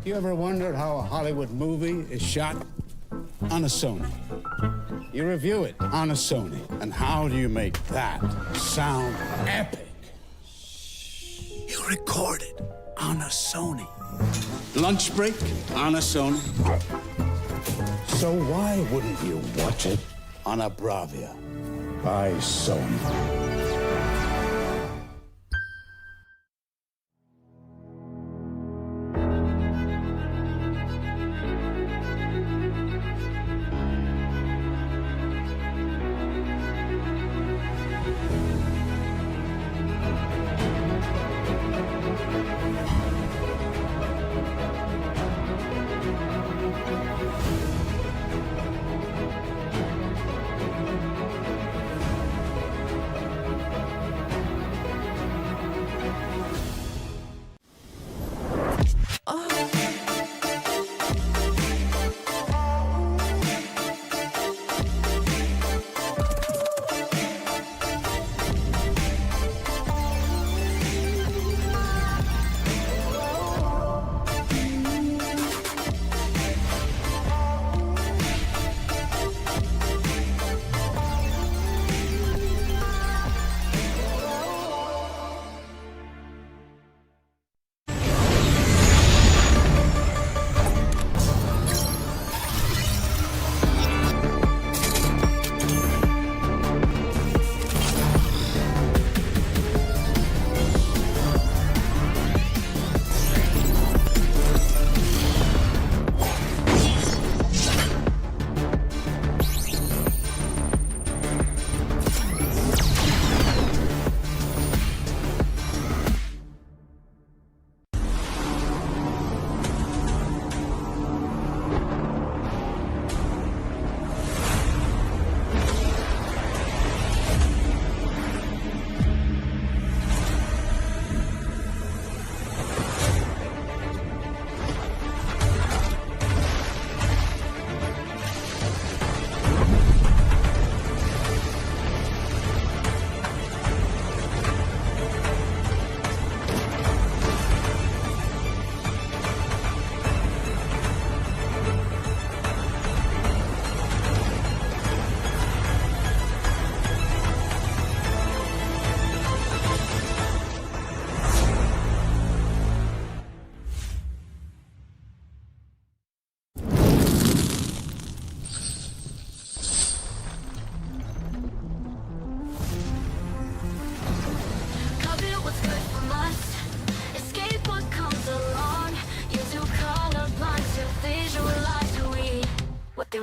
You ever wondered how a Hollywood movie is shot? On a Sony. You review it on a Sony. And how do you make that sound epic? You record it on a Sony. Lunch break on a Sony. So why wouldn't you watch it on a Bravia by Sony?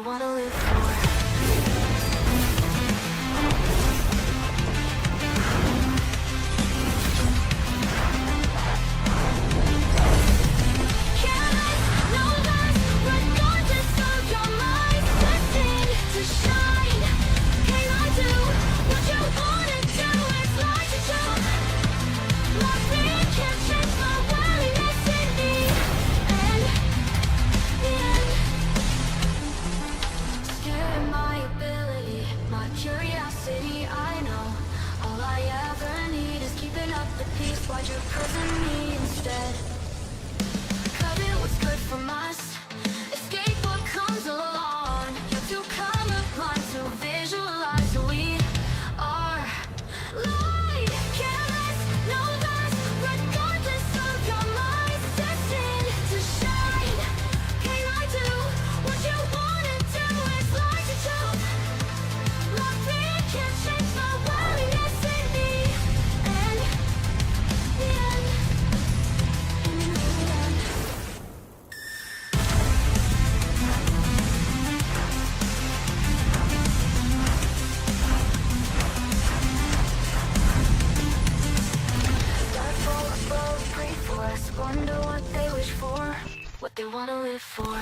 wanna live for. Why'd you prison me instead? Cut it, what's good from us? Escape what comes along. You have to come upon to visualize who we are. Light, careless, no less, regardless of your mind's destined to shine. Can I do what you wanna do? It's like a joke. My fear can't change my willingness in me. And wonder what they wish for, what they wanna live for.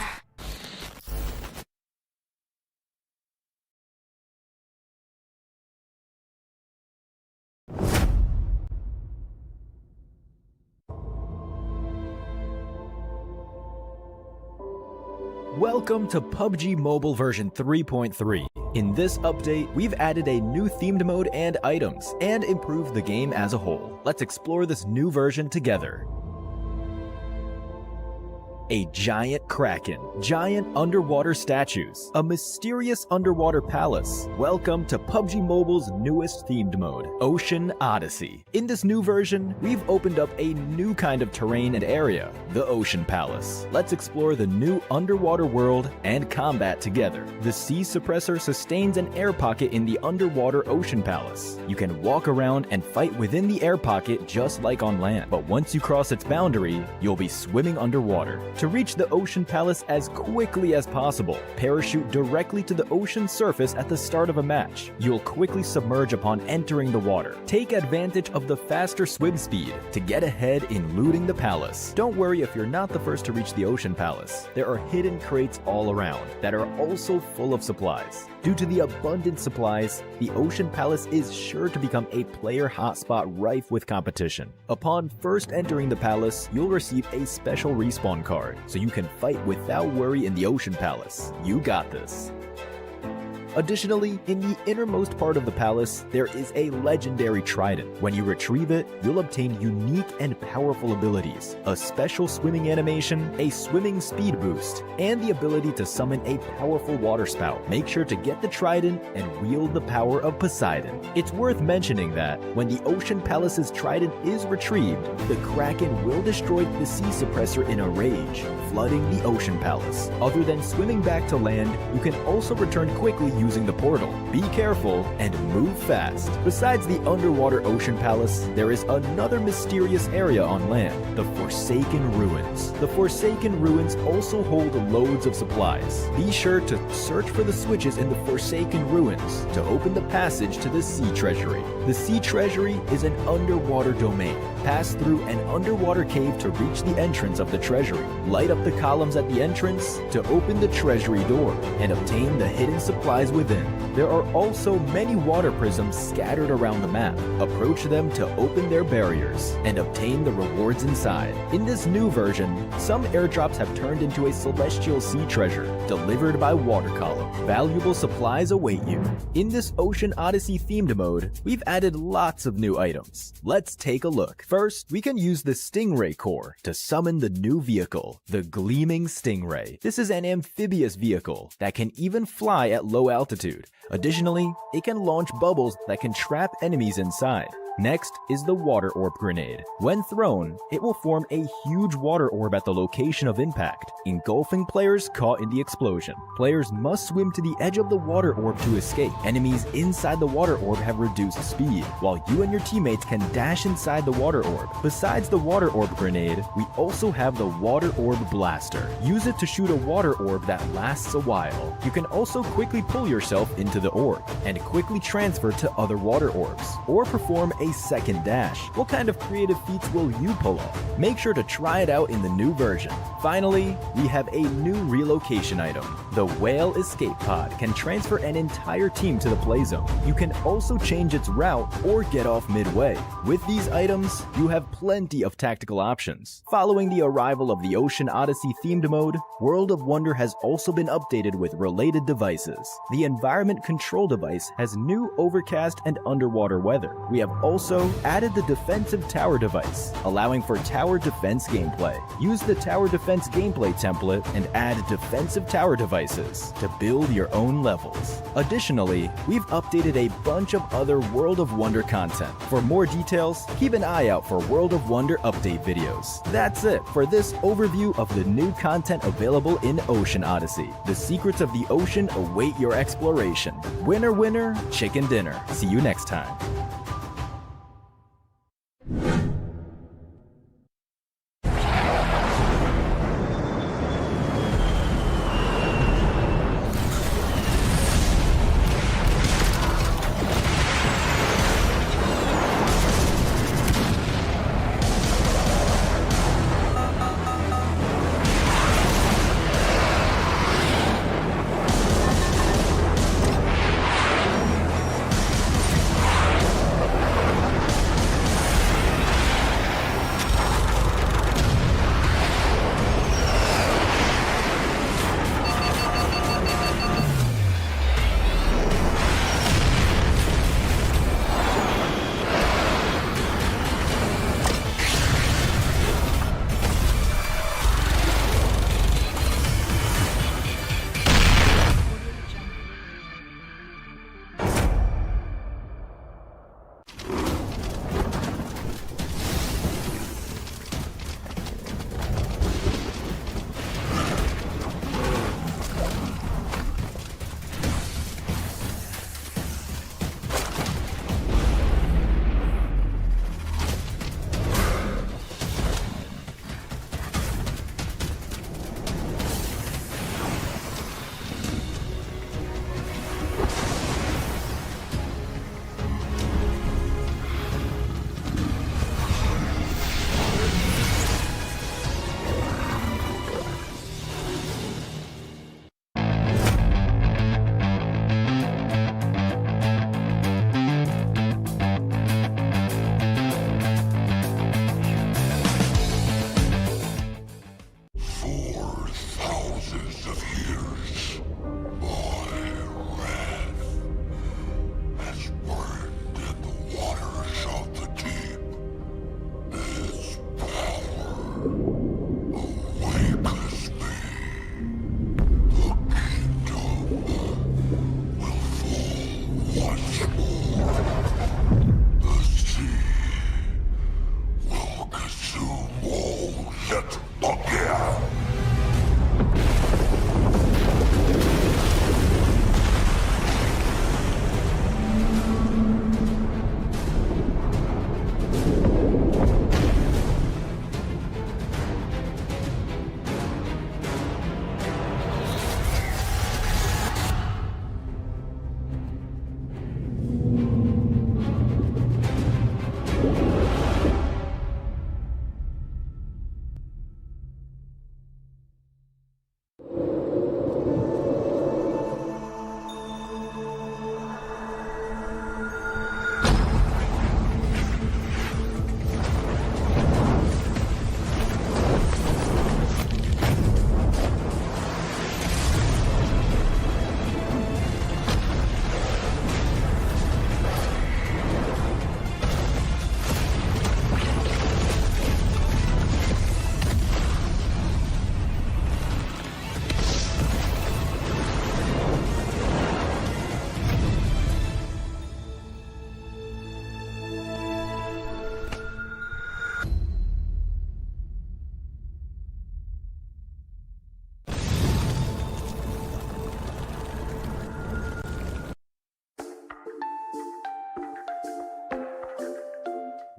Welcome to PUBG Mobile version 3.3. In this update, we've added a new themed mode and items, and improved the game as a whole. Let's explore this new version together. A giant kraken, giant underwater statues, a mysterious underwater palace. Welcome to PUBG Mobile's newest themed mode, Ocean Odyssey. In this new version, we've opened up a new kind of terrain and area, the Ocean Palace. Let's explore the new underwater world and combat together. The sea suppressor sustains an air pocket in the underwater Ocean Palace. You can walk around and fight within the air pocket just like on land, but once you cross its boundary, you'll be swimming underwater. To reach the Ocean Palace as quickly as possible, parachute directly to the ocean surface at the start of a match. You'll quickly submerge upon entering the water. Take advantage of the faster swim speed to get ahead in looting the palace. Don't worry if you're not the first to reach the Ocean Palace. There are hidden crates all around that are also full of supplies. Due to the abundant supplies, the Ocean Palace is sure to become a player hotspot rife with competition. Upon first entering the palace, you'll receive a special respawn card, so you can fight without worry in the Ocean Palace. You got this. Additionally, in the innermost part of the palace, there is a legendary trident. When you retrieve it, you'll obtain unique and powerful abilities, a special swimming animation, a swimming speed boost, and the ability to summon a powerful water spout. Make sure to get the trident and wield the power of Poseidon. It's worth mentioning that when the Ocean Palace's trident is retrieved, the Kraken will destroy the sea suppressor in a rage, flooding the Ocean Palace. Other than swimming back to land, you can also return quickly using the portal. Be careful and move fast. Besides the underwater Ocean Palace, there is another mysterious area on land, the Forsaken Ruins. The Forsaken Ruins also hold loads of supplies. Be sure to search for the switches in the Forsaken Ruins to open the passage to the Sea Treasury. The Sea Treasury is an underwater domain. Pass through an underwater cave to reach the entrance of the treasury. Light up the columns at the entrance to open the treasury door and obtain the hidden supplies within. There are also many water prisms scattered around the map. Approach them to open their barriers and obtain the rewards inside. In this new version, some airdrops have turned into a celestial sea treasure delivered by water column. Valuable supplies await you. In this Ocean Odyssey themed mode, we've added lots of new items. Let's take a look. First, we can use the Stingray core to summon the new vehicle, the Gleaming Stingray. This is an amphibious vehicle that can even fly at low altitude. Additionally, it can launch bubbles that can trap enemies inside. Next is the water orb grenade. When thrown, it will form a huge water orb at the location of impact, engulfing players caught in the explosion. Players must swim to the edge of the water orb to escape. Enemies inside the water orb have reduced speed, while you and your teammates can dash inside the water orb. Besides the water orb grenade, we also have the water orb blaster. Use it to shoot a water orb that lasts a while. You can also quickly pull yourself into the orb and quickly transfer to other water orbs, or perform a second dash. What kind of creative feats will you pull off? Make sure to try it out in the new version. Finally, we have a new relocation item. The Whale Escape Pod can transfer an entire team to the play zone. You can also change its route or get off midway. With these items, you have plenty of tactical options. Following the arrival of the Ocean Odyssey themed mode, World of Wonder has also been updated with related devices. The Environment Control device has new overcast and underwater weather. We have also added the Defensive Tower device, allowing for tower defense gameplay. Use the Tower Defense gameplay template and add defensive tower devices to build your own levels. Additionally, we've updated a bunch of other World of Wonder content. For more details, keep an eye out for World of Wonder update videos. That's it for this overview of the new content available in Ocean Odyssey. The secrets of the ocean await your exploration. Winner, winner, chicken dinner. See you next time.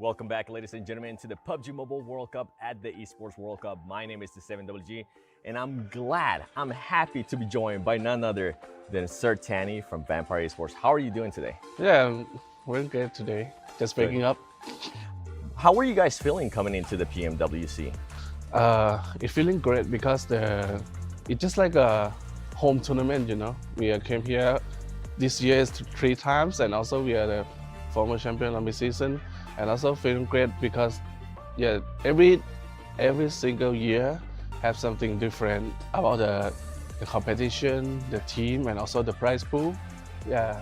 Welcome back, ladies and gentlemen, to the PUBG Mobile World Cup at the ESPORTS WORLD CUP. My name is the 7WG, and I'm happy to be joined by none other than Sir Tanny from Vampire Esports. How are you doing today? Yeah, we're good today. Just waking up. How are you guys feeling coming into the PMWC? It's feeling great because it's just like a home tournament, you know. We came here this year is 3 times, and also we are the former champion of the season, and also feeling great because yeah, every single year have something different about the competition, the team, and also the prize pool. Yeah.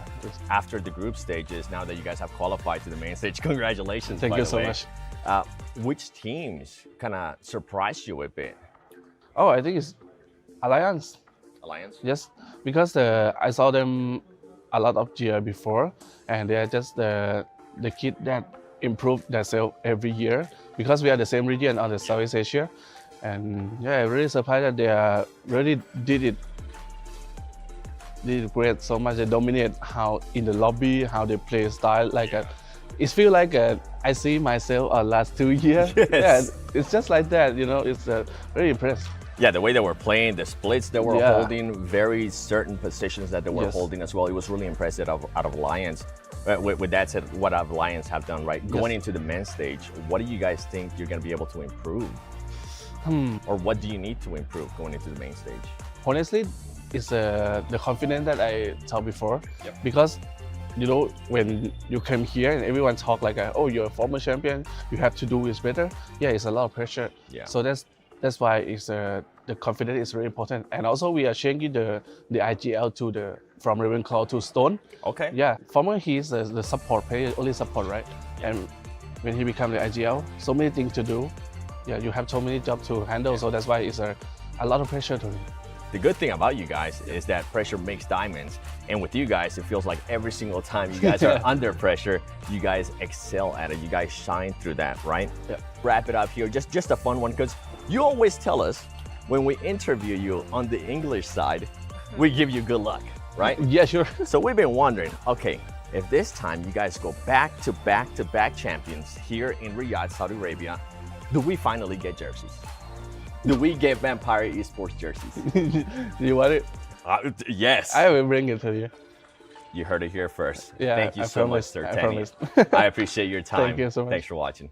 After the group stages, now that you guys have qualified to the main stage, congratulations. Thank you so much. Which teams kind of surprised you a bit? Oh, I think it's Alliance. Alliance? Yes, because I saw them a lot of year before, and they are just the kid that improve themselves every year because we are the same region on the Southeast Asia, and yeah, I'm really surprised that they are really did it great so much. They dominate how in the lobby, how they play style like it feels like I see myself last 2 years. Yes. Yeah, it's just like that, you know. It's very impressed. Yeah, the way they were playing, the splits they were Yeah. holding, very certain positions that they were Yes. holding as well. It was really impressive out of Alliance. With that said, what Alliance have done, right? Going into the men's stage, what do you guys think you're going to be able to improve? Or what do you need to improve going into the main stage? Honestly, it's the confidence that I talked before. Yep. Because, you know, when you come here and everyone talk like, oh, you're a former champion, you have to do this better. Yeah, it's a lot of pressure. Yeah. So that's why it's the confidence is very important. And also we are changing the IGL to from Ravenclaw to Stone. Okay. Yeah, former he's the support player, only support, right? And when he become the IGL, so many things to do. Yeah, you have so many jobs to handle. So that's why it's a lot of pressure to him. The good thing about you guys is that pressure makes diamonds. And with you guys, it feels like every single time you guys are under pressure, you guys excel at it. You guys shine through that, right? Yeah. Wrap it up here. Just a fun one, because you always tell us when we interview you on the English side, we give you good luck, right? Yeah, sure. So we've been wondering, okay, if this time you guys go back to back champions here in Riyadh, Saudi Arabia, do we finally get jerseys? Do we get Vampire Esports jerseys? You want it? Yes. I will bring it to you. You heard it here first. Yeah, Thank you I so much, promise, Sir I Tanny. promise. I appreciate your time. Thank you so much. Thanks for watching.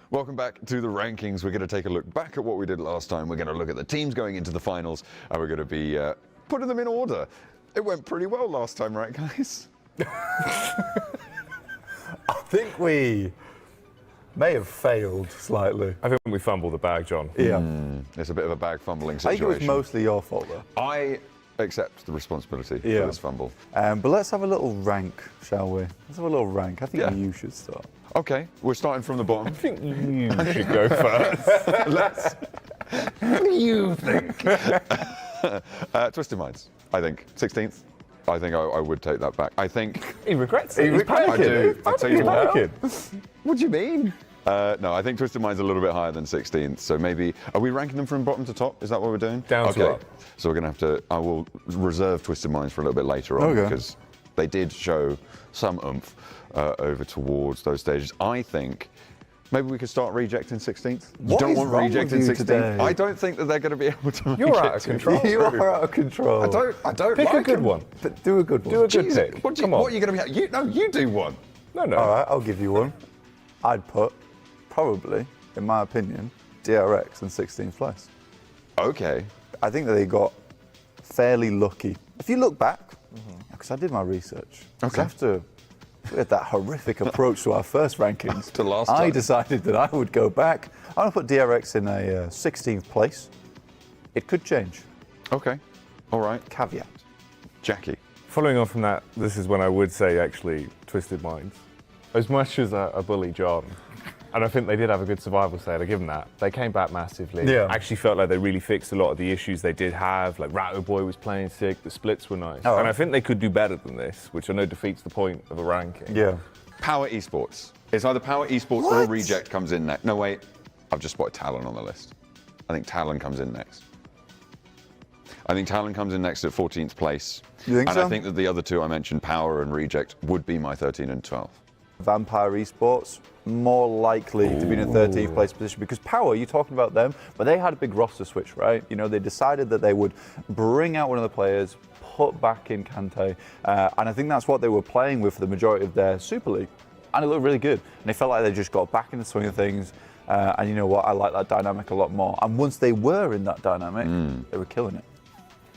Welcome back to the rankings. We're going to take a look back at what we did last time. We're going to look at the teams going into the finals, and we're going to be putting them in order. It went pretty well last time, right, guys? I think we may have failed slightly. I think we fumbled the bag, John. Yeah. It's a bit of a bag fumbling I think situation. it was mostly your fault, though. I accept the responsibility for Yeah. this fumble. But let's have a little rank, shall we? Let's have a little rank. I think Yeah. you should start. Okay, we're starting from the bottom. I think you should go first. What do you think? Twisted Minds, I think. 16th. I think I would take that back. I think. He regrets it. He's I do. panicking. I tell you He's what. panicking. What do you mean? No, I think Twisted Mind's a little bit higher than 16th. So maybe, are we ranking them from bottom to top? Is that what we're doing? Down to up. So we're going to have to, I will reserve Twisted Minds for a little bit later on Okay. because they did show some oomph over towards those stages. I think maybe we could start rejecting 16th. You What don't is want wrong with rejecting you 16th. today? I don't think that they're going to be able to make You're it out of to- control. You are out of control. I don't Pick like a good them. one. But do a good one. Do a good Jesus, pick. What, Come on. what are you going to be? You do one. No. All right, I'll give you one. I'd put, probably, in my opinion, DRX in 16th place. Okay. I think that they got fairly lucky. If you look back, because I did my research, 'cause Okay. after we had that horrific approach to our first rankings, To last I time. decided that I would go back. I'm going to put DRX in a 16th place. It could change. Okay. All right. Caveat. Jackie. Following on from that, this is when I would say actually Twisted Minds. As much as I bully John, and I think they did have a good survival state, I give them that. They came back massively. Yeah. Actually felt like they really fixed a lot of the issues they did have. Like Ratto Boy was playing sick, the splits were nice. Oh, and right. I think they could do better than this, which I know defeats the point of a ranking. Yeah. Power Esports. It's either Power Esports or Reject comes in next. No, wait. I've just spotted Talon on the list. I think Talon comes in next. I think Talon comes in next at 14th place. You think and so? I think that the other two I mentioned, Power and Reject, would be my 13 and 12. Vampire Esports, more likely to be in a 13th place position because Power, you're talking about them, but they had a big roster switch, right? You know, they decided that they would bring out one of the players, put back in Kante, and I think that's what they were playing with for the majority of their Super League. And it looked really good. And they felt like they just got back in the swing of things. And you know what? I like that dynamic a lot more. And once they were in that dynamic, they were killing it.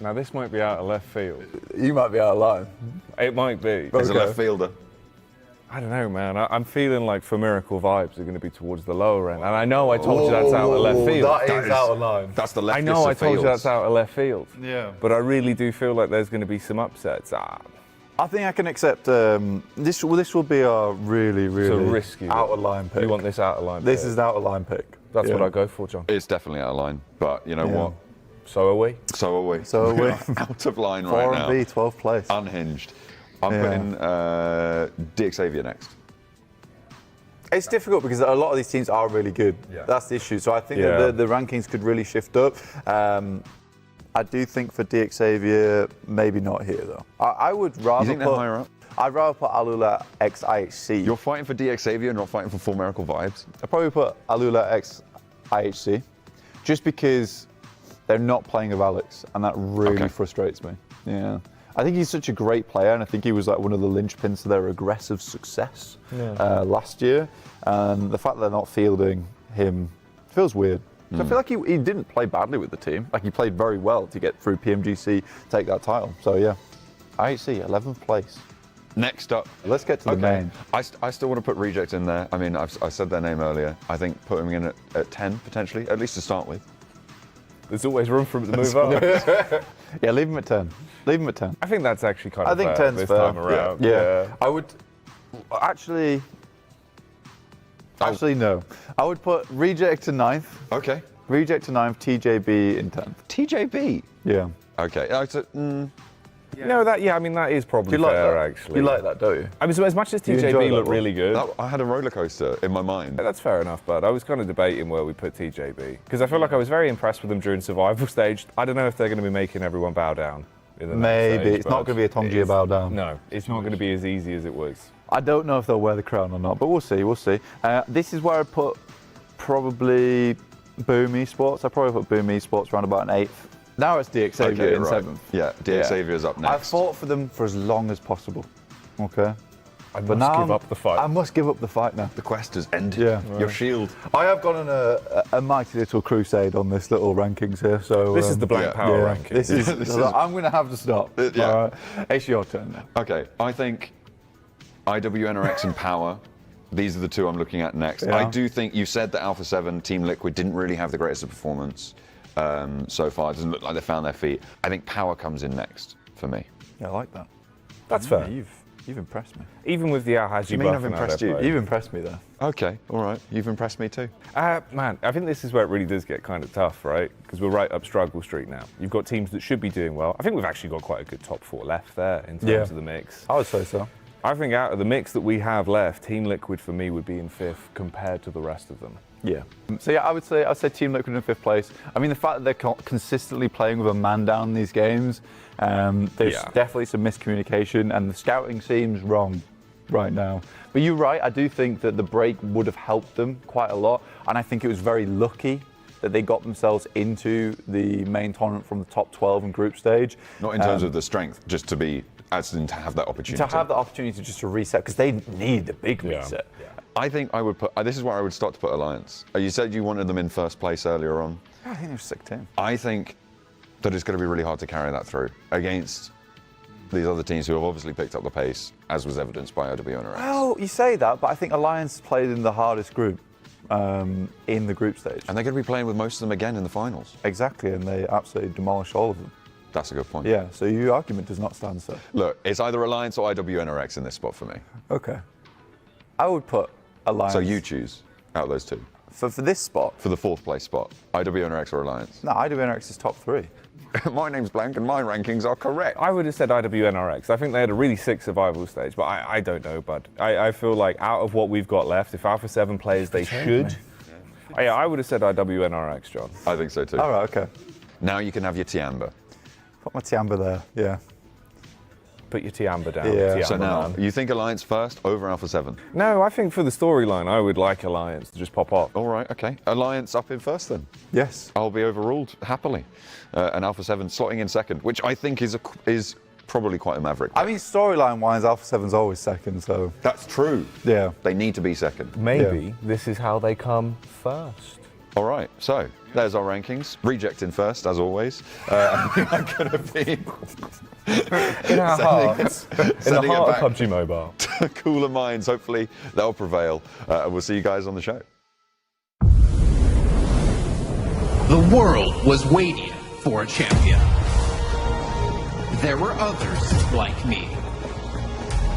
Now, this might be out of left field. You might be out of line. It might be. As a left fielder. I don't know, man. I'm feeling like for Miracle vibes are going to be towards the lower end. And I know I told you that's out of left field. That is out of line. That's the leftist I know I of told you fields. that's out of left field. Yeah. But I really do feel like there's going to be some upsets. I think I can accept this will be a really, really risky one. out of line pick. You want this out of line This pick? is an out of line pick. That's Yeah. what I go for, John. It's definitely out of line, but you know what? So are we. So are we. So are we. Out of line right 4 now. and B, 12th place. Unhinged. I'm Yeah. putting DXavier next. It's difficult because a lot of these teams are really good. Yeah. That's the issue. So I think Yeah. that the rankings could really shift up. I do think for DXavier, maybe not here though. I would rather You think they're higher up? I'd rather put Alula X IHC. You're fighting for DXavier, not fighting for Full Miracle Vibes. I'd probably put Alula X IHC, just because they're not playing with Alex, and that really frustrates me. Yeah. I think he's such a great player, and I think he was like one of the linchpins to their aggressive success last year. And the fact that they're not fielding him feels weird. So I feel like he didn't play badly with the team. Like he played very well to get through PMGC, take that title. So yeah, IHC 11th place. Next up. Let's get to the main. I still want to put Reject in there. I mean, I said their name earlier. I think put them in at 10 potentially, at least to start with. There's always room for him to move up. Yeah, leave him at 10. Leave him at 10. I think that's actually kind of I think fair 10's this fair. time around. Yeah. I would actually no. I would put Reject to 9th. Okay. Reject to 9th, TJB in 10th. TJB. Yeah. Okay. No, I mean, that is probably Do you like fair, that? actually. You like that, don't you? I mean, so as much as You enjoy TJB that looked one? really good, I had a roller coaster in my mind. that's fair enough, but I was kind of debating where we put TJB. Because I feel like I was very impressed with them during survival stage. I don't know if they're going to be making everyone bow down. In the next Maybe. stage, It's not but going to be a Tongia bow down. No, it's not going to be as easy as it was. I don't know if they'll wear the crown or not, but we'll see. We'll see. This is where I put probably Boom Esports. I probably put Boom Esports around about an 8th. Now it's DXavier in 7th. Yeah, DXavier's up next. I fought for them for as long as possible. Okay. I But must now give up the fight. I must give up the fight now. The quest has ended. Yeah. Your shield. I have gone on a mighty little crusade on this little rankings here. So This is the Blank Power yeah, ranking. This is. I'm going to have to stop. Yeah. All right. It's your turn now. Okay, I think IWNRX and Power, these are the two I'm looking at next. Yeah. I do think you said that Alpha 7, Team Liquid didn't really have the greatest of performance so far. It doesn't look like they found their feet. I think Power comes in next for me. Yeah, I like that. That's fair. You've impressed me. Even with the Al-Haji You mean buff I've and how impressed they you? play. You've impressed me there. Okay, all right. You've impressed me too. Man, I think this is where it really does get kind of tough, right? Because we're right up struggle street now. You've got teams that should be doing well. I think we've actually got quite a good top 4 left there in terms of the mix. I would say so. I think out of the mix that we have left, Team Liquid for me would be in 5th compared to the rest of them. Yeah. So yeah, I'd say Team Liquid in 5th place. I mean, the fact that they're consistently playing with a man down in these games, there's definitely some miscommunication, and the scouting seems wrong right now. But you're right. I do think that the break would have helped them quite a lot, and I think it was very lucky that they got themselves into the main tournament from the top 12 in group stage. Not in terms of the strength, just to be, as in to have that opportunity. To have the opportunity just to reset, because they need a big reset. I think I would put, this is where I would start to put Alliance. You said you wanted them in 1st place earlier on. I think they're a sick team. I think that it's going to be really hard to carry that through against these other teams who have obviously picked up the pace, as was evidenced by IWNRX. Well, you say that, but I think Alliance played in the hardest group in the group stage. And they're going to be playing with most of them again in the finals. Exactly, and they absolutely demolished all of them. That's a good point. Yeah, so your argument does not stand, sir. Look, it's either Alliance or IWNRX in this spot for me. Okay. I would put Alliance. So you choose out of those two. For this spot? For the 4th place spot, IWNRX or Alliance? No, IWNRX is top 3. My name's blank and my rankings are correct. I would have said IWNRX. I think they had a really sick survival stage, but I don't know, bud. I feel like out of what we've got left, if Alpha 7 plays, they should. Yeah, I would have said IWNRX, John. I think so too. All right, okay. Now you can have your Tiamba. Put my Tiamba there, yeah. Put your Tiamba down. Yeah. Tiamba So now, man. you think Alliance first over Alpha 7? No, I think for the storyline, I would like Alliance to just pop off. All right, okay. Alliance up in first then. Yes. I'll be overruled happily. And Alpha 7 slotting in second, which I think is probably quite a maverick. I mean, storyline-wise, Alpha 7's always second, so... That's true. Yeah. They need to be second. Maybe this is how they come first. All right, so there's our rankings. Reject in first, as always. I'm going to be In our hearts. In the sending it heart back of PUBG Mobile. to cooler minds. Hopefully, they'll prevail. And we'll see you guys on the show. The world was waiting for a champion. There were others like me.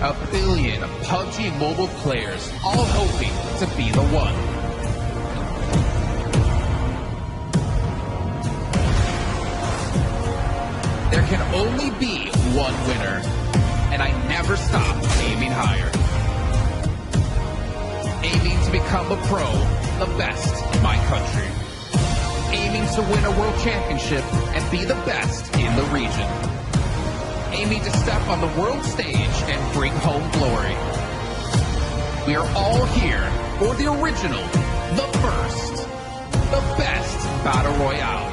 A billion PUBG Mobile players all hoping to be the one. There can only be one winner, and I never stopped aiming higher. Aiming to become a pro, the best in my country. Aiming to win a world championship and be the best in the region. Aiming to step on the world stage and bring home glory. We are all here for the original, the first, the best Battle Royale.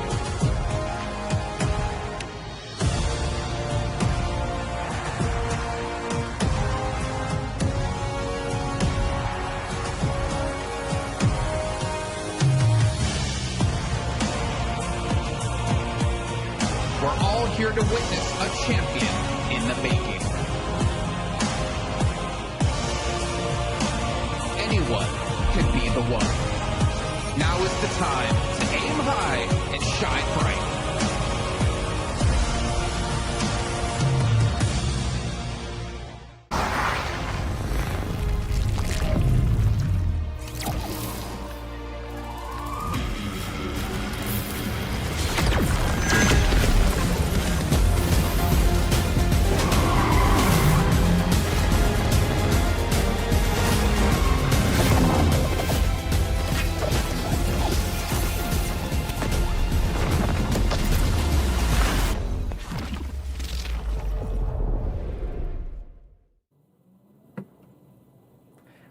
We're all here to witness a champion in the making. Anyone can be the one. Now is the time to aim high and shine bright.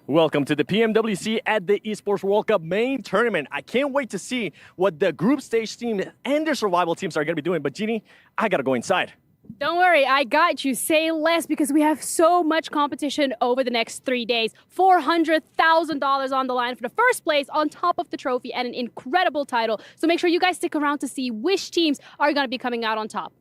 Welcome to the PMWC at the ESPORTS WORLD CUP main tournament. I can't wait to see what the group stage team and their survival teams are going to be doing. But Jeannie, I got to go inside. Don't worry, I got you. Say less because we have so much competition over the next 3 days. $400,000 on the line for the first place on top of the trophy and an incredible title. So make sure you guys stick around to see which teams are going to be coming out on top.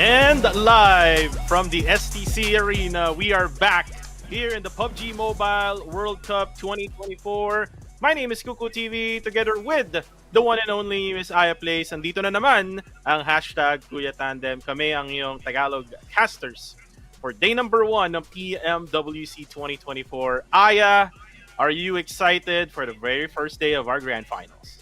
And live from the STC Arena, we are back here in the PUBG Mobile World Cup 2024. My name is Kuku TV, together with the one and only Miss Aya Plays. Andito na naman ang hashtag Kuya Tandem. Kami ang iyong Tagalog casters for day number 1 ng PMWC 2024. Aya, are you excited for the very first day of our grand finals?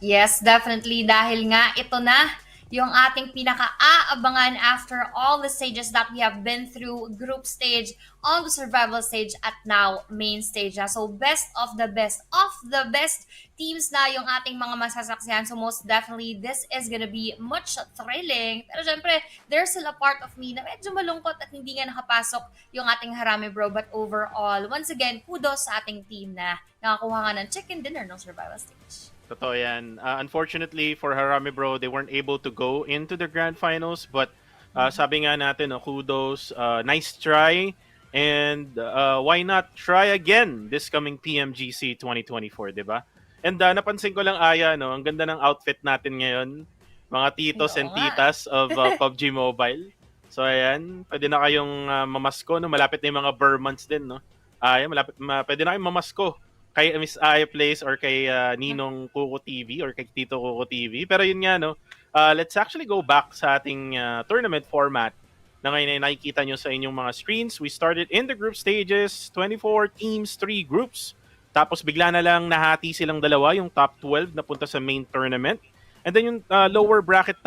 Yes, definitely. Dahil nga ito na yung ating pinaka-aabangan after all the stages that we have been through, group stage, on the survival stage, at now main stage na. So best of the best teams na yung ating mga masasaksihan. So most definitely, this is gonna be much thrilling. Pero syempre, there's still a part of me na medyo malungkot at hindi nga nakapasok yung ating Harami Bro. But overall, once again, kudos sa ating team na nakakuha nga ng chicken dinner ng survival stage. Totoo yan. Unfortunately for Harami Bro, they weren't able to go into the grand finals. But sabi nga natin, kudos, nice try. And why not try again this coming PMGC 2024, di ba? And napansin ko lang, Aya, no, ang ganda ng outfit natin ngayon. Mga titos and titas of PUBG Mobile. So ayan, pwede na kayong mamasko, no? Malapit na yung mga Burr months din, no? Ayan, pwede na kayong mamasko kay Miss Aya Place or kay Ninong Kuko TV or kay Tito Kuko TV. Pero yun nga, no? Let's actually go back sa ating tournament format na ngayon ay nakikita nyo sa inyong mga screens. We started in the group stages, 24 teams, 3 groups. Tapos bigla na lang nahati silang dalawa, yung top 12 na punta sa main tournament. And then yung lower bracket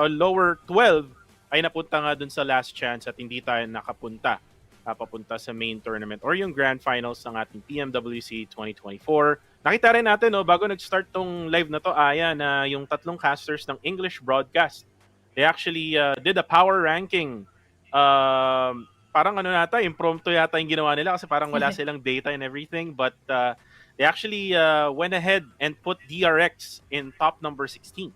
lower 12 ay napunta nga dun sa last chance at hindi tayo nakapunta papunta sa main tournament or yung grand finals ng ating PMWC 2024. Nakita rin natin, no, bago nag-start tong live na to, Aya, na yung tatlong casters ng English broadcast, they actually did a power ranking. Parang ano nata, impromptu yata yung ginawa nila kasi parang wala silang data and everything. But they actually went ahead and put DRX in top number 16.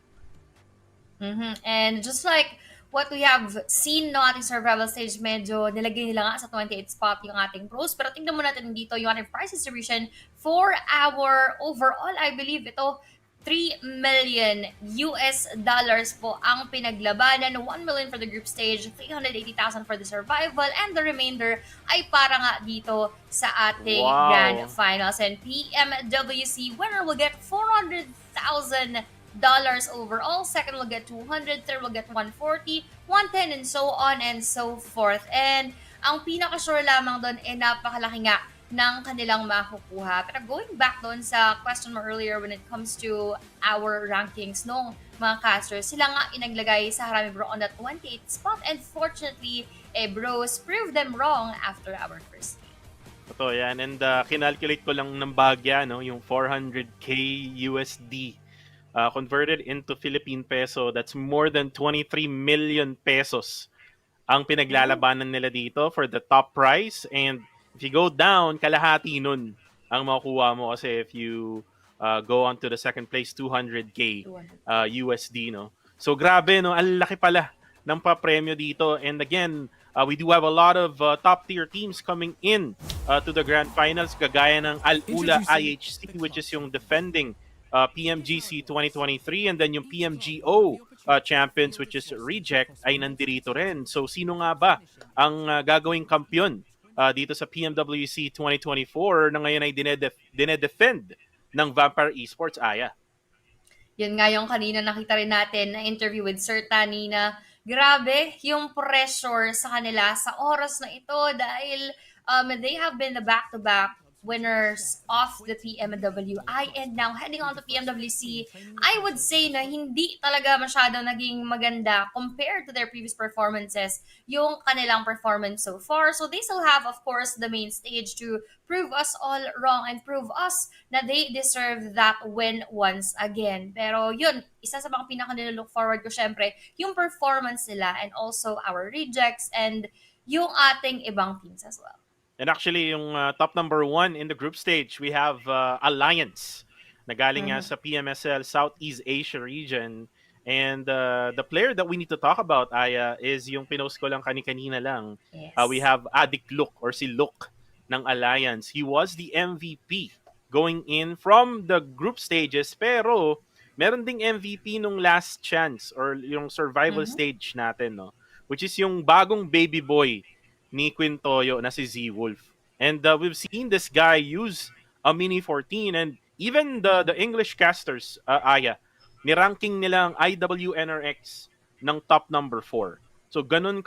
And just like what we have seen no ating survival stage, medyo nilagay nila nga sa 28th spot yung ating pros. Pero tingnan mo natin dito yung ating prize distribution for our overall, I believe ito, $3 million po ang pinaglabanan. 1 million for the group stage, 380,000 for the survival, and the remainder ay para nga dito sa ating grand finals. And PMWC winner will get $400,000 overall, second will get 200, third will get 140, 110, and so on and so forth. And ang pinaka-sure lamang doon ay napakalaki nga ng kanilang makukuha. Pero going back doon sa question mo earlier when it comes to our rankings nung mga casters, sila nga inaglagay sa Harami Bro on the 28th spot, and fortunately, bros proved them wrong after our first game. Totoo yan. And kinalculate ko lang ng bagya, no, yung 400k USD. Converted into Philippine peso, that's more than 23 million pesos ang pinaglalabanan nila dito for the top prize. And if you go down, kalahati nun ang makukuha mo kasi if you go on to the second place, 200k USD, no? So grabe, no? Ang laki pala ng papremyo dito. And again, we do have a lot of top tier teams coming in to the grand finals, kagaya ng Al-Ula IHC, which is yung defending PMGC 2023, and then yung PMGO champions, which is Reject, ay nandirito rin. So sino nga ba ang gagawing kampiyon dito sa PMWC 2024 na ngayon ay dinedefend ng Vampire Esports, Aya? Yun nga yung kanina nakita rin natin na interview with Sir Tani na grabe yung pressure sa kanila sa oras na ito dahil they have been the back-to-back winners of the PMWI and now heading on to PMWC. I would say na hindi talaga masyado naging maganda compared to their previous performances yung kanilang performance so far. So they still have, of course, the main stage to prove us all wrong and prove us na they deserve that win once again. Pero yun, isa sa mga pinaka-look forward ko syempre, yung performance nila and also our rejects and yung ating ibang teams as well. And actually, yung top number 1 in the group stage, we have Alliance na galing nga sa PMSL Southeast Asia region. And the player that we need to talk about, Aya, is yung pinost ko lang kanina lang. Yes. We have Adik Luke or si Luke ng Alliance. He was the MVP going in from the group stages, pero meron ding MVP nung last chance or yung survival stage natin, no? Which is yung bagong baby boy ni Quintoyo na si Z-Wolf. And we've seen this guy use a Mini 14 and even the English casters, Aya, niranking nila ang IWNRX ng top number 4. So ganun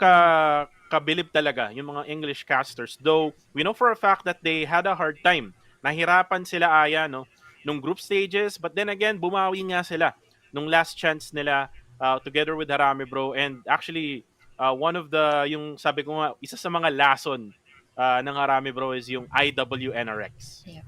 kabilib talaga yung mga English casters. Though we know for a fact that they had a hard time. Nahirapan sila, Aya, no, nung group stages, but then again, bumawi nga sila nung last chance nila together with Harami Bro. And actually, one of the, yung sabi ko nga, isa sa mga lason ng Harami Bro is yung IWNRX. Yeah.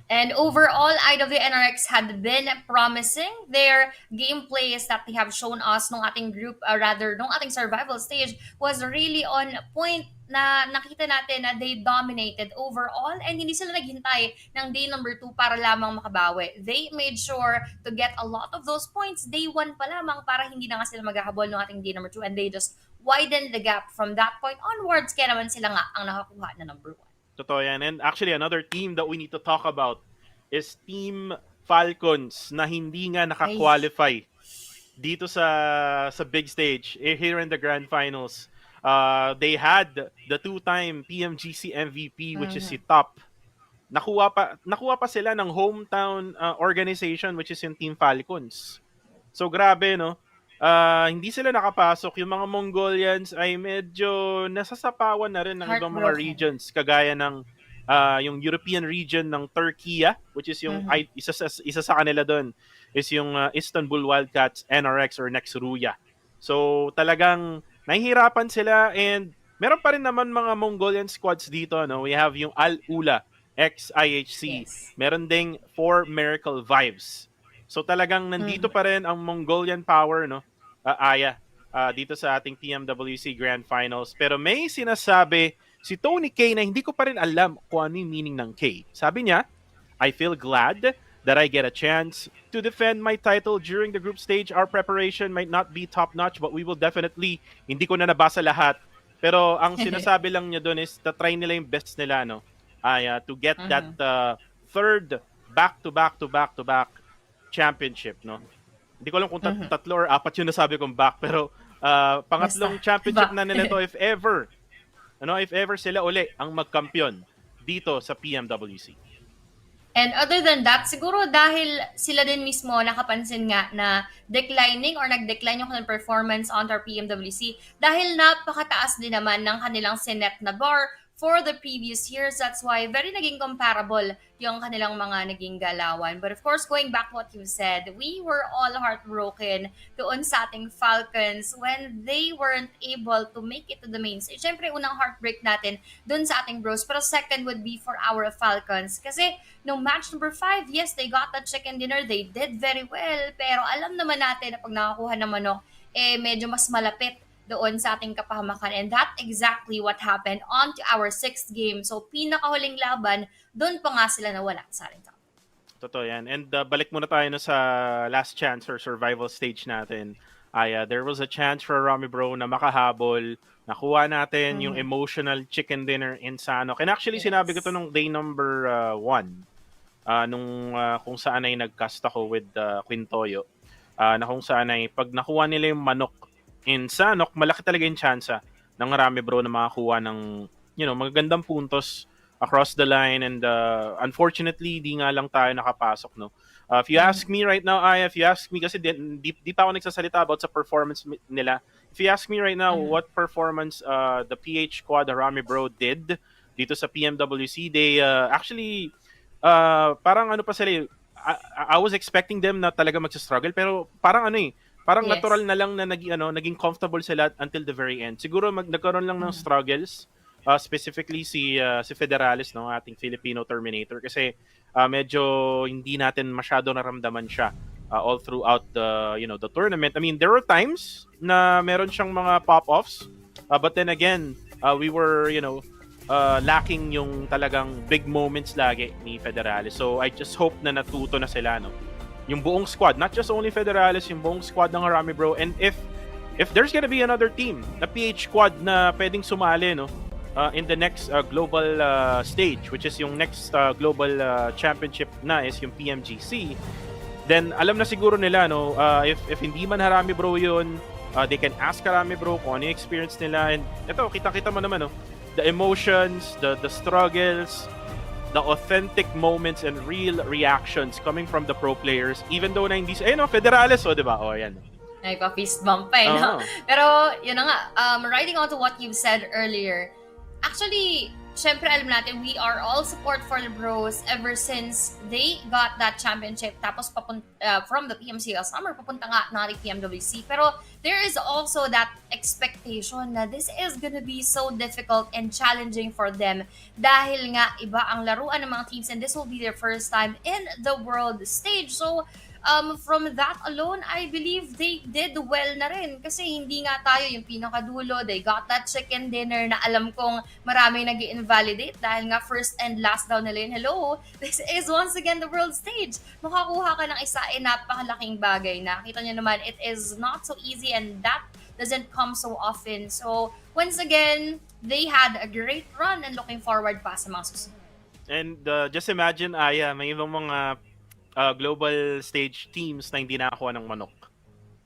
And overall, IWNRX had been promising. Their gameplays that they have shown us nung ating group, nung ating survival stage was really on point na nakita natin na they dominated overall and hindi sila naghintay ng day number 2 para lamang makabawi. They made sure to get a lot of those points day 1 pa lamang para hindi na nga sila maghahabol ng ating day number 2 and they just widened the gap from that point onwards kaya naman sila nga ang nakakuha na number 1. Totoo yan. And actually, another team that we need to talk about is Team Falcons na hindi nga naka-qualify dito sa big stage here in the grand finals. They had the two-time PMGC MVP, which is si Top. Nakuha pa sila ng hometown organization, which is yung Team Falcons. So grabe, no? Hindi sila nakapasok. Yung mga Mongolians ay medyo nasasapawan na rin ng ibang mga Heartbroken. regions, kagaya ng yung European region ng Turkey, which is yung isa sa kanila doon is yung Istanbul Wildcats, NRX or Nexruya. So talagang nahihirapan sila, and meron pa rin naman mga Mongolian squads dito, no? We have yung Al-Ula ex-IHC. Yes. Meron ding 4 Miracle Vibes. So talagang nandito pa rin ang Mongolian power, no? Aya, dito sa ating PMWC Grand Finals. Pero may sinasabi si Tony K na hindi ko pa rin alam kung ano yung meaning ng K. Sabi niya, I feel glad that I get a chance to defend my title during the group stage. Our preparation might not be top-notch, but we will definitely, hindi ko na nabasa lahat. Pero ang sinasabi lang niya doon is try nila yung best nila, no? To get that third back-to-back championship, no? Hindi ko alam kung tatlo or apat yung nasabi kong back, pero pangatlong championship na nila to if ever sila uli ang magkampiyon dito sa PMWC. And other than that, siguro dahil sila din mismo nakapansin nga na declining or nag-decline yung kanilang performance on our PMWC dahil napakataas din naman ng kanilang sinet na bar for the previous years. That's why very naging comparable yung kanilang mga naging galawan. But of course, going back to what you said, we were all heartbroken doon sa ating Falcons when they weren't able to make it to the main stage. Siyempre, unang heartbreak natin doon sa ating bros. Pero second would be for our Falcons. Kasi no match number 5, yes, they got that chicken dinner. They did very well. Pero alam naman natin na pag nakakuha ng manok, medyo mas malapit doon sa ating kapahamakan. And that exactly what happened on to our 6th game. So, pinakahuling laban, doon pa nga sila nawala sa ating top. Totoo yan. And balik muna tayo sa last chance or survival stage natin. There was a chance for Rami Bro na makahabol. Nakuha natin yung emotional chicken dinner in Sanok. And actually, sinabi ko to nung day number 1. Kung saan ay nag-cast ako with Quintoyo. Na kung saan ay pag nakuha nila yung manok in Sanok, malaki talaga yung tsansa ng Rami Bro na makakuha ng magagandang puntos across the line, and unfortunately di nga lang tayo nakapasok, no. If you ask me right now, kasi di pa ako nagsasalita about sa performance nila. If you ask me right now what performance the PH squad, the Rami Bro did dito sa PMWC, they actually parang ano pa sila, I was expecting them na talaga magsa-struggle, pero parang parang Yes. natural na lang na naging comfortable sila until the very end. Siguro nagkaroon lang ng struggles, specifically si Federales, no, ating Filipino Terminator, kasi medyo hindi natin masyado naramdaman siya all throughout the tournament. I mean, there were times na meron siyang mga pop-offs, but then again, we were lacking yung talagang big moments lagi ni Federales. So I just hope na natuto na sila, no, yung buong squad, not just only Federales, yung buong squad ng Rami Bro. And if there's gonna be another team, na PH squad na pwedeng sumali, no, in the next global stage, which is yung next global championship na is yung PMGC, then alam na siguro nila, no, if hindi man Rami Bro yun, they can ask Rami Bro kung ano yung experience nila. And ito, kita mo naman, no, the emotions, the struggles, the authentic moments and real reactions coming from the pro players, even though na hindi Federales, di ba? Ayan. Ay, pa-fist bump pa no? Pero, yun na nga, riding on to what you said earlier, actually, syempre alam natin, we are all support for the bros ever since they got that championship, tapos from the PMSL Summer, papunta nga natin PMWC. Pero there is also that expectation na this is gonna be so difficult and challenging for them dahil nga iba ang laruan ng mga teams and this will be their first time in the world stage. So, from that alone, I believe they did well na rin kasi hindi nga tayo yung pinakadulo. They got that chicken dinner na alam kong maraming nag-invalidate dahil nga first and last down nila yun. Hello, this is once again the world stage. Makakuha ka ng isa napakalaking bagay na kita nyo naman, it is not so easy and that doesn't come so often. So, once again, they had a great run and looking forward pa sa mga susunod. And just imagine, may ibang mga global stage teams na hindi nakakuha ng manok.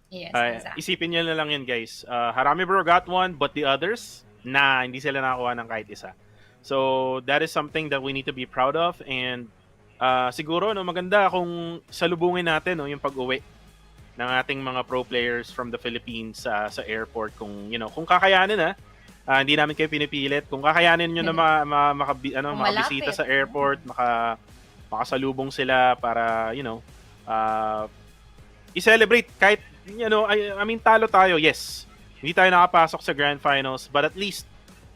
Yes, exactly. Isipin nyo na lang yun, guys. Harami Bro got one, but the others, hindi sila nakakuha ng kahit isa. So, that is something that we need to be proud of. And siguro, no, maganda kung salubungin natin no, yung pag-uwi ng ating mga pro players from the Philippines sa airport. Kung, kung kakayanin hindi namin kayo pinipilit. Kung kakayanin nyo na makabisita sa airport, makasalubong sila para, i-celebrate kahit, I mean, talo tayo, yes. Hindi tayo nakapasok sa Grand Finals, but at least,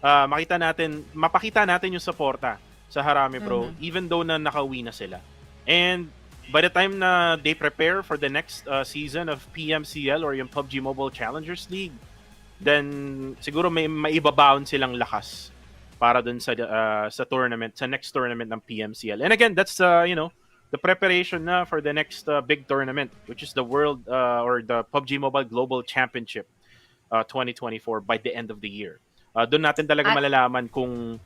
mapakita natin yung suporta sa Harami Pro, even though na nakauwi na sila. And by the time na they prepare for the next season of PMCL or yung PUBG Mobile Challengers League, then siguro may maibabaon silang lakas para dun sa tournament, sa next tournament ng PMCL. And again, that's the preparation na for the next big tournament, which is the World or the PUBG Mobile Global Championship 2024 by the end of the year. Doon natin talaga malalaman kung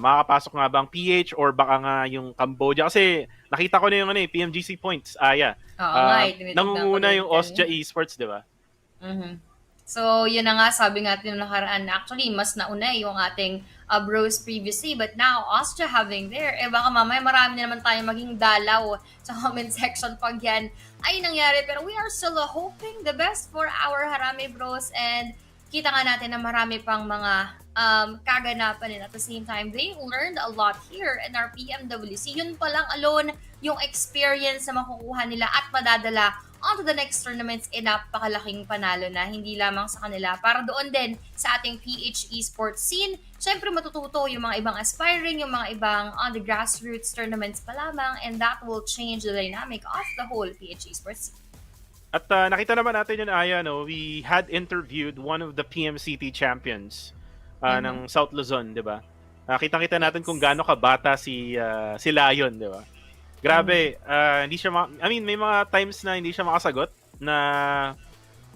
makakapasok nga ba ang PH or baka nga yung Cambodia. Kasi nakita ko na yung PMGC points. Nangunguna yung Austria Esports, di ba? So, yun na nga, sabi nga natin yung nakaraan, actually, mas nauna yung ating bros previously, but now, Austria having there, baka mamaya marami na naman tayo maging dalaw sa comment section pag yan ay nangyari. Pero we are still hoping the best for our Harami Bros, and kita nga natin na marami pang mga kaganapan, and at the same time, they learned a lot here in our PMWC. Yun pa lang alone, yung experience na makukuha nila at madadala onto the next tournaments, napakalaking panalo na, hindi lamang sa kanila, para doon din sa ating PH esports scene. Siyempre matututo yung mga ibang aspiring, yung mga ibang on the grassroots tournaments pa lamang, and that will change the dynamic of the whole PH esports scene. At nakita naman natin yun, Aya, we had interviewed one of the PMCT champions ng South Luzon, di ba? Kitang-kita natin kung gaano kabata si Lion, di ba? Grabe, hindi siya may mga times na hindi siya makasagot, na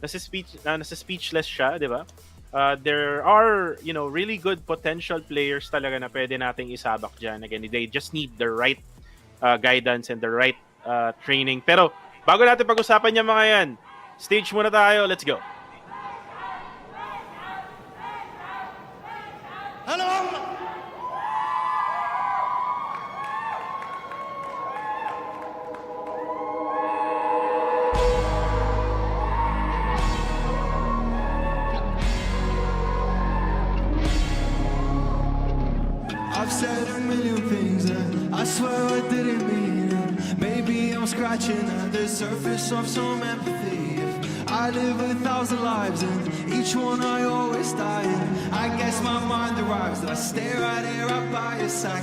nasa speechless siya, di ba? There are, really good potential players talaga na pwede nating isabak dyan. Again, they just need the right guidance and the right training. Pero bago natin pag-usapan yung mga yan, stage muna tayo, let's go. I've said a million things and I swear I didn't mean it. Maybe I'm scratching at the surface of some empathy. If I live 1,000 lives and each one I always die in, I guess my mind arrives and I stay right here right by your side.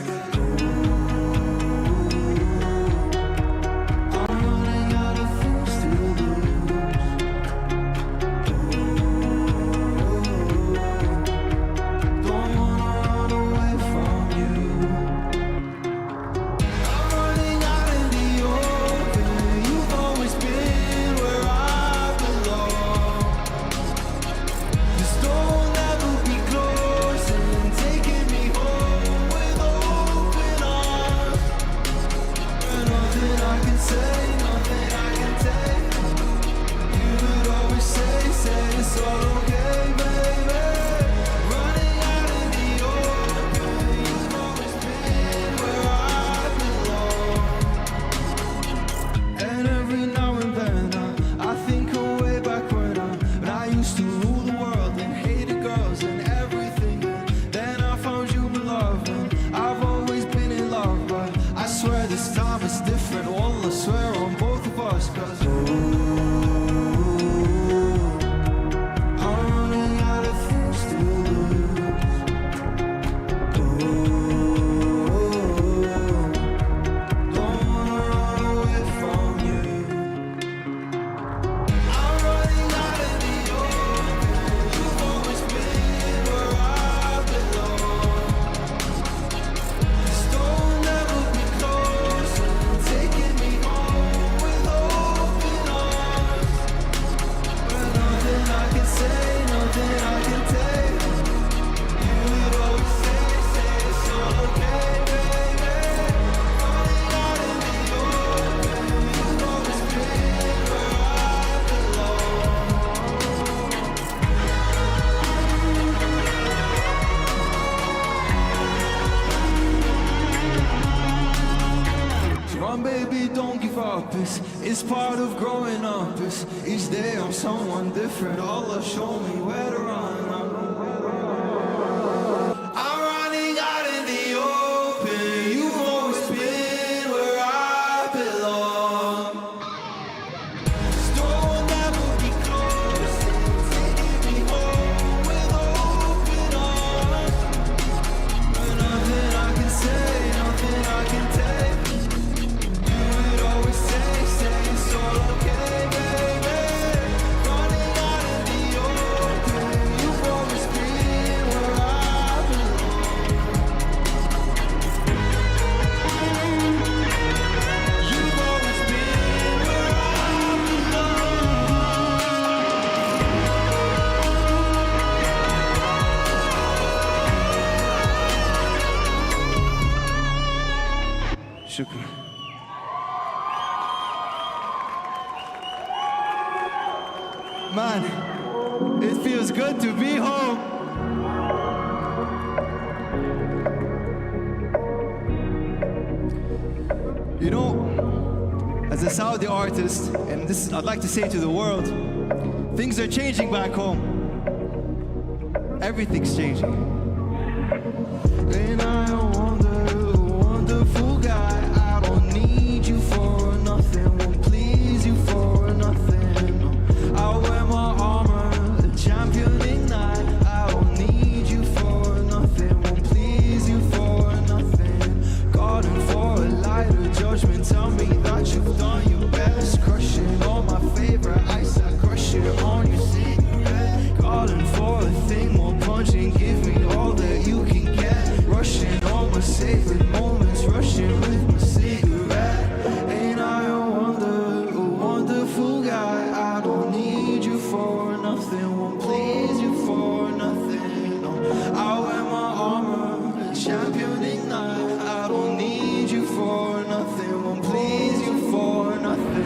I'm running out of things to lose. Don't wanna run away from you. I'm running out in the open. You've always been where I belong. This door will never be closing, taking me home with open arms. is part of growing up. Is each day I'm someone different. Allah show me where to run. I'm running out in the open. You've always been where I belong. Store will never be closed. Taking me home with open arms. Nothing I can say, nothing I can take. You would always say it's all okay, baby. Running out in the open. You've always been where I belong. You've always been where I belong. Shukran. Man, it feels good to be home. You know, as a Saudi artist, and this I'd like to say to the world, things are changing back home. Everything's changing. And I wonder, wonderful guy, I don't need you for nothing, won't please you for nothing. I wear my armor, a champion ignite. I don't need you for nothing, won't please you for nothing. Garden for a lighter judgment, tell me that you've done your best. Crushing all my favorite ice, I crush it on your cigarette. Calling for a thing more punching, give me all that you can get. Rushing all my sacred moments, rushing with my cigarette. Ain't I a wonderful guy? I don't need you for nothing, won't please you for nothing. No, I wear my armor, champion ignite. I don't need you for nothing, won't please you for nothing.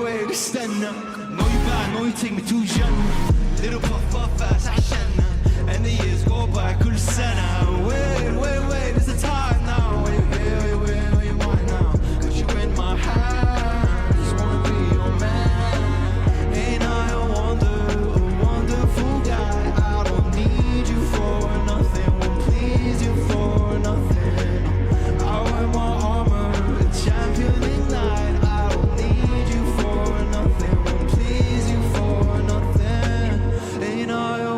Wait, stand up. Know you bad, know you take me too young. Little puff fast, عشان. And the years go by, كل سنة. Wait, it's the time now. Wait, know you mine now. 'Cause you in my hand, just wanna be your man. Ain't I a wonderful guy? I don't need you for nothing, won't please you for nothing. I wear my armor, a champion ignite. I don't need you for nothing, won't please you for nothing. Ain't I a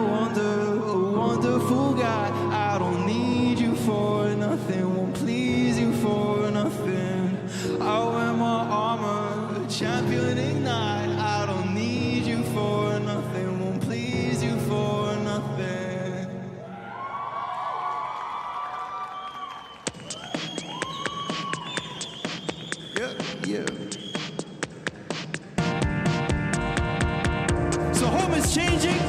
wonderful guy? I don't need you for nothing, won't please you for nothing. I wear my armor, a champion ignite. I don't need you for nothing, won't please you for nothing. Yeah. So home is changing,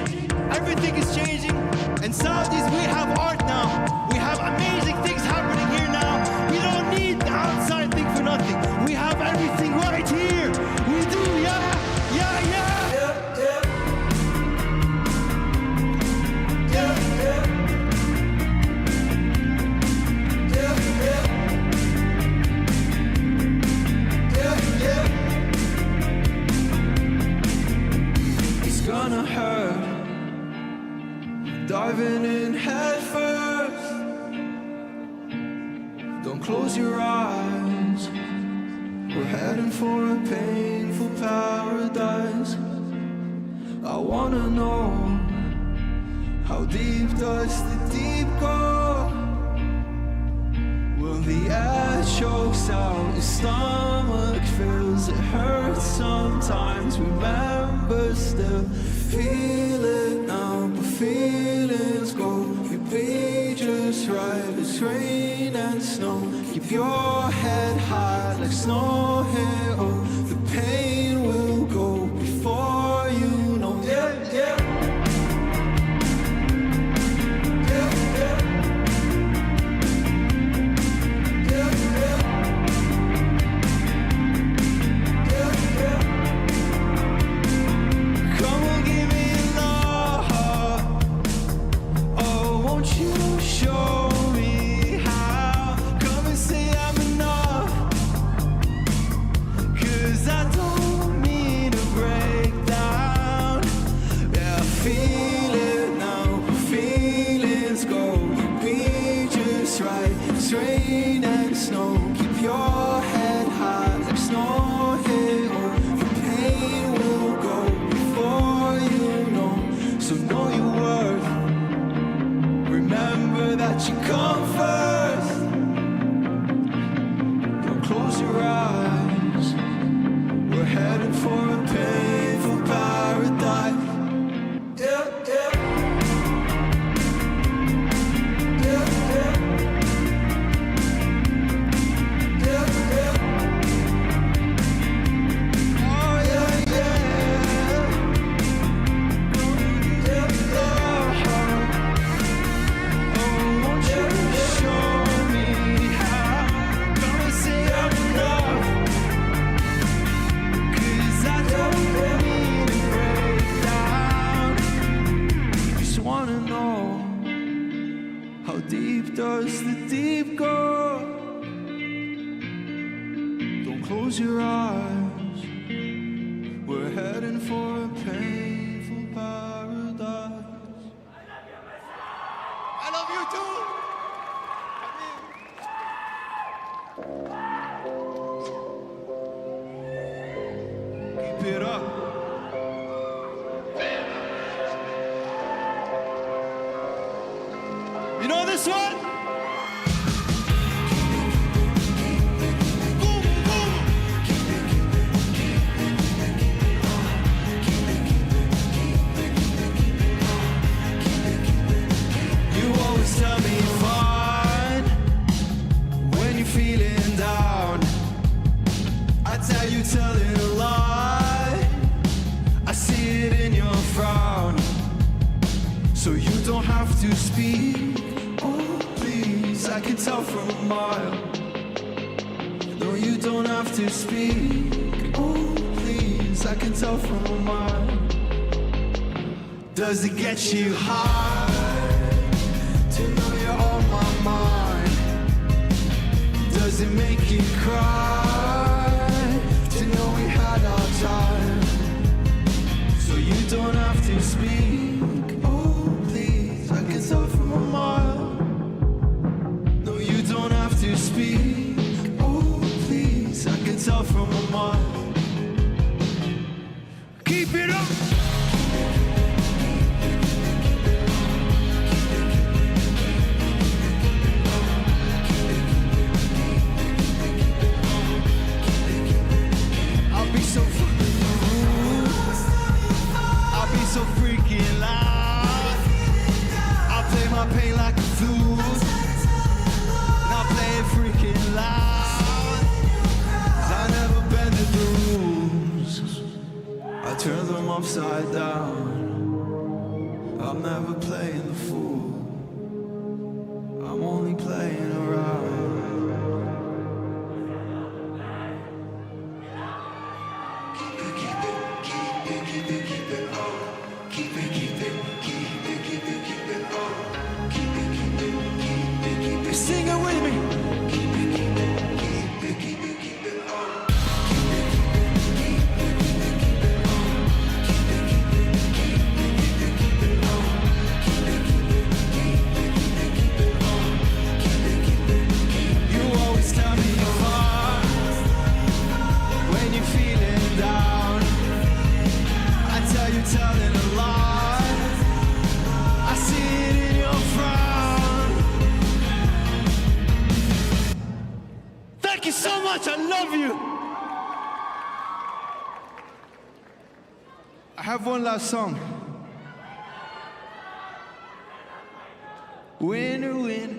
everything is changing, and Saudis, we have art now. We have amazing things happening here now. We don't need the outside thing for nothing. We have everything right here. We do, yeah. It's gonna hurt, diving in head first. Don't close your eyes. We're heading for a painful paradise. I wanna know, how deep does the deep go? Will the air chokes out, your stomach fills, it hurts sometimes. Remember still, feel it now, but feelings go. You'll be just right, it's rain and snow. Keep your head high like snow here. Oh, the pain will go before you know. Yeah. Come on, give me love. Oh, won't you show me how? Come and say I'm enough. How deep does the deep go? Don't close your eyes. We're heading for a painful paradise. I love you too. Keep it up. You know this one? You always tell me you're fine when you're feeling down. I tell you telling a lie. I see it in your frown. So you don't have to speak. Oh, please, I can tell from a mile. No, you don't have to speak. Oh, please, I can tell from a mile. Does it get you high to know you're on my mind? Does it make you cry to know we had our time? So you don't have to speak. Oh, please, I can tell from a mile. No, you don't have to speak. Oh, please, I can tell from a mile. Keep it up. I'll be so freaking loud. I'll play my pain like a flute. And I'll play it freaking loud. 'Cause I never bend the rules. I turn them upside down. I'm never playing the fool. I'm only playing around. Sing it with me. You always tell me you're fine when you're feeling down. I tell you telling a lie. I see it in your frown. Thank you so much. I love you. I have one last song. Winner, win.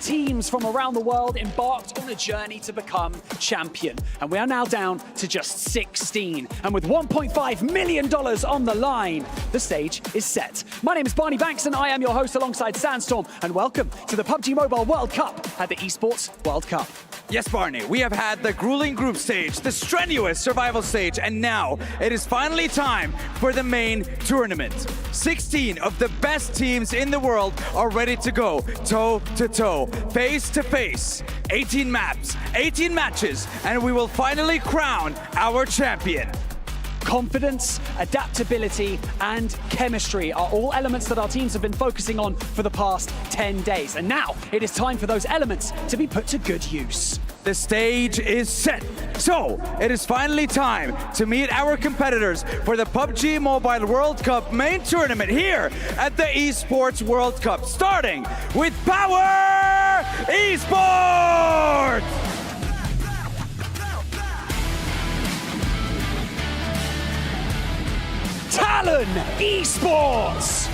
Teams from around the world embarked on a journey to become champion. And we are now down to just 16. And with $1.5 million on the line, the stage is set. My name is Barney Banks and I am your host alongside Sandstorm. And welcome to the PUBG Mobile World Cup at the ESPORTS World Cup. Yes, Barney, we have had the grueling group stage, the strenuous survival stage, and now it is finally time for the main tournament. 16 of the best teams in the world are ready to go toe-to-toe, face-to-face. 18 maps, 18 matches, and we will finally crown our champion. Confidence, adaptability, and chemistry are all elements that our teams have been focusing on for the past 10 days. And now it is time for those elements to be put to good use. The stage is set. So it is finally time to meet our competitors for the PUBG Mobile World Cup main tournament here at the ESPORTS World Cup, starting with Power Esports! Talon Esports!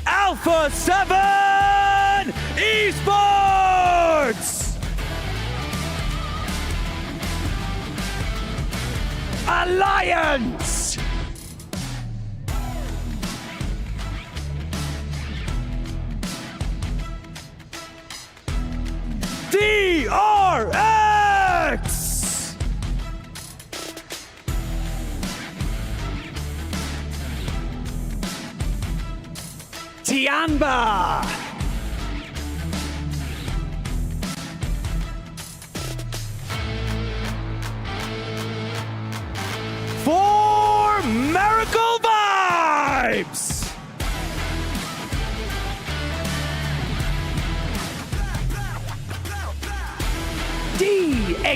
Alpha 7 Esports! Alliance! DRX! Tianba! For Miracle Vibes!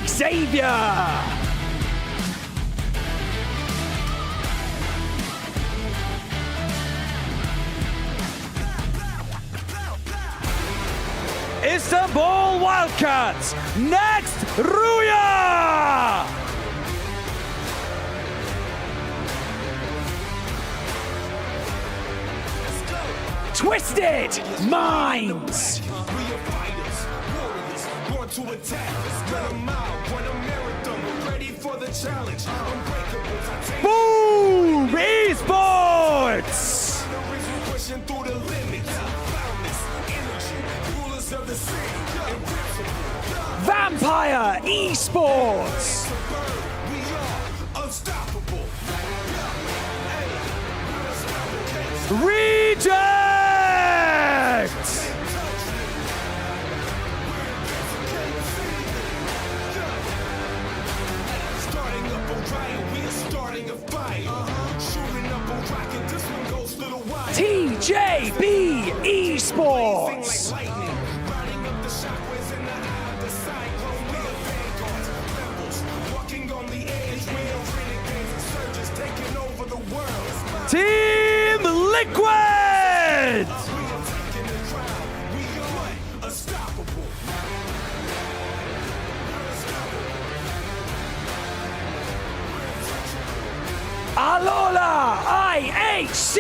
Xavier! Istanbul Wildcats! Next, Ruya! Twisted Minds. Boom! Esports! Vampire Esports. Reject! TJB Esports. Team Liquid! Alola IHC.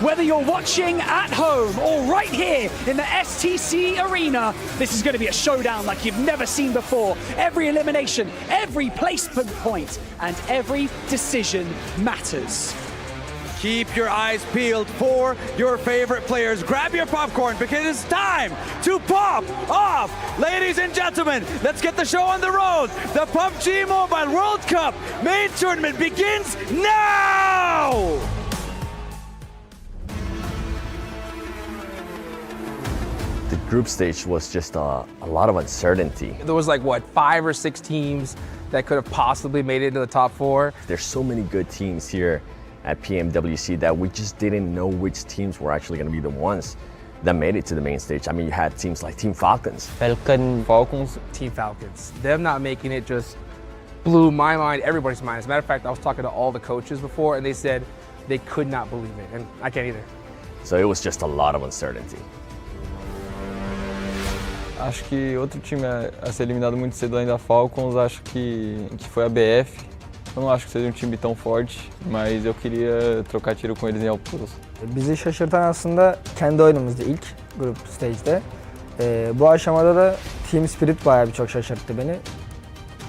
Whether you're watching at home or right here in the STC arena, this is going to be a showdown like you've never seen before. Every elimination, every placement point, and every decision matters. Keep your eyes peeled for your favorite players. Grab your popcorn because it's time to pop off. Ladies and gentlemen, let's get the show on the road. The PUBG Mobile World Cup main tournament begins now! The group stage was just a lot of uncertainty. There was like, what, 5 or 6 teams that could have possibly made it into the top 4. There's so many good teams here at PMWC that we just didn't know which teams were actually going to be the ones that made it to the main stage. I mean, you had teams like Team Falcons. Falcons. Team Falcons. Them not making it just blew my mind, everybody's mind. As a matter of fact, I was talking to all the coaches before and they said they could not believe it, and I can't either. So it was just a lot of uncertainty. Acho que outro time a ser eliminado muito cedo além da Falcons, acho que foi a BF. Eu não acho que seja um time tão forte, mas eu queria trocar tiro com eles em alturas. Bizi şaşırtan aslında kendi oyunumuzdu ilk grup stage'de. Bu aşamada da Team Spirit bayağı birçok şaşırttı beni.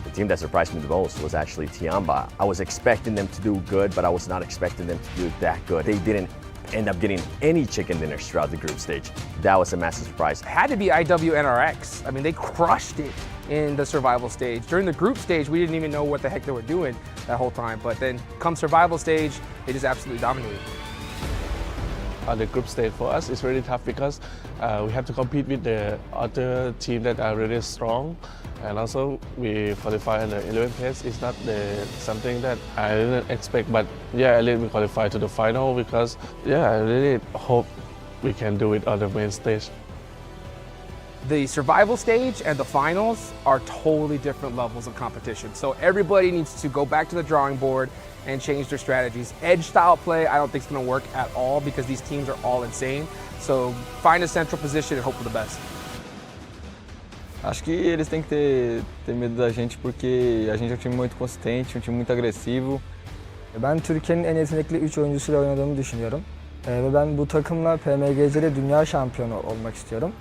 The team that surprised me the most was actually Tiamba. I was expecting them to do good, but I was not expecting them to do that good. They didn't end up getting any chicken dinners throughout the group stage. That was a massive surprise. It had to be IWNRX. I mean, they crushed it in the survival stage. During the group stage, we didn't even know what the heck they were doing that whole time. But then come survival stage, they just absolutely dominated. The group stage for us is really tough because we have to compete with the other team that are really strong, and also we qualify in the 11th place. It's not something that I didn't expect, but yeah, at least we qualify to the final because yeah, I really hope we can do it on the main stage. The survival stage and the finals are totally different levels of competition. So everybody needs to go back to the drawing board and change their strategies. Edge style play, I don't think is going to work at all because these teams are all insane. So find a central position and hope for the best. Acho que eles têm que ter medo da gente porque a gente é um time muito consistente, um time muito agressivo. Ben Türkiye'nin en yetenekli 3 oyuncusuyla oynadığımı düşünüyorum. Ve ben bu takımla PMGC'de dünya şampiyonu olmak istiyorum.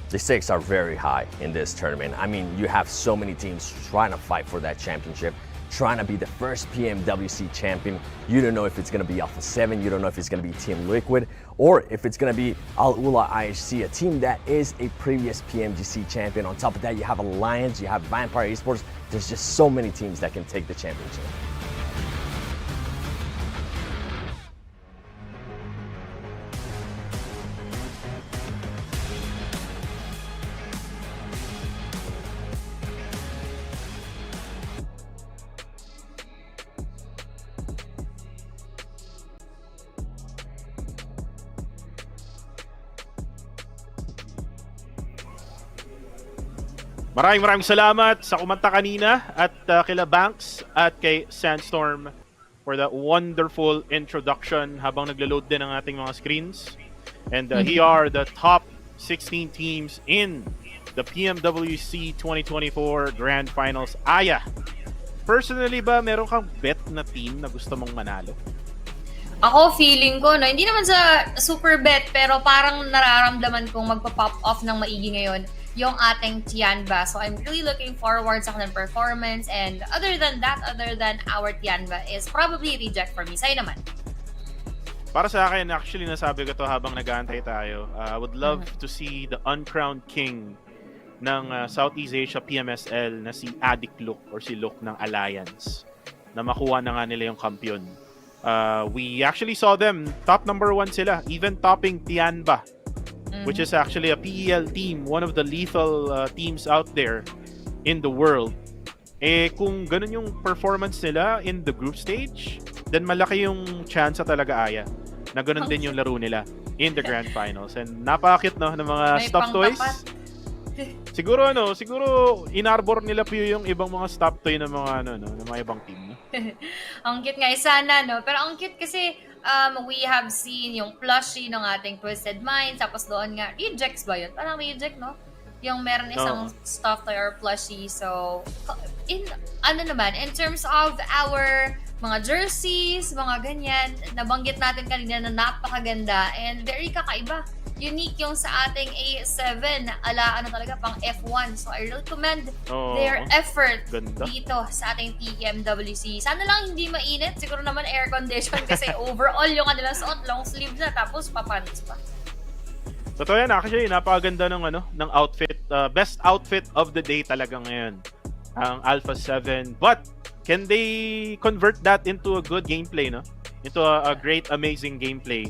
The stakes are very high in this tournament. I mean, you have so many teams trying to fight for that championship, trying to be the first PMWC champion. You don't know if it's going to be Alpha 7, you don't know if it's going to be Team Liquid, or if it's going to be Al-Ula IHC, a team that is a previous PMGC champion. On top of that, you have Alliance, you have Vampire Esports. There's just so many teams that can take the championship. Maraming salamat sa kumanta kanina at kila Banks at kay Sandstorm. for that wonderful introduction habang naglo-load din ang ating mga screens. And here are the top 16 teams in the PMWC 2024 Grand Finals. Aya, personally ba meron kang bet na team na gusto mong manalo? Ako, feeling ko, no, hindi naman sa super bet, pero parang nararamdaman kong magpa-pop off ng maigi ngayon yung ating Tianba. So I'm really looking forward sa kanilang performance, and other than our Tianba is probably reject for me. Sa'yo naman? Para sa akin, actually nasabi ko to habang nag-aantay tayo. I would love to see the uncrowned king ng Southeast Asia PMSL na si Adik Luke or si Luke ng Alliance na makuha na nga nila yung kampiyon. We actually saw them, top number 1 sila, even topping Tianba, which is actually a PEL team, one of the lethal teams out there in the world. Kung ganun yung performance nila in the group stage, then malaki yung chance talaga, Aya, na ganun din yung laro nila in the grand finals. And napakakit, no, ng mga stuffed toys. Siguro inarbor nila po yung ibang mga stuffed toy ng mga ng mga ibang team, no? Ang cute nga, sana, no? Pero ang cute kasi we have seen yung plushie ng ating Twisted Minds, tapos doon nga, rejects ba yun? Parang reject, no? Yung meron isang stuffed toy or plushie. So, in terms of our mga jerseys, mga ganyan, nabanggit natin kanina na napakaganda and very kakaiba. Unique yung sa ating A7, talaga pang F1. So I really commend their effort dito sa ating PMWC. Sana lang hindi mainit. Siguro naman air condition kasi overall yung kanilang suot, long sleeve na, tapos papants pa. Totoo yan, actually, napakaganda ng outfit. Best outfit of the day talaga ngayon, ang Alpha 7. But can they convert that into a good gameplay, no? Into a great, amazing gameplay.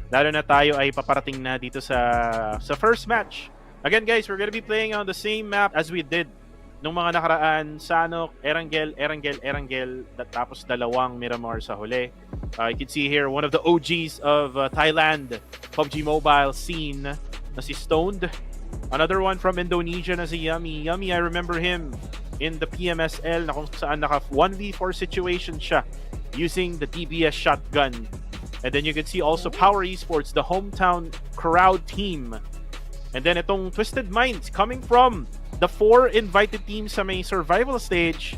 Lalo na tayo ay paparating na dito sa first match. Again, guys, we're gonna be playing on the same map as we did nung mga nakaraan. Sanok, Erangel, tapos dalawang Miramar sa huli. You can see here one of the OGs of Thailand PUBG Mobile scene na si Stoned. Another one from Indonesia na si Yummy. Yummy, I remember him in the PMSL na kung saan naka 1v4 situation siya using the DBS shotgun. And then you can see also Power Esports, the hometown crowd team. And then itong Twisted Minds coming from the 4 invited teams sa may survival stage.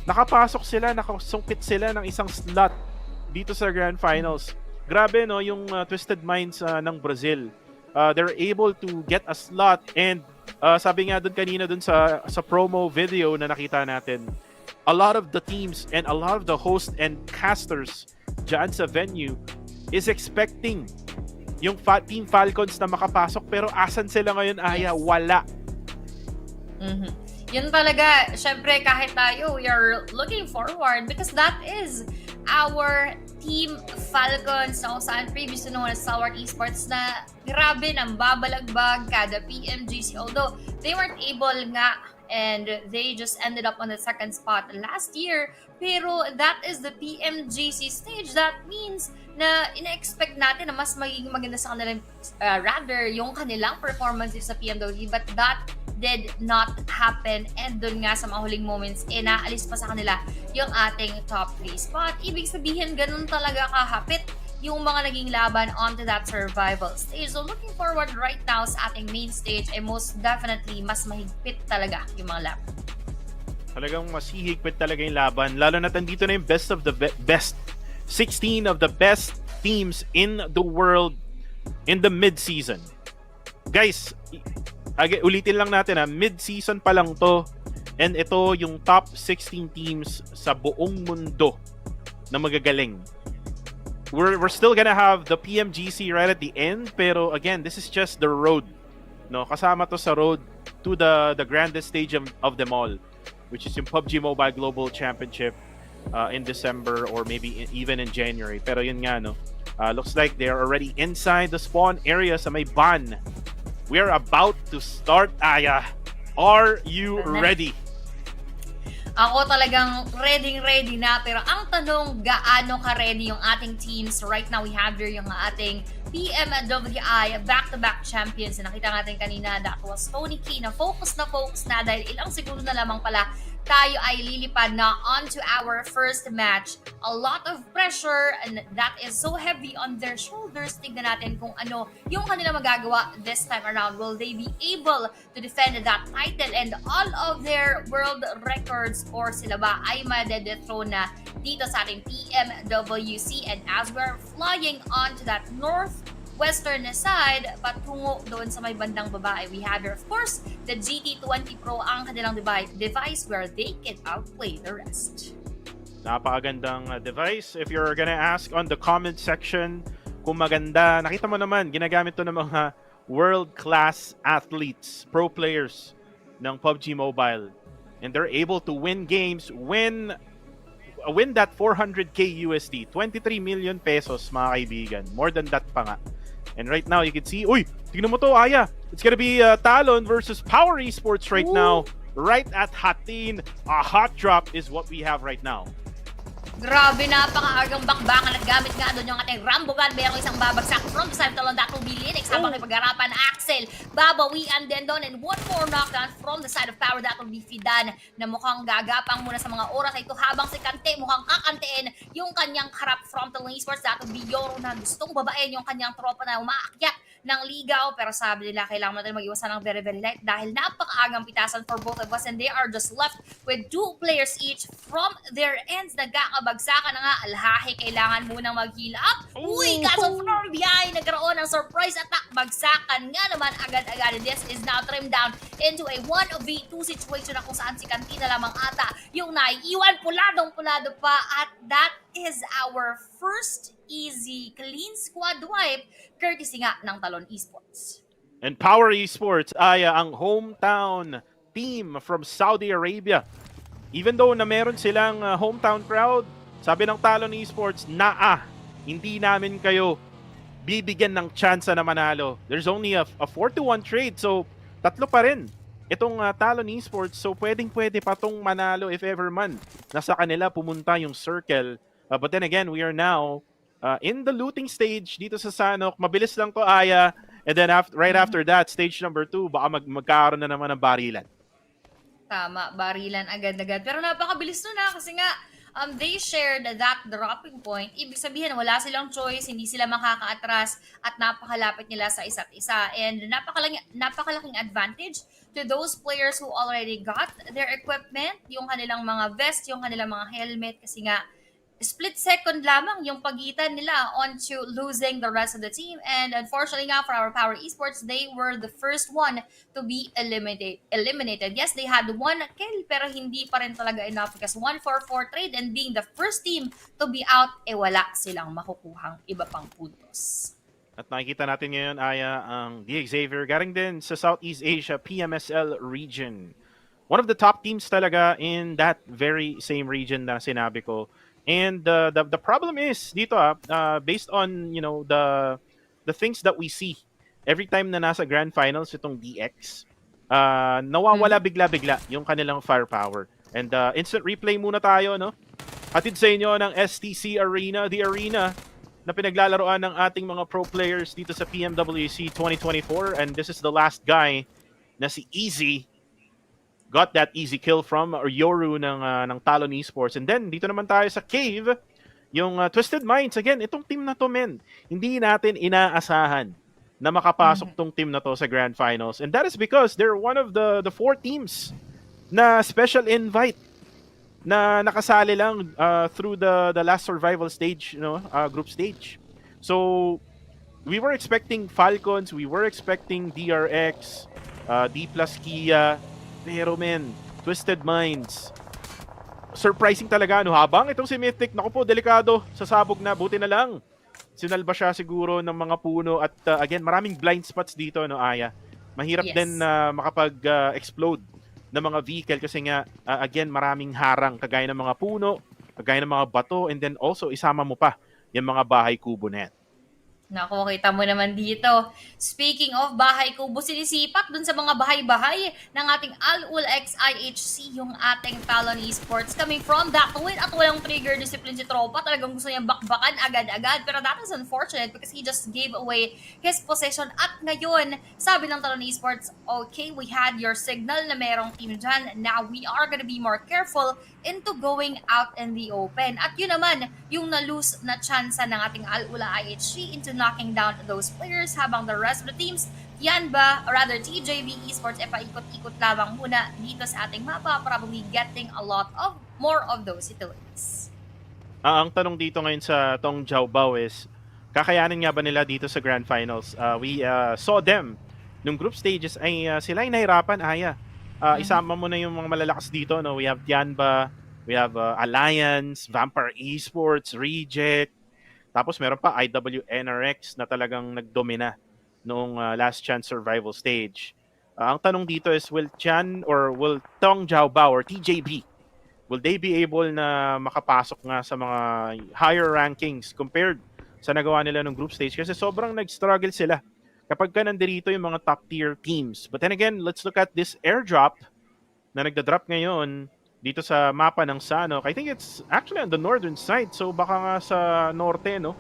Nakapasok sila, nakasungkit sila ng isang slot dito sa Grand Finals. Grabe, no, yung Twisted Minds ng Brazil. They're able to get a slot, and sabi nga dun kanina dun sa promo video na nakita natin, a lot of the teams and a lot of the hosts and casters dyan sa venue is expecting yung Team Falcons na makapasok, pero asan sila ngayon, Aya? Wala. Yun talaga, syempre kahit tayo, we are looking forward because that is our Team Falcons na kung saan previously known as Sour Esports na grabe nang babalagbag kada PMGC, although they weren't able nga and they just ended up on the 2nd spot last year. Pero that is the PMGC stage. That means na ina-expect natin na mas magiging maganda sa kanilang, rather, yung kanilang performances sa PMWC. But that did not happen. And dun nga sa mga huling moments, naalis pa sa kanila yung ating top 3 spot. Ibig sabihin, ganun talaga kahapit yung mga naging laban onto that survival stage. So looking forward right now sa ating main stage, ay most definitely mas mahigpit talaga yung mga laban. Talagang mas hihigpit talaga yung laban. Lalo na nandito na yung best of the best. 16 of the best teams in the world in the mid-season. Guys, ulitin lang natin mid-season pa lang to. And ito yung top 16 teams sa buong mundo na magagaling. We're still gonna have the PMGC right at the end, pero again, this is just the road. No, kasama to sa road to the grandest stage of them all, which is yung PUBG Mobile Global Championship in December or maybe even in January. Pero yun nga, no, looks like they are already inside the spawn area sa may ban. We are about to start, Aya. Are you ready? Ako talagang ready na, pero ang tanong, gaano ka-ready yung ating teams? Right now, we have here yung ating PMWI back-to-back champions na nakita natin kanina. That was Tony K na focus na dahil ilang segundo na lamang pala tayo ay lilipad na onto our first match. A lot of pressure and that is so heavy on their shoulders. Tignan natin kung ano yung kanila magagawa this time around. Will they be able to defend that title and all of their world records, or sila ba ay madedethrone na dito sa ating PMWC? And as we're flying onto that northwestern side patungo doon sa may bandang babae, we have here of course the GT20 Pro, ang kanilang device where they can outplay the rest. Napakagandang device. If you're gonna ask on the comment section kung maganda, nakita mo naman ginagamit to ng mga world-class athletes, pro players ng PUBG Mobile, and they're able to win games, win that 400k USD, 23 million pesos mga kaibigan, more than that pa nga. And right now you can see, uy, tignan mo to, Aya, it's gonna be Talon versus Power Esports right now, right at Hatin. A hot drop is what we have right now. Grabe, napakaagang bakbakan at gamit nga doon yung ating Rambo gun. Merong isang babagsak from the side of Talon. That will be Linux habang ipag-arapan Axel. Babawian din doon, and one more knockdown from the side of Power. That will be Fidan na mukhang gagapang muna sa mga oras ito habang si Kante mukhang kakantiin yung kanyang harap from Talon Esports. That will be Yoro na gustong babain yung kanyang tropa na umaakyat ng ligaw, pero sabi nila kailangan natin mag-iwasan ng very very light dahil napakaagang pitasan for both of us, and they are just left with 2 players each from their ends. Nagkakabagsakan na nga, Alhahe kailangan munang mag-heal up. Uy, kaso from behind nagkaroon ng surprise attack, bagsakan nga naman agad-agad. This is now trimmed down into a 1v2 situation na kung saan si Cantina lamang ata yung naiiwan, puladong-pulado pa, at that is our first easy clean squad wipe courtesy nga ng Talon Esports. And Power Esports ay ang hometown team from Saudi Arabia. Even though na meron silang hometown crowd, sabi ng Talon Esports, hindi namin kayo bibigyan ng chance na manalo. There's only a 4-1 trade, so tatlo pa rin itong Talon Esports, so pwedeng-pwede pa tong manalo if ever man nasa kanila pumunta yung circle. But then again, we are now in the looting stage dito sa Sanok. Mabilis lang to, Aya. And then right after that, stage number 2, baka magkaroon na naman ng barilan. Tama, barilan agad-agad. Pero napakabilis nun kasi nga, they shared that dropping point. Ibig sabihin, wala silang choice, hindi sila makaka-atras, at napakalapit nila sa isa't isa. And napakalaking advantage to those players who already got their equipment, yung kanilang mga vest, yung kanilang mga helmet, kasi nga, split second lamang yung pagitan nila onto losing the rest of the team. And unfortunately nga for our Power Esports, they were the first one to be eliminated. Yes, they had 1 kill, pero hindi pa rin talaga enough because 1-4-4 trade, and being the first team to be out, wala silang makukuhang iba pang puntos. At nakikita natin ngayon, Aya, ang the Xavier galing din sa Southeast Asia PMSL region. One of the top teams talaga in that very same region na sinabi ko. And the problem is dito based on the things that we see every time na nasa grand finals itong DX, nawawala bigla-bigla yung kanilang firepower. And instant replay muna tayo, no? Hatid sa inyo ng STC Arena, the arena na pinaglalaroan ng ating mga pro players dito sa PMWC 2024, and this is the last guy na si Easy. Got that easy kill from Yoru ng Talon Esports. And then, dito naman tayo sa Cave, yung Twisted Minds. Again, itong team na to, men, hindi natin inaasahan na makapasok tong team na to sa Grand Finals. And that is because they're one of the 4 teams na special invite na nakasali lang through the last survival stage, group stage. So, we were expecting Falcons, we were expecting DRX, D plus Kia, pero men, Twisted Minds, surprising talaga, no? Habang itong si Mythic, naku po, delikado, sasabog na, buti na lang sinalba siya siguro ng mga puno, at again, maraming blind spots dito, no, Aya? Mahirap din makapag-explode ng mga vehicle kasi nga, again, maraming harang, kagaya ng mga puno, kagaya ng mga bato, and then also isama mo pa yung mga bahay kubo net. Naku, kita mo naman dito. Speaking of bahay kubo, sinisipat dun sa mga bahay-bahay ng ating Al-Ul X IHC, yung ating Talon Esports. Coming from that win at walang trigger discipline si Tropa. Talagang gusto niya bakbakan agad-agad. Pero that is unfortunate because he just gave away his possession. At ngayon, sabi ng Talon Esports, okay, we had your signal na merong team dyan. Now we are gonna be more careful into going out in the open. At yun naman, yung na-lose na chance ng ating Al-Ul IHC into knocking down those players habang the rest of the teams, yan ba, or rather TJV Esports, paikot-ikot lamang muna dito sa ating mapa, probably getting a lot of more of those utilities. Ang tanong dito ngayon sa Tong Jiaobao is, kakayanin nga ba nila dito sa Grand Finals? We saw them nung group stages ay sila ay nahirapan, Aya. Isama mo na yung mga malalakas dito, no? We have Tianba, we have Alliance, Vampire Esports, Reject. Tapos meron pa IWNRX na talagang nagdomina noong last chance survival stage. Ang tanong dito is, will Tong Jiaobao or TJB, will they be able na makapasok nga sa mga higher rankings compared sa nagawa nila ng group stage? Kasi sobrang nag-struggle sila kapag ka nandirito yung mga top tier teams. But then again, let's look at this airdrop na nagda-drop ngayon dito sa mapa ng Sanok. I think it's actually on the northern side. So baka nga sa norte, no?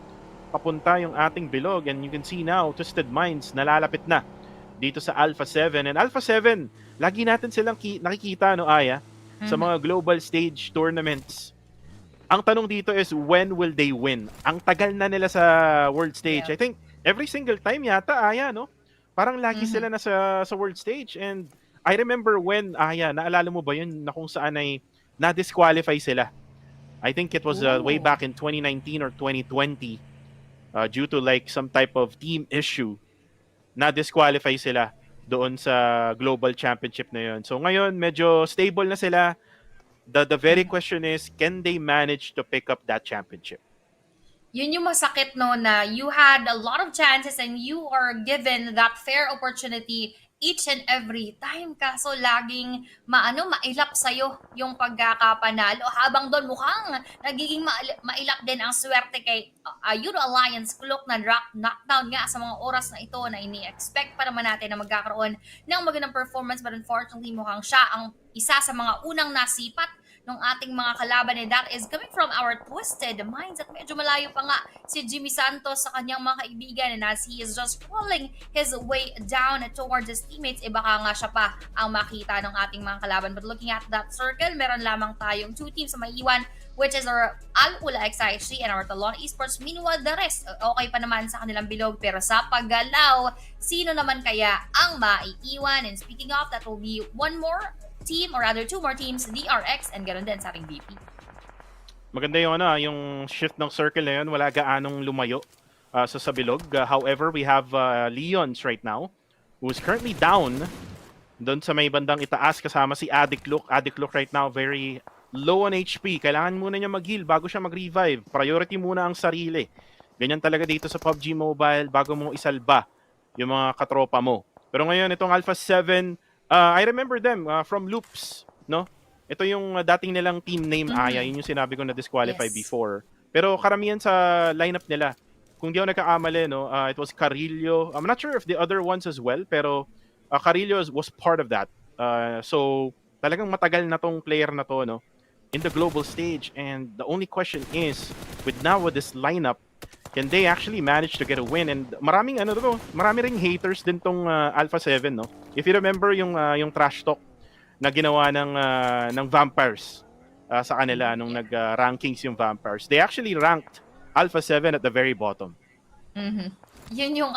Papunta yung ating bilog. And you can see now, Twisted Minds nalalapit na dito sa Alpha 7. And Alpha 7, lagi natin silang nakikita, no, Aya? Sa mga global stage tournaments. Ang tanong dito is, when will they win? Ang tagal na nila sa world stage. I think every single time yata, Aya, no? Parang lagi sila na sa world stage. And I remember when, Aya, naalala mo ba yun na kung saan ay na-disqualify sila? I think it was way back in 2019 or 2020 due to like some type of team issue. Na-disqualify sila doon sa global championship na yun. So ngayon, medyo stable na sila. The very question is, can they manage to pick up that championship? Yun yung masakit, no, na you had a lot of chances and you are given that fair opportunity each and every time. Kaso laging mailap sa'yo yung pagkakapanalo. Habang doon mukhang nagiging mailap din ang swerte kay Euro Alliance Cloak na knockdown nga sa mga oras na ito na ini-expect pa naman natin na magkakaroon ng magandang performance. But unfortunately, mukhang siya ang isa sa mga unang nasipat ng ating mga kalaban, and that is coming from our Twisted Minds. At medyo malayo pa nga si Jimmy Santos sa kanyang mga kaibigan, and as he is just rolling his way down towards his teammates, baka nga siya pa ang makita ng ating mga kalaban. But looking at that circle, meron lamang tayong 2 teams sa maiiwan, which is our Al-Ul XIHC and our Talon Esports. Meanwhile, the rest, okay pa naman sa kanilang bilog, pero sa paggalaw, sino naman kaya ang maiiwan? And speaking of, that will be one more team, or rather 2 more teams, DRX and ganoon din sa ating VP. Maganda yung yung shift ng circle na yun, wala gaanong lumayo sa bilog. However, we have Leons right now, who is currently down doon sa may bandang itaas kasama si Addict Look. Addict Look right now very low on HP. Kailangan muna niya mag-heal bago siya mag-revive. Priority muna ang sarili. Ganyan talaga dito sa PUBG Mobile bago mo isalba yung mga katropa mo. Pero ngayon, itong Alpha 7, I remember them from Loops, no? Ito yung dating nilang team name, Aya. Yun yung sinabi ko na disqualify before. Pero karamihan sa lineup nila, kung di ako nagkakamali, no, it was Carillo. I'm not sure if the other ones as well, pero Carillo was part of that. So, talagang matagal na tong player na to, no, in the global stage. And the only question is, with this lineup, can they actually manage to get a win? And marami ring haters din tong Alpha 7, no? If you remember yung trash talk na ginawa ng Vampires sa kanila nung nag-rankings yung Vampires. They actually ranked Alpha 7 at the very bottom. Yun yung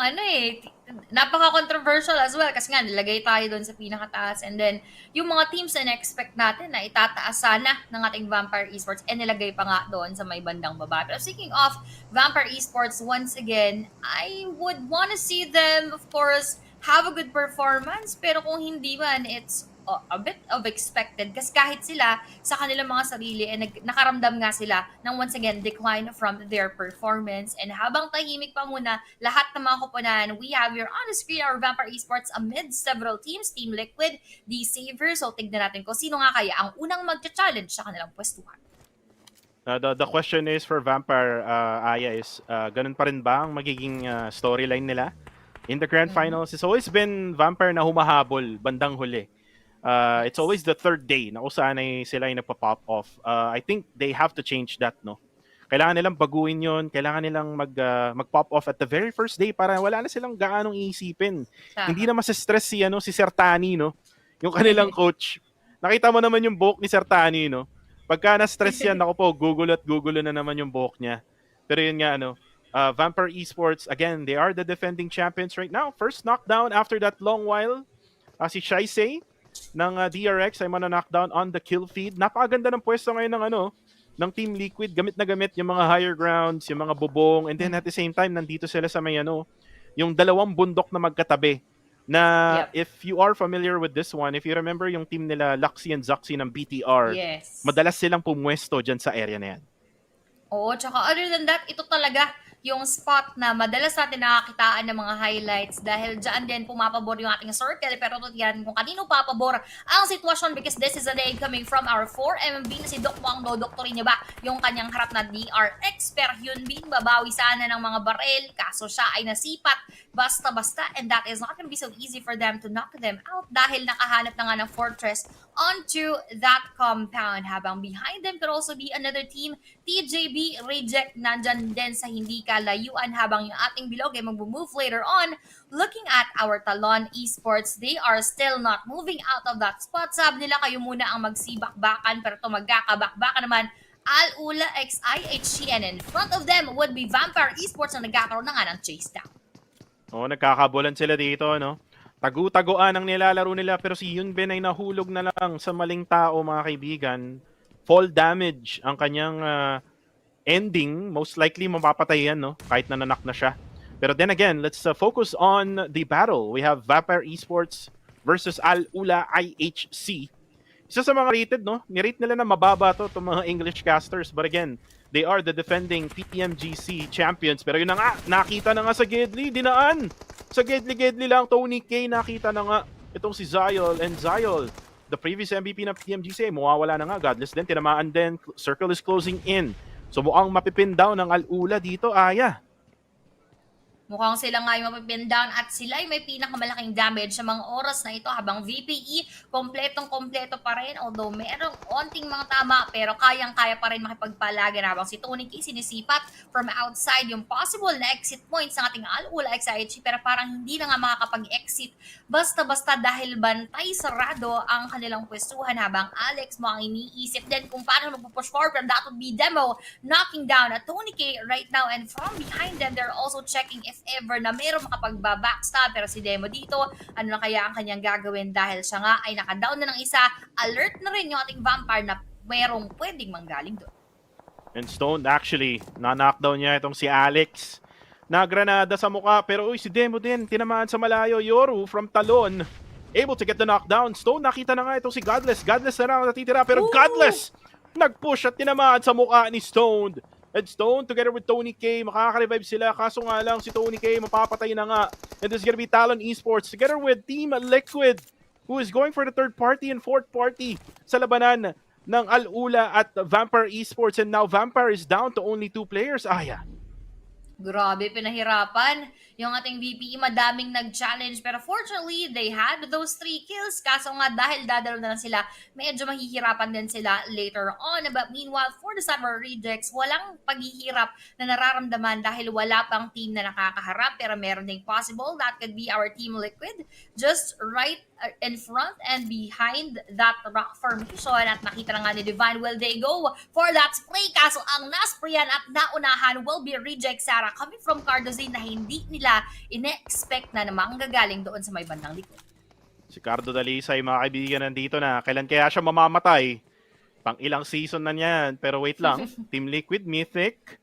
napaka-controversial as well kasi nga nilagay tayo doon sa pinakataas, and then yung mga teams na na-expect natin na itataas sana ng ating Vampire Esports nilagay pa nga doon sa may bandang baba. Pero speaking of Vampire Esports, once again, I would want to see them, of course, have a good performance, pero kung hindi man, it's a bit of expected kasi kahit sila sa kanilang mga sarili nakaramdam nga sila ng once again decline from their performance. And habang tahimik pa muna lahat ng mga koponan, we have here on the screen our Vampire Esports amid several teams, Team Liquid, the Savers. So tignan natin kung sino nga kaya ang unang magcha-challenge sa kanilang pwestuhan. The question is for Vampire, Aya, is ganun pa rin ba ang magiging storyline nila? In the Grand Finals, it's always been Vampire na humahabol bandang huli. It's always the third day na kung saan ay sila yung nagpa-pop off. I think they have to change that, no? Kailangan nilang baguhin yon, kailangan nilang mag-pop off at the very first day para wala na silang gaanong iisipin. Hindi na mas-stress si Sertani, no? Yung kanilang coach. Nakita mo naman yung buhok ni Sertani, no? Pagka na-stress yan, ako po, gugulo na naman yung buhok niya. Pero yun nga, Vampire Esports, again, they are the defending champions right now. First knockdown after that long while. Si Shaisei ng DRX ay knockdown on the kill feed. Napakaganda ng pwesto ngayon ng Team Liquid. Gamit na gamit yung mga higher grounds, yung mga bubong, and then at the same time, nandito sila sa may yung dalawang bundok na magkatabi. Na if you are familiar with this one, if you remember yung team nila Luxy and Zoxy ng BTR, madalas silang pumwesto dyan sa area na yan. Oo, tsaka other than that, ito talaga yung spot na madalas natin nakakitaan ng mga highlights dahil dyan din pumapabor yung ating circle. Pero ito yan kung kanino papabor ang sitwasyon because this is a day coming from our 4MB na si Doc Wang. Doktorin niya ba yung kanyang harap na DRX? Pero Hyun Bin, babawi sana ng mga barel kaso siya ay nasipat basta-basta and that is not gonna be so easy for them to knock them out dahil nakahanap na nga ng fortress onto that compound. Habang behind them could also be another team, TJB Reject nandyan din sa hindi kalayuan habang yung ating bilog ay mag-move later on. Looking at our Talon Esports, they are still not moving out of that spot. Sabi nila kayo muna ang magsibakbakan pero ito magkakabakbakan naman Al-Ula x IHC and in front of them would be Vampire Esports na nagkakaroon na nga ng chase down. Nagkakabulan sila dito, Tagu-taguan ang nilalaro nila pero si Yunbin ay nahulog na lang sa maling tao, mga kaibigan. Fall damage ang kanyang ending. Most likely mapapatay yan, kahit nanak na siya. Pero then again, let's focus on the battle. We have Vampire Esports versus Al-Ula IHC. Isa sa mga rated, Nirate nila na mababa itong mga English casters. But again, they are the defending PMGC champions. Pero yun na nga, nakita na nga sa Gedli, dinaan. Sa Gedli lang, Tony K, nakita na nga itong si Zyol. And Zyol, the previous MVP ng PMGC, mawawala na nga. Godless din, tinamaan din. Circle is closing in. So mukhang mapipin down ng Al-Ula dito, Aya. Mukhang sila nga yung mapipin down at sila ay may pinakamalaking damage sa mga oras na ito habang VPE kompletong-kompleto pa rin although merong onting mga tama pero kayang-kaya pa rin makipagpalagan habang si Tony K sinisipat from outside yung possible na exit points ng ating Al-Ula XIHG pero parang hindi na nga makakapag-exit basta-basta dahil bantay sarado ang kanilang pwestuhan habang Alex mo ang iniisip din kung paano magpupush forward and that would be Demo knocking down at Tony K right now and from behind them they're also checking if ever na mayroong makapagbabackstab pero si Demo dito, ano na kaya ang kanyang gagawin dahil siya nga ay nakadown na ng isa, alert na rin yung ating Vampire na mayroong pwedeng manggaling doon. And Stone actually, na-knockdown niya itong si Alex. Nagranada sa mukha pero si Demo din, tinamaan sa malayo. Yoru from Talon, able to get the knockdown. Stone nakita na nga itong si Godless. Godless na lang natitira pero Godless nag-push at tinamaan sa mukha ni Stone. And Stone together with Tony K, makaka-revive sila. Kaso nga lang si Tony K mapapatay na nga. And this is gonna be Talon Esports together with Team Liquid who is going for the third party and fourth party sa labanan ng Al-Ula at Vampire Esports. And now Vampire is down to only 2 players. Aya. Grabe, pinahirapan yung ating VPE. Madaming nag-challenge pero fortunately, they had those 3 kills. Kaso nga dahil dadalo na sila, medyo mahihirapan din sila later on. But meanwhile, for the Summer Rejects, walang paghihirap na nararamdaman dahil wala pang team na nakakaharap. Pero meron ding possible. That could be our Team Liquid just right in front and behind that rock formation. At nakita na nga ni Divine, will they go for that spray? Kaso ang nasprayan at naunahan will be Reject Sarah coming from Cardozine na hindi nila ine-expect na manggagaling doon sa may bandang likod. Si Cardo Dalisay, mga kaibigan, nandito na. Kailan kaya siya mamamatay? Pang ilang season na niyan. Pero wait lang, Team Liquid, Mythic.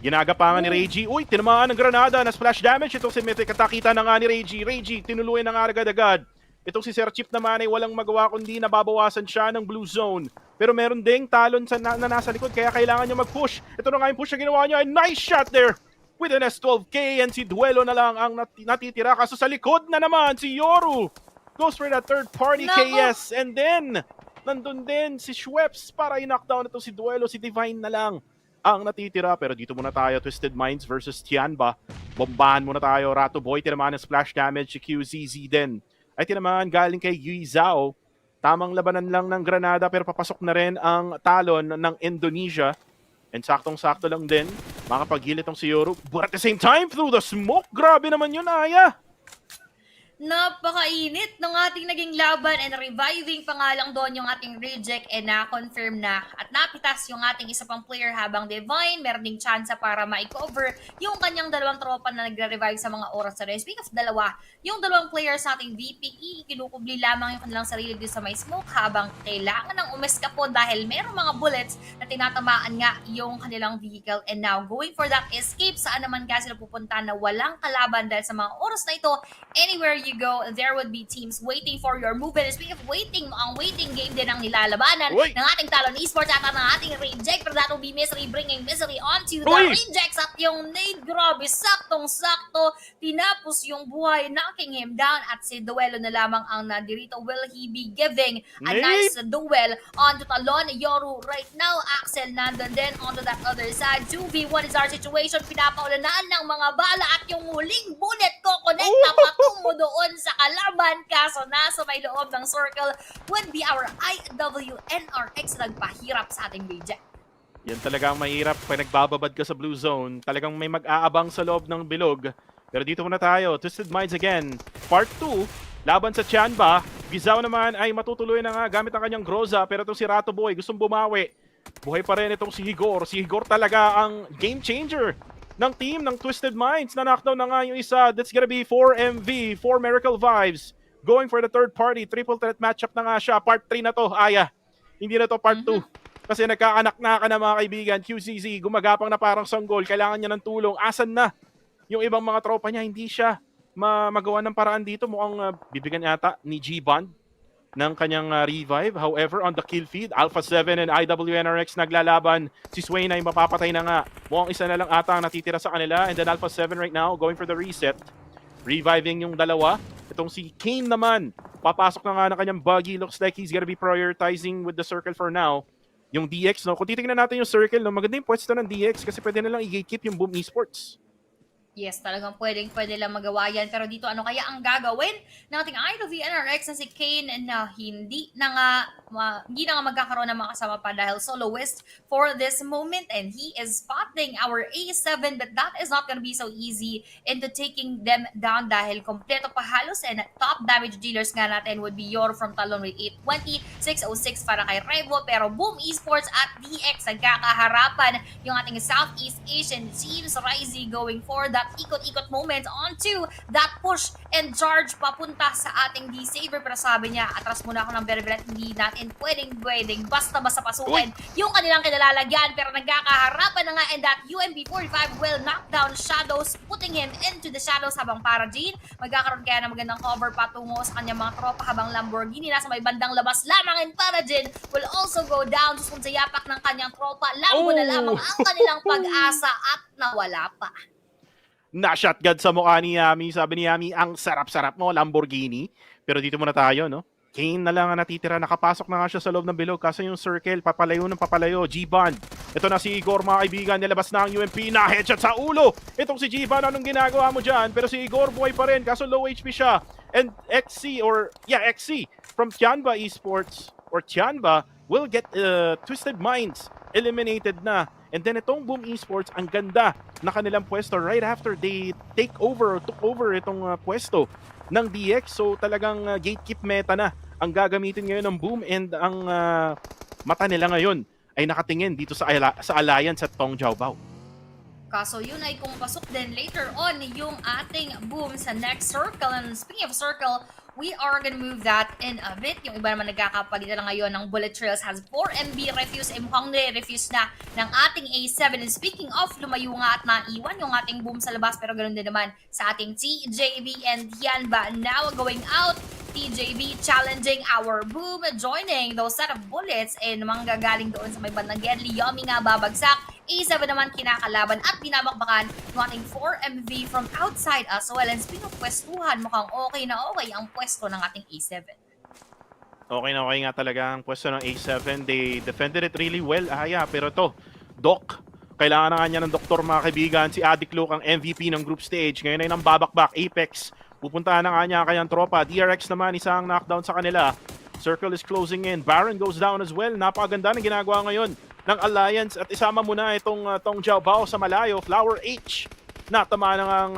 Ginagapangan ni Reggie. Uy, tinamaan ng granada na splash damage. Itong si Mythic at nakita na nga ni Reggie. Reggie, tinuluyan na nga agad-agad. Itong si Sir Chip naman ay walang magawa kundi nababawasan siya ng blue zone. Pero meron ding Talon na nasa likod kaya kailangan niya mag-push. Ito na nga yung push na ginawa niya. Nice shot there with an S12K and si Duelo na lang ang natitira. Kaso sa likod na naman si Yoru goes for that third party KS and then nandun din si Schweppes para i-knockdown ito si Duelo. Si Divine na lang ang natitira. Pero dito muna tayo, Twisted Minds versus Tianba. Bombahan muna tayo. Rato Boy, tinamaan ng splash damage. Si QZZ din ay tinamaan galing kay Yui Zhao. Tamang labanan lang ng Granada pero papasok na rin ang talon ng Indonesia. And saktong-sakto lang din, makapag-heal itong si Yoru. But at the same time, through the smoke, grabe naman yun, Aya. Napakainit ng ating naging laban and reviving pa nga lang doon yung ating reject and na-confirm na at napitas yung ating isa pang player habang Divine meron ding chance para ma-cover yung kanyang dalawang tropa na nagre-revive sa mga oras na rin. Speaking of dalawa, yung dalawang players sa ating VPE, kinukubli lamang yung kanilang sarili dito sa may smoke habang kailangan ng umeskapo dahil meron mga bullets na tinatamaan nga yung kanilang vehicle and now going for that escape. Saan naman kasi sila pupunta na walang kalaban dahil sa mga oras na ito, anywhere you go, there would be teams waiting for your movement. Speaking of waiting, ang waiting game din ang nilalabanan ng ating Talon Esports at ng ating reject. Pero that will be Misery bringing Misery onto the rejects at yung nade, grabe, saktong-sakto. Tinapos yung buhay, knocking him down at si Duelo na lamang ang nadirito. Will he be giving a nice duel onto Talon? Yoru right now, Axel nandun din onto that other side. 2v1 is our situation. Pinapaulanan ng mga bala at yung muling bullet ko connect na patungo doon sa kalaban, kaso nasa may loob ng circle would be our IWNRX na nagpahirap sa ating reject. Yan talaga ang mahirap pag nagbababad ka sa blue zone. Talagang may mag-aabang sa loob ng bilog. Pero dito muna tayo, Twisted Minds again. Part 2, laban sa Tianba. Gizao naman ay matutuloy na nga gamit ang kanyang Groza. Pero itong si Rato Boy gustong bumawi. Buhay pa rin itong si Higor. Si Higor talaga ang game changer ng team ng Twisted Minds. Na-knockdown na nga yung isa. That's gonna be 4MV, 4 Miracle Vibes. Going for the third party. Triple threat matchup na nga siya. Part 3 na to, Aya. Hindi na to part 2. Kasi nagkaanak na ka na mga kaibigan. QCZ, gumagapang na parang sanggol. Kailangan niya ng tulong. Asan na yung ibang mga tropa niya? Hindi siya magawa ng paraan dito. Mukhang bibigyan yata ni G-Bond ng kanyang revive. However, on the kill feed, Alpha 7 and IWNRX naglalaban. Si Swain ay mapapatay na nga. Mukhang isa na lang ata ang natitira sa kanila. And then Alpha 7 right now going for the reset. Reviving yung dalawa. Itong si Kane naman, papasok na nga ng kanyang buggy. Looks like he's gonna be prioritizing with the circle for now. Yung DX, no? Kung titingnan natin yung circle, no? Maganda yung pwesto ng DX kasi pwede na lang i-gatekeep yung Boom Esports. Yes, talagang pwede lang magawa yan. Pero dito, ano kaya ang gagawin ng ating idol VNRX na si Kane na hindi na nga magkakaroon ng makasama pa dahil soloist for this moment. And he is spotting our A7, but that is not gonna be so easy into taking them down dahil kompleto pa halos. And top damage dealers nga natin would be Yor from Talon with 820, 606 para kay Revo. Pero Boom Esports at DX nagkakaharapan yung ating Southeast Asian teams. Ryzy going for that ikot-ikot moment onto that push and charge papunta sa ating D-Saver. Pero sabi niya, atras muna ako ng Berbelet, hindi natin pwedeng basta-basta pasukin yung kanilang kinalalagyan. Pero nagkakaharapan na nga and that UMP-45 will knock down Shadows, putting him into the shadows habang para Jean. Magkakaroon kaya ng magandang cover patungo sa kanyang mga tropa habang Lamborghini nasa may bandang labas lamang and para Jean will also go down sa yapak ng kanyang tropa. Lambo na lamang ang kanilang pag-asa at nawala pa. Na-shotgun sa mukha ni Yami. Sabi ni Yami, ang sarap-sarap mo, Lamborghini. Pero dito muna tayo, no? Kane na lang ang natitira. Nakapasok na nga siya sa loob ng bilog. Kaso yung circle, papalayo ng papalayo. G-Bond. Ito na si Igor, mga kaibigan. Nilabas na ang UMP na headshot sa ulo. Itong si G-Bond, anong ginagawa mo dyan? Pero si Igor, buhay pa rin. Kaso low HP siya. And XC from Tianba Esports or Tianba will get Twisted Minds eliminated na. And then itong Boom Esports, ang ganda na kanilang pwesto right after they took over itong pwesto ng DX. So talagang gatekeep meta na ang gagamitin ngayon ng Boom and ang mata nila ngayon ay nakatingin dito sa Alliance at Tong Jiaobao. Kaso yun ay kung pasok din later on yung ating Boom sa next circle. And speaking of circle, we are gonna move that in a bit. Yung iba naman nagkakapalitan na ngayon ng bullet trails has 4MB refuse. Mukhang nire-refuse na ng ating A7. And speaking of, lumayo nga at naiwan yung ating Boom sa labas. Pero ganoon din naman sa ating TJB and Tianba. Now going out, TJB challenging our Boom, joining those set of bullets and manggagaling doon sa may bandang Gedli. Yomi nga babagsak. A7 naman kinakalaban at binabakbakan ng ating 4MV from outside as well. And speaking of pwestuhan, mukhang okay na okay ang pwesto ng ating A7. Okay nga talaga ang pwesto ng A7. They defended it really well, Aya. Pero to, Doc, kailangan na nga niya ng doktor, mga kaibigan. Si Addict Luke ang MVP ng group stage. Ngayon ay nang babakbak. Apex, pupuntahan na nga niya kayang tropa. DRX naman, isang knockdown sa kanila. Circle is closing in. Baron goes down as well. Napakaganda ng ginagawa ngayon ng Alliance. At isama muna itong Tong Jiaobao sa malayo. Flower H, natama na nga ang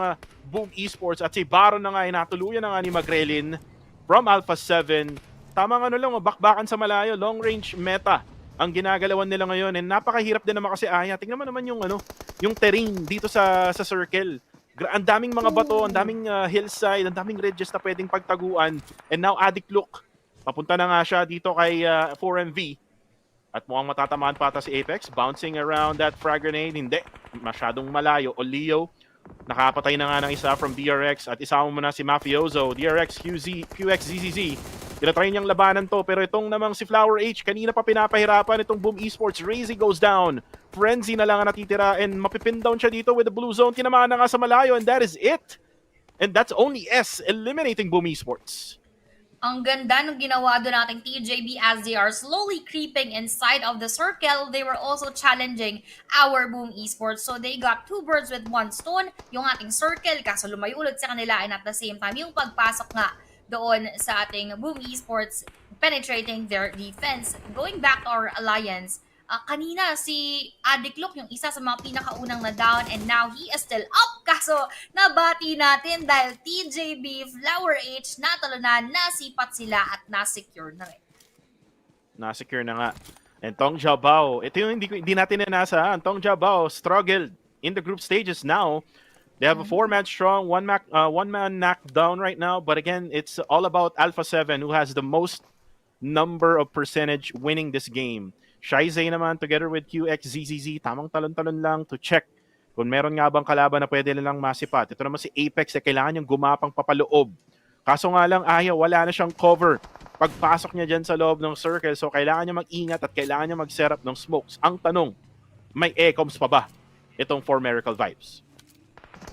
Boom Esports. At si Baron na nga ay natuluyan na nga ni Magrelin from Alpha 7. Tamang lang, bakbakan sa malayo, long range meta ang ginagalawan nila ngayon. And napakahirap din naman kasi, Aya. Tingnan mo naman yung yung terrain dito sa circle. Ang daming mga bato, ang daming hillside, ang daming ridges na pwedeng pagtaguan. And now Addict Look, papunta na nga siya dito kay 4MV. At mukhang matatamaan pa ata si Apex, bouncing around that frag grenade. Hindi, masyadong malayo. O Leo, nakapatay na nga ng isa from DRX at isama mo na si Mafioso. DRX, QXZZZ. Tinatry niyang labanan to, pero itong namang si Flower H, kanina pa pinapahirapan itong Boom Esports. Razy goes down. Frenzy na lang ang natitira and mapipin down siya dito with the blue zone. Tinamaan na nga sa malayo and that is it. And that's only S eliminating Boom Esports. Ang ganda ng ginawa doon nating TJB as they are slowly creeping inside of the circle. They were also challenging our Boom Esports. So they got 2 birds with 1 stone. Yung ating circle, kaso lumayo ulit sa kanila and at the same time, yung pagpasok nga doon sa ating Boom Esports, penetrating their defense. Going back to our alliance, kanina si Addict Look yung isa sa mga pinakaunang na down and now he is still up. Kaso nabati natin dahil TJB, Flower H, natalunan, nasipat sila at nasecure na rin. Nasecure na nga. And Tong Jiaobao, ito yung hindi natin nanasahan. Tong Jiaobao struggled in the group stages now. They have a 4-man strong, one-man knockdown right now. But again, it's all about Alpha 7 who has the most number of percentage winning this game. Shaize naman together with QXZZZ, tamang talon-talon lang to check kung meron nga bang kalaban na pwede nilang masipat. Ito naman si Apex, kailangan niyang gumapang papaloob. Kaso nga lang, wala na siyang cover pagpasok niya dyan sa loob ng circle. So kailangan niya mag-ingat at kailangan niya mag-set up ng smokes. Ang tanong, may ecoms pa ba itong 4 Miracle Vibes?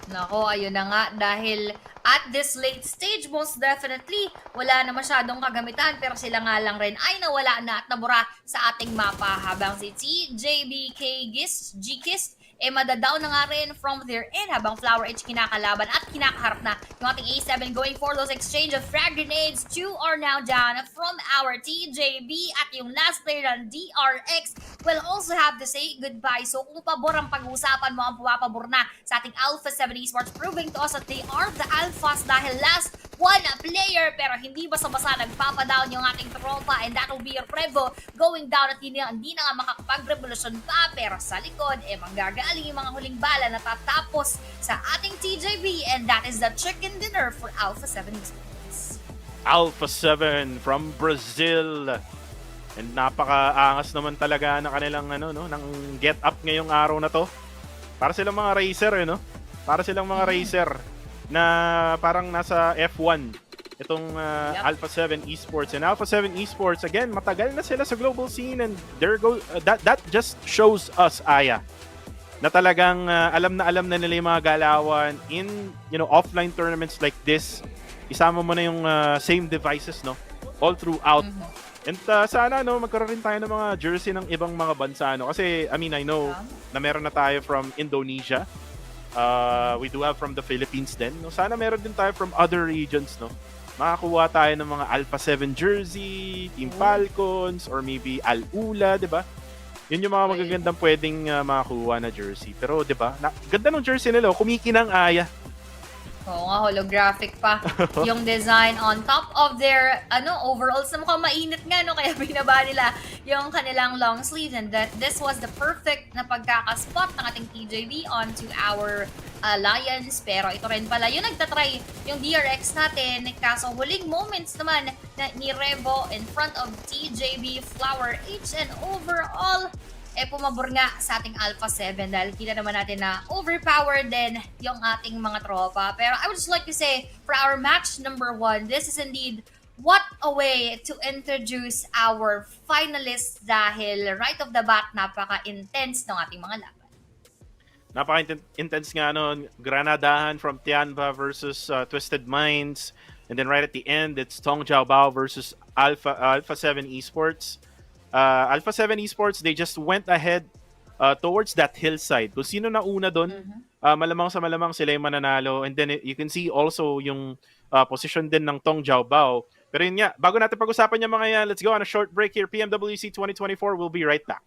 Nako, ayun na nga, dahil at this late stage, most definitely, wala na masyadong kagamitan, pero sila nga lang rin ay nawala na at nabura sa ating mapa habang si TJBK G-Kist madadaw na nga rin from their end habang Flower H kinakalaban at kinakaharap na yung ating A7 going for those exchange of frag grenades. 2 are now down from our TJB at yung last player ng DRX will also have to say goodbye. So kung pabor ang pag-uusapan mo, ang pumapabor na sa ating Alpha 7 Esports, proving to us that they are the Alphas dahil last one player pero hindi basta-basta nagpapadown yung ating tropa and that will be your Prevo going down at hindi na nga makakapag-revolution pa pero sa likod manggagaling yung mga huling bala na tatapos sa ating TJB and that is the chicken dinner for Alpha 7 Esports. Alpha 7 from Brazil. And napaka-angas naman talaga na kanilang ng get up ngayong araw na to. Para silang mga racer Para silang mga racer na parang nasa F1 itong Alpha 7 Esports. And Alpha 7 Esports again, matagal na sila sa global scene and that just shows us, Aya, na talagang alam na nila yung mga galawan in offline tournaments like this. Isama mo na yung same devices all throughout. And sana magkaroon rin tayo ng mga jersey ng ibang mga bansa kasi I know na meron na tayo from Indonesia. We do have from the Philippines din. Sana meron din tayo from other regions makakuha tayo ng mga Alpha 7 jersey, Team Falcons or maybe Al-Ula, 'di ba? Yun yung mga magagandang pwedeng makakuha na jersey. Pero 'di ba? Ganda ng jersey nila, kumikinang, Aya. Oo nga, holographic pa yung design on top of their overalls na mukhang mainit nga kaya binaba nila yung kanilang long sleeves and that this was the perfect na pagkakaspot ng ating TJB onto our alliance. Pero ito rin pala yung nagtatry yung DRX natin kaso huling moments naman ni Revo in front of TJB, Flower H and overall pumabor nga sa ating Alpha 7 dahil kita naman natin na overpowered din yung ating mga tropa. Pero I would just like to say, for our match number 1, this is indeed what a way to introduce our finalists dahil right off the bat, napaka-intense ng ating mga laban. Napaka-intense nga Granadahan from Tianva versus Twisted Minds. And then right at the end, it's Tong Jiaobao versus Alpha 7 Esports. Alpha 7 Esports, they just went ahead towards that hillside. Kung sino na una doon, malamang sa malamang sila yung mananalo. And then you can see also yung position din ng Tong Jiaobao. Pero yun nga, bago natin pag-usapan yung mga yan, let's go on a short break here. PMWC 2024, we'll be right back.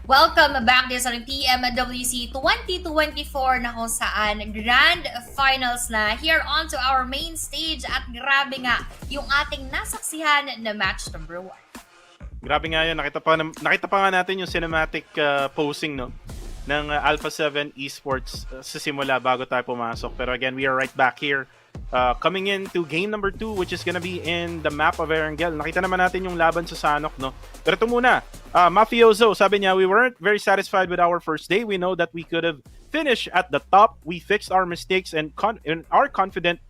Welcome back din sa PMWC 2024 na kung saan Grand Finals na here onto our main stage at grabe nga yung ating nasaksihan na match number 1. Grabe nga yun, nakita pa nga natin yung cinematic posing no ng Alpha 7 Esports sa simula bago tayo pumasok. Pero again, we are right back here. Coming into game number 2, which is gonna be in the map of Erangel. Nakita naman natin yung laban sa Sanok, no? Pero ito muna, Mafioso, sabi niya, we weren't very satisfied with our first day. We know that we could have finished at the top. We fixed our mistakes and are confident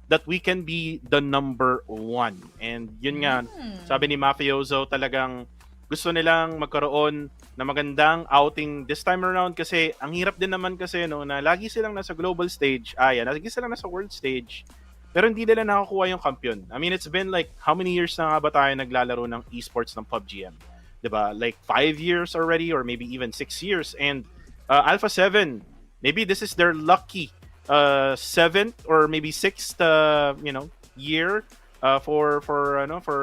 that we can be the number 1. And yun nga, sabi ni Mafioso, talagang gusto nilang magkaroon na magandang outing this time around kasi ang hirap din naman kasi no na lagi silang nasa global stage, lagi silang nasa world stage pero hindi nila nakakuha yung kampiyon. I mean, it's been like how many years na nga ba tayo naglalaro ng esports ng PUBG M? 'Di ba? Like 5 years already or maybe even 6 years, and Alpha 7, maybe this is their lucky 7th or maybe 6th year for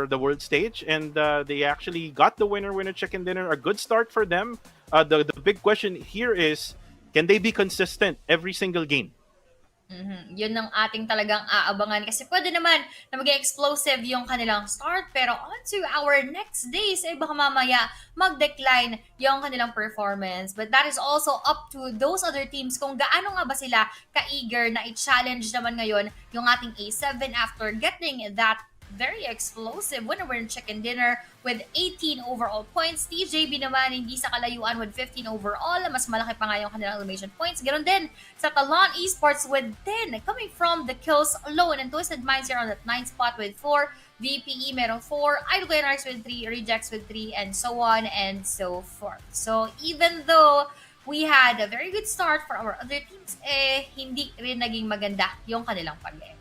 the world stage, and they actually got the winner chicken dinner. A good start for them. The big question here is, can they be consistent every single game? Yun ang ating talagang aabangan kasi pwede naman na maging explosive yung kanilang start pero on to our next days baka mamaya mag-decline yung kanilang performance. But that is also up to those other teams kung gaano nga ba sila ka-eager na i-challenge naman ngayon yung ating A7 after getting that very explosive winner-winner chicken dinner with 18 overall points. TJB naman hindi sa kalayuan with 15 overall. Mas malaki pa nga yung kanilang elimination points. Ganon din sa Talon Esports with 10 coming from the kills alone. And Twisted Minds here on that 9th spot with 4. VPE meron 4. Idle Gunners with 3. Rejects with 3. And so on and so forth. So even though we had a very good start for our other teams, hindi rin naging maganda yung kanilang pag-game.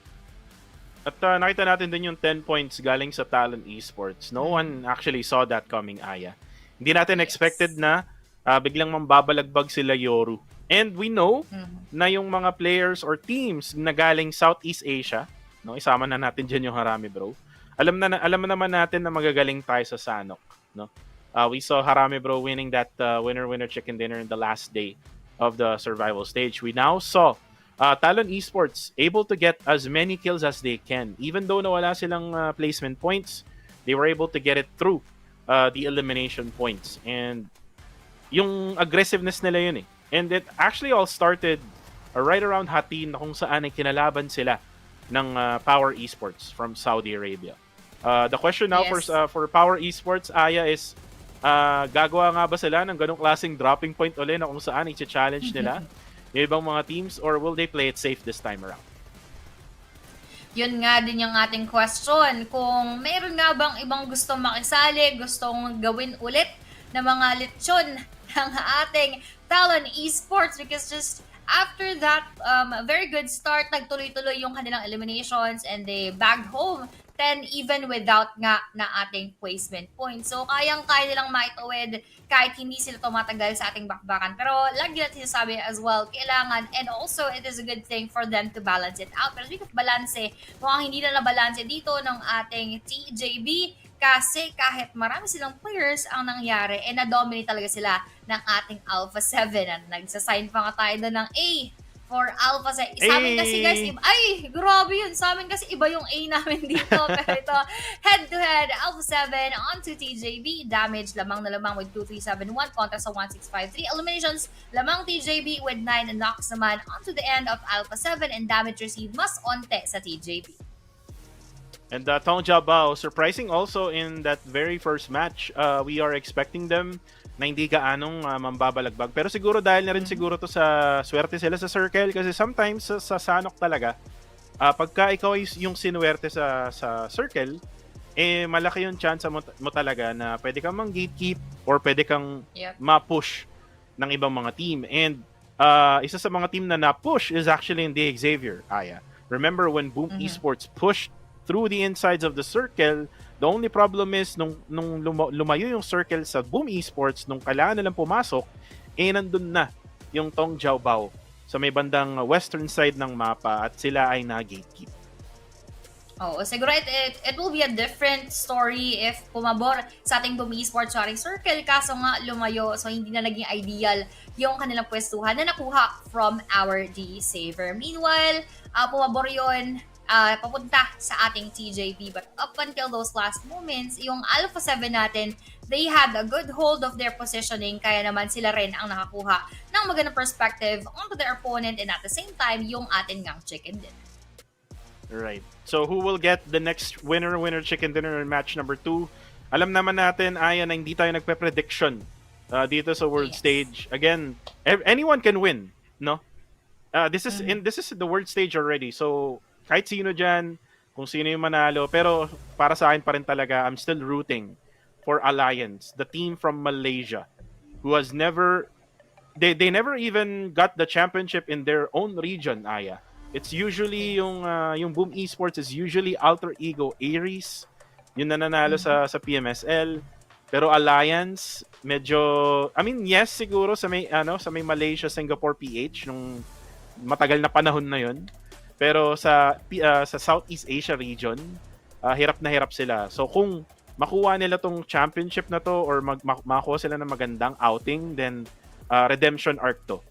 At nakita natin din yung 10 points galing sa Talon Esports. No one actually saw that coming, Aya. Hindi natin expected na biglang mambabalagbag sila Yoru. And we know na yung mga players or teams na galing Southeast Asia, no, isama na natin dyan yung Harami Bro. Alam naman natin na magagaling tayo sa Sanok, no. We saw Harami Bro winning that winner-winner chicken dinner in the last day of the survival stage. We now saw Talon Esports able to get as many kills as they can. Even though nawala silang placement points, they were able to get it through the elimination points. And yung aggressiveness nila yun eh. And it actually all started right around Hatin na kung saan ay kinalaban sila ng Power Esports from Saudi Arabia. The question now for Power Esports, Aya, is gagawa nga ba sila ng ganong klaseng dropping point ulit na kung saan i-challenge nila yung ibang mga teams, or will they play it safe this time around? Yun nga din yung ating question. Kung mayroon nga bang ibang gustong makisali, gustong gawin ulit na mga lechon ng ating Talon Esports, because just after that very good start, nagtuloy-tuloy yung kanilang eliminations and they bagged home 10 even without nga na ating placement points. So, kayang-kaya nilang maitawid kahit hindi sila tumatagal sa ating bakbakan. Pero, lagi natin sinasabi as well, kailangan, and also, it is a good thing for them to balance it out. Pero speaking of balance, mukhang hindi na nabalanse dito ng ating TJB kasi kahit marami silang players ang nangyari, na-dominate talaga sila ng ating Alpha 7. At nagsasign pa nga tayo doon ng A for Alpha 7. Sa amin kasi guys, ay, grabe yun. Sa amin kasi iba yung A namin dito. Pero ito, head-to-head, Alpha 7 onto TJB. Damage lamang na lamang with 2371 kontra sa 1653. Eliminations, lamang TJB with 9 knocks naman onto the end of Alpha 7 and damage received mas onte sa TJB. And Tong Jiabao, surprising also in that very first match. We are expecting them na hindi gaanong mambabalagbag. Pero siguro dahil na rin siguro to sa swerte sila sa circle, kasi sometimes sa Sanok talaga, pagka ikaw yung sinuwerte sa circle, malaki yung chance mo talaga na pwede kang mang-gatekeep or pwede kang ma-push ng ibang mga team. And isa sa mga team na na-push is actually in the Xavier, Aya. Remember when Boom Esports pushed through the insides of the circle, the only problem is nung lumayo yung circle sa Boom Esports, nung kailangan nilang pumasok, nandun na yung Tong Jiabao sa may bandang western side ng mapa at sila ay na-gatekeep. Oh, siguro it will be a different story if pumabor sa ating Boom Esports sa ating circle, kaso nga lumayo, so hindi na naging ideal yung kanilang pwestuhan na nakuha from our D-Saver. Meanwhile, pumabor yun papunta sa ating TJB. But up until those last moments, yung Alpha 7 natin, they had a good hold of their positioning, kaya naman sila rin ang nakakuha ng magandang perspective onto their opponent and at the same time, yung ating ngang chicken dinner. Right. So who will get the next winner chicken dinner in match number 2? Alam naman natin, Aya, na hindi tayo nagpe-prediction dito sa world stage. Again, anyone can win, no? This is the world stage already. So kahit sino dyan, kung sino yung manalo. Pero para sa akin pa rin talaga, I'm still rooting for Alliance, the team from Malaysia, who has never, they never even got the championship in their own region, Aya. It's usually yung Boom Esports is usually alter ego Aries, yung nananalo sa PMSL. Pero Alliance, medyo, I mean, yes, siguro sa may Malaysia, Singapore, PH, nung matagal na panahon na yun. Pero sa Southeast Asia region, hirap na hirap sila. So kung makuha nila tong championship na to or makuha sila ng magandang outing, then redemption arc to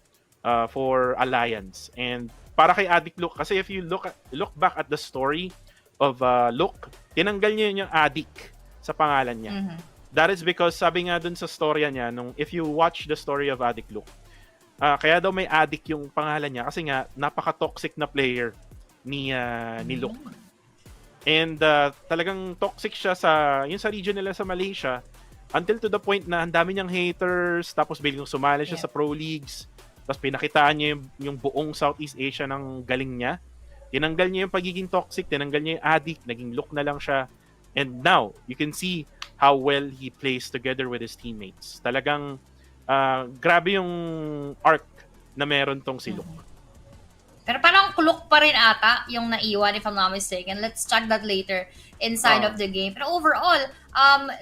for Alliance. And para kay Addict Luke. Kasi if you look back at the story of Luke, tinanggal niya yung Addict sa pangalan niya. That is because sabi nga dun sa storya niya, if you watch the story of Addict Luke, kaya daw may Addict yung pangalan niya kasi nga napaka-toxic na player ni Luke. And talagang toxic siya sa region nila sa Malaysia until to the point na ang dami niyang haters, tapos biglang sumali siya sa pro leagues. Tapos pinakitaan niya yung buong Southeast Asia ng galing niya. Tinanggal niya yung pagiging toxic, tinanggal niya yung Addict, naging Look na lang siya. And now, you can see how well he plays together with his teammates. Talagang grabe yung arc na meron tong si Look. Pero parang kulok pa rin ata yung naiwan, if I'm not mistaken. Let's check that later inside of the game. Pero overall,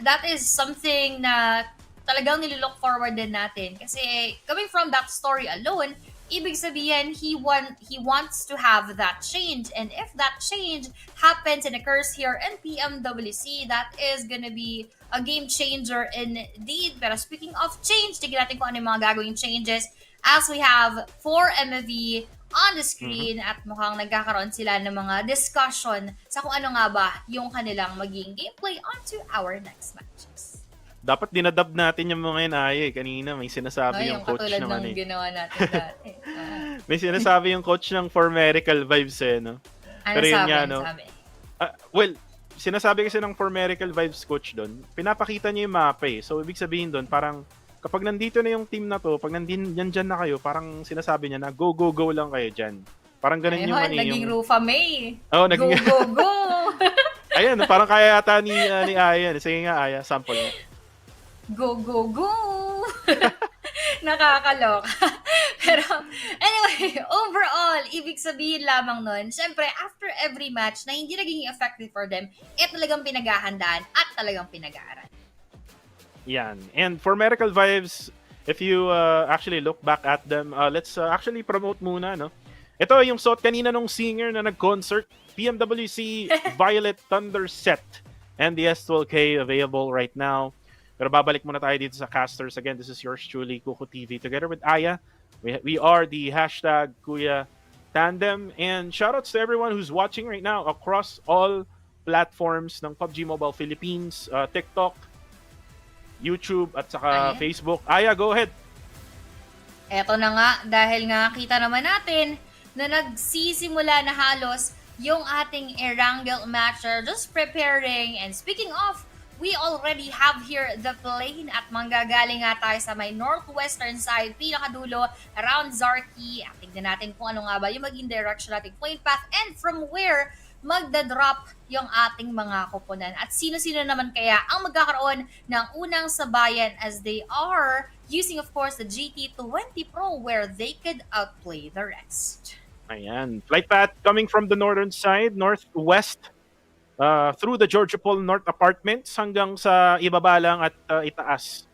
that is something na talagang nililook forward din natin. Kasi coming from that story alone, ibig sabihin, he wants to have that change. And if that change happens and occurs here in PMWC, that is gonna be a game changer indeed. Pero speaking of change, tignan natin kung ano yung mga gagawing changes as we have 4 MV on the screen at mukhang nagkakaroon sila ng mga discussion sa kung ano nga ba yung kanilang maging gameplay onto our next matches. Dapat dinadab natin yung mga yun, kanina may sinasabi yung coach katulad naman ng ginawa natin dati. May sinasabi yung coach ng For Miracle Vibes no? Ano Pero yun sabi? nga, Ano no? sabi? Well, sinasabi kasi ng For Miracle Vibes coach doon, pinapakita niya yung mapa So, ibig sabihin doon, parang kapag nandito na yung team na to, pag nandyan na kayo, parang sinasabi niya na go, go, go lang kayo dyan. Parang ganun yung Naging Rufa May. Oh, naging... Go, go, go! Ayan, parang kaya yata ni Aya. Sige nga, Aya, sample nga. Go, go, go! Nakakaloka. Pero, anyway, overall, ibig sabihin lamang nun, syempre, after every match na hindi naging effective for them, talagang pinaghahandaan at talagang pinag-aaral. Yan. And for Miracle Vibes, if you actually look back at them, let's actually promote muna, no? Ito yung suot kanina nung singer na nag-concert, PMWC Violet Thunder Set, and the S12K available right now. Pero babalik muna tayo dito sa casters. Again, this is yours truly, Kuko TV, together with Aya. We are the hashtag Kuya Tandem. And shoutouts to everyone who's watching right now across all platforms ng PUBG Mobile Philippines, TikTok, YouTube, at saka Facebook. Aya, go ahead. Eto na nga, dahil nga kita naman natin na nagsisimula na halos yung ating Erangel matcher, just preparing. And speaking of, we already have here the plane at manggagaling nga tayo sa may northwestern side, pinakadulo, around Zarki. At tignan natin kung ano nga ba yung maging direction nating plane path and from where magdadrop yung ating mga koponan. At sino-sino naman kaya ang magkakaroon ng unang sabayan as they are using, of course, the GT20 Pro where they could outplay the rest. Ayan. Flight path coming from the northern side, northwest, through the Georgia Paul North Apartments hanggang sa ibaba lang at itaas.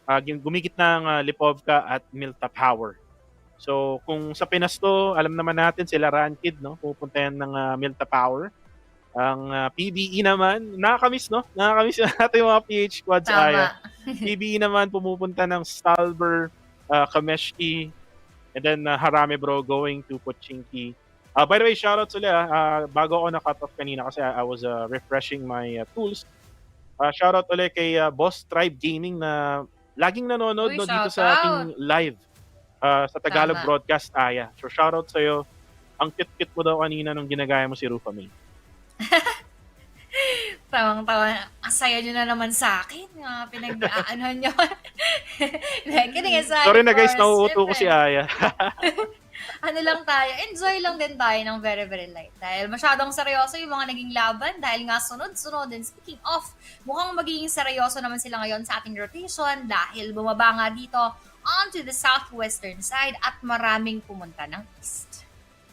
Gumigit ng Lipovka at Milta Power. So, kung sa Pinas to, alam naman natin sila Rankid, no? Pupunta yan ng Milta Power. Ang PBE naman, nakakamiss, no? Nakakamiss natin yung mga PH squads. PBE naman pumupunta ng Stalber, Kameshki, and then Harame Bro going to Pochinki. By the way, shoutouts ulit. Bago ako na-cut off kanina kasi I was refreshing my tools. Shoutout ulit kay Boss Tribe Gaming na laging nanonood dito sa ating live sa Tagalog broadcast, Aya. So shoutout sa'yo. Ang cute-cute mo daw kanina nung ginagaya mo si Rufa May. Tawang-tawa. Ang saya nyo na naman sa akin. Pinag-aanohan nyo. Sorry na guys, nauuto ko si Aya. Ano lang tayo, enjoy lang din tayo ng very, very light. Dahil masyadong seryoso yung mga naging laban. Dahil nga sunod-sunod. And speaking of, mukhang magiging seryoso naman sila ngayon sa ating rotation. Dahil bumaba nga dito onto the southwestern side at maraming pumunta ng east.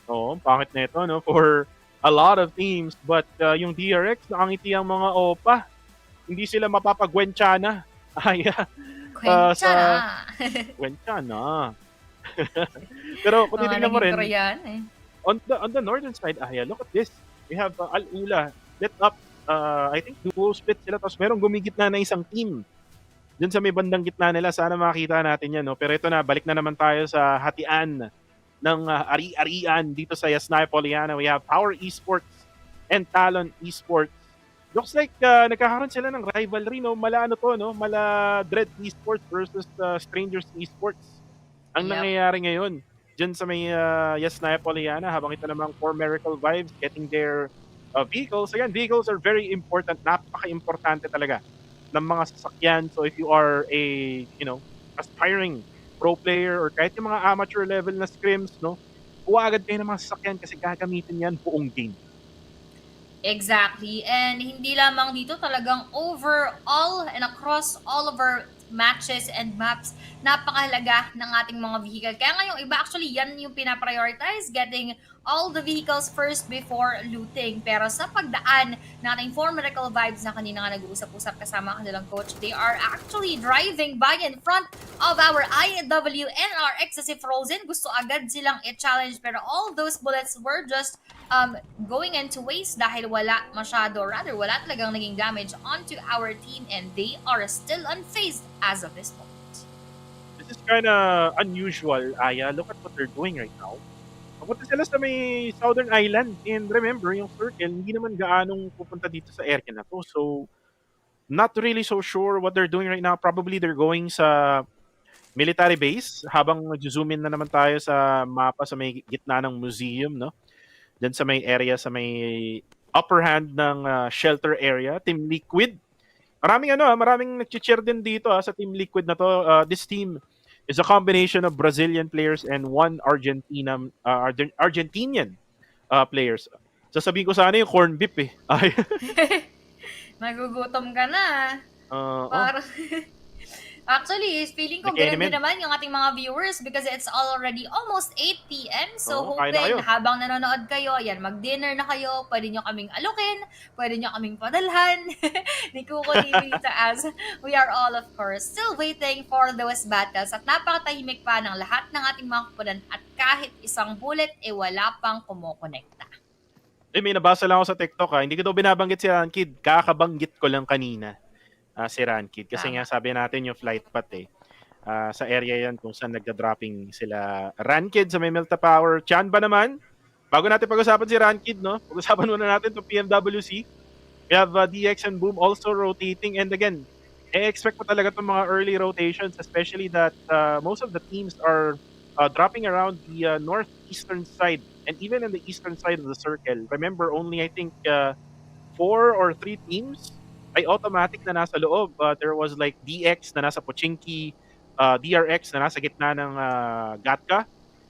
Oo, pangit na ito, no? For a lot of teams. But yung DRX, nakangiti ang mga OPA. Hindi sila mapapagwentsana. Aya. Gwentsana. Pero kung titignan mo rin, on the northern side, look at this. We have Al-Ula, lit up, I think duo split sila, tapos merong gumigit na isang team. Diyan sa may bandang gitna nila, sana makita natin yan. No? Pero ito na, balik na naman tayo sa hatian ng ari-arian dito sa Yasnaya Poliana. We have Power Esports and Talon Esports. Looks like nagkakaroon sila ng rivalry, no? Mala ano to, no? Mala Dread Esports versus Strangers Esports. Ang nangyayari ngayon dyan sa may Yasnaya Poliana, habang ito namang For Miracle Vibes getting their vehicles. Again, vehicles are very important. Napaka-importante talaga ng mga sasakyan. So if you are a, aspiring pro player or kahit yung mga amateur level na scrims, no, kuha agad kayo ng mga sasakyan kasi gagamitin yan buong game. Exactly. And hindi lamang dito, talagang overall and across all of our matches and maps, napakahalaga ng ating mga vehicle. Kaya ngayong iba, actually, yan yung pinaprioritize, getting all the vehicles first before looting. Pero sa pagdaan nating For Miracle Vibes na kanina nga nag-uusap-usap kasama ang kanilang coach, they are actually driving by in front of our IW and our excessive frozen. Gusto agad silang i-challenge, pero all those bullets were just going into waste dahil wala talagang naging damage onto our team, and they are still unfazed as of this moment. This is kind of unusual, Aya. Look at what they're doing right now. Papunta sila sa may Southern Island, and remember, yung circle, hindi naman gaanong pupunta dito sa area na to. So, not really so sure what they're doing right now. Probably they're going sa military base habang nag-zoom in na naman tayo sa mapa sa may gitna ng museum, no? Diyan sa may area, sa may upper hand ng shelter area, Team Liquid. Maraming nag-cheer din dito sa Team Liquid na to. This team is a combination of Brazilian players and one Argentinian players. Sasabihin ko sana yung corn beef eh. Nagugutom ka na. Parang actually, feeling ko ganun din naman yung ating mga viewers because it's already almost 8 p.m. So hoping habang nanonood kayo, mag-dinner na kayo, pwede nyo kaming alukin, pwede nyo kaming padalhan ni Kuko TV dito as we are all, of course, still waiting for those battles at napakatahimik pa ng lahat ng ating mga kupunan at kahit isang bullet, wala pang kumukonekta. May nabasa lang ako sa TikTok hindi ko daw binabanggit si Rankid, kakabanggit ko lang kanina. Si Rankid. Kasi nga sabi natin yung flight path sa area yan kung saan nagda-dropping sila Rankid sa may Melta Power. Chan ba naman? Bago natin pag-usapan si Rankid, no? Pag-usapan muna natin itong PMWC. We have DX and Boom also rotating. And again, expect ko talaga itong mga early rotations, especially that most of the teams are dropping around the northeastern side and even in the eastern side of the circle. Remember, only I think 4 or 3 teams ay automatic na nasa loob. There was like DX na nasa Pochinki, DRX na nasa gitna ng Gatka,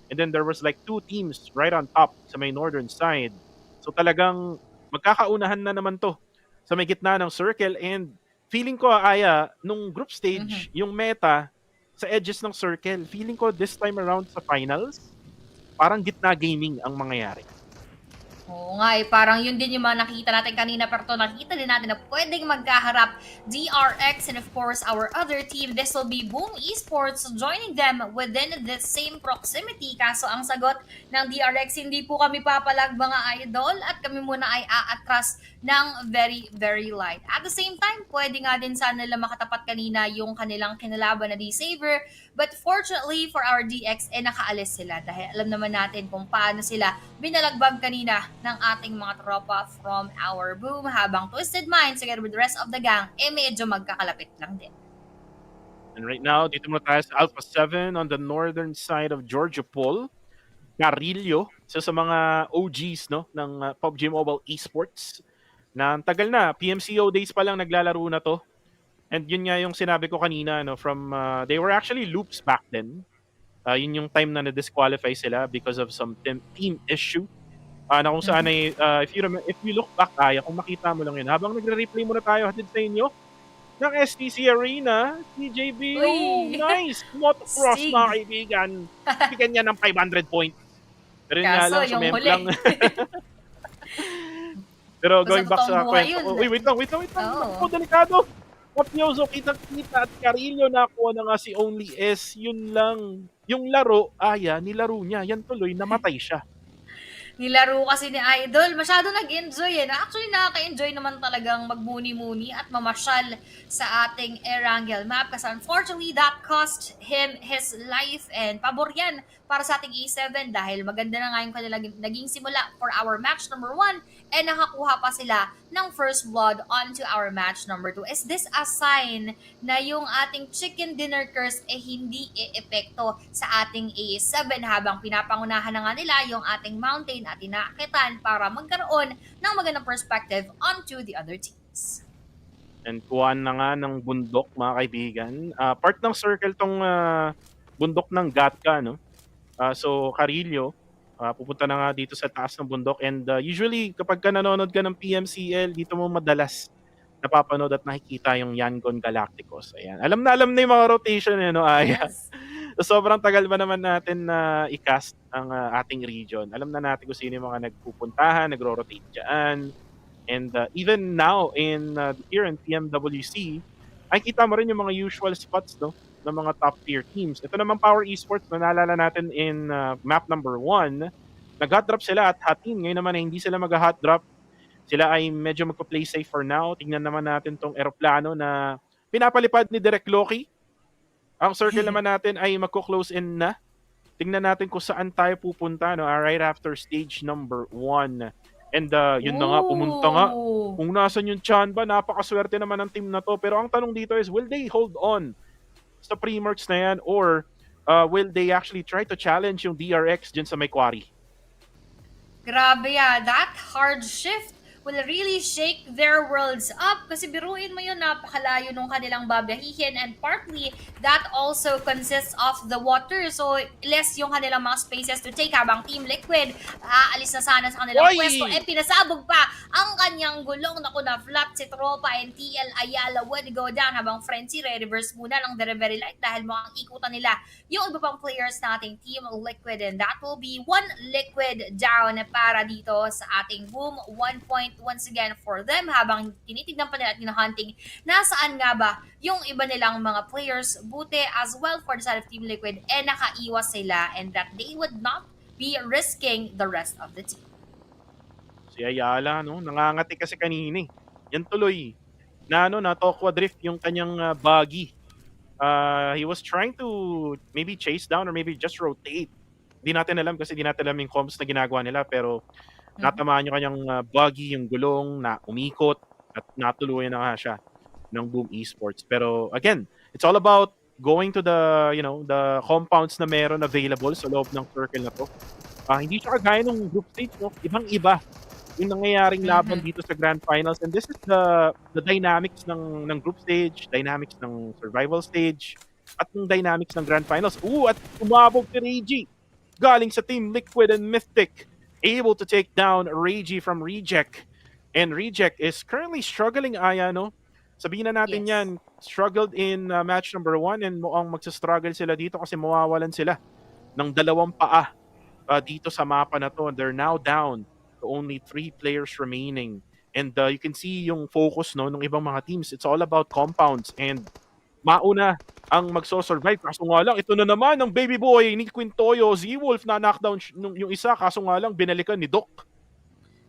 and then there was like 2 teams right on top sa may northern side. So talagang magkakaunahan na naman to sa may gitna ng circle, and feeling ko, Aya, nung group stage, yung meta sa edges ng circle, feeling ko this time around sa finals, parang gitna gaming ang mangyayari. Oo nga parang yun din yung mga nakita natin kanina, pero to nakita din natin na pwedeng magkaharap DRX and of course our other team. This will be Boom Esports joining them within the same proximity. Kaso ang sagot ng DRX, hindi po kami papalag mga idol at kami muna ay aatras ng very, very light. At the same time, pwede nga din sana nila makatapat kanina yung kanilang kinalaban na D-Saver. But fortunately for our DX, nakaalis sila dahil alam naman natin kung paano sila binalagbag kanina ng ating mga tropa from our Boom, habang Twisted Minds together with the rest of the gang, medyo magkakalapit lang din. And right now, dito muna tayo sa Alpha 7 on the northern side of Georgia Pol. Carillo, isa sa mga OGs ng PUBG Mobile Esports. Na tagal na, PMCO days pa lang naglalaro na to. And yun nga yung sinabi ko kanina, from they were actually loops back then. Yun yung time na na-disqualify sila because of some team issue. Na kung saan ay, if you look back, kung makita mo lang yun, habang nagre-replay muna tayo, hatid sa inyo, ng STC Arena, TJB, nice! Motocross, mga kaibigan. Bigyan niya ng 500 points. Pero yun nga lang, sumemp lang. Pero going back sa kwento, wait lang. Ako, delikado. Mafioso, kitang-kita at Carillo nakuha na nga si Only S. Yun lang. Yung laro, nilaro niya. Yan tuloy, namatay siya. Nilaro kasi ni Idol, masyado nag-enjoy eh. Actually, nakaka-enjoy naman talagang magmuni-muni at mamasyal sa ating Erangel map kasi unfortunately, that cost him his life and pabor yan para sa ating A7 dahil maganda na nga yung kanilang naging simula for our match number 1 and nakakuha pa sila ng first blood onto our match number 2. Is this a sign na yung ating chicken dinner curse hindi e-epekto sa ating A7 habang pinapangunahan na nga nila yung ating mountain at inaakitan para magkaroon ng magandang perspective onto the other teams. And kuhaan na nga ng bundok, mga kaibigan. Part ng circle tong bundok ng Gatka, no? So, Carillo, pupunta na nga dito sa taas ng bundok. And usually, kapag ka nanonood ka ng PMCL, dito mo madalas napapanood at nakikita yung Yangon Galacticos. Ayan. Alam na yung mga rotation, no, Aya? Yes. So, sobrang tagal ba naman natin na i-cast ang ating region. Alam na natin kung sino yung mga nagpupuntahan, nagro-rotate dyan. And even now, here in PMWC, ay kita mo rin yung mga usual spots, no, ng mga top tier teams. Ito naman Power Esports, na naalala natin in map number 1, nag-hot drop sila at hot team. Ngayon naman hindi sila mag-hot drop. Sila ay medyo magpa-play safe for now. Tingnan naman natin tong eroplano na pinapalipad ni Direk Loki. Ang circle naman natin ay magko-close in na. Tingnan natin kung saan tayo pupunta, no, right after stage number 1. And yun na nga, pumunta nga. Kung nasan yung Chan ba, napakaswerte naman ng team na to. Pero ang tanong dito is, will they hold on sa pre-merge na yan or will they actually try to challenge yung DRX dyan sa may quarry? Grabe that hard shift will really shake their worlds up kasi biruin mo yun, napakalayo nung kanilang babiyahihin and partly that also consists of the water, so less yung kanilang mga spaces to take habang Team Liquid aalis na sana sa kanilang pwesto pinasabog pa ang kanyang gulong. Naku, na flat si Tropa and TL Ayala would go down habang Frenzy re-reverse muna ng very light dahil mukhang ikutan nila yung iba pang players nating Team Liquid and that will be 1 Liquid down para dito sa ating Boom. 1 point once again for them habang tinitignan pa nila at hinahunting nasaan nga ba yung iba nilang mga players. Buti as well for the side of Team Liquid nakaiwas sila and that they would not be risking the rest of the team. Si Ayala, no, nangangati kasi kanina. Yan tuloy. Na Tokwa drift yung kanyang buggy. He was trying to maybe chase down or maybe just rotate. Hindi natin alam kasi hindi natin alam yung comms na ginagawa nila pero natamaan yung kanyang buggy, yung gulong na umikot at natuluyan na nga siya ng Boom Esports. Pero again, it's all about going to the, the compounds na meron available sa loob ng circle na to. Hindi siya kagaya ng group stage, no? Ibang-iba yung nangyayaring laban dito sa Grand Finals and this is the dynamics ng group stage, dynamics ng survival stage, at yung dynamics ng Grand Finals. At umabog si Reggie galing sa Team Liquid and Mythic, able to take down Reggie from Reject. And Reject is currently struggling, Aya, no? Sabihin na natin yan, struggled in match number 1 and mukhang magsastruggle sila dito kasi mawawalan sila ng 2 paa dito sa mapa na to. They're now down to only 3 players remaining. And you can see yung focus, no, ng ibang mga teams. It's all about compounds and mauna ang magso-survive. Kaso nga lang, ito na naman ang baby boy ni Quintoyo, Z-Wolf na knockdown yung isa. Kaso nga lang, binalikan ni Doc.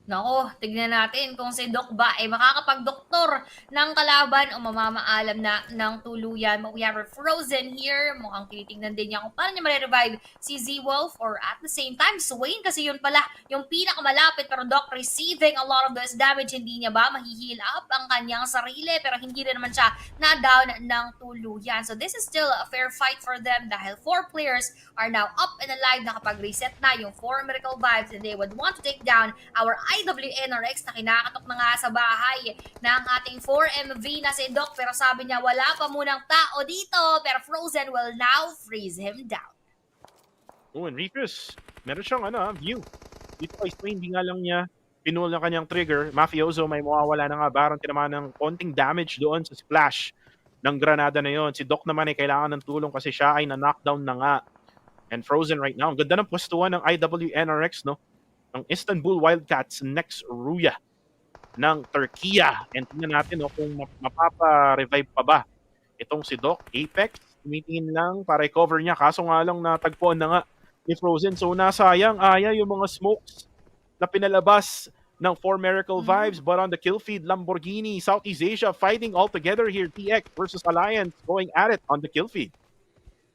Nako, tignan natin kung si Doc ba ay makakapag-doktor ng kalaban o mamamaalam na ng tuluyan. We have Frozen here. Mukhang tinitingnan din niya kung paano niya ma-revive si Z-Wolf or at the same time, Swain kasi yun pala yung pinakamalapit pero Doc receiving a lot of this damage. Hindi niya ba mahihil up ang kanyang sarili pero hindi rin naman siya na-down ng tuluyan. So this is still a fair fight for them dahil 4 players are now up and alive. Nakapag-reset na yung 4 Miracle Vibes and they would want to take down our IWNRX na kinakatok na nga sa bahay ng ating 4MV na si Doc pero sabi niya wala pa munang tao dito pero Frozen will now freeze him down. Enriquez, meron siyang view. Dito kay Swain, hindi nga lang niya pinul ng kanyang trigger. Mafioso may mawawala na nga. Baron tinamaan ng konting damage doon sa splash ng granada na yon. Si Doc naman ay kailangan ng tulong kasi siya ay na-knockdown na nga. And Frozen right now. Ang ganda ng pwestuhan ng IWNRX, no? Ang Istanbul Wildcats next Ruya ng Turkiya. And tingnan natin kung mapapa-revive pa ba itong si Doc. Apex, tumitingin lang para i-cover niya. Kaso nga lang natagpuan na nga ni Frozen. So nasayang, Aya, yung mga smokes na pinalabas ng 4 Miracle Vibes, but on the kill feed, Lamborghini, Southeast Asia fighting all together here. TX versus Alliance going at it on the kill feed.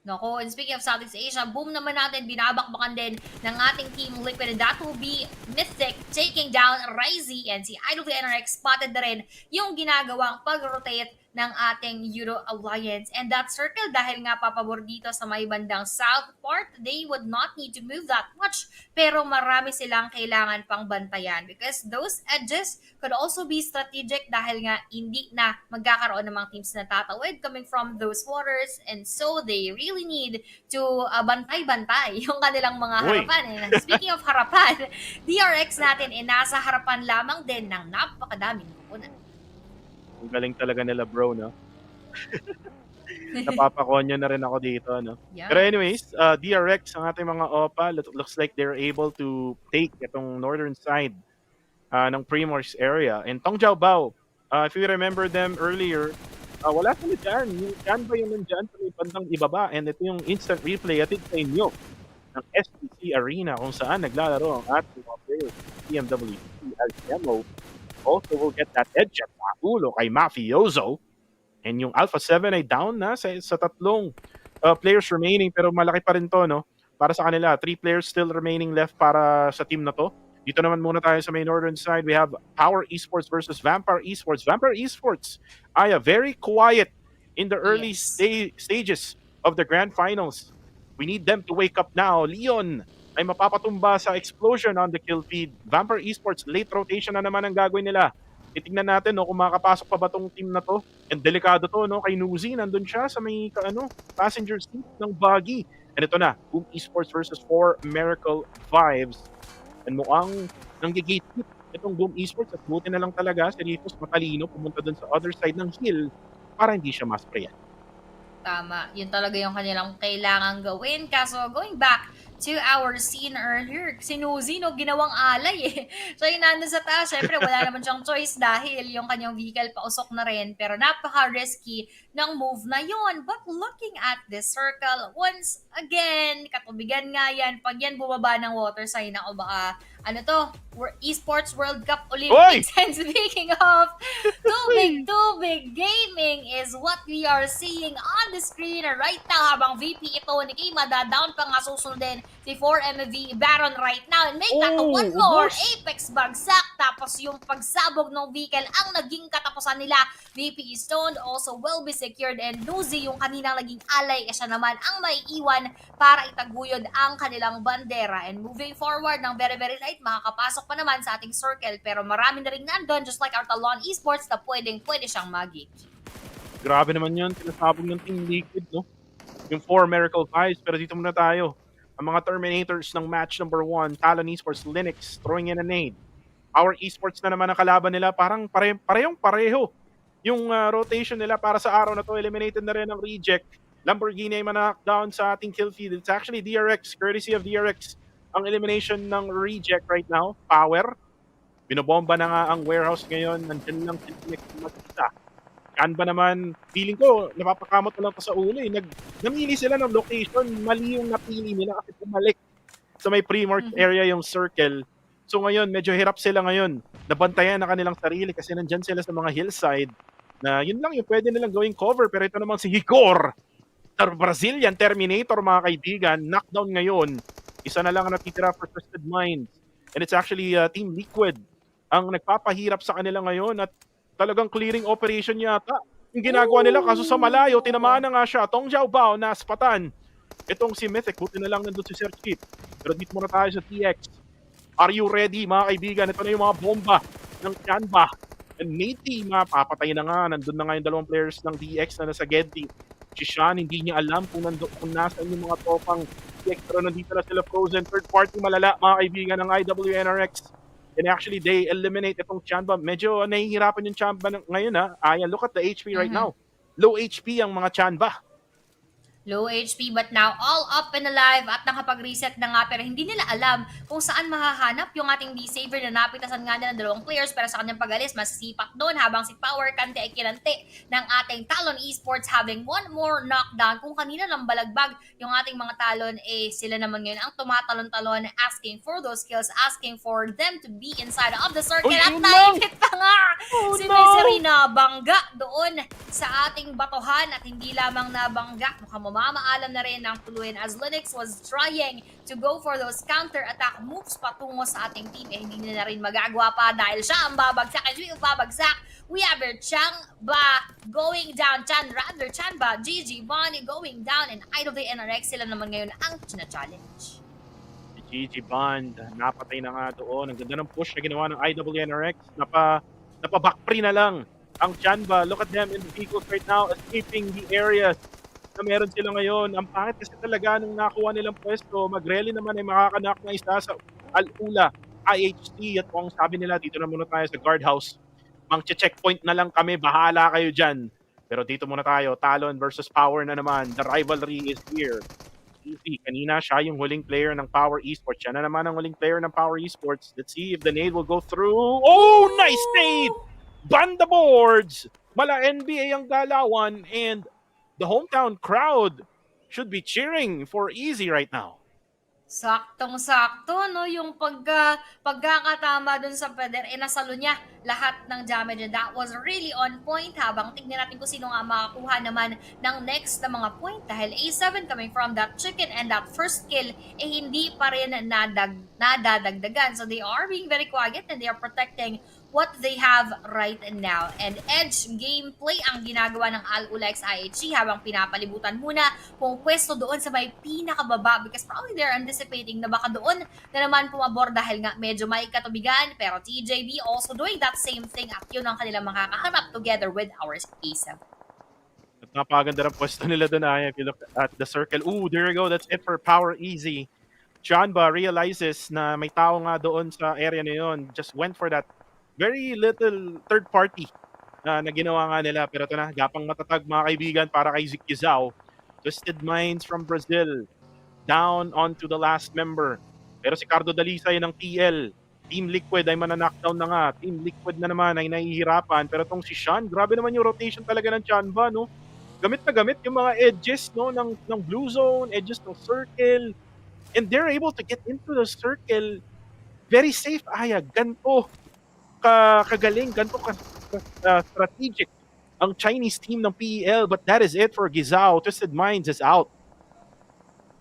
Nako, and speaking of Southeast Asia, boom naman natin, binabakbakan din ng ating Team Liquid, and that will be Mythic taking down Ryzy, and si IWNRX spotted na rin yung ginagawang pag-rotate ng ating Euro Alliance. And that circle, dahil nga papabor dito sa may bandang south part, they would not need to move that much, pero marami silang kailangan pang bantayan because those edges could also be strategic dahil nga hindi na magkakaroon ng mga teams na tatawid coming from those waters, and so they really need to bantay-bantay yung kanilang mga harapan. And speaking of harapan, DRX natin nasa harapan lamang din ng napakadaming kupunan. Ang galing talaga nila, bro, no? Napapakonyo na rin ako dito, no? Yeah. Pero anyways, DRX, ang ating mga OPA, looks like they're able to take itong northern side ng Primor's area. And Tong Jiao Bao, if you remember them earlier, wala sila dyan. Yung dyan ba yung nandyan sa may bandang ibaba? And ito yung instant replay atid sa inyo ng STC Arena kung saan naglalaro ang ating mga players PMWC as demo. Also will get that headshot sa ulo kay Mafioso. And yung Alpha 7 ay down na sa tatlong players remaining, pero malaki pa rin to, no? Para sa kanila, 3 players still remaining left para sa team na to. Dito naman muna tayo sa may northern side. We have Power Esports versus Vampire Esports. Vampire Esports ay very quiet in the early stages of the grand finals. We need them to wake up now. Leon ay mapapatumba sa explosion on the kill feed. Vampire Esports, late rotation na naman ang gagawin nila. Titingnan natin, no, kung makakapasok pa ba tong team na to. And delikado to, no, kay Nuzi, nandun siya sa may passenger seat ng buggy. And ito na, Boom Esports versus 4 Miracle Vibes. And mukhang nanggigate itong Boom Esports at buti na lang talaga si Rifus matalino pumunta dun sa other side ng hill para hindi siya masprayan. Tama. Yun talaga yung kanilang kailangan gawin. Kaso, going back to our scene earlier, si Nuzi, no, ginawang alay eh. So, yung nandun sa taas, syempre, wala naman siyang choice dahil yung kanyang vehicle pausok na rin. Pero napaka-risky ng move na yon. But looking at this circle, once again, katubigan nga yan, pag yan bumaba ng water sign, ako baka, ano to, Esports World Cup Olympics. And speaking of too big gaming is what we are seeing on the screen right now habang VP ito ni Kima, down pa nga susunodin si 4MV Baron right now, and make that one more Apex bagsak, tapos yung pagsabog ng vehicle ang naging katapusan nila. VP is stoned, also will be secured, and Nuzi yung kaninang naging alay, siya naman ang maiiwan para itaguyod ang kanilang bandera. And moving forward ng very light, makakapasok pa naman sa ating circle, pero marami na rin nandun, just like our Talon Esports, na pwede siyang mag-gate. Grabe naman yun, tinasabog ng Team Liquid, no? Yung 4 Miracle Vibes, pero dito muna tayo. Ang mga Terminators ng match number 1, Talon Esports, Linux, throwing in a nade. Our Esports na naman ang kalaban nila, parang pareho. Yung rotation nila para sa araw na to, eliminated na rin ng Reject. Lamborghini ay ma-knockdown sa ating kill feed. It's actually DRX, courtesy of DRX, ang elimination ng Reject right now. Power. Binobomba na nga ang warehouse ngayon. Nandyan lang mag-isa. Kanba naman, feeling ko, napapakamot na lang pa sa ulo. Namili sila ng location. Mali yung napili nila kasi pumalik sa may Primor's area yung circle. So ngayon, medyo hirap sila ngayon. Nabantayan na kanilang sarili kasi nandyan sila sa mga hillside na yun lang yung pwede nilang gawing cover. Pero ito naman si Hicor, Brazilian Terminator, mga kaibigan, knockdown ngayon. Isa na lang ang natitira for Twisted Minds. And it's actually Team Liquid ang nagpapahirap sa kanila ngayon at talagang clearing operation yata yung ginagawa nila. Kaso sa malayo, tinamaan na nga siya. Tong Jiao Bao, naspatan. Itong si Mythic, buti na lang nandun si Sir Chip. Pero dito muna tayo sa TX. Are you ready, mga kaibigan? Ito na yung mga bomba ng Canva. And Nate, mapapatay na nga. Nandun na nga yung dalawang players ng DX na nasa Geddy. Si Sean, hindi niya alam kung nasaan yung mga topang DX. Pero nandito na sila frozen. Third party malala, mga kaibigan ng IWNRX. And actually, they eliminate itong Chanba. Medyo nahihirapan yung Chanba ngayon, ha. Ayan, look at the HP right now. Low HP ang mga Chanba. Low HP but now all up and alive at nakapag-reset na nga pero hindi nila alam kung saan mahahanap yung ating D-Saver na napitasan nga nila ng dalawang players pero sa kanyang pag-alis masisipak doon habang si Power Kante ay kinante ng ating Talon Esports having one more knockdown. Kung kanina lang balagbag yung ating mga Talon sila naman ngayon ang tumatalon-talon asking for those kills, asking for them to be inside of the circle at naipit pa nga si Miserina bangga doon sa ating batohan at hindi lamang nabangga mukhang mamaalam na rin ang tuluyan as Linux was trying to go for those counter-attack moves patungo sa ating team. Hindi na rin magagawa pa dahil siya ang babagsak. As we babagsak, we have our Chanba going down. Chanba, GG Bonnie going down and Idol the NRX sila naman ngayon ang challenge. GG Bond, napatay na nga doon. Ang ganda ng push na ginawa ng IWNRX. Napa-backpree na lang ang Chanba. Look at them in the vehicles right now, escaping the areas na meron sila ngayon. Ang pangit kasi talaga nung nakuha nilang pwesto, mag-rally naman ay makakanak na isa sa Al-Ula, IHC. At kung sabi nila, dito na muna tayo sa guardhouse. Mang-checkpoint na lang kami, bahala kayo dyan. Pero dito muna tayo, Talon versus Power na naman. The rivalry is here. Easy. Kanina siya yung huling player ng Power Esports. Siya na naman ang huling player ng Power Esports. Let's see if the nade will go through. Oh, nice nade! Banda boards! Mala NBA ang galawan and the hometown crowd should be cheering for Easy right now. Saktong-sakto, no? Yung pagkakatama dun sa pader, nasalo niya lahat ng damage. And that was really on point. Habang tignan natin kung sino nga makakuha naman ng next na mga point. Dahil A7 coming from that chicken and that first kill, hindi pa rin nadadagdagan. So they are being very quiet and they are protecting what they have right now. And edge gameplay ang ginagawa ng Al-Ula IHC habang pinapalibutan muna kung pwesto doon sa may pinakababa because probably they're anticipating na baka doon na naman pumabor dahil nga medyo may katubigan. Pero TJB also doing that same thing at yun ang kanilang makakaharap together with our A7. At napaganda ng pwesto nila doon ay if you look at the circle. Ooh, there you go. That's it for Power Easy. Chanba realizes na may tao nga doon sa area na yun. Just went for that very little third party na ginawa nga nila. Pero ito na, gapang matatag mga kaibigan para kay Zikizao. Twisted Minds from Brazil. Down onto the last member. Pero si Cardo Dalisay ng TL. Team Liquid ay mananakdown na nga. Team Liquid na naman ay nahihirapan. Pero itong si Sean, grabe naman yung rotation talaga ng Chanba, no? Gamit na gamit yung mga edges, no? ng blue zone, edges ng circle. And they're able to get into the circle very safe. Ganto kagaling, ganito strategic ang Chinese team ng PEL, but that is it for Gizao. Twisted Minds is out.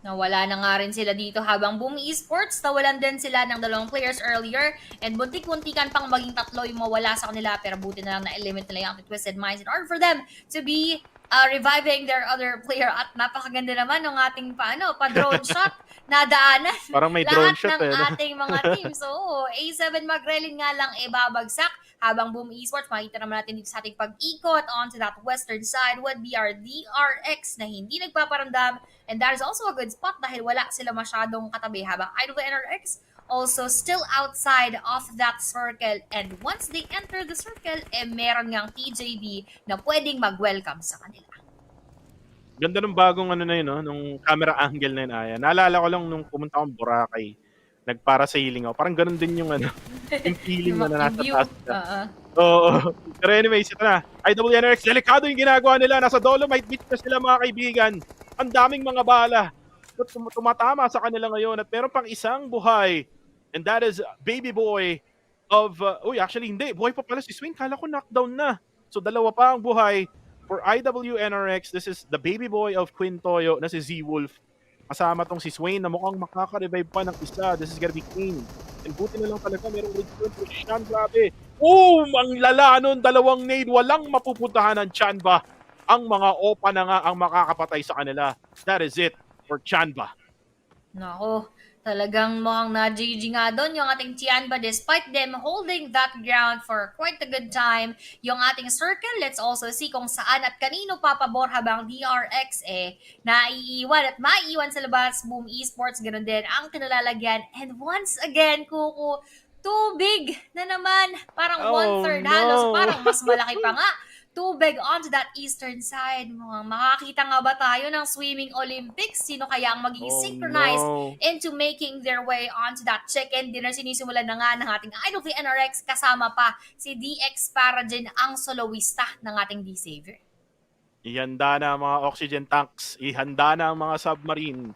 Nawala na nga rin sila dito habang Boom Esports, nawalan din sila ng dalawang players earlier and buntik-buntikan pang maging tatlo yung mawala sa kanila pero buti na lang na-eliminate nila yung Twisted Minds in order for them to be reviving their other player at napakaganda naman ng ating pa-drone shot nadaanan parang may drone lahat shot ng ating mga team. So, A7 Magrelin nga lang babagsak habang Boom Esports, makikita naman natin dito sa ating pag-ikot onto that western side would be our DRX na hindi nagpaparamdam and that is also a good spot dahil wala sila masyadong katabi habang Idol NRX also still outside of that circle and once they enter the circle, meron ngang TJB na pwedeng mag-welcome sa kanila. Ganda ng bagong na yun, no? Nung camera angle na yun, Aya. Naalala ko lang nung pumunta akong Boracay, nagparasailing ako. Parang ganun din yung yung feeling na nasa taas ka. Oo. Pero anyways, ito na. IWNRX, delikado yung ginagawa nila. Nasa Dolomite Beach na sila mga kaibigan. Ang daming mga bala. Tumatama sa kanila ngayon at meron pang isang buhay. And that is baby boy of... actually hindi. Buhay pa pala si Swing. Kala ko knockdown na. So dalawa pa ang buhay. For IWNRX, this is the baby boy of Quinn Toyo na si Z-Wolf. Kasama tong si Swain na mukhang makaka-revive pa ng isa. This is gonna be clean. And buti na lang talaga merong return for Shan. Grabe. Ang lala nun. Dalawang nade. Walang mapupuntahan ng Chanba. Ang mga OPA na nga ang makakapatay sa kanila. That is it for Chanba. Nako, talagang mukhang na-GG nga doon yung ating Tianba despite them holding that ground for quite a good time. Yung ating circle, let's also see kung saan at kanino papabor habang DRX naiiwan at maiiwan sa labas. Boom Esports, ganun din ang tinalalagyan. And once again, Kuku, too big na naman. Parang one-third halos. Parang mas malaki pa nga. tubig onto that eastern side. Makakita nga ba tayo ng swimming Olympics? Sino kaya ang maging synchronized into making their way onto that chicken dinner? Sinisimulan na nga ng ating idol the NRX, kasama pa si DX para din ang soloista ng ating D-Savior. Ihanda na ang mga oxygen tanks, ihanda na ang mga submarine.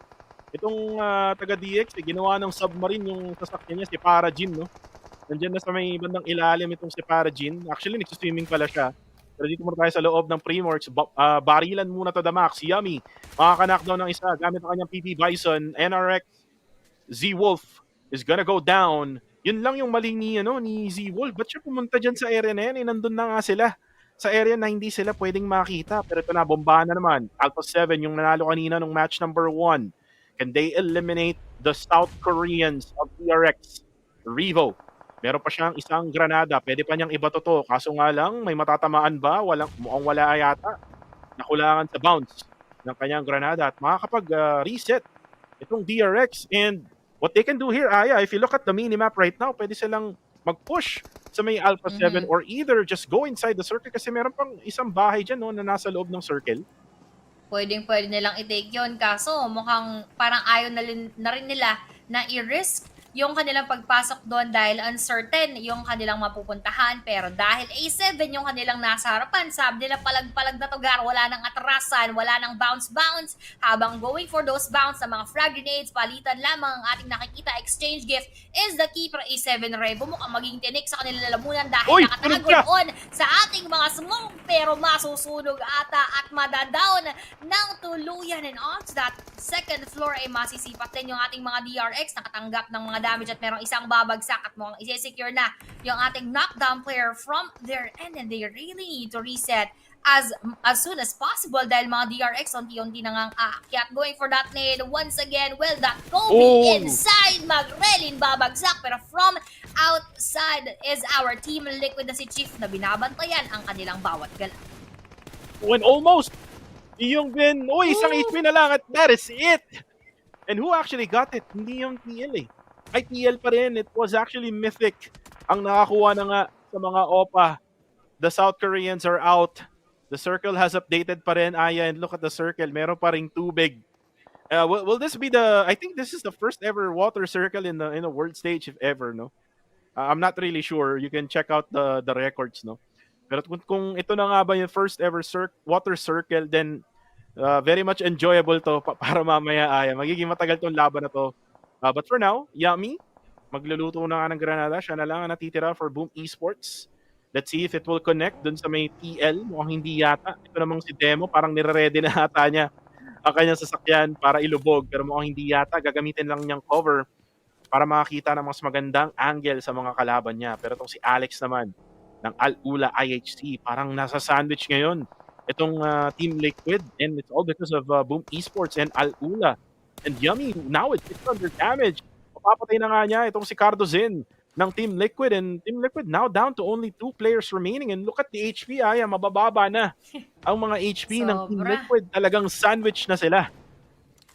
Itong taga-DX, ginawa ng submarine yung sasakyan niya, si Parajin, no? Nandiyan na sa may bandang ilalim itong si Parajin. Actually, nagsiswimming pala siya. Pero dito muna tayo sa loob ng Primorx. Barilan muna to the max. Yummy. Makaka-knockdown ng isa gamit ang kanyang PP Bison. NRX Z-Wolf is gonna go down. Yun lang yung mali ni Z-Wolf. Ba't siya pumunta dyan sa area na yan? Nandun na nga sila. Sa area na hindi sila pwedeng makita. Pero ito na, bombahan na naman. Alpha 7 yung nanalo kanina nung match number 1. Can they eliminate the South Koreans of PRX? Revo. Meron pa siyang isang granada. Pwede pa niyang ibato to. Kaso nga lang, may matatamaan ba? Mukhang wala yata. Nakulangan sa bounce ng kanyang granada at makakapag-reset itong DRX. And what they can do here, Aya, if you look at the minimap right now, pwede silang mag-push sa may Alpha 7 or either just go inside the circle kasi meron pang isang bahay dyan na nasa loob ng circle. Pwede nilang i-take yun. Kaso mukhang parang ayaw na rin nila na i-risk yung kanilang pagpasok doon dahil uncertain yung kanilang mapupuntahan. Pero dahil A7 yung kanilang nasa harapan, sabi nila palag-palag na tugar, wala nang atrasan, wala nang bounce-bounce. Habang going for those bounce sa mga frag grenades, palitan lamang ang ating nakikita exchange gift is the keeper A7 Revo. Mukhang maging tinik sa kanilang lalamunan dahil nakatago doon sa ating mga smoke. Pero masusunog ata at madadown ng tuluyan. And on to that second floor ay masisipat din yung ating mga DRX. Nakatanggap ng mga damage at merong isang babagsak at mukhang isi-secure na yung ating knockdown player from their end, and they really need to reset as soon as possible dahil mga DRX unti-unti na ngang aakyat. Going for that nade once again. Well, that Kobe inside Magrelin babagsak, pero from outside is our Team Liquid na si Chief na binabantayan ang kanilang bawat gala. When almost yung Ben, isang HP na lang at that is it. And who actually got it? Hindi yung TL Ay, TL pa rin. It was actually Mythic ang nakakuha na nga sa mga OPA. The South Koreans are out. The circle has updated pa rin, Aya, and look at the circle. Meron pa ring tubig. Will this be I think this is the first ever water circle in the world stage, if ever, no? I'm not really sure. You can check out the records, no? Pero kung ito na nga ba yung first ever water circle, then very much enjoyable to para mamaya, Aya. Magiging matagal tong laban na to. But for now, Yummy, magluluto na nga ng granada. Siya na lang ang natitira for Boom Esports. Let's see if it will connect dun sa may TL. Mukhang hindi yata. Ito namang si Demo, parang nire-ready na ata niya ang kanyang sasakyan para ilubog. Pero mukhang hindi yata. Gagamitin lang niyang cover para makakita ng mas magandang angle sa mga kalaban niya. Pero itong si Alex naman ng Al-Ula IHC, parang nasa sandwich ngayon itong Team Liquid. And it's all because of Boom Esports and Al-Ula. And Yummy, now it's 600 damage. Papapatay na nga niya itong si Cardo Zin ng Team Liquid. And Team Liquid now down to only 2 players remaining. And look at the HP, Aya, mabababa na ang mga HP ng Team Liquid. Talagang sandwich na sila.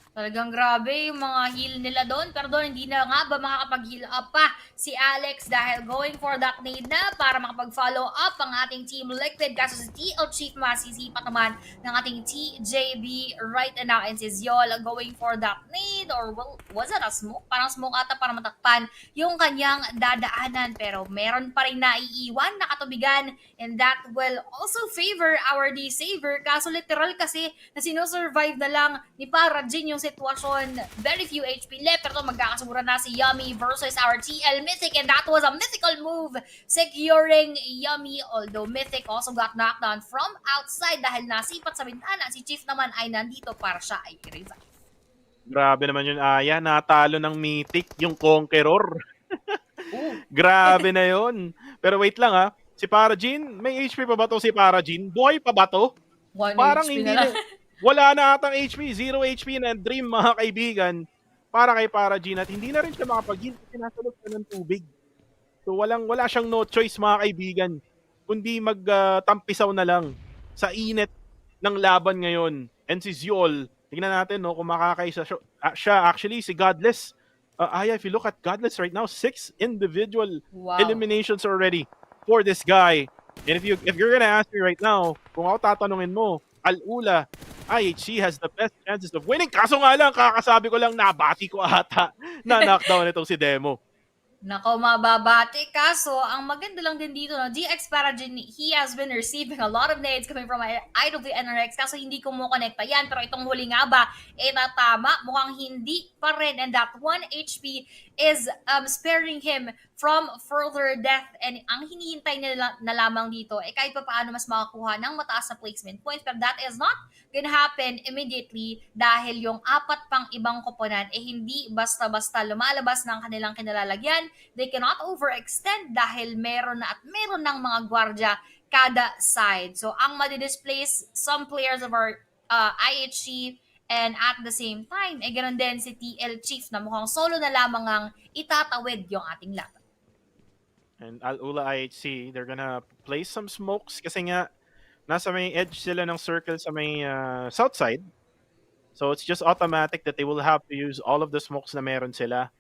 Talagang grabe yung mga heal nila doon. Pero doon, hindi na nga ba makakapag-heal up pa si Alex dahil going for that nade na para makapag-follow up ang ating Team Liquid. Kaso si TL Chief masisipat naman ng ating TJB right now. And si Ziol going for that nade, or was it a smoke? Parang smoke ata para matakpan yung kanyang dadaanan. Pero meron pa rin naiiwan na katubigan, and that will also favor our D-Saver. Kaso literal kasi na sinusurvive na lang ni Parajin yung sitwasyon. Very few HP left. Pero magkakasura na si Yummy versus our TL Mythic, and that was a mythical move securing Yummy, although Mythic also got knocked down from outside dahil nasipat sa bintana. Si Chief naman ay nandito para siya ay i-revive. Grabe naman yun, Aya. Natalo ng Mythic yung Conqueror. Grabe na yun. Pero wait lang ha. Si Parajin, may HP pa ba to si Parajin? Buhay pa ba to? Parang HP hindi na lang. Wala na atang HP. 0 HP na dream, mga kaibigan, para kay Parajin. At hindi na rin siya makapag-heal kasi nasa loob siya ng tubig. So wala siyang no choice, mga kaibigan, kundi magtampisaw na lang sa init ng laban ngayon. And si Ziol, tingnan natin no, kung makakaisa siya. Actually, si Godless, Aya, if you look at Godless right now, 6 individual eliminations already for this guy. And if you're gonna ask me right now, kung ako tatanungin mo, Al-Ula, IHC has the best chances of winning. Kaso nga lang, kakasabi ko lang, nabati ko ata na knockdown itong si Demo. Nako, mababati. Kaso, ang maganda lang din dito, no, GX Parajin, he has been receiving a lot of nades coming from IWNRX. Kaso hindi ko mo connecta yan. Pero itong huli nga ba, tatama. Mukhang hindi pa rin. And that 1 HP is sparing him from further death. And ang hinihintay nila na lamang dito, kahit pa paano mas makakuha ng mataas na placement points. Pero that is not gonna happen immediately dahil yung 4 pang ibang koponan hindi basta-basta lumalabas ng kanilang kinalalagyan. They cannot overextend dahil meron ng mga gwardya kada side. So, ang madi-displace some players of our IHC and at the same time, ganoon din si TL Chief na mukhang solo na lamang ang itatawid yung ating laban. And Al-Ula IHC, they're gonna place some smokes kasi nga nasa may edge sila ng circle sa may south side. So, it's just automatic that they will have to use all of the smokes na meron sila.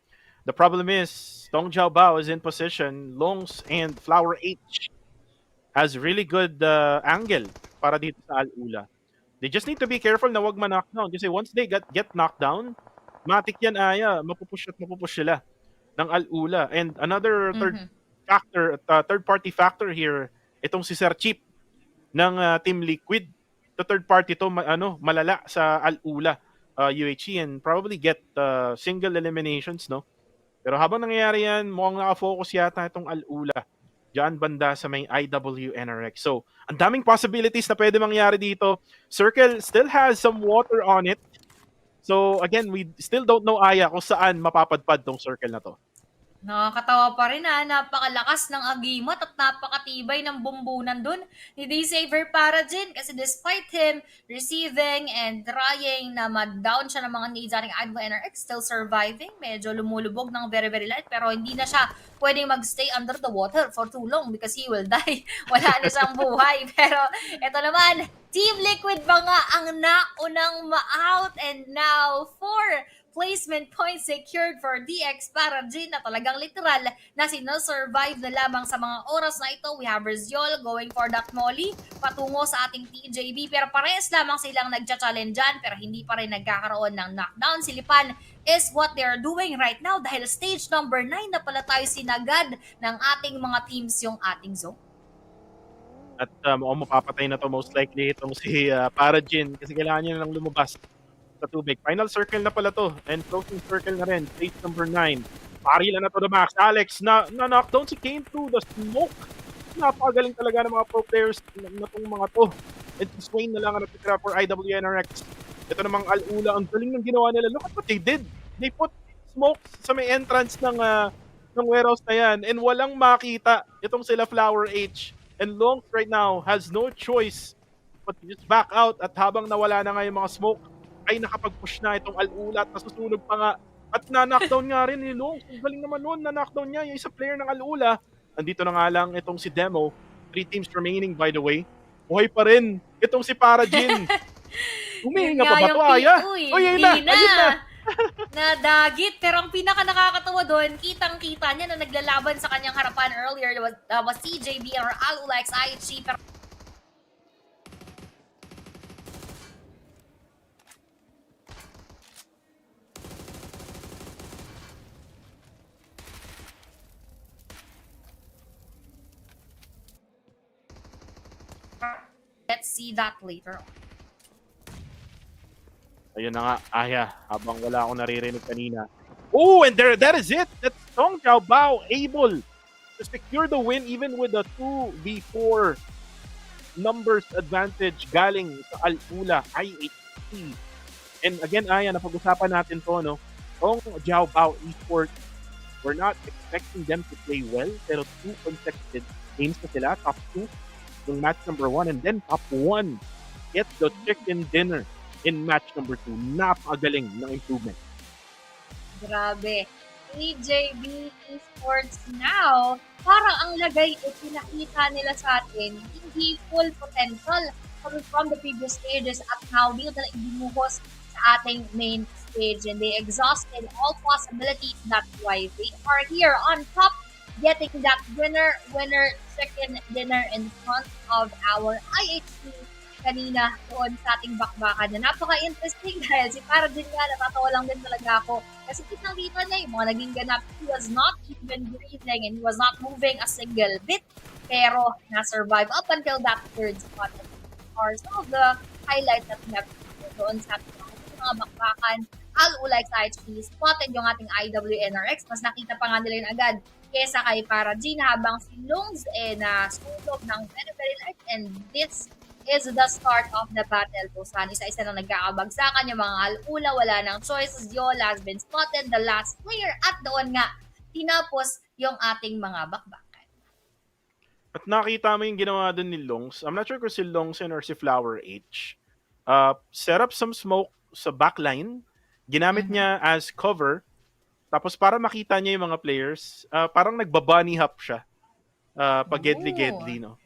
The problem is, Dong Jiao Bao is in position. Longs and Flower H has really good angle para dito sa Al-Ula. They just need to be careful na wag ma-knockdown. Kasi once they get knocked down, matik yan mapupush sila ng Al-Ula. And another third-party factor here, itong si Sir Chip ng Team Liquid. The third party to malala sa Al-Ula UHC and probably get single eliminations, no? Pero habang nangyayari yan, mukhang nakafocus yata itong Al-Ula diyan banda sa may IWNRX. So, ang daming possibilities na pwede mangyari dito. Circle still has some water on it. So, again, we still don't know, Aya, kung saan mapapadpad tong circle na to. Nakakatawa pa rin napakalakas ng agimat at napakatibay ng bumbunan dun ni D-Saver Parajin kasi despite him receiving and trying na mag-down siya ng mga needs ating IWNRX, still surviving, medyo lumulubog ng very very light pero hindi na siya pwedeng magstay under the water for too long because he will die. Wala na siyang buhay. Pero ito naman, Team Liquid ba nga ang naunang ma-out and now 4 placement points secured for DX Parajin na talagang literal na sino-survive na lamang sa mga oras na ito. We have Rizziol going for that molly patungo sa ating TJB pero parehas lamang silang nagcha-challenge dyan pero hindi pa rin nagkakaroon ng knockdown. Silipan is what they are doing right now dahil stage number 9 na pala tayo sinagad ng ating mga teams yung ating zone. At mapapatay na to most likely itong si Parajin kasi kailangan niya lang lumabas sa tubig. Final circle na pala to. And closing circle na rin. Stage number 9. Parilan na to the max. Alex na knockdown si Kane through the smoke. Napakagaling talaga ng mga pro players na itong mga to. And si Swain na lang ang natitira for IWNRX. Ito namang Al-Ula. Ang galing ng ginawa nila. Look at what they did. They put smoke sa may entrance ng warehouse na yan. And walang makita itong sila Flower H. And Longs right now has no choice but to just back out. At habang nawala na nga yung mga smoke, ay nakapag-push na itong Al-Ula at nasusunog pa nga. At na-knockdown nga rin ni Longs. Ang galing naman nun, na-knockdown niya yung isa player ng Al-Ula. Andito na nga lang itong si Demo. 3 teams remaining by the way. Buhay pa rin itong si Parajin. Humihinga pa ba ito, Aya? Ayun na! Nadagit. Pero ang pinaka nakakatawa doon, kitang-kita niya na naglalaban sa kanyang harapan earlier was CJB or Al-Ula x IHC. Pero let's see that later on. Ayun na nga, Aya, habang wala akong naririnig kanina. Oh, and that is it! That's Dong Jiao Bao able to secure the win even with a 2v4 numbers advantage galing sa Al-Ula IHC. And again, Aya, napag-usapan natin to, no? Dong Jiao Bao eSports, we're not expecting them to play well, pero 2 consecutive games na sila, top 2 yung match number 1, and then top 1 get the chicken dinner in match number 2. Napakagaling ng improvement. Grabe. EJB Esports now, parang ang lagay pinakita nila sa atin, hindi full potential coming from the previous stages at now dito na ibinuhos sa ating main stage and they exhausted all possibilities. That's why they are here on top getting that winner chicken dinner in front of our IHC kanina doon sa ating bakbakan na napaka-interesting dahil si para din nga natatawa lang din talaga ako kasi kitang-kita na yung mga naging ganap. He was not even breathing and he was not moving a single bit pero na-survive up until that third spot. Are some of the highlights that we have doon sa ating mga bakbakan. Al-ulay sa IHC, spotted yung ating IWNRX. Mas nakita pa nga nila yun agad kesa kay para Gina habang si Lungs na sulog ng very very light and this is the start of the battle po. Saan isa-isa na nagkakabagsakan yung mga al-ula, wala ng choices. Yola has been spotted, the last player at doon nga tinapos yung ating mga bakbakan. At nakita mo yung ginawa dun ni Longs. I'm not sure kung si Longsen or si Flower H. Set up some smoke sa backline. Ginamit niya as cover. Tapos para makita niya yung mga players, parang nagba-bunny hop siya. Pag-gedli-gedli, no?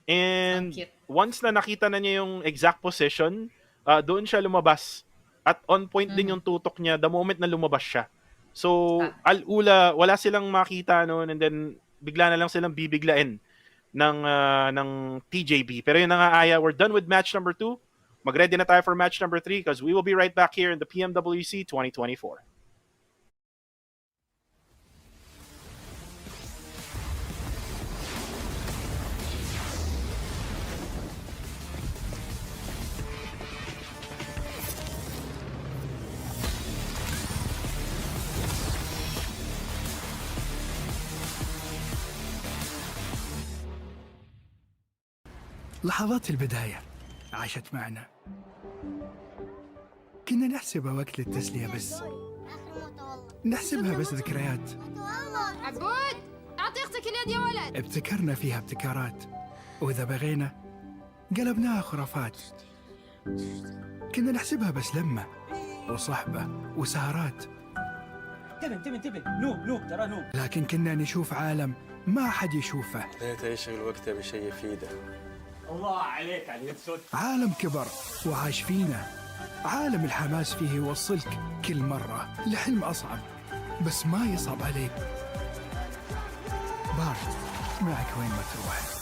And once na nakita na niya yung exact position, doon siya lumabas. At on point din yung tutok niya the moment na lumabas siya. So, al-ula, wala silang makita noon and then bigla na lang silang bibiglain ng TJB. Pero yun na nga, Aya, we're done with match number 2. Mag-ready na tayo for match number 3 because we will be right back here in the PMWC 2024. لحظات البداية عاشت معنا. كنا نحسبها وقت للتسلية بس. نحسبها بس ذكريات. عبود أعطي أختك اليد يا ولد. ابتكرنا فيها ابتكارات وإذا بغينا قلبناها خرافات. كنا نحسبها بس لمة وصحبة وسهرات. انتبه نوب ترى نوب. لكن كنا نشوف عالم ما حد يشوفه. ليت يشغل وقته بشيء يفيده. الله عليك على اليد. عالم كبر وعاش فينا. عالم الحماس فيه يوصلك كل مرة لحلم أصعب بس ما يصعب عليك. بارد معك وين ما تروح.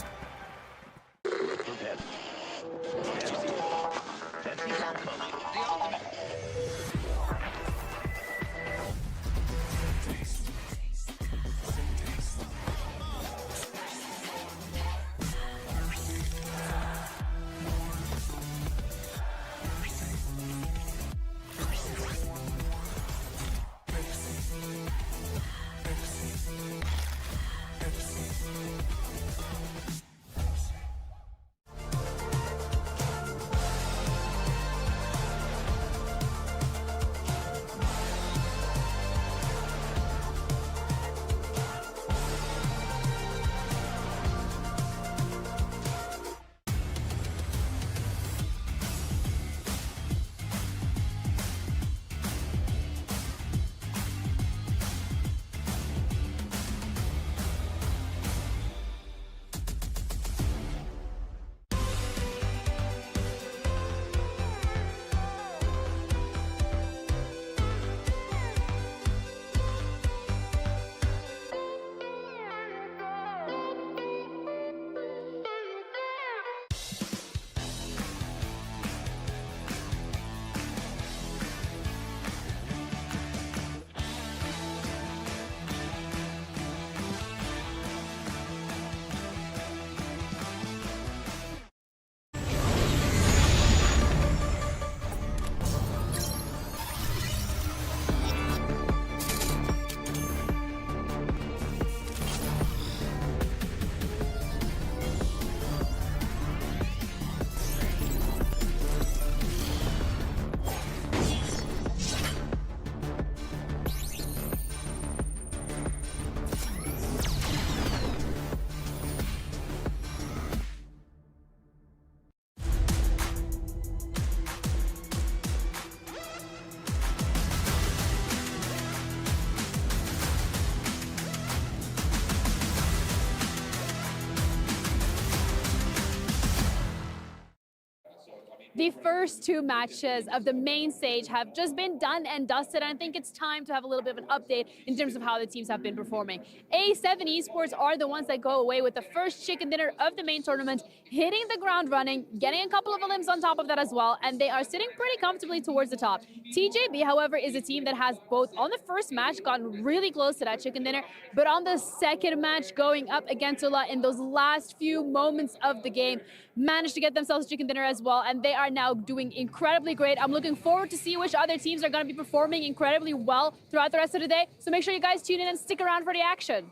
The first two matches of the main stage have just been done and dusted, and I think it's time to have a little bit of an update in terms of how the teams have been performing. A7 Esports are the ones that go away with the first chicken dinner of the main tournament, hitting the ground running, getting a couple of limbs on top of that as well, and they are sitting pretty comfortably towards the top. TJB, however, is a team that has both on the first match gotten really close to that chicken dinner, but on the second match going up against Ula in those last few moments of the game, managed to get themselves a chicken dinner as well, and they are now doing incredibly great. I'm looking forward to see which other teams are going to be performing incredibly well throughout the rest of the day, so make sure you guys tune in and stick around for the action.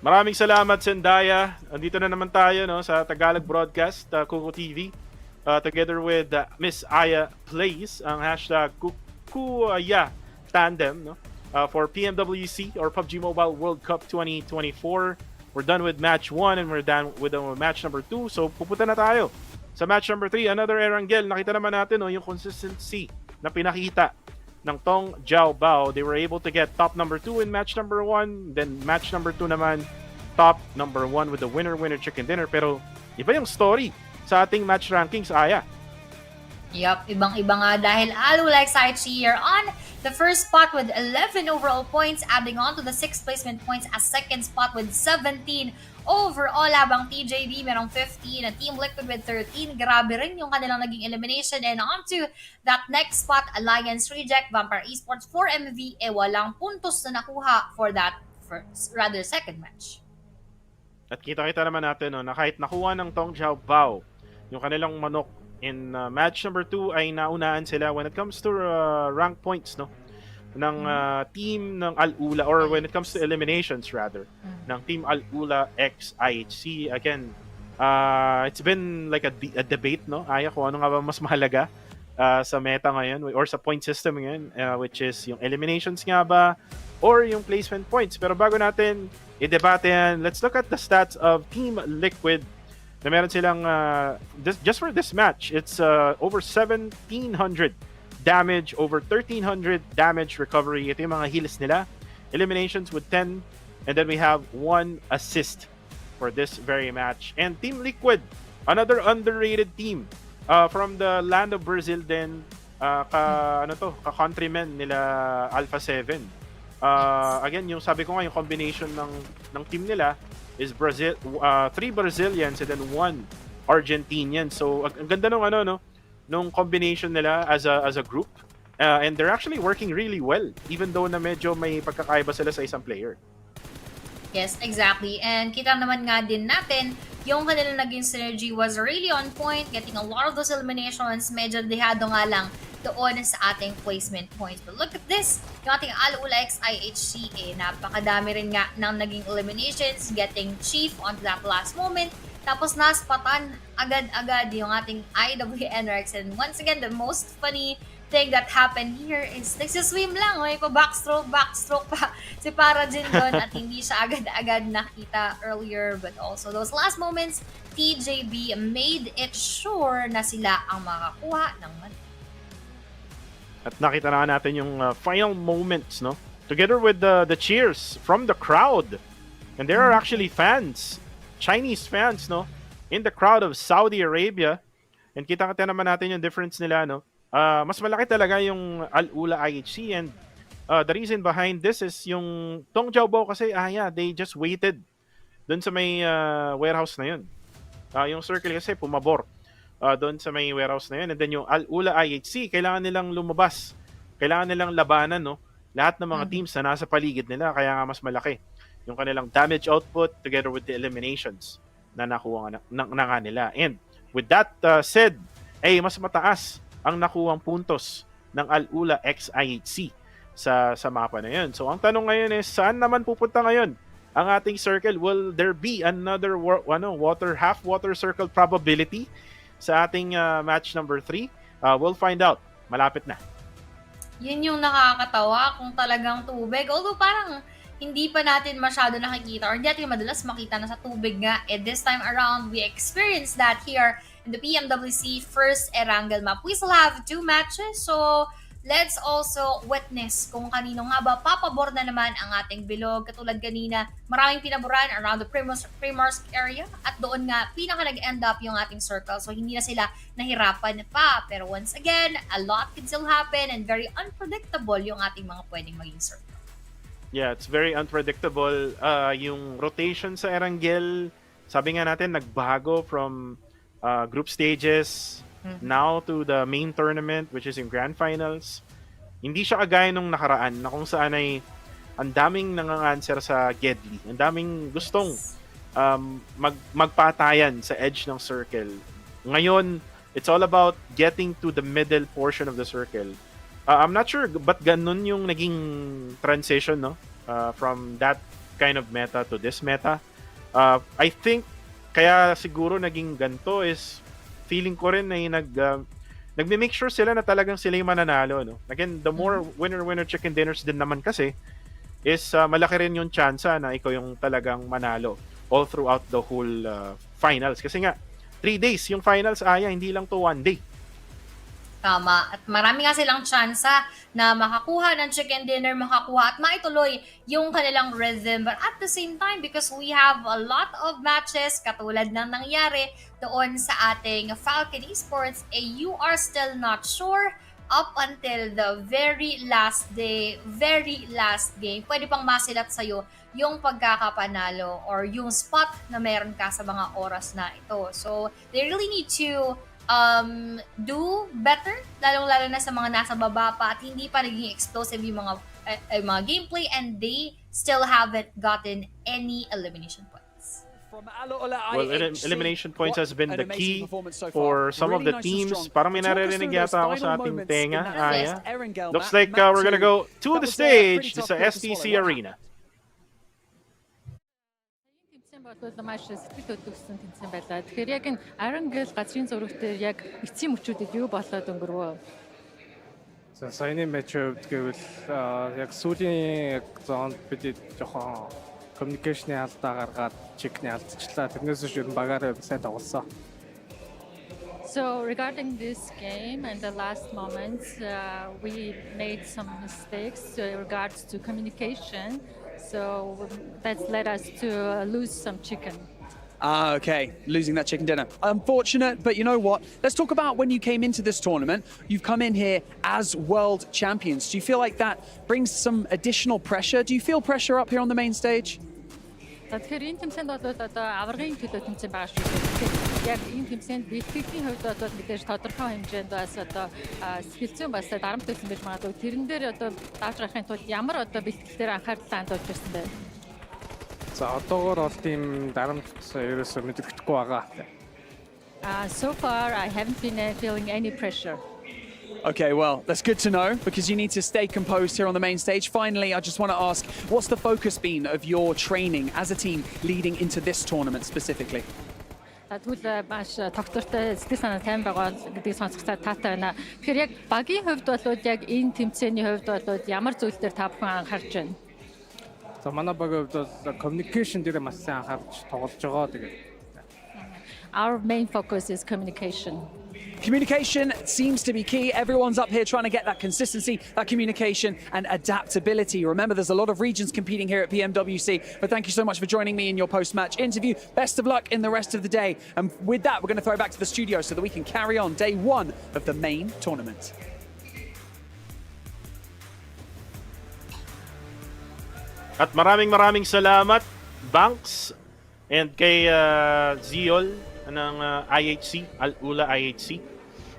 Maraming salamat, Zendaya. Andito na naman tayo sa Tagalog broadcast, Kuko TV. Together with Miss Aya Plays, ang hashtag Kukuya Tandem for PMWC or PUBG Mobile World Cup 2024. We're done with match 1 and we're done with match number 2. So pupunta na tayo sa match number 3. Another Erangel. Nakita naman natin yung consistency na pinakita ng Tong Jiao Bao. They were able to get top number 2 in match number 1. Then match number 2 naman, top number 1 with the winner chicken dinner. Pero iba yung story sa ating match rankings, Aya. Yup, ibang-iba nga dahil Alula Excites here on the first spot with 11 overall points, adding on to the 6th placement points as second spot with 17 overall, habang TJB merong 15 and Team Liquid with 13. Grabe rin yung kanilang naging elimination. And on to that next spot, Alliance Reject, Vampire Esports 4MV, walang puntos na nakuha for that second match. At kita-kita naman natin na kahit nakuha ng Tong Jiao Bao yung kanilang manok in match number 2 ay naunahan sila when it comes to rank points ng team ng Al-Ula, or when it comes to eliminations rather, ng Team Al-Ula x IHC. Again, it's been like a debate, Aya, kung ano nga ba mas mahalaga sa meta ngayon or sa point system ngayon, which is yung eliminations nga ba or yung placement points. Pero bago natin i-debate yan, let's look at the stats of Team Liquid na meron silang, just for this match, it's over 1,700 damage, over 1,300 damage recovery. Ito yung mga heals nila. Eliminations with 10, and then we have 1 assist for this very match. And Team Liquid, another underrated team from the land of Brazil din, ka-countrymen nila Alpha 7. Again, yung sabi ko nga, yung combination ng team nila is Brazil, 3 Brazilians and then 1 Argentinian. So ang ganda nung combination nila as a group, and they're actually working really well even though na medyo may pagkakaiba sila sa isang player. Yes, exactly. And kita naman nga din natin yung kanilang naging synergy was really on point, getting a lot of those eliminations. Medyo dehado nga lang doon sa ating placement points. But look at this, yung ating Al-Ula x IHC, napakadami rin nga ng naging eliminations, getting Chief onto that last moment. Tapos naspatan agad-agad yung ating IWNRX. And once again, the most funny thing that happened here is nagsiswim lang, may pa backstroke pa si Parajin doon at hindi siya agad-agad nakita earlier. But also those last moments, TJB made it sure na sila ang makakuha ng man. At nakita na natin yung final moments, together with the cheers from the crowd. And there are actually fans, Chinese fans, in the crowd of Saudi Arabia. And kita-kita naman natin yung difference nila, mas malaki talaga yung Al-Ula IHC, and the reason behind this is yung Tong Jiao Bao kasi, they just waited dun sa may warehouse na yun. Yung circle kasi pumabor doon sa may warehouse na yun. And then yung Al-Ula IHC, kailangan nilang lumabas. Kailangan nilang labanan, lahat ng mga teams na nasa paligid nila, kaya nga mas malaki yung kanilang damage output together with the eliminations na nakuha nga nila. And with that said, mas mataas ang nakuhang puntos ng Al-Ula x IHC sa mapa na yun. So ang tanong ngayon is, saan naman pupunta ngayon ang ating circle? Will there be another half water circle probability sa ating match number 3? We'll find out. Malapit na. Yun yung nakakatawa kung talagang tubig. Although parang hindi pa natin masyado nakikita or hindi natin madalas makita na sa tubig nga. And this time around, we experienced that here in the PMWC first Erangel map. We still have 2 matches. So let's also witness kung kanino nga ba papabor na naman ang ating bilog. Katulad kanina, maraming pinaboran around the Primorsk area at doon nga pinaka nag-end up yung ating circle. So hindi na sila nahirapan pa. Pero once again, a lot can still happen and very unpredictable yung ating mga pwedeng maging circle. Yeah, it's very unpredictable. Yung rotation sa Erangel, sabi nga natin, nagbago from group stages now to the main tournament, which is yung grand finals. Hindi siya kagaya nung nakaraan na kung saan ay ang daming nang-answer sa Gedli. Ang daming gustong magpatayan sa edge ng circle. Ngayon, it's all about getting to the middle portion of the circle. I'm not sure but ganun yung naging transition, no? From that kind of meta to this meta. I think kaya siguro naging ganito is feeling ko rin na nagme-make sure sila na talagang sila yung mananalo, no? Again, the more winner-winner chicken dinners din naman kasi is malaki rin yung chance na ikaw yung talagang manalo all throughout the whole finals. Kasi nga, 3 days yung finals, hindi lang to 1 day. Tama. At marami nga silang tsansa na makakuha ng chicken dinner, makakuha at maituloy yung kanilang rhythm. But at the same time, because we have a lot of matches, katulad ng nangyari doon sa ating Falcon Esports, you are still not sure up until the very last day, very last game. Pwede pang masilat sa'yo yung pagkakapanalo or yung spot na meron ka sa mga oras na ito. So, they really need to do better, lalong-lalo na sa mga nasa baba pa at hindi pa naging explosive yung mga gameplay and they still haven't gotten any elimination points. Well, elimination points has been the key for some of the teams. Parang may naririnig yata ako sa ating tenga. Looks like we're gonna go to the stage sa STC Arena. Болоод маш сэтгэл хөдлөсөн тэмцээн байлаа. Тэгэхээр яг энэ Arangel газрын зураг дээр яг эцсийн мөчүүдэд юу болоод өнгөрвөө? За саяны матчуд гэвэл яг сүүлийн зоонд бид жоохон communication-ийн алдаа гаргаад чекний алдчихлаа. Тэрнээс биш ер нь багаараа сайн тоглосон. So regarding this game and the last moments, we made some mistakes in regards to communication. So that's led us to lose some chicken. Okay, losing that chicken dinner. Unfortunate, but you know what? Let's talk about when you came into this tournament. You've come in here as world champions. Do you feel like that brings some additional pressure? Do you feel pressure up here on the main stage? Тэгэхээр энэ тэмцээнд бол одоо аваргын төлөө тэмцээн байгаа шүү дээ. Яг энэ тэмцээнд бэлтгэлийн хувьд одоо мэдээж тодорхой хэмжээнд бас одоо скиллцэн бас дарамтлагдсан байж магадгүй. Тэрэн дээр одоо давж гарахын тулд ямар одоо бэлтгэл дээр анхаарал хандуулж ирсэн бэ? За одоогоор бол тийм дарамтлагдсан ерөөсөө мэдрэхгүй байгаа. So far I haven't been feeling any pressure. Okay, well, that's good to know because you need to stay composed here on the main stage. Finally, I just want to ask, what's the focus been of your training as a team leading into this tournament specifically? Тэгвэл маш тогтвортой сэтгэл санаа тайван байгаа гэдгийг сонсгохтой таатай байна. Тэгэхээр яг багийн хувьд бол яг энэ тэмцээний хувьд бол ямар зүйл дээр та бүхэн анхаарч байна? За манай багийн хувьд бол communication дээр маш сайн анхаарч тоглож байгаа. Тэгээд Our main focus is communication. Communication seems to be key. Everyone's up here trying to get that consistency, that communication and adaptability. Remember, there's a lot of regions competing here at PMWC, but thank you so much for joining me in your post-match interview. Best of luck in the rest of the day. And with that, we're going to throw it back to the studio so that we can carry on day one of the main tournament. At maraming salamat, Banks, and kay Ziol ng IHC, Al-Ula IHC.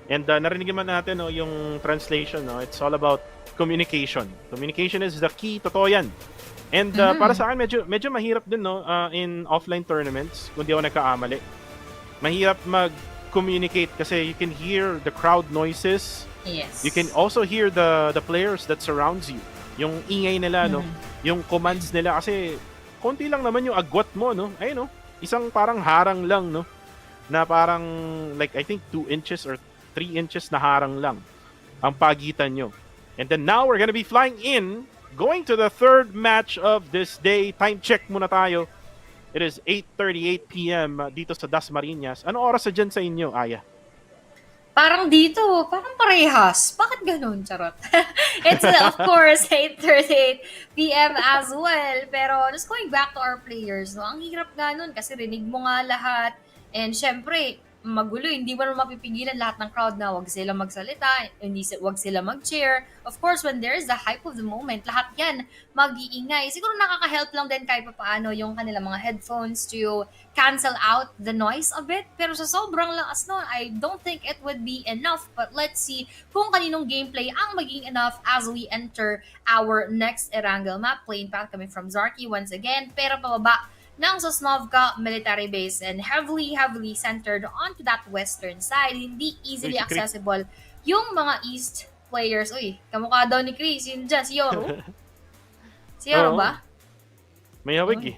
And narinig naman natin yung translation, it's all about communication. Communication is the key, totoo yan. And para sa akin, medyo mahirap din in offline tournaments, kung di ako nagkaamali. Mahirap mag-communicate kasi you can hear the crowd noises. Yes. You can also hear the players that surrounds you. Yung ingay nila, yung commands nila kasi konti lang naman yung agwat mo, ayun, isang parang harang lang, na parang like I think 2 inches or 3 inches na harang lang ang pagitan nyo. And then now we're gonna be flying in, going to the third match of this day. Time check muna tayo. It is 8:38 PM dito sa Dasmariñas. Ano oras sa dyan sa inyo, Aya? Parang dito, parang parehas. Bakit ganun? Charot. It's of course 8:38 p.m. as well. Pero just going back to our players, no, ang hirap nga nun kasi rinig mo nga lahat. And syempre, magulo, hindi mo naman mapipigilan lahat ng crowd na wag sila magsalita, wag sila mag-cheer. Of course, when there is the hype of the moment, lahat yan mag-iingay. Siguro nakaka-help lang din kahit paano yung kanilang mga headphones to cancel out the noise a bit. Pero sa sobrang lakas nun, I don't think it would be enough. But let's see kung kaninong gameplay ang maging enough as we enter our next Erangel map. Playing path coming from Zarky once again, pero pababa ng Sosnovka military base and heavily centered onto that western side. Hindi easily accessible yung mga east players. Uy, kamukha daw ni Chris. Yun dyan, si Yoro. Si Yoro ba? May hawig eh.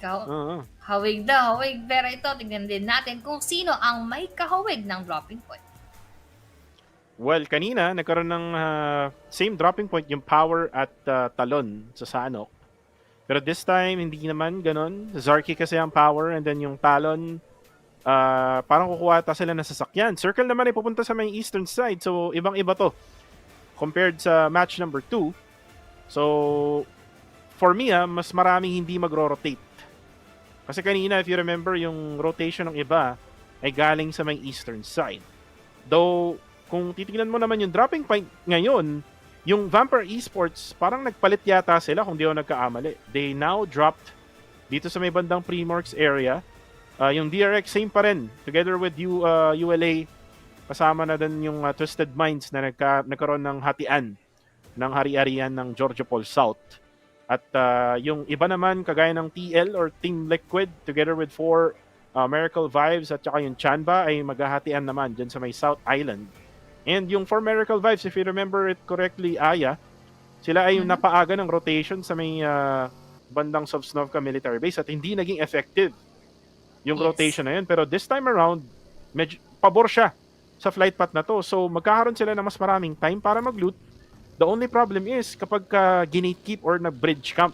Hawig daw, hawig. Pero ito, tignan din natin kung sino ang may kahawig ng dropping point. Well, kanina, nagkaroon ng same dropping point yung power at talon sa Sanok. Pero this time, hindi naman ganun. Zarky kasi ang power and then yung talon, parang kukuha ata sila na sasakyan. Circle naman ay pupunta sa may eastern side. So, ibang-iba to compared sa match number 2. So, for me, mas maraming hindi magro-rotate. Kasi kanina, if you remember, yung rotation ng iba ay galing sa may eastern side. Though, kung titignan mo naman yung dropping point ngayon, yung Vampire Esports, parang nagpalit yata sila kung di ako nagkaamali. They now dropped dito sa may bandang Primorx area. Yung DRX, same pa rin. Together with ULA, kasama na din yung Twisted Minds na nagkaroon ng hatian ng hari-arian ng Georgia Paul South. At yung iba naman, kagaya ng TL or Team Liquid, together with 4 Miracle Vibes at saka yung Chanba, ay maghahatian naman dyan sa may South Island. And yung for Miracle Vibes, if you remember it correctly, Aya, sila ay yung napaaga ng rotation sa may bandang Sosnovka military base at hindi naging effective yung rotation na yun. Pero this time around, medyo pabor siya sa flight path na to. So magkakaroon sila ng mas maraming time para mag-loot. The only problem is kapag ginate keep or nag-bridge camp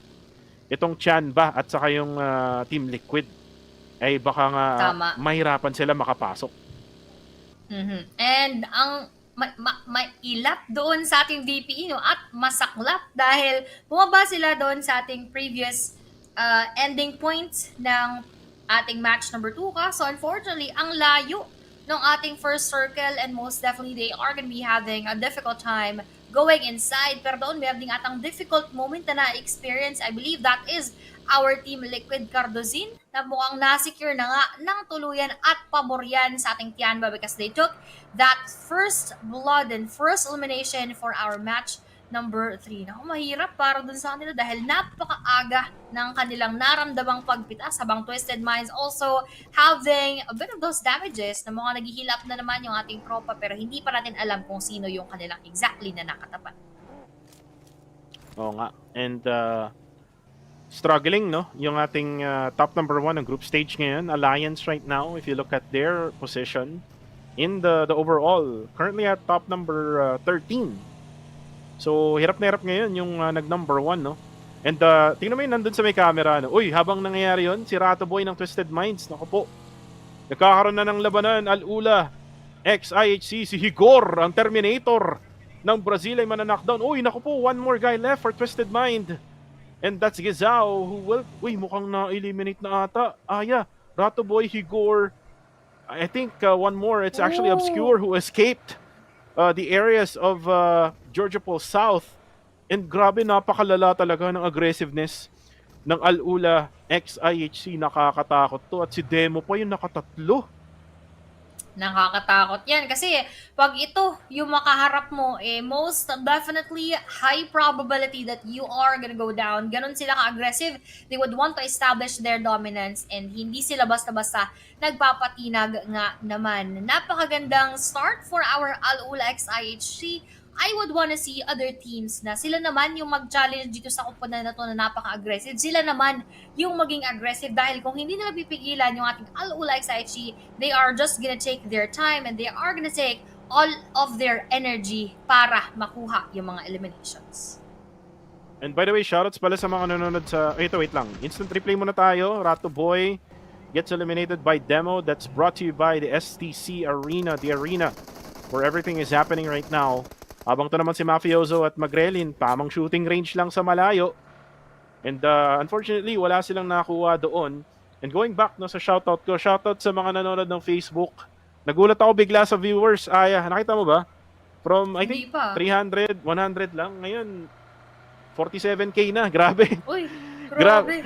itong Chanba at saka yung Team Liquid, ay baka nga mahirapan sila makapasok. And ang mailap doon sa ating DPE, no, at masaklap dahil bumaba sila doon sa ating previous ending point ng ating match number 2. So unfortunately, ang layo ng ating first circle and most definitely they are gonna be having a difficult time going inside. Pero doon may having atang difficult moment na na-experience. I believe that is our Team Liquid Cardozin na mukhang nasecure na nga ng tuluyan at pabor yan sa ating Tianba because they took that first blood and first elimination for our match number 3. Naku, mahirap para dun sa kanila dahil napakaaga ng kanilang naramdamang pagpitas habang Twisted Minds also having a bit of those damages na mukhang naghihilap na naman yung ating tropa pero hindi pa natin alam kung sino yung kanilang exactly na nakatapat. Oo nga. And struggling, no? Yung ating top number 1 ng group stage ngayon, Alliance right now, if you look at their position in the overall, currently at top number 13. So, hirap na hirap ngayon yung nag-number 1, no? And tingnan mo yun, nandun sa may camera, no? Uy, habang nangyayari yun, si Rato Boy ng Twisted Minds, naku po, nagkakaroon na ng labanan, Al-Ula, ex-IHC, si Higor, ang Terminator ng Brazil ay mananakdown. Uy, naku po, one more guy left for Twisted Mind. And that's Gizao who will... Uy, mukhang na-eliminate na ata. Yeah. Rato Boy, Higor. I think one more. It's actually Obscure who escaped the areas of Georgia Paul South. And grabe, napakalala talaga ng aggressiveness ng Al-Ula ex-IHC. Nakakatakot to. At si Demo pa yung nakatatlo. Nakakatakot yan. Kasi pag ito yung makaharap mo, most definitely high probability that you are gonna go down. Ganon sila ka-aggressive. They would want to establish their dominance and hindi sila basta-basta nagpapatinag nga naman. Napakagandang start for our Al-Ula ex-IHC. I would wanna see other teams na sila naman yung mag-challenge dito sa kupunan na to na napaka-aggressive. Sila naman yung maging aggressive dahil kung hindi nila pipigilan yung ating Al-Ula XIG, they are just gonna take their time and they are gonna take all of their energy para makuha yung mga eliminations. And by the way, shoutouts pala sa mga nanonood sa... Ito, wait lang. Instant replay muna tayo. Rato Boy gets eliminated by Demo. That's brought to you by the STC Arena. The Arena where everything is happening right now. Habang to naman si Mafioso at Magrelin, tamang shooting range lang sa malayo. And unfortunately, wala silang nakuha doon. And going back no sa shoutout ko, shoutout sa mga nanonood ng Facebook. Nagulat ako bigla sa viewers. Aya, nakita mo ba? From, I think, 300, 100 lang. Ngayon, 47K na. Grabe. Uy, grabe.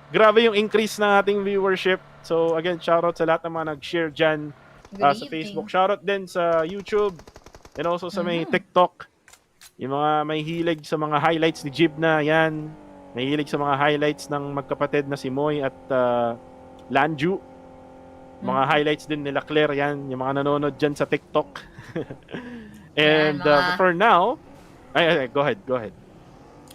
Grabe yung increase ng ating viewership. So again, shoutout sa lahat ng mga nag-share dyan sa Facebook. Shoutout din sa YouTube and also sa may TikTok. Yung mga may hilig sa mga highlights ni Jib na yan. May hilig sa mga highlights ng magkapatid na si Moy at Lanju. Mga highlights din nila Claire yan. Yung mga nanonood dyan sa TikTok. And for now, go ahead.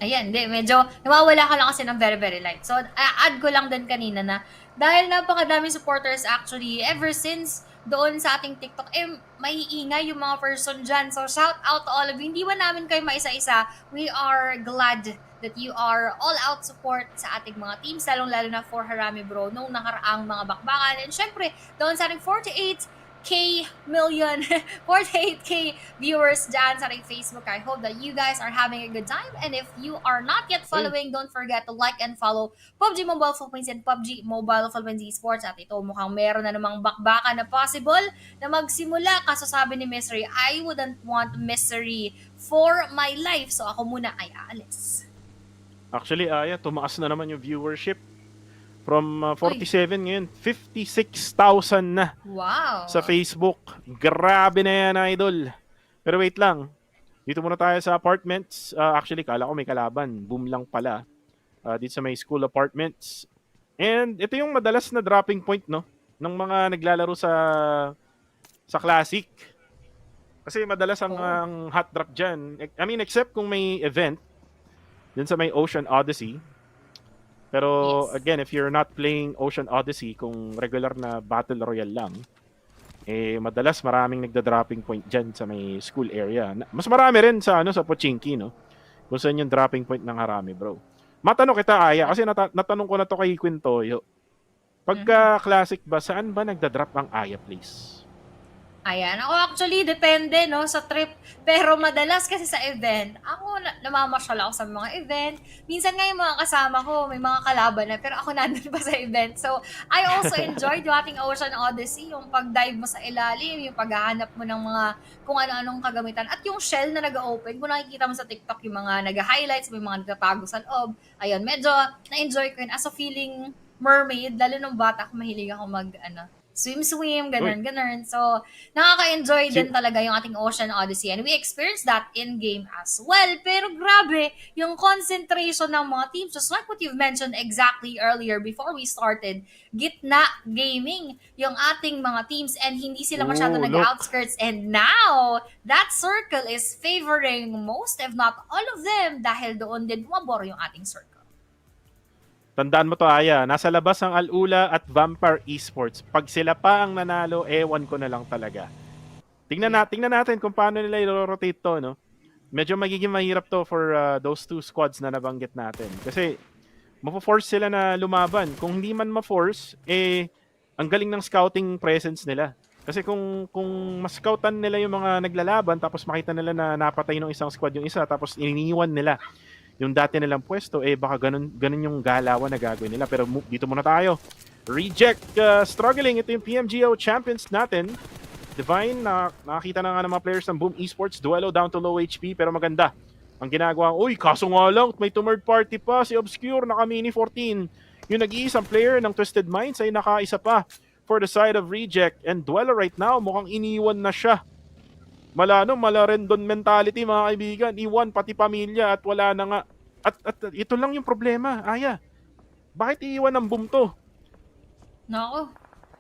Ayan, medyo nawawala ka lang kasi ng very, very light. So, add ko lang din kanina na dahil napakadami supporters actually ever since doon sa ating TikTok, may iingay yung mga person dyan. So, shout out to all of you. Hindi ba namin kayo maisa-isa? We are glad that you are all-out support sa ating mga teams, lalong-lalo na for Harami Bro nung nakaraang mga bakbakan. And syempre, doon sa ating 48K viewers dyan sa ating Facebook. I hope that you guys are having a good time. And if you are not yet following, don't forget to like and follow PUBG Mobile Philippines and PUBG Mobile Philippines Esports. At ito mukhang meron na namang bakbakan na possible na magsimula. Kaso sabi ni Misery, I wouldn't want misery for my life. So ako muna ay aalis. Actually, tumaas na naman yung viewership. From 47 ngayon, 56,000 na. Wow. Sa Facebook. Grabe na yan, idol. Pero wait lang. Dito muna tayo sa apartments. Actually, kala ko may kalaban. Boom lang pala. Dito sa may school apartments. And ito yung madalas na dropping point, no? Ng mga naglalaro sa Classic. Kasi madalas ang hot drop dyan. I mean, except kung may event. Dun sa may Ocean Odyssey. Pero again, if you're not playing Ocean Odyssey, kung regular na Battle Royale lang, madalas maraming nagda-dropping point dyan sa may school area. Mas marami rin sa Pochinki, no? Kung saan yung dropping point ng Harami, bro. Matanong kita, Aya, kasi natanong ko na to kay Quintoyo. Pagka classic ba, saan ba nagda-drop ang Aya place? Ayan. Ako actually, depende, no, sa trip. Pero madalas kasi sa event, ako namamasyal ako sa mga event. Minsan nga yung mga kasama ko, may mga kalaban na, pero ako nandun pa sa event. So, I also enjoyed yung ating Ocean Odyssey, yung pag-dive mo sa ilalim, yung paghahanap mo ng mga kung ano-anong kagamitan. At yung shell na nag-open, kung nakikita mo sa TikTok, yung mga nag-highlights, may mga nagtatago sa loob. Ayun, medyo na-enjoy ko yun. As a feeling mermaid, lalo nung bata ako, mahilig ako swim, ganun. So, nakaka-enjoy din talaga yung ating Ocean Odyssey. And we experienced that in-game as well. Pero grabe, yung concentration ng mga teams, just like what you've mentioned exactly earlier before we started, gitna gaming yung ating mga teams and hindi sila masyado nag-outskirts. And now, that circle is favoring most, if not all of them, dahil doon din bumabor yung ating circle. Tandaan mo to, Aya. Nasa labas ang Alula at Vampire Esports. Pag sila pa ang nanalo, ewan ko na lang talaga. Tingnan natin kung paano nila i-rotate to, no? Medyo magiging mahirap to for those two squads na nabanggit natin. Kasi, mapo-force sila na lumaban. Kung hindi man ma-force, ang galing ng scouting presence nila. Kasi kung mas-scoutan nila yung mga naglalaban, tapos makita nila na napatay ng isang squad yung isa, tapos iniiwan nila yung dati nilang pwesto, baka ganun yung galawan na gagawin nila. Pero dito muna tayo. Reject struggling. Ito yung PMGO champions natin. Divine, nakakita na nga ng mga players ng Boom Esports. Duelo down to low HP, pero maganda. Ang ginagawa, kaso nga lang, may third party pa. Si Obscure, naka-mini 14. Yung nag-iisang player ng Twisted Minds ay naka-isa pa for the side of Reject. And Duelo right now, mukhang iniwan na siya. Mala Rendon mentality, mga kaibigan. Iwan pati pamilya at wala na nga. At ito lang yung problema, Aya. Bakit iiwan ng Boom to? Nako.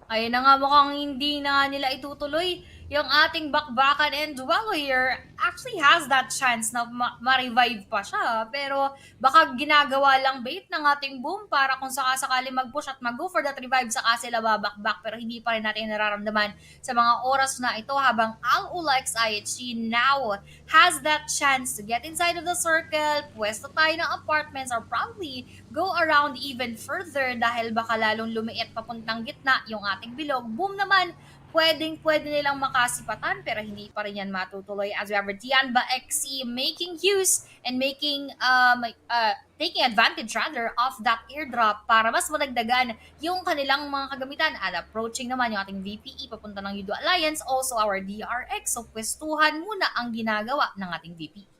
Ayun na nga, mukhang hindi na nila itutuloy yung ating bakbakan, and Duelo here actually has that chance na ma-revive pa siya. Pero baka ginagawa lang bait ng ating Boom para kung sakasakali mag-push at mag-go for that revive saka sila babakbak. Pero hindi pa rin natin nararamdaman sa mga oras na ito habang Al-Ula X IHG now has that chance to get inside of the circle, pwesto tayo ng apartments or probably go around even further dahil baka lalong lumiit papuntang gitna yung ating bilog. Boom naman, pwede nilang makasipatan pero hindi pa rin yan matutuloy as we have Tianba XE making use and taking advantage rather of that airdrop para mas madagdagan yung kanilang mga kagamitan. At approaching naman yung ating VPE papunta ng Yudo Alliance, also our DRX. So pwestuhan muna ang ginagawa ng ating VPE.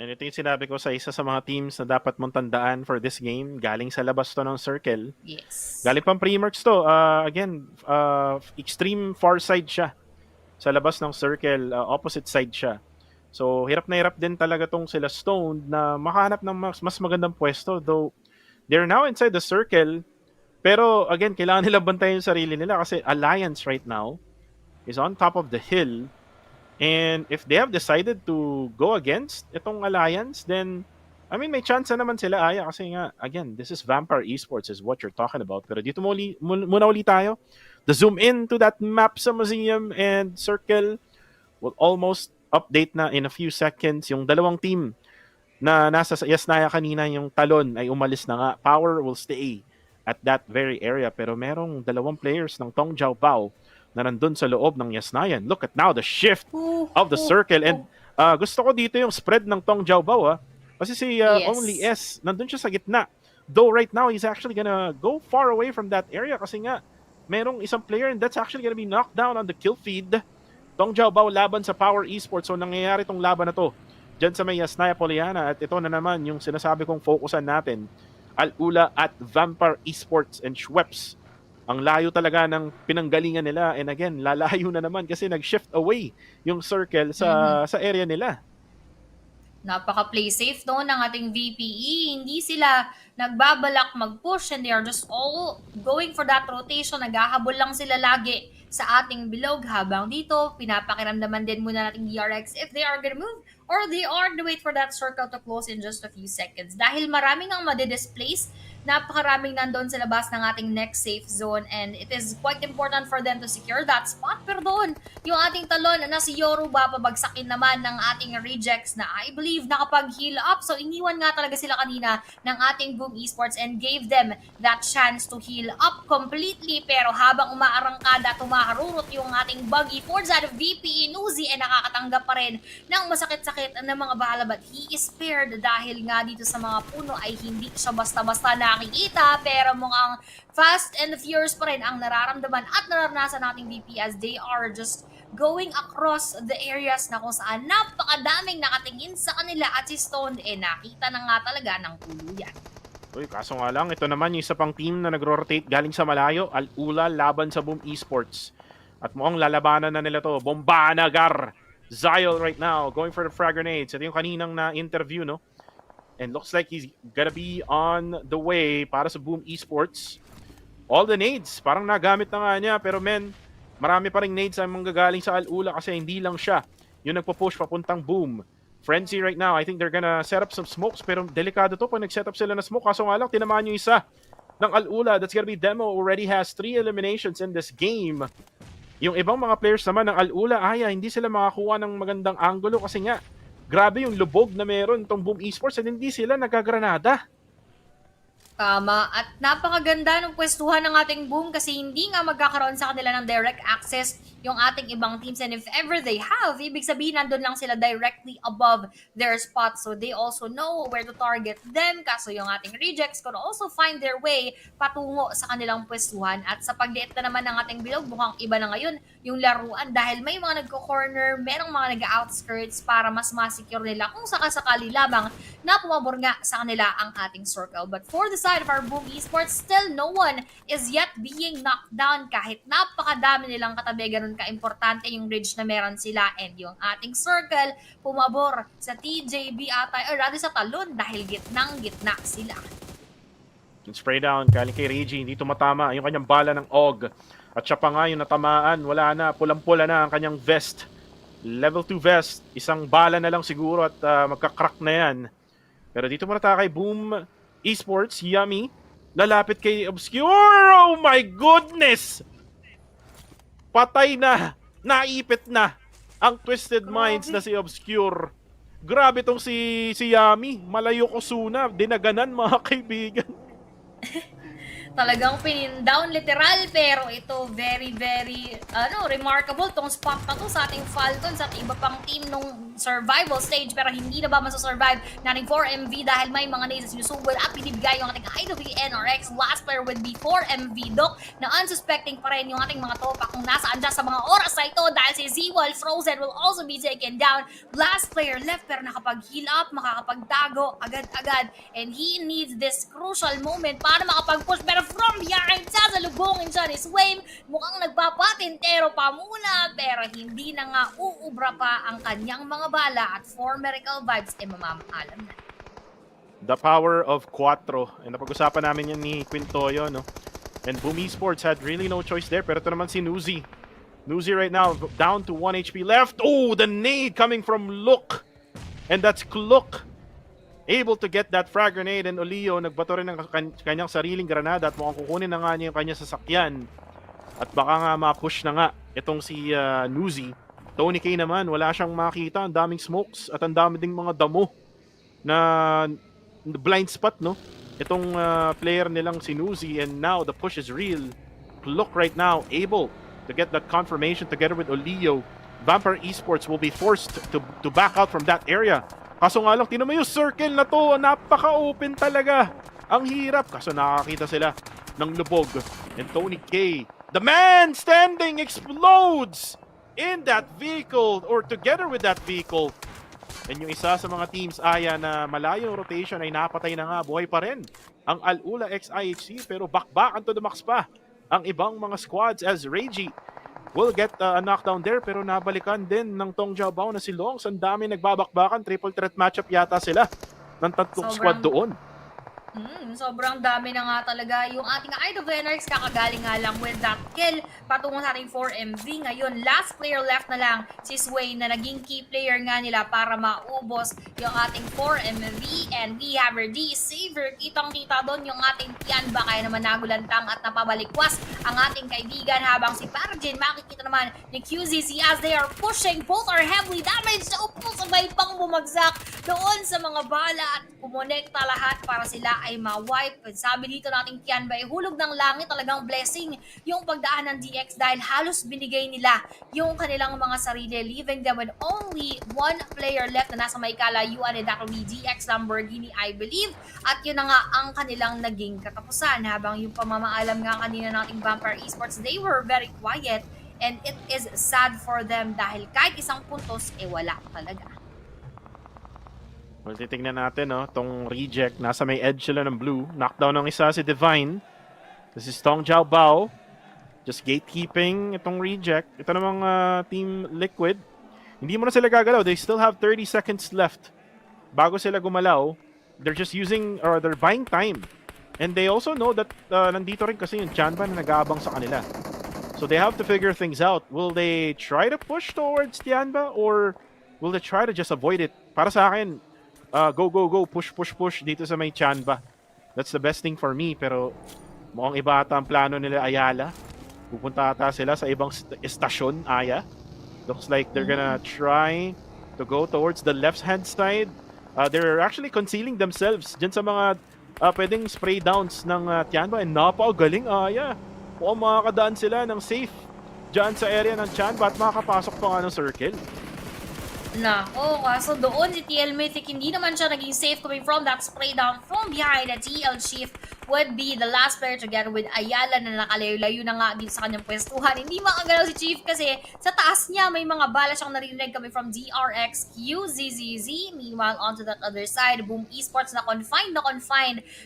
And ito yung sinabi ko sa isa sa mga teams na dapat mong tandaan for this game. Galing sa labas to ng circle. Yes. Galing pang pre-mercs to. Again, extreme far side siya. Sa labas ng circle, opposite side siya. So, hirap na hirap din talaga tong sila Stone na makahanap ng mas magandang pwesto. Though, they're now inside the circle. Pero, again, kailangan nila bantayan yung sarili nila kasi Alliance right now is on top of the hill. And if they have decided to go against itong Alliance, then, I mean, may chance na naman sila, Aya. Kasi nga, again, this is Vampire Esports is what you're talking about. Pero dito muna uli tayo. The zoom in to that map sa museum and circle will almost update na in a few seconds. Yung dalawang team na nasa Yasnaya kanina, yung talon ay umalis na nga. Power will stay at that very area. Pero merong dalawang players ng Tong Jiao Bao na nandun sa loob ng Yasnayan. Look at now the shift of the circle. And gusto ko dito yung spread ng Tong Jiao Bao. Kasi si Only S, nandun siya sa gitna. Though right now, he's actually gonna go far away from that area kasi nga, merong isang player and that's actually gonna be knocked down on the kill feed. Tong Jiao Bao laban sa Power Esports. So nangyayari tong laban na to dyan sa may Yasnaya Poliana. At ito na naman yung sinasabi kong focusan natin. Al-Ula at Vampire Esports and Schweppes. Ang layo talaga ng pinanggalingan nila and again, lalayo na naman kasi nag-shift away yung circle sa area nila. Napaka-play safe doon ng ating VPE. Hindi sila nagbabalak mag-push and they are just all going for that rotation. Naghahabol lang sila lagi sa ating bilog habang dito, pinapakiramdaman din muna nating DRX if they are gonna move or they are to wait for that circle to close in just a few seconds. Dahil maraming ang madidisplace, napakaraming nandun sa labas ng ating next safe zone and it is quite important for them to secure that spot. Pero doon, yung ating talon na si Yoruba, pabagsakin naman ng ating rejects na I believe nakapag-heal up. So iniwan nga talaga sila kanina ng ating Boom Esports and gave them that chance to heal up completely. Pero habang umaarangkada, tumaharurot yung ating buggy towards that of VP Inuzi and nakakatanggap pa rin ng masakit-sakit na mga bahala. But he is spared dahil nga dito sa mga puno ay hindi siya basta-basta nakikita, pero mukhang fast and furious pa rin ang nararamdaman at nararanasan nating VP as they are just going across the areas na kung saan napakadaming nakatingin sa kanila at si Stone nakita na nga talaga ng tuluyan. Uy, kaso nga lang, ito naman yung isa pang team na nagro-rotate galing sa malayo, Al-Ula laban sa Boom Esports. At mukhang lalabanan na nila to. Bombanagar Zyle right now going for the frag grenades. Ito yung kaninang na-interview, no? And looks like he's gonna be on the way para sa Boom Esports. All the nades, parang nagamit na nga niya. Pero men, marami pa rin nades ang manggagaling sa Al-Ula kasi hindi lang siya yung nagpo-push papuntang Boom. Frenzy right now, I think they're gonna set up some smokes. Pero delikado to pag nag-set up sila na smoke. Kaso nga lang, tinamaan yung isa ng Al-Ula. That's gonna be Demo. Already has 3 eliminations in this game. Yung ibang mga players naman ng Al-Ula, hindi sila makakuha ng magandang angulo kasi nga, grabe yung lubog na meron itong Boom Esports at hindi sila nagagranada. Tama. At napakaganda ng pwestuhan ng ating Boom kasi hindi nga magkakaroon sa kanila ng direct access yung ating ibang teams. And if ever they have, ibig sabihin nandun lang sila directly above their spot. So they also know where to target them. Kaso yung ating rejects could also find their way patungo sa kanilang pwestuhan. At sa pagliit na naman ng ating bilog, mukhang iba na ngayon yung laruan dahil may mga nagko-corner, merong mga nag-outskirts para mas masecure nila kung sakasakali lamang na pumabor nga sa kanila ang ating circle. But for the side of our Boom Esports, still no one is yet being knocked down kahit napakadami nilang katabi. Ganun ka-importante yung ridge na meron sila and yung ating circle pumabor sa TJB ata or rather sa talon dahil gitnang-gitna sila. Yung spray down, galing kay Reggie, hindi tumatama yung kanyang bala ng OG. At siya pa nga yung natamaan, wala na, pulang-pula na ang kanyang vest. Level 2 vest, isang bala na lang siguro at magka-crack na yan. Pero dito muna tayo kay Boom Esports, Yummy. Lalapit kay Obscure, oh my goodness! Patay na, naipit na ang Twisted Minds na si Obscure. Grabe tong si Yami. Malayo Kusuna. Dinaganan mga kaibigan. Talagang pinin down literal, pero ito very remarkable tong spot na to sa ating Falcons at iba pang team nung survival stage, pero hindi na ba masasurvive nating 4MV dahil may mga nades sinusugod at binibigay yung ating IWNRX. Last player would be 4MV Doc na unsuspecting pa rin yung ating mga tropa kung nasaan dyan sa mga oras na ito dahil si Z-Wall Frozen will also be taken down. Last player left pero nakapag-heal up, makakapagtago agad-agad, and he needs this crucial moment para makapag-push, pero from behind, sasalubungin siya ni Swaim. Mukhang nagpapatintero pa muna, pero hindi na nga uubra pa ang kanyang mga bala at 4 Miracle Vibes ay mamamaalam na. The power of 4. And napag-usapan namin yan ni Quintoyo, no? And Boom Esports had really no choice there, pero ito naman si Nuzi. Nuzi right now down to 1 HP left. Oh, the nade coming from Look. And that's Kluk. Able to get that frag grenade, and Olio nagbato rin ng kanyang sariling granada at mukhang kukunin na nga niya yung kanyang sasakyan. At baka nga ma-push na nga itong si Nuzi. Tony K naman, wala siyang makita. Ang daming smokes at ang dami ding mga damo na blind spot, no? Itong player nilang si Nuzi, and now the push is real. Look right now, able to get that confirmation together with Olio. Vampire Esports will be forced to back out from that area. Kaso nga lang, tinan mo yung circle na to, napaka-open talaga. Ang hirap, kaso nakakita sila ng lubog. And Tony K, the man standing, explodes in that vehicle, or together with that vehicle. And yung isa sa mga teams, Aya, na malayo rotation ay napatay na nga, buhay pa rin ang Al-Ula XIHC, pero bakbakan to the max pa ang ibang mga squads as Reggie will get a knockdown there, pero nabalikan din ng Tong Jiabao na si Longs. Ang dami nagbabakbakan, triple threat matchup yata sila ng tatlong squad doon. Sobrang dami na nga talaga yung ating IWNRX, kakagaling nga lang with that kill patungo sa ating 4MV. Ngayon, last player left na lang si Sway na naging key player nga nila para maubos yung ating 4MV, and we have our D-Saver. Kitang-kita doon yung ating Tianba, kaya naman nagulantang at napabalikwas ang ating kaibigan, habang si Parjin makikita naman ni QZZ as they are pushing. Both are heavily damaged. Upo, sabay pang bumagsak doon sa mga bala at kumonekta lahat para sila ay ma-wipe. Sabi dito nating Tianba, hulog ng langit, talagang blessing yung pagdaan ng DX dahil halos binigay nila yung kanilang mga sarili, leaving them with only 1 player left na nasa Maykala UAN, and that will be DX Lamborghini, I believe. At yun na nga ang kanilang naging katapusan. Habang yung pamamaalam nga kanina nating Vampire Esports, they were very quiet, and it is sad for them dahil kahit isang puntos, wala talaga. Well, titignan natin, no? Tong reject, nasa may edge sila ng blue. Knockdown ng isa si Divine. This is Tong Jiabao. Just gatekeeping itong reject. Ito namang Team Liquid. Hindi mo na sila gagalaw. They still have 30 seconds left bago sila gumalaw. They're just using, or they're buying time. And they also know that nandito rin kasi yung Chanba na nag-aabang sa kanila. So they have to figure things out. Will they try to push towards Tianba, or will they try to just avoid it? Para sa akin, go, push dito sa may Chanba. That's the best thing for me, pero mukhang iba ata ang plano nila Ayala. Pupunta ata sila sa ibang estasyon, Aya. Looks like they're gonna try to go towards the left-hand side. They're actually concealing themselves dyan sa mga pwedeng spray downs ng Tianba, and napakagaling, Aya. Mukhang makakadaan sila ng safe dyan sa area ng Chanba at makakapasok pa nga ng circle. Nako, kaso doon si TL Mythic, hindi naman siya naging safe coming from that spray down from behind. The TL Chief would be the last player together with Ayala na nakalayo-layo na nga dito sa kanyang pwestuhan. Hindi makagalaw si Chief kasi sa taas niya may mga bala siyang narinig coming from DRX, QZZZ. Meanwhile, onto that other side, Boom Esports na confined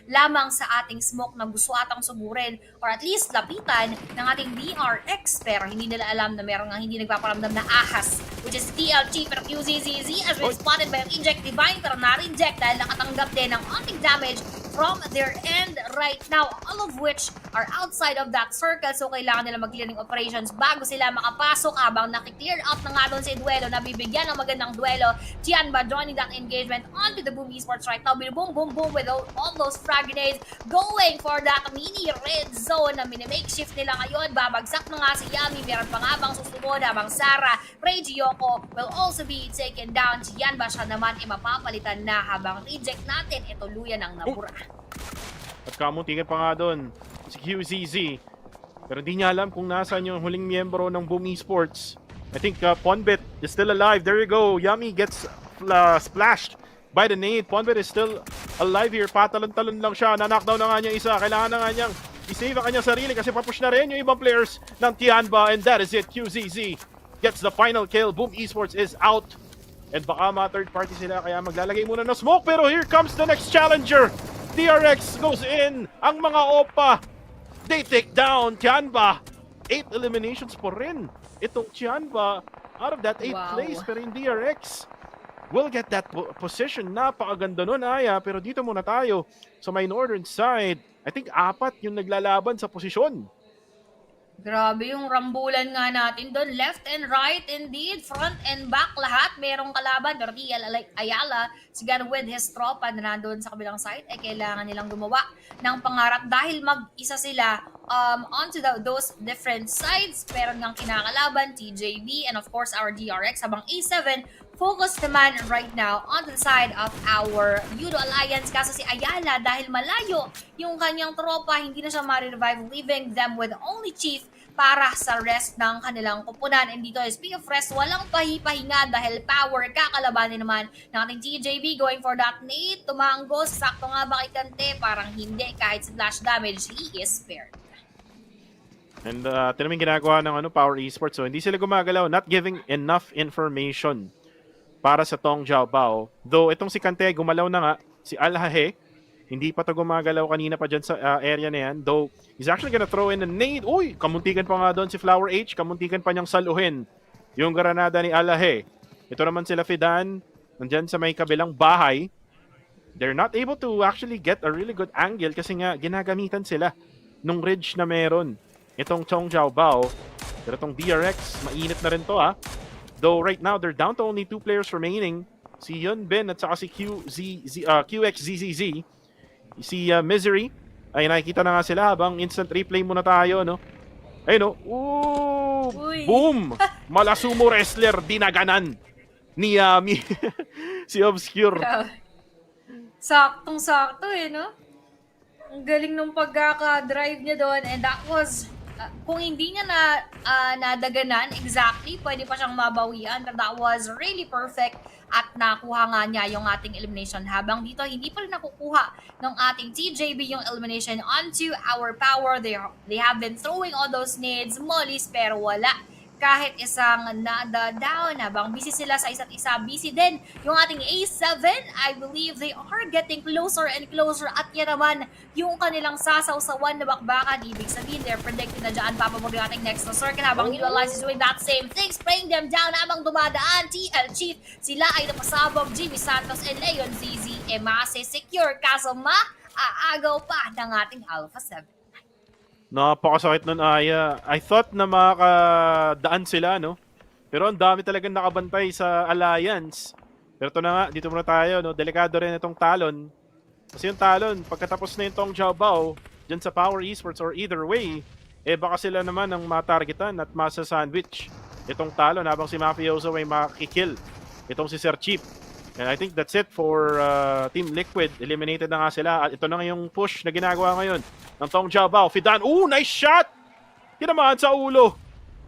lamang sa ating smoke na gusto atang sugurin or at least lapitan ng ating DRX. Pero hindi nila alam na meron nga hindi nagpaparamdam na ahas, which is TL Chief. Pero QZZZ has been spotted by an Inject Divine, pero na-reject dahil nakatanggap din ng ating damage from their end right now, all of which are outside of that circle. So kailangan nila mag-clearing operations bago sila makapasok. Habang nakiklear out na nga doon si duelo, nabibigyan ng magandang duelo. Tianba joining that engagement onto the Boom Esports right now. Boom, boom, boom with all those frag grenades going for that mini red zone na mini-makeshift nila ngayon. Babagsak na nga si Yami. Meron pa nga bang susunod habang Sara, Reiji Yoko will also be taken down. Tianba siya naman mapapalitan na habang reject natin ito luya ng nabura. At kamuntikan pa nga doon si QZZ. Pero di niya alam kung nasaan yung huling miyembro ng Boom Esports. I think Ponbet is still alive. There you go. Yami gets splashed by the nade. Ponbet is still alive here. Patalon-talon lang siya. Na-knockdown na nga niya isa. Kailangan na nga niyang i-save ang kanyang sarili kasi papush na rin yung ibang players ng Tianba. And that is it. QZZ gets the final kill. Boom Esports is out. And baka ma-third party sila kaya maglalagay muna ng smoke. Pero here comes the next challenger. DRX goes in. Ang mga OPA, they take down Tianba. 8 eliminations po rin itong Tianba out of that 8th place. Pero yung DRX will get that position. Napakaganda nun, Aya. Pero dito muna tayo sa my northern side. I think 4 yung naglalaban sa posisyon. Grabe yung rambulan nga natin doon. Left and right, indeed. Front and back, lahat. Merong kalaban. Pero Ayala, siguro with his tropa na nandun sa kabilang side, ay kailangan nilang gumawa ng pangarap dahil mag-isa sila onto those different sides. Meron ngang kinakalaban, TJB, and of course, our DRX. Habang A7, focus naman right now on the side of our Yudo Alliance. Kaso si Ayala, dahil malayo yung kanyang tropa, hindi na siya ma-revive, leaving them with only Chief para sa rest ng kanilang kupunan. And dito, speaking of rest, walang pahipahinga dahil power kakalabanin naman ng ating TJB going for that nade. Tumanggos, sakto nga ba kay Kante? Parang hindi, kahit splash damage, he is spared. And tinaming ginagawa ng Power Esports. So hindi sila gumagalaw, not giving enough information para sa Tong Jiaobao. Though itong si Kante gumalaw na nga, si Alhahe, hindi pa to gumagalaw kanina pa dyan sa area na yan. Though, he's actually gonna throw in a nade. Uy, kamuntikan pa nga doon si Flower H. Kamuntikan pa niyang saluhin yung granada ni Alhahe. Ito naman sila Fidan, nandyan sa may kabilang bahay. They're not able to actually get a really good angle kasi nga ginagamitan sila nung ridge na meron. Itong Tong Jiaobao. Pero itong DRX, mainit na rin to Though right now, they're down to only 2 players remaining. Si Yun Ben at saka si QXZZZ. Si Misery. Ay, nakikita na nga sila habang instant replay muna tayo, no? Ayun, no? Ooh! Boom! Malasumo wrestler, dinaganan ni Yami. Si Obscure. Saktong-sakto no? Ang galing nung pagkaka-drive niya doon. And that was... kung hindi niya nadaganan exactly, pwede pa siyang mabawian. But that was really perfect at nakuha nga niya yung ating elimination. Habang dito, hindi pa rin nakukuha ng ating TJB yung elimination onto our power. They have been throwing all those nades, mollies, pero wala kahit isang nada-down. Habang busy sila sa isa't isa, busy din yung ating A7. I believe they are getting closer and closer. At yan naman yung kanilang sasawsawan na bakbakan. Ibig sabihin, they're predicting na dyan papabog yung ating next na circle. Habang Yudo Alliance is doing that same thing, spraying them down habang dumadaan. TL Chief, sila ay napasabog. Jimmy Santos and Leon ZZ secure. Kaso maaagaw pa ng ating Alpha 7. Napakasakit nun, Aya. I thought na makakadaan sila, no? Pero ang dami talagang nakabantay sa Alliance. Pero ito na nga, dito muna tayo, no? Delikado rin itong Talon. Kasi yung Talon, pagkatapos na yung Tong Jiaobao, dyan sa Power Esports or either way, baka sila naman ang matargetan at masa-sandwich itong Talon habang si Mafioso ay makikill itong si Sir Chief. And I think that's it for Team Liquid. Eliminated na nga sila. At ito na nga yung push na ginagawa ngayon ng Tong Jiaobao. Fidan, nice shot! Tinamaan sa ulo.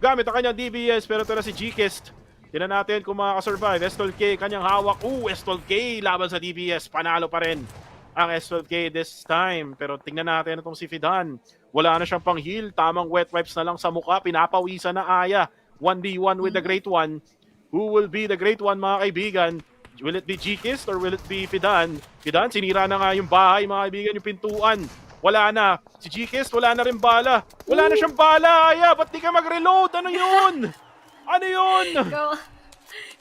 Gamit ang kanyang DBS, pero ito na si G-Kist. Tinan natin kung makakasurvive. Estol K, kanyang hawak. Estol K, laban sa DBS. Panalo pa rin ang Estol K this time. Pero tingnan natin itong si Fidan. Wala na siyang pang-heal. Tamang wet wipes na lang sa mukha. Pinapawisan na Aya. 1v1 with the Great One. Who will be the Great One, mga kaibigan? Will it be G-Kist or will it be Fidan? Fidan, sinira na nga yung bahay, mga kaibigan, yung pintuan. Wala na. Si G-Kist, wala na rin bala. Wala na siyang bala, Aya. Ba't di ka mag-reload? Ano yun? Ano yun?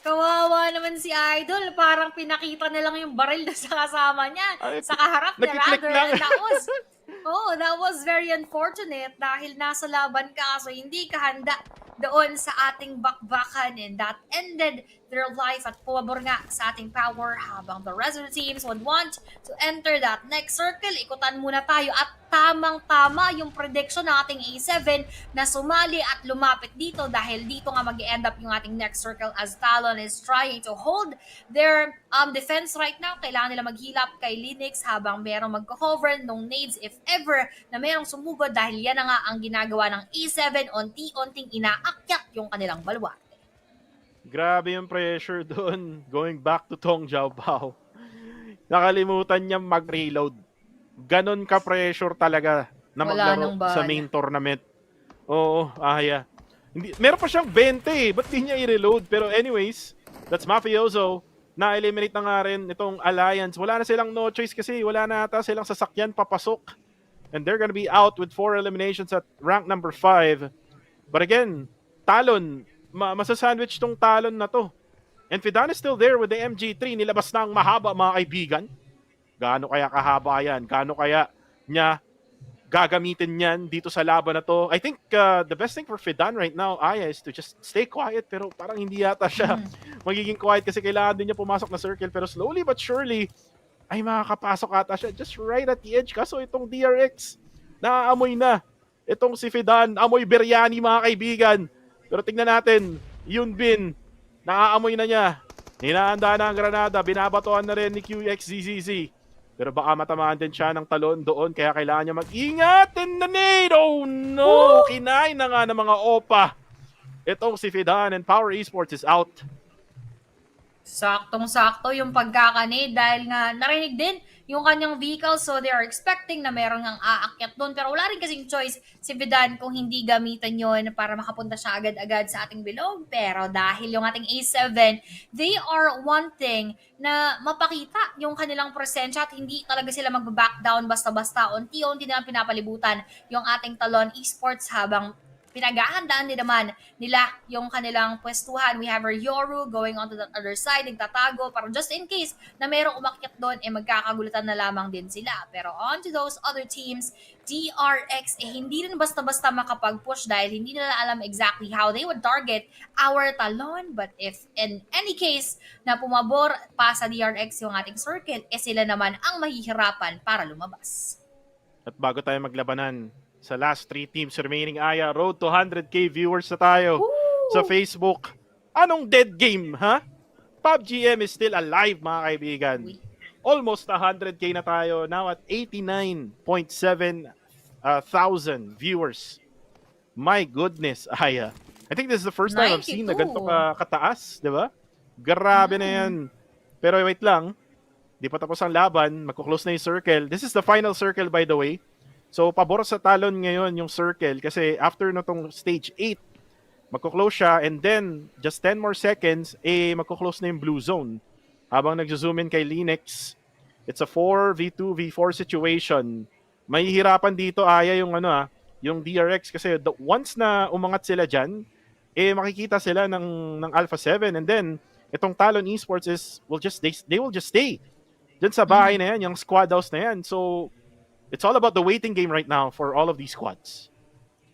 Kawawa naman si Idol. Parang pinakita na lang yung baril na sa kasama niya. Sa kaharap niya, nakiklik rather. lang. And that was very unfortunate dahil nasa laban ka. So, hindi ka handa doon sa ating bakbakan. And that ended their life at pabor nga sa ating power habang the rest of the teams would want to enter that next circle. Ikutan muna tayo at tamang-tama yung prediction ng ating A7 na sumali at lumapit dito dahil dito nga mag-end up yung ating next circle as Talon is trying to hold their defense right now. Kailangan nila maghilap kay Linux habang merong magko-cover nung nades if ever na merong sumugod dahil yan na nga ang ginagawa ng A7, onti-onting inaakyat yung kanilang balwarte. Grabe yung pressure doon. Going back to Tong Jiaobao. Nakalimutan niya mag-reload. Ganon ka-pressure talaga na maglaro sa main tournament. Oo, Hindi, meron pa siyang 20 eh. Ba't di niya i-reload? Pero anyways, that's Mafioso. Na-eliminate na nga rin itong Alliance. Wala na silang no choice kasi wala na ata silang sasakyan papasok. And they're gonna be out with 4 eliminations at rank number 5. But again, Talon, masasandwich tong Talon na to. And Fidan is still there with the MG3. Nilabas na ang mahaba, mga kaibigan. Gaano kaya kahaba yan? Gaano kaya niya gagamitin yan dito sa laban na to? I think the best thing for Fidan right now, Aya, is to just stay quiet. Pero parang hindi yata siya magiging quiet kasi kailangan din niya pumasok na circle. Pero slowly but surely, ay makakapasok ata siya just right at the edge. Kaso itong DRX, naaamoy na. Itong si Fidan, amoy biryani, mga kaibigan. Pero tingnan natin, Yun Bin, naaamoy na niya. Hinahanda na ang granada, binabatoan na rin ni QXZZZ. Pero baka matamaan din siya ng talon doon, kaya kailangan niya mag-ingat. And the nade, oh no! Kinain na nga ng mga OPA. Itong si Fidan and Power Esports is out. Saktong-sakto yung pagkakanid dahil nga narinig din yung kanyang vehicle, so they are expecting na meron ngang aakyat doon. Pero wala rin kasing choice si Vidan kung hindi gamitan yon para makapunta siya agad-agad sa ating bilog. Pero dahil yung ating A7, they are wanting na mapakita yung kanilang presensya at hindi talaga sila mag-back down basta-basta. Unti-unti na lang pinapalibutan yung ating Talon Esports habang pinaghahandaan din naman nila yung kanilang pwestuhan. We have our Yoru going on to the other side, nagtatago, para just in case na merong umakyat doon, magkakagulatan na lamang din sila. Pero on to those other teams, DRX, hindi rin basta-basta makapag-push dahil hindi nila alam exactly how they would target our Talon. But if in any case na pumabor pa sa DRX yung ating circle, sila naman ang mahihirapan para lumabas. At bago tayo maglabanan, sa last 3 teams remaining, Aya, road to 100k viewers na tayo sa Facebook. Anong dead game, ha? PUBG M is still alive, mga kaibigan. Almost 100k na tayo, now at 89.7 thousand viewers. My goodness, Aya. I think this is the first time I've seen na ganito kataas, di ba? Grabe na yan. Pero wait lang, di pa tapos ang laban, magkuklose na yung circle. This is the final circle, by the way. So, pabor sa Talon ngayon yung circle kasi after na tong stage 8, magkuklose siya and then just 10 more seconds, magkuklose na yung blue zone. Habang nag-zoom in kay Linux, it's a 4v2, v4 situation. Mahihirapan dito, Aya, yung yung DRX kasi once na umangat sila dyan, makikita sila ng Alpha 7 and then itong Talon Esports they will just stay dyan sa bahay na yan, yung squad house na yan. So, it's all about the waiting game right now for all of these squads.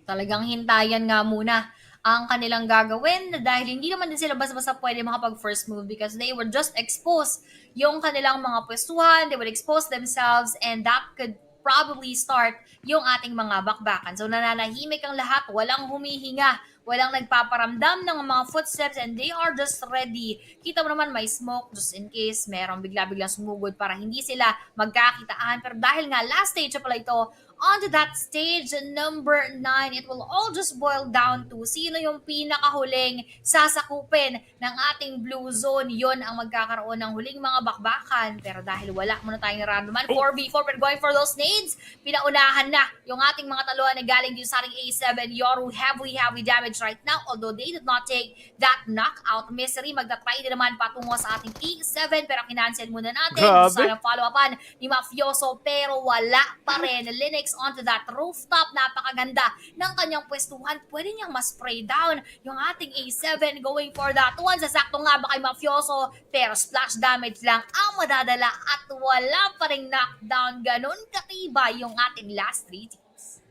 Talagang hintayan nga muna ang kanilang gagawin dahil hindi naman din sila basta-basta pwede makapag first move because they would just expose yung kanilang mga pwestuhan, they would expose themselves and that could probably start yung ating mga bakbakan. So nananahimik ang lahat, walang humihinga, walang nagpaparamdam ng mga footsteps and they are just ready. Kita mo naman may smoke just in case merong bigla-biglang sumugod para hindi sila magkakitaan. Pero dahil nga last stage pala ito, onto that stage number 9, it will all just boil down to sino yung pinakahuling sasakupin ng ating blue zone. Yon ang magkakaroon ng huling mga bakbakan. Pero dahil wala muna tayong nararamdaman, 4v4, pero going for those nades, pinaunahan na yung ating mga taluan na galing dito sa ating A7. Yoru, heavy damage sides right now, although they did not take that knockout misery. Magta-try din naman patungo sa ating E7, pero kinancel muna natin. Sana follow-upan ni Mafioso, pero wala pa rin. Linux onto that rooftop. Napakaganda ng kanyang pwestuhan. Pwede niyang ma-spray down yung ating A7, going for that one. Sasakto nga ba kay Mafioso, pero splash damage lang ang madadala at wala pa ring knockdown. Ganon katibay yung ating last 3 teams.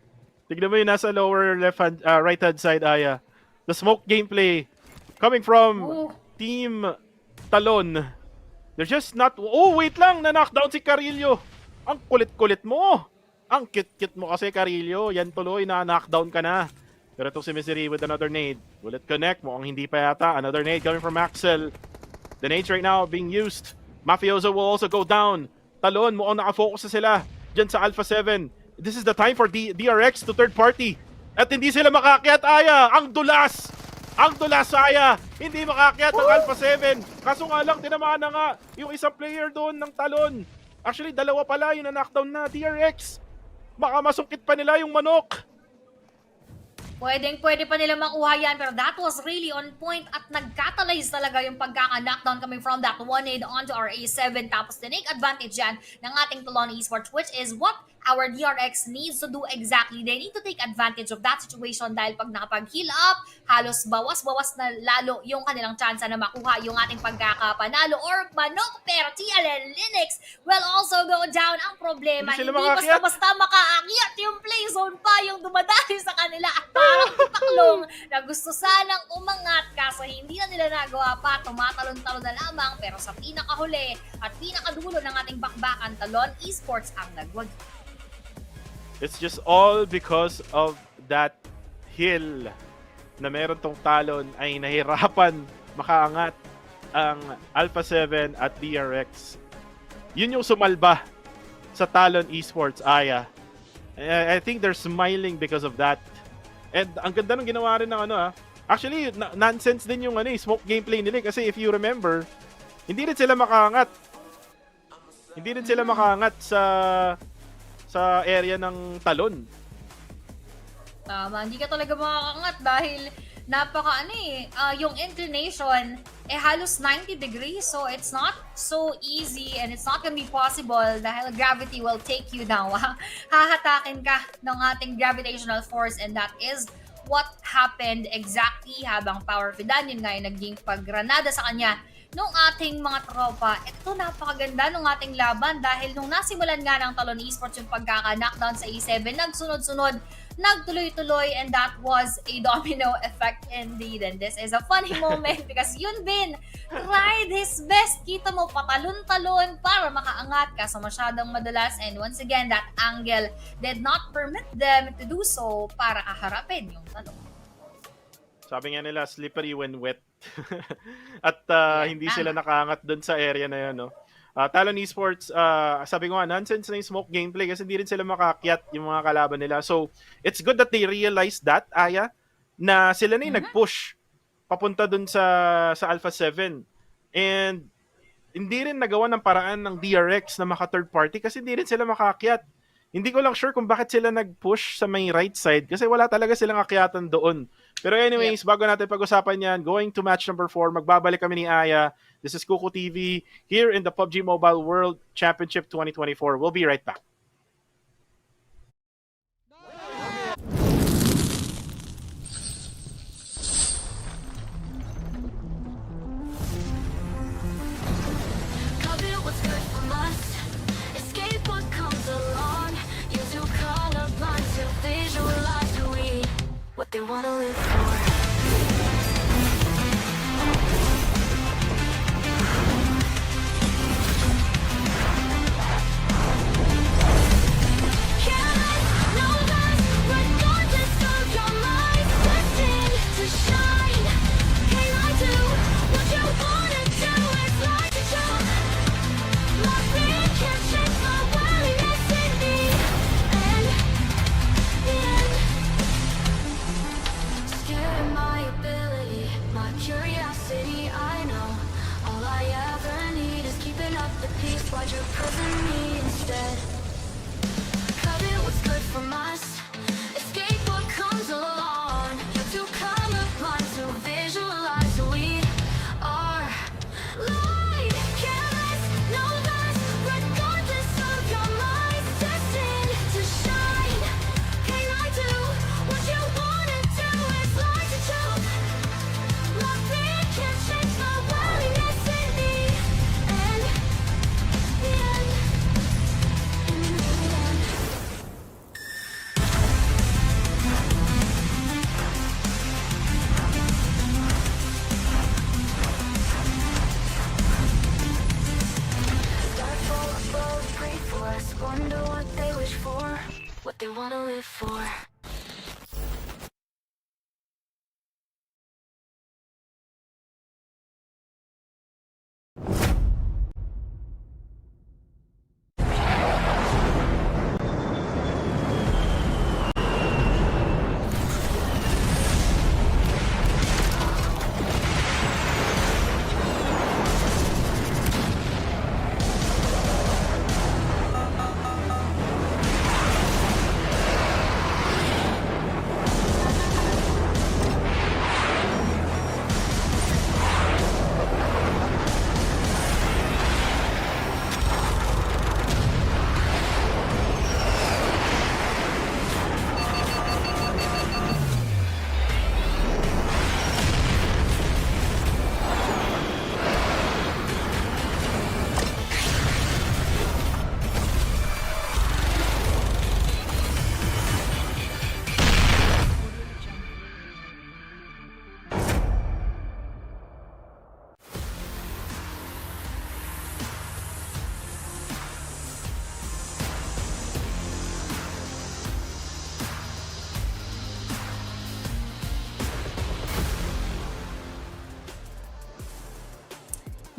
Tignan mo yung nasa lower right-hand side, Aya. The smoke gameplay coming from Team Talon. They're just not... Oh, wait lang! Na-knockdown si Carillo. Ang kulit-kulit mo. Ang cute-cute mo kasi, Carillo. Yan tuloy, na-knockdown ka na. Pero itong si Misery with another nade. Will it connect? Mukhang hindi pa yata. Another nade coming from Axel. The nades right now being used. Mafioso will also go down. Talon, mukhang nakafocus na sila dyan sa Alpha 7. This is the time for DRX to third party. At hindi sila makakyat, Aya. Ang dulas! Ang dulas, Aya. Hindi makakyat ng Alpha 7. Kaso nga lang, tinamaan na nga yung isang player doon ng Talon. Actually, dalawa pala yung na-knockdown na DRX. Baka masungkit pa nila yung manok. Pwede pa nila makuha yan, pero that was really on point at nagkatalyze talaga yung pagkaka-knockdown coming from that one nade onto our A7. Tapos tinake advantage yan ng ating Talon Esports, which is what our DRX needs to do exactly. They need to take advantage of that situation dahil pag nakapag-heal up, halos bawas-bawas na lalo yung kanilang chance na makuha yung ating pagkakapanalo or manok. Pero TLN Linux will also go down. Ang problema, hindi basta-basta makaakyat yung play zone pa yung dumadali sa kanila at parang paklong na gusto sanang umangat kaso hindi na nila nagawa pa. Tumatalon-talon na lamang pero sa pinakahuli at pinakadulo ng ating bakbakan, Talon Esports ang nagwagi. It's just all because of that hill na meron tong Talon ay nahirapan makaangat ang Alpha 7 at DRX. Yun yung sumalba sa Talon Esports, Aya. I think they're smiling because of that. And ang ganda ng ginawa rin ng actually, nonsense din yung smoke gameplay nila kasi if you remember, hindi rin sila makaangat. Hindi rin sila makaangat sa area ng Talon. Tama, hindi ka talaga makakangat dahil yung inclination halos 90 degrees, so it's not so easy and it's not gonna be possible dahil gravity will take you down. Hahatakin ka ng ating gravitational force and that is what happened exactly habang Power Fidan yun nga yung naging paggranada sa kanya nung ating mga tropa. Ito napakaganda nung ating laban dahil nung nasimulan nga ng Talon Esports yung pagkaka-knockdown sa E7, nagsunod-sunod, nagtuloy-tuloy, and that was a domino effect indeed. And this is a funny moment because Yun Bin tried his best. Kita mo, patalon-talon para makaangat kaso masyadong madalas. And once again, that angle did not permit them to do so para kaharapin yung Talon. Sabi nga nila, slippery when wet. At hindi sila nakaangat doon sa area na yun. No? Talon Esports, sabi ko nga, nonsense na yung smoke gameplay kasi hindi rin sila makakyat yung mga kalaban nila. So, it's good that they realized that, Aya, na sila na yung nag-push papunta doon sa Alpha 7. And hindi rin nagawa ng paraan ng DRX na maka-third party kasi hindi rin sila makakyat. Hindi ko lang sure kung bakit sila nag-push sa may right side kasi wala talaga silang akyatan doon. Pero anyways, bago natin pag-usapan yan, going to match number 4, magbabalik kami ni Aya. This is Kuku TV here in the PUBG Mobile World Championship 2024. We'll be right back. What they wanna live for. Why'd you prison me instead? Cut it, what's good from us? Escape what comes along. You have to come live for.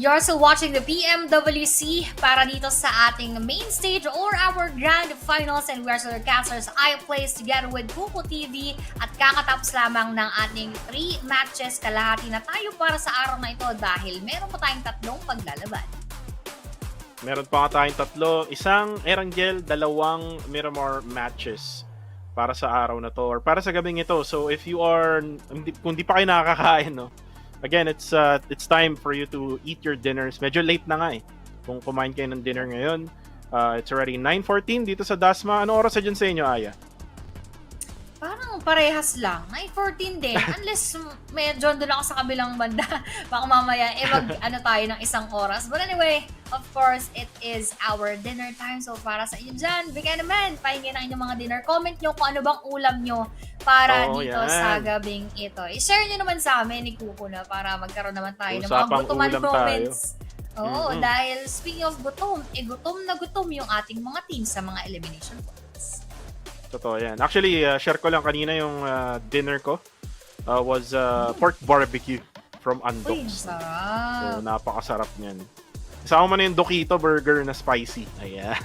You're also watching the PMWC para dito sa ating main stage or our grand finals, and we are Silvercasters. I plays together with Kuko TV at kakatapos lamang ng ating 3 matches. Kalahati na tayo para sa araw na ito dahil meron pa tayong 3 paglalaban. Meron pa nga tayong 3, isang Erangel, 2 Miramar matches para sa araw na to or para sa gabing ito. So if you are, kung di pa kayo nakakakain, no? Again, it's time for you to eat your dinners. Medyo late na nga eh. Kung kumain kayo ng dinner ngayon, it's already 9:14 dito sa Dasma. Ano oras na dyan sa inyo, Aya? Parang parehas lang. 9:14 din. Unless medyo doon ako sa kabilang banda. Baka mamaya, ano tayo ng 1 oras. But anyway, of course, it is our dinner time. So para sa inyo dyan, bigyan naman, pahingin ang inyong mga dinner. Comment nyo kung ano bang ulam nyo para dito sa gabing ito. I-share nyo naman sa amin ni Kuko na para magkaroon naman tayo ng mga gutuman moments. Oo, dahil speaking of gutom, gutom na gutom yung ating mga teams sa mga elimination points. Totoo yan. Actually, share ko lang kanina yung dinner ko. Was pork barbecue from Andox. Uy, sarap. So, napakasarap niyan. Isama mo na yung Dokito burger na spicy. Ayan.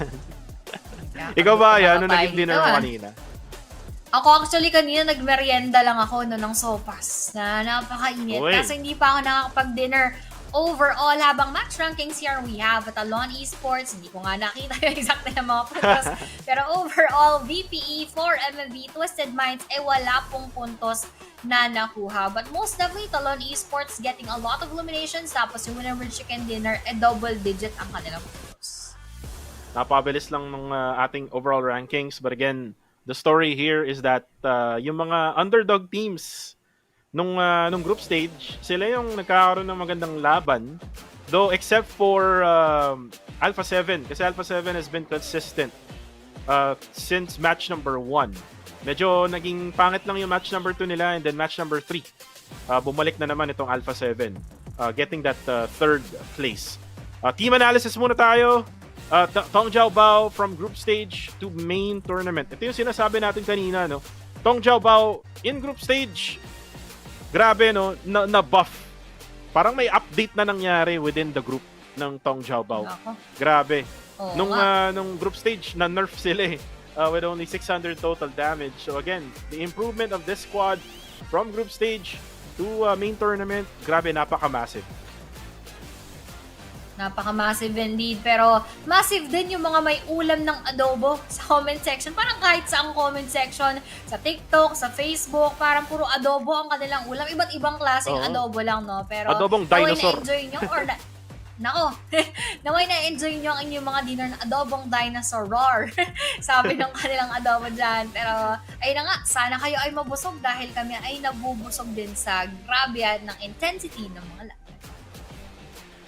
Ikaw ba, Aya? Ano naging dinner mo kanina? Ako actually kanina nagmerienda lang ako ng sopas na napakainit. Kasi hindi pa ako nakakapag-dinner. Overall, habang match rankings here, we have Talon Esports. Hindi ko nga nakita yung exact na mga puntos. Pero overall, VPE, 4MV, Twisted Minds, wala pong puntos na nakuha. But most definitely, Talon Esports getting a lot of eliminations. Tapos yung winner with chicken dinner, double digit ang kanilang puntos. Napabilis lang ng ating overall rankings. But again, the story here is that yung mga underdog teams nung group stage, sila yung nagkakaroon ng magandang laban. Though except for Alpha 7, kasi Alpha 7 has been consistent since match number 1. Medyo naging pangit lang yung match number 2 nila, and then match number 3. Bumalik na naman itong Alpha 7, getting that 3rd place. Team analysis muna tayo. Tong Jiao Bao from group stage to main tournament. Ito yung sinasabi natin kanina, no? Tong Jiao Bao in group stage, grabe, no? Na-buff. Parang may update na nangyari within the group ng Tong Jiao Bao. Grabe. Nung group stage, na-nerf sila eh. With only 600 total damage. So again, the improvement of this squad from group stage to main tournament, grabe, napaka-massive. Napaka-massive indeed. Pero massive din yung mga may ulam ng adobo sa comment section. Parang kahit saang comment section, sa TikTok, sa Facebook, parang puro adobo ang kanilang ulam. Iba't ibang klaseng adobo lang, no? Pero adobong dinosaur. Na-enjoy nyo or Nako, naway na-enjoy nyo ang inyong mga dinner na adobong dinosaur roar. Sabi ng kanilang adobo dyan. Pero, ayun na nga, sana kayo ay mabusog dahil kami ay nabubusog din sa grabe ng intensity ng mga laban.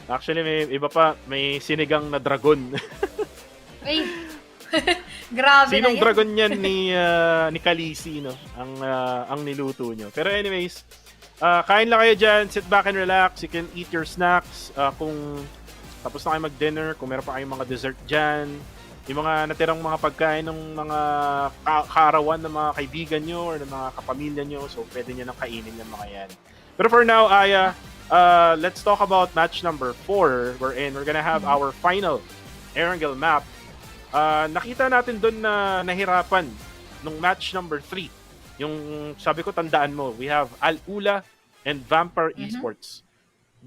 Actually, may iba pa, may sinigang na dragon. Ay, grabe Sinong na yan. dragon yan ni Kalisi, no? Ang niluto nyo. Pero anyways, kain lang kayo dyan, sit back and relax. You can eat your snacks. Kung tapos na kayo mag-dinner, kung meron pa kayong mga dessert dyan, yung mga natirang mga pagkain ng mga kaarawan ng mga kaibigan nyo or ng mga kapamilya nyo. So, pwede nyo nang kainin yung mga yan. Pero for now, Aya, let's talk about match number 4 wherein we're gonna have our final Erangel map. Nakita natin doon na nahirapan nung match number 3. Yung sabi ko, tandaan mo, we have Al-Ula and Vampire Esports.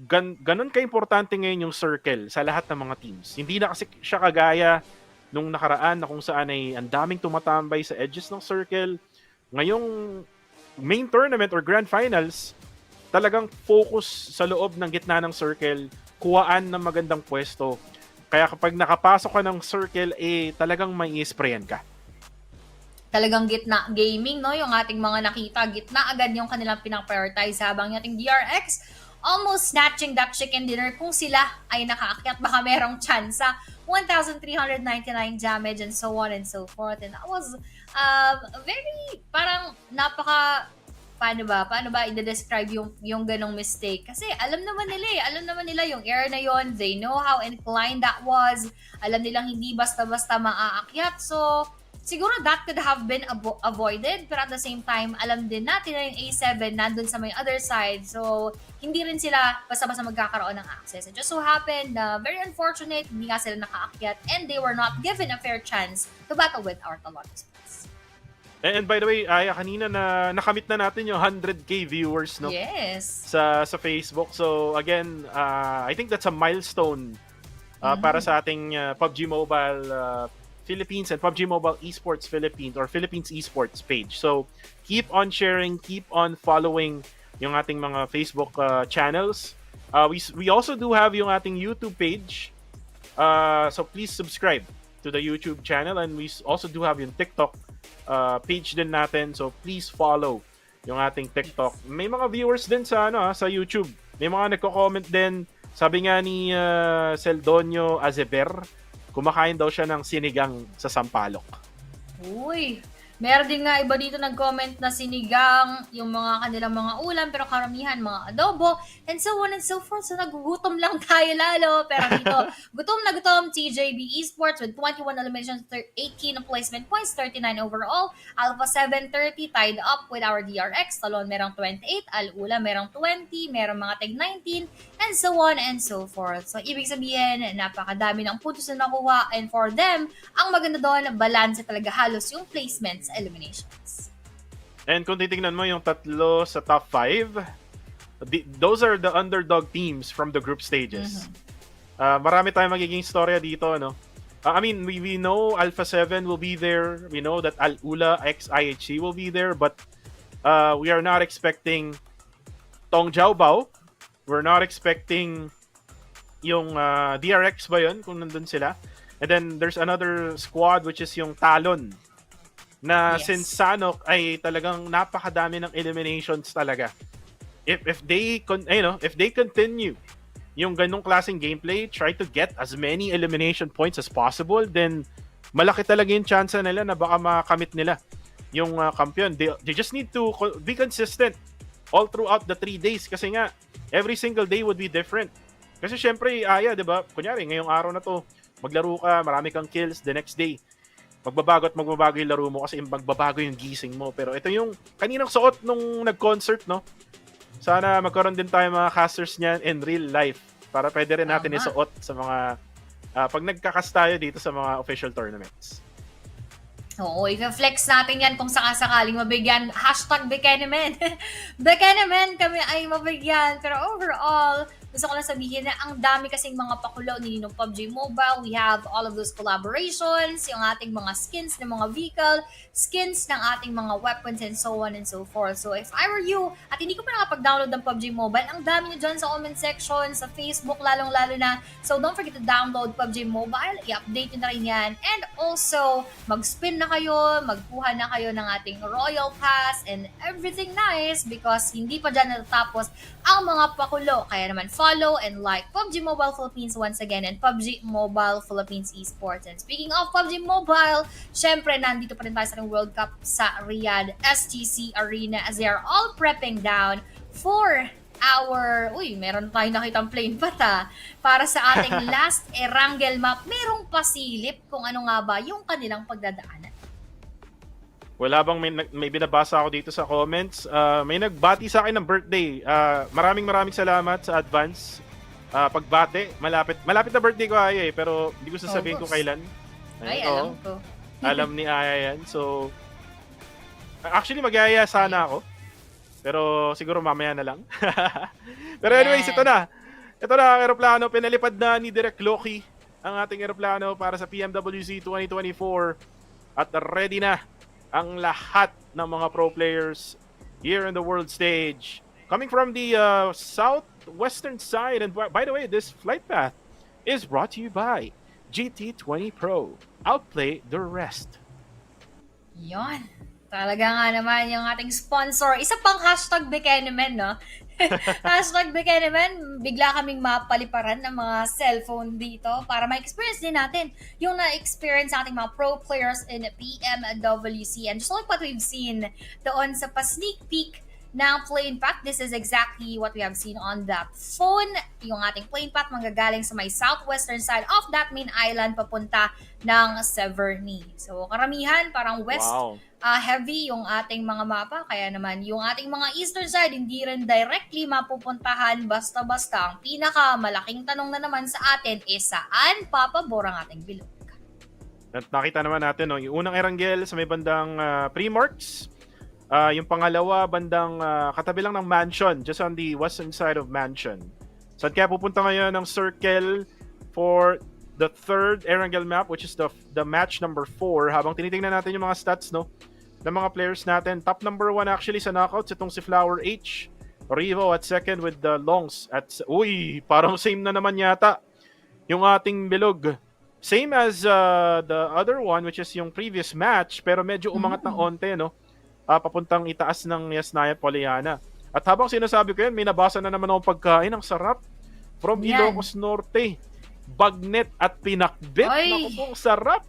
Ganon ka-importante ngayon yung circle sa lahat ng mga teams. Hindi na kasi siya kagaya nung nakaraan na kung saan ay ang daming tumatambay sa edges ng circle. Ngayong main tournament or grand finals, talagang focus sa loob ng gitna ng circle, kuhaan ng magandang pwesto. Kaya kapag nakapasok ka ng circle, talagang may i-sprayan ka. Talagang gitna gaming, no? Yung ating mga nakita, gitna agad yung kanilang pinang-prioritize habang yung ating DRX almost snatching that chicken dinner kung sila ay nakaakyat. Baka merong tsansa. 1,399 damage and so on and so forth. And that was very, parang napaka, paano ba i-describe yung ganong mistake? Kasi alam naman nila yung air na yon. They know how inclined that was. Alam nilang hindi basta-basta maaakyat. So, siguro that could have been avoided, pero at the same time, alam din natin na yung A7 nandun sa may other side. So, hindi rin sila basta-basta magkakaroon ng access. It just so happened na very unfortunate, hindi nga sila nakaakyat and they were not given a fair chance to battle with our Talons. And by the way, Aya, kanina na nakamit na natin yung 100k viewers, no? Yes. Sa Facebook. So, again, I think that's a milestone para sa ating PUBG Mobile Philippines and PUBG Mobile Esports Philippines or Philippines Esports page. So, keep on sharing, keep on following yung ating mga Facebook channels. We also do have yung ating YouTube page. So, please subscribe to the YouTube channel and we also do have yung TikTok page din natin. So, please follow yung ating TikTok. May mga viewers din sa sa YouTube. May mga nagko-comment din. Sabi nga ni Celdonio Azeber, kumakain daw siya ng sinigang sa Sampaloc. Uy, meron din nga iba dito nag-comment na sinigang, yung mga kanilang mga ulam, pero karamihan mga adobo, and so on and so forth. So nagugutom lang tayo lalo. Pero dito, gutom na gutom, TJB Esports with 21 eliminations, 18 placement points, 39 overall. Alpha 730 tied up with our DRX. Talon merong 28, Al-Ula merong 20, merong mga tag 19, and so on and so forth. So, ibig sabihin, napakadami ng puntos na nakuha. And for them, ang maganda doon, balance talaga halos yung placements, eliminations. And kung titingnan mo yung tatlo sa top 5, those are the underdog teams from the group stages. Marami tayong magiging storya dito, no? I mean, we know Alpha 7 will be there. We know that Al-Ula x IHC will be there. But we are not expecting Tong Jiaobao. We're not expecting yung DRX ba yun, kung nandun sila. And then there's another squad which is yung Talon. Na since Sanok ay talagang napakadami ng eliminations talaga. If they continue yung ganung klaseng gameplay, try to get as many elimination points as possible, then malaki talaga yung chance nila na baka makamit nila yung kampiyon. They just need to be consistent all throughout the 3 days kasi nga every single day would be different. Kasi syempre, Aya, 'di ba? Kunyari, ngayong araw na 'to, maglaro ka, marami kang kills, the next day magbabago yung laro mo kasi magbabago yung gising mo. Pero ito yung kaninang suot nung nag-concert, no? Sana magkaroon din tayo mga casters niyan in real life para pwede rin natin isuot sa mga pag nagkakas tayo dito sa mga official tournaments. Oo, i-flex natin yan kung sakasakaling mabigyan. #Bekenemen. Bekenemen kami ay mabigyan. Pero overall, gusto ko lang sabihin na ang dami kasing mga pakulo ni Ninong PUBG Mobile. We have all of those collaborations, yung ating mga skins ng mga vehicle, skins ng ating mga weapons, and so on and so forth. So if I were you, at hindi ko pa nakapag-download ng PUBG Mobile, ang dami nyo dyan sa comment section, sa Facebook, lalong-lalo na. So don't forget to download PUBG Mobile, i-update nyo na rin yan. And also, mag-spin na kayo, magkuha na kayo ng ating Royal Pass, and everything nice because hindi pa dyan natatapos ang mga pakulo. Kaya naman, follow and like PUBG Mobile Philippines once again and PUBG Mobile Philippines Esports. And speaking of PUBG Mobile, syempre nandito pa rin tayo sa World Cup sa Riyadh STC Arena as they are all prepping down for meron tayong nakitang plane pata. Para sa ating last Erangel map, merong pasilip kung ano nga ba yung kanilang pagdadaanan. Wala bang may binabasa ako dito sa comments? May nagbati sa akin ng birthday. Maraming salamat sa advance. Pagbate, malapit na birthday ko Aya pero hindi ko sasabihin kung kailan. Alam ko. Alam ni Aya yan. So, actually mag-aaya sana ako. Pero siguro mamaya na lang. Pero anyways, ito na. Ito na ang eroplano. Pinalipad na ni Direk Loki ang ating eroplano para sa PMWC 2024. At ready na ang lahat ng mga pro players here in the world stage. Coming from the southwestern side. And by the way, this flight path is brought to you by GT20 Pro. Outplay the rest. Yon. Talaga nga naman yung ating sponsor. Isa pang hashtag Bekenemen, no? Hashtag Bekenemen, bigla kaming mapaliparan ng mga cellphone dito para ma-experience din natin yung na-experience ating mga pro players in PMWC. And just like what we've seen doon sa pa-sneak peek ng plane path, this is exactly what we have seen on that phone. Yung ating plane path manggagaling sa may southwestern side of that main island papunta ng Severny. So karamihan parang west heavy yung ating mga mapa, kaya naman yung ating mga eastern side hindi rin directly mapupuntahan basta-basta. Ang pinakamalaking tanong na naman sa atin is saan papabor ang ating bilog? At nakita naman natin, no, yung unang Erangel sa may bandang Primarks. Yung pangalawa, bandang katabi lang ng Mansion, just on the western side of Mansion. Saan kaya pupunta ngayon ng Circle for the third Erangel map, which is the match number 4. Habang tinitingnan natin yung mga stats, no, ng mga players natin. Top number 1 actually sa knockouts, itong si Flower H. Rivo at second with the Longs. Parang same na naman yata yung ating bilog. Same as the other one, which is yung previous match, pero medyo umangat ng onte, no? Papuntang itaas ng Yasnaya Poliana. At habang sinasabi ko yan, may nabasa na naman akong pagkain. Ang sarap. From Ilocos Norte. Bagnet at pinakbit. Naku po, sarap.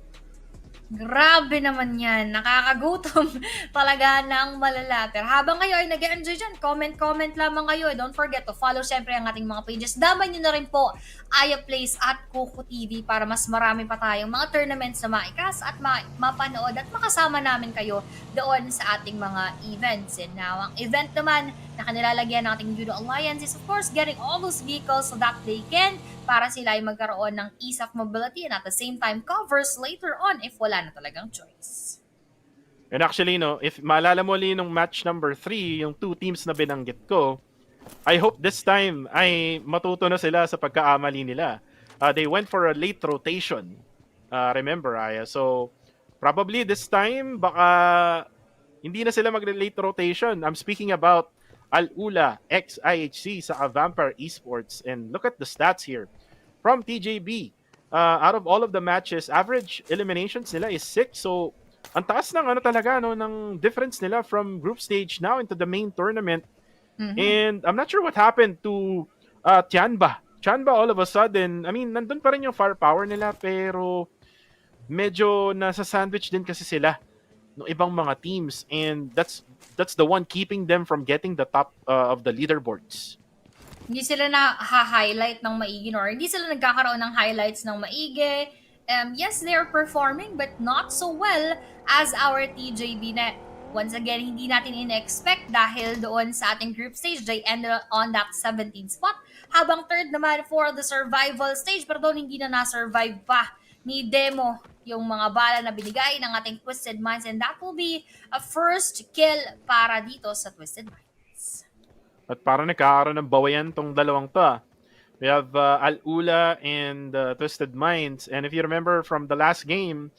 Grabe naman yan. Nakakagutom talaga ng malala. Pero habang kayo ay nag-enjoy dyan, comment lamang kayo. Don't forget to follow syempre ang ating mga pages. Damay nyo na rin po Aya Plays at Kuko TV para mas marami pa tayong mga tournaments na maikas at mapanood at makasama namin kayo doon sa ating mga events. And now, ang event naman na kanilalagyan ng ating Judo Alliance is of course getting all those vehicles so that they can para sila ay magkaroon ng ease of mobility and at the same time covers later on if wala na talagang choice. And actually, no, if maalala mo ulit nung match number 3, yung 2 teams na binanggit ko, I hope this time ay matuto na sila sa pagkaamali nila. They went for a late rotation. Remember, Aya. So, probably this time, baka hindi na sila mag-late rotation. I'm speaking about Al-Ula, ex-IHC sa Vampire Esports. And look at the stats here. From TJB, out of all of the matches, average eliminations nila is 6. So, ang taas ng talaga, no, ng difference nila from group stage now into the main tournament. And I'm not sure what happened to Tianba. Tianba all of a sudden, I mean, nandun pa rin yung firepower nila, pero medyo nasa sandwich din kasi sila ng ibang mga teams. And that's the one keeping them from getting the top of the leaderboards. Hindi sila na-highlight ng maigi or hindi sila nagkakaroon ng highlights ng maigi. Yes, they're performing but not so well as our TJB na once again, hindi natin in-expect dahil doon sa ating group stage, they ended on that 17th spot. Habang third naman for the survival stage, pero doon hindi na na-survive pa ni Demo yung mga bala na binigay ng ating Twisted Minds, and that will be a first kill para dito sa Twisted Minds. At parang nagkakaroon ng bawayan tong dalawang to. We have Al-Ula and Twisted Minds, and if you remember from the last game,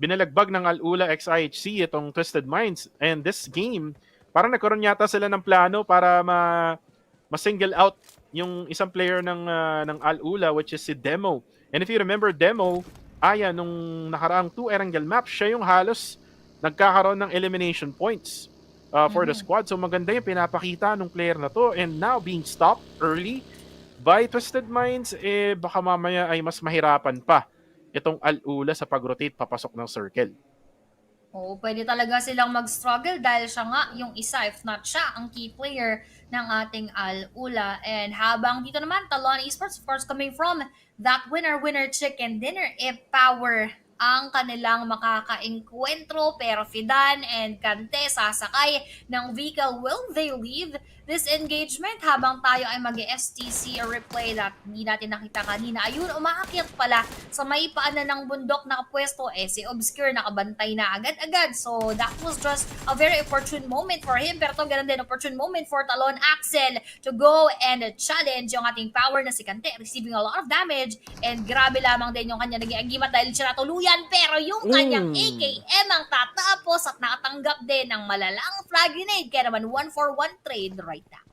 binalagbag ng Al-Ula ex-IHC itong Twisted Minds, and this game, parang nagkaroon yata sila ng plano para ma-single out yung isang player ng Al-Ula, which is si Demo. And if you remember Demo, nung nakaraang 2 Erangel map, siya yung halos nagkakaroon ng elimination points for the squad. So maganda yung pinapakita ng player na to, and now being stopped early by Twisted Minds, baka mamaya ay mas mahirapan pa itong Al-Ula sa pag-rotate papasok ng circle. Oo, pwede talaga silang mag-struggle dahil siya nga yung isa, if not siya, ang key player ng ating Al-Ula. And habang dito naman, Talon Esports, of course, coming from that winner-winner chicken dinner, power ang kanilang makaka-enkwentro. Pero Fidan and Kante sasakay ng vehicle. Will they leave this engagement habang tayo ay mag-STC replay that hindi natin nakita kanina? Ayun, umaakyat pala sa may paanan ng bundok nakapwesto. Si Obscure nakabantay na agad-agad. So that was just a very opportune moment for him. Pero ito ganun din, opportune moment for Talon Axel to go and challenge yung ating power na si Kante, receiving a lot of damage. And grabe lamang din yung kanya naging agimat dahil siya natuluyan. Pero yung kanyang AKM ang tatapos at nakatanggap din ng malalang flag grenade. Kaya naman 1-for-1 trade right now.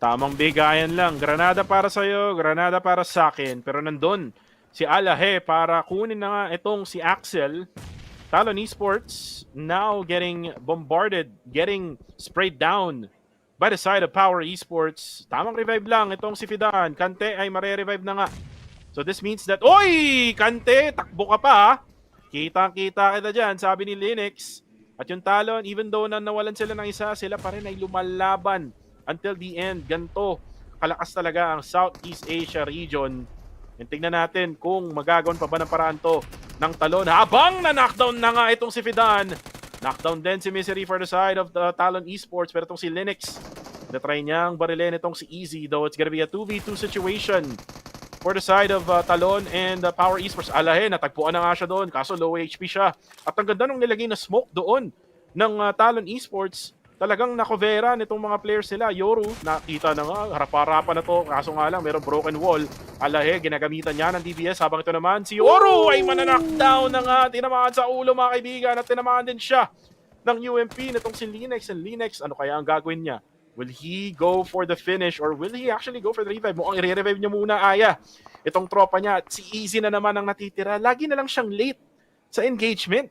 Tamang bigayan lang. Granada para sa'yo, granada para sa akin. Pero nandun si Alahe para kunin na nga itong si Axel. Talon Esports now getting bombarded, getting sprayed down by the side of Power Esports. Tamang revive lang itong si Fidan. Kante ay mare-revive na nga. So this means that, oy! Kante, takbo ka pa ha. Kita-kita kita dyan, sabi ni Linux. At yung Talon, even though na nawalan sila ng isa, sila pa rin ay lumalaban until the end. Ganto, kalakas talaga ang Southeast Asia region. And tingnan natin kung magagawan pa ba ng paraan to ng Talon. Habang na-knockdown na nga itong si Fidan. Knockdown din si Misery for the side of the Talon Esports. Pero itong si Linux, na-try niyang barilin itong si Easy. Though it's gonna be a 2v2 situation for the side of Talon and Power Esports. Alahe, natagpuan na nga siya doon. Kaso low HP siya. At ang ganda nung nilagay na smoke doon ng Talon Esports. Talagang nakovera nitong mga players nila. Yoru, nakita na nga, harap-harapan na to. Kaso nga lang, mayroong broken wall. Alahe, ginagamitan niya ng DBS. Habang ito naman, si Yoru ay mananakdown na nga. Tinamaan sa ulo mga kaibigan. At tinamaan din siya ng UMP nitong si Linux. And Linux, ano kaya ang gagawin niya? Will he go for the finish or will he actually go for the revive? Mukhang i-revive niya muna, Aya. Itong tropa niya. Si Easy na naman ang natitira. Lagi na lang siyang late sa engagement.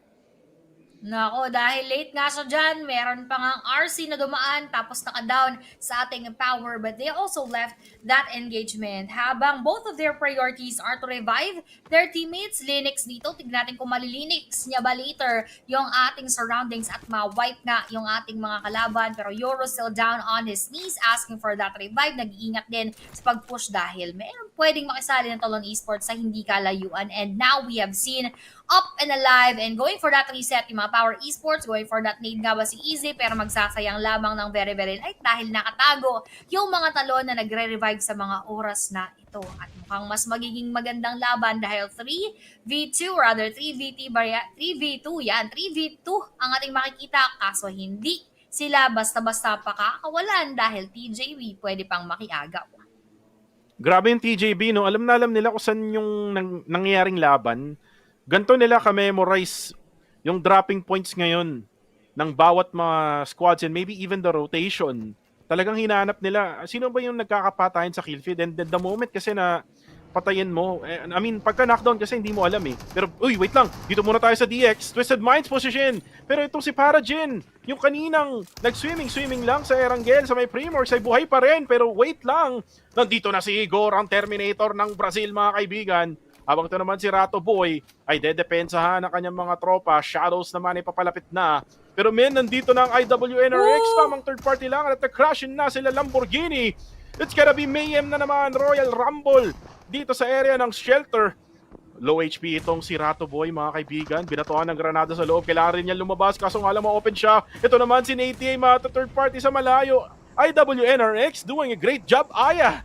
Nako, dahil late nga siya dyan, meron pa nga RC na dumaan tapos naka-down sa ating power, but they also left that engagement. Habang both of their priorities are to revive their teammates. Linux dito, tignan natin kung malilinix niya ba later yung ating surroundings at ma-wipe nga yung ating mga kalaban. Pero Yoro still down on his knees asking for that revive. Nag-iingat din sa pag-push dahil meron pwedeng makisali ng Talon Esports sa hindi kalayuan. And now we have seen up and alive and going for that reset yung mga Power Esports, going for that nade nga ba si Easy, pero magsasayang lamang ng very very light dahil nakatago yung mga Talon na nagre-revive sa mga oras na ito. At mukhang mas magiging magandang laban dahil 3v2 rather 3v2 yan, 3v2 ang ating makikita, kaso hindi sila basta-basta pakakawalan dahil TJB pwede pang makiagaw. Grabe yung TJB, no? Alam na alam nila kung saan yung nangyayaring laban. Ganto nila ka-memorize yung dropping points ngayon ng bawat mga squads and maybe even the rotation. Talagang hinahanap nila, sino ba yung nagkakapatayan sa kill feed? And the moment kasi na patayin mo, I mean, pagka knockdown kasi hindi mo alam eh. Pero, uy, wait lang, dito muna tayo sa DX, Twisted Minds position. Pero itong si Parajin, yung kaninang nag-swimming lang sa Erangel, sa may Primorx, ay buhay pa rin. Pero wait lang, nandito na si Igor, ang Terminator ng Brazil, mga kaibigan. Habang ito naman si Rato Boy ay dedepensahan ng kanyang mga tropa. Shadows naman ay papalapit na. Pero men, nandito na ang IWNRX. Tamang third party lang at na-crashin na sila Lamborghini. It's gonna be mayhem na naman. Royal Rumble dito sa area ng shelter. Low HP itong si Rato Boy, mga kaibigan. Binatuhan ng granada sa loob. Kailangan rin niya lumabas kaso nga lang ma-open siya. Ito naman si ATA, mga third party sa malayo. IWNRX doing a great job, Aya.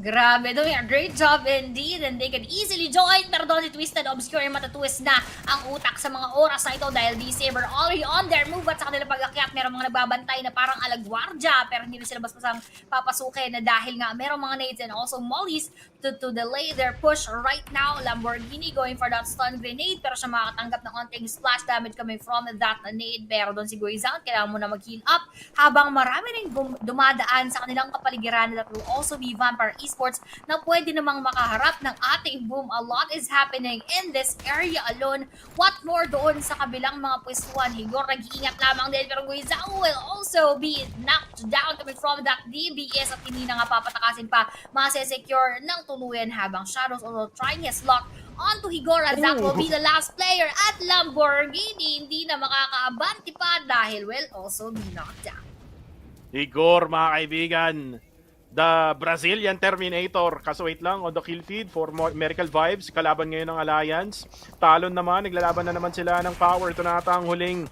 Grabe, doing a great job indeed and they can easily join. Pero doon si Twisted Obscure yung matatwist na ang utak sa mga oras na ito dahil D-Saber already on their move at sa kanilang pag-akyat. Merong mga nagbabantay na parang alagwardya pero hindi na sila bas-basang papasukin na dahil nga merong mga nades and also mollies to delay their push right now. Lamborghini going for that stun grenade pero siya makakatanggap ng onting splash damage coming from that nade. Pero doon si Guizan, kailangan mo na mag-heal up habang marami rin dumadaan sa kanilang kapaligiran. That will also be Vampire Esports na pwede namang makaharap ng ating boom. A lot is happening in this area alone. What more doon sa kabilang mga pwestuhan? Higor nag-iingat lamang din pero Guizan will also be knocked down coming from that DBS at hindi na nga papatakasin pa. Masesecure ng tuluyan habang Shadows also trying his luck on to Higora. That will be the last player at Lamborghini. Hindi na makakaabanti pa dahil will also be knocked down. Igor, mga kaibigan, the Brazilian Terminator. Kaso wait lang, on the kill feed for Miracle Vibes, kalaban ngayon ng Alliance. Talon naman, naglalaban na naman sila ng Power. Ito na ata ang huling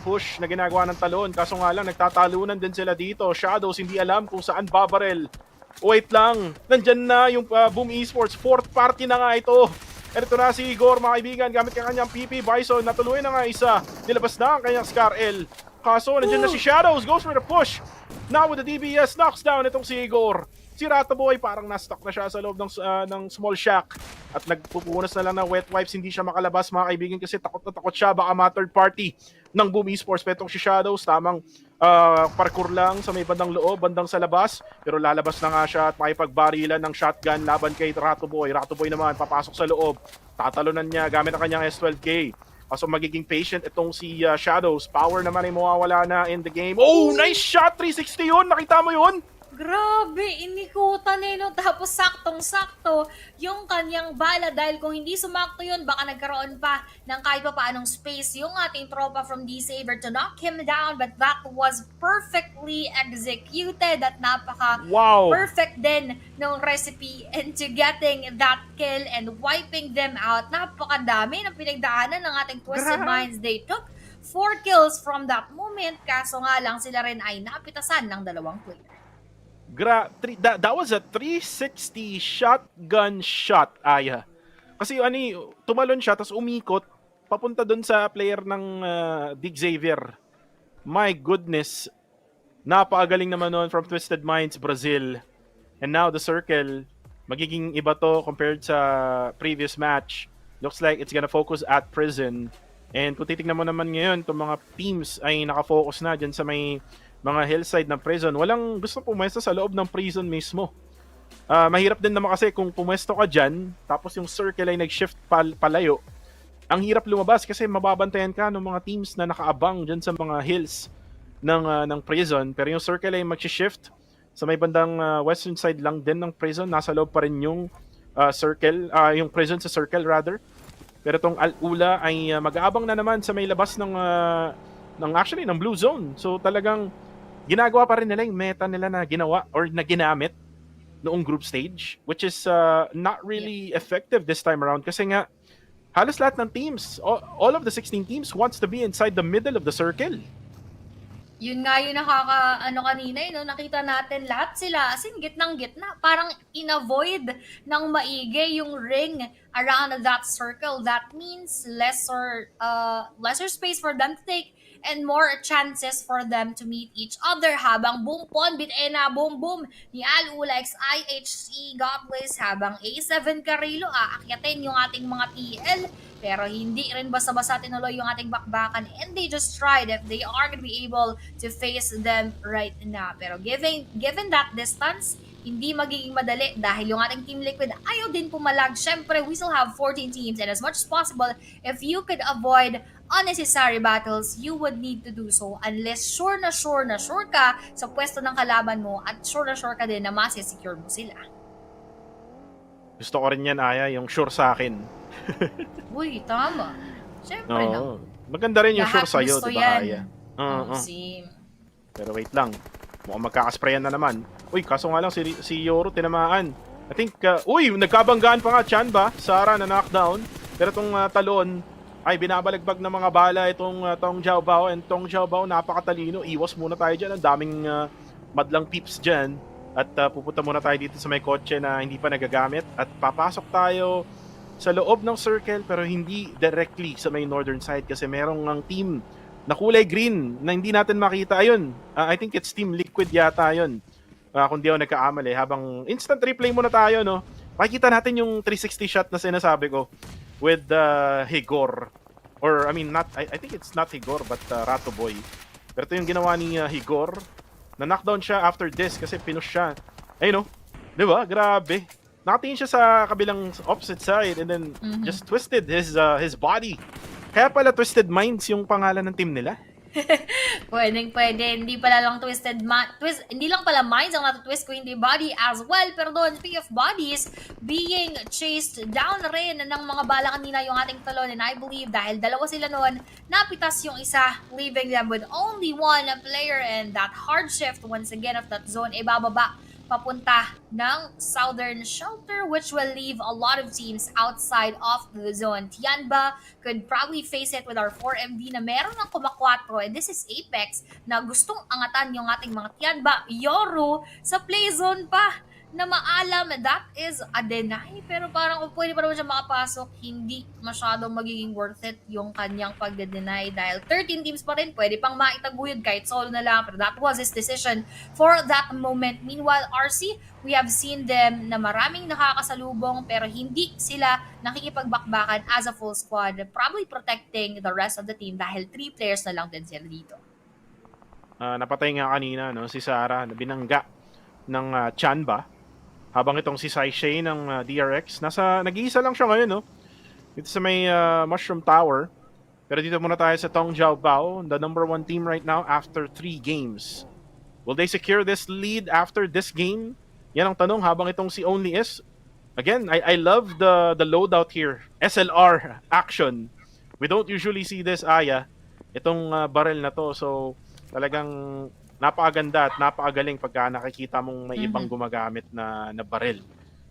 push na ginagawa ng Talon. Kaso nga lang, nagtatalunan din sila dito. Shadows, hindi alam kung saan babarel. Wait lang, nandyan na yung Boom Esports. Fourth party na nga ito. Ito na si Igor, mga kaibigan, gamit ka kanyang PP. Bison, natuloy na nga isa. Nilabas na ang kanyang Scar L. Kaso, nandyan na si Shadows, goes for the push. Now with the DBS, knocks down itong si Igor. Si Rataboy parang na-stuck na siya sa loob ng small shack. At nagpupunas na lang ng wet wipes, hindi siya makalabas, mga kaibigan, kasi takot na takot siya. Baka ma-third party ng Boom Esports. Petong si Shadows, tamang parkour lang sa may bandang loob, bandang sa labas. Pero lalabas na nga siya at makipagbarilan ng shotgun laban kay Rataboy. Rataboy naman, papasok sa loob. Tatalunan niya gamit ang kanyang S12K. So magiging patient itong si Shadows. Power naman ay mawawala na in the game. Oh, nice shot! 360 yun! Nakita mo yun? Grabe, inikutan no? Tapos saktong-sakto yung kanyang bala dahil kung hindi sumakto yun, baka nagkaroon pa ng kahit pa paanong space yung ating tropa from D-Saber to knock him down, but that was perfectly executed at napaka-perfect din ng recipe into getting that kill and wiping them out. Napakadami ng pinagdaanan ng ating Twisted Minds. They took 4 kills from that moment, kaso nga lang sila rin ay napitasan ng dalawang player. That was a 360 shotgun shot, Aya. Kasi tumalon siya, tapos umikot, papunta dun sa player ng Dig Xavier. My goodness. Napakagaling naman nun from Twisted Minds, Brazil. And now the circle, magiging iba to compared sa previous match. Looks like it's gonna focus at Prison. And kung titignan mo naman ngayon, itong mga teams ay nakafocus na dyan sa may mga hillside ng Prison. Walang gusto pumwesto sa loob ng Prison mismo. Mahirap din naman kasi kung pumwesto ka dyan, tapos yung circle ay nag-shift palayo, ang hirap lumabas kasi mababantayan ka ng mga teams na nakaabang dyan sa mga hills ng Prison. Pero yung circle ay mag-shift sa may bandang western side lang din ng Prison. Nasa loob pa rin yung circle, yung Prison sa circle rather. Pero itong Al-Ula ay mag-aabang na naman sa may labas ng blue zone. So talagang ginagawa pa rin nila yung meta nila na ginawa or na ginamit noong group stage, which is not really effective this time around kasi nga halos lahat ng teams, all of the 16 teams wants to be inside the middle of the circle. Yun nga yung kanina, nakita natin lahat sila as in gitnang-gitna. Parang in-avoid ng maigi yung ring around that circle. That means lesser space for them to take and more chances for them to meet each other habang boom ponbit boom ni Al-Ula XIHC God bless habang A7 Carrillo aakyatin yung ating mga TL pero hindi rin basta-basta tinuloy yung ating bakbakan and they just tried if they are gonna be able to face them right now. Pero given that distance, hindi magiging madali dahil yung ating Team Liquid ayaw din pumalag. Syempre, we still have 14 teams and as much as possible, if you could avoid unnecessary battles, you would need to do so unless sure na sure ka sa pwesto ng kalaban mo at sure ka din na masisecure mo sila. Gusto ko rin yan, Aya, yung sure sa akin. Uy, tama. Syempre na. Maganda rin yung lahat sure sa'yo, diba, Aya? Pero wait lang. Mukhang magkakasprayan na naman. Uy, kaso nga lang si Yoro tinamaan. I think, nagkabanggaan pa nga Chan ba? Sara na knockdown. Pero itong Talon ay binabalagbag ng mga bala itong Tong Jiaobao. And Tong Jiaobao napakatalino. Iwas muna tayo dyan. Ang daming madlang peeps dyan. At pupunta muna tayo dito sa may kotse na hindi pa nagagamit. At papasok tayo sa loob ng circle pero hindi directly sa may northern side kasi merong ang team na kulay green na hindi natin makita. Ayun, I think it's Team Liquid yata yun. Kung di ako nagkaamali. Habang instant replay muna tayo, no? Makikita natin yung 360 shot na sinasabi ko with Higor. Or, I mean, I think it's not Higor, but Rato Boy. Pero ito yung ginawa ni Higor. Na-knockdown siya after this kasi pinush siya. Ayun, no? Diba? Grabe. Nakatingin siya sa kabilang opposite side and then just twisted his body. Kaya pala Twisted Minds yung pangalan ng team nila. Pwede. Hindi pala lang hindi lang pala minds ang natutwist ko, hindi body as well. Pero doon, speaking of bodies, being chased down rin ng mga bala kanina yung ating talon. And I believe dahil dalawa sila noon, napitas yung isa, leaving them with only one player. And that hard shift, once again, of that zone, bababa papunta ng Southern Shelter, which will leave a lot of teams outside of the zone. Tianba could probably face it with our 4MD na meron ng kumakwatro. And this is Apex na gustong angatan yung ating mga Tianba. Yoru sa play zone pa na maalam, that is a deny. Pero parang kung pwede pa naman siya makapasok, hindi masyadong magiging worth it yung kanyang pagde-deny dahil 13 teams pa rin, pwede pang maitaguyod kahit solo na lang. Pero that was his decision for that moment. Meanwhile, RC, we have seen them na maraming nakakasalubong pero hindi sila nakikipagbakbakan as a full squad, probably protecting the rest of the team dahil 3 players na lang din sila dito. Napatay nga kanina si Sarah na binangga ng Chanba. Habang itong si Sai Shay ng DRX, nag-iisa lang siya ngayon, dito sa may Mushroom Tower. Pero dito muna tayo sa Tong Jiao Bao, the number 1 team right now after 3 games. Will they secure this lead after this game? Yan ang tanong habang itong si Only is. Again, I love the loadout here. SLR action. We don't usually see this, Aya. Itong barrel na to. So, talagang napakaganda at napakagaling pagka nakikita mong may ibang gumagamit na baril.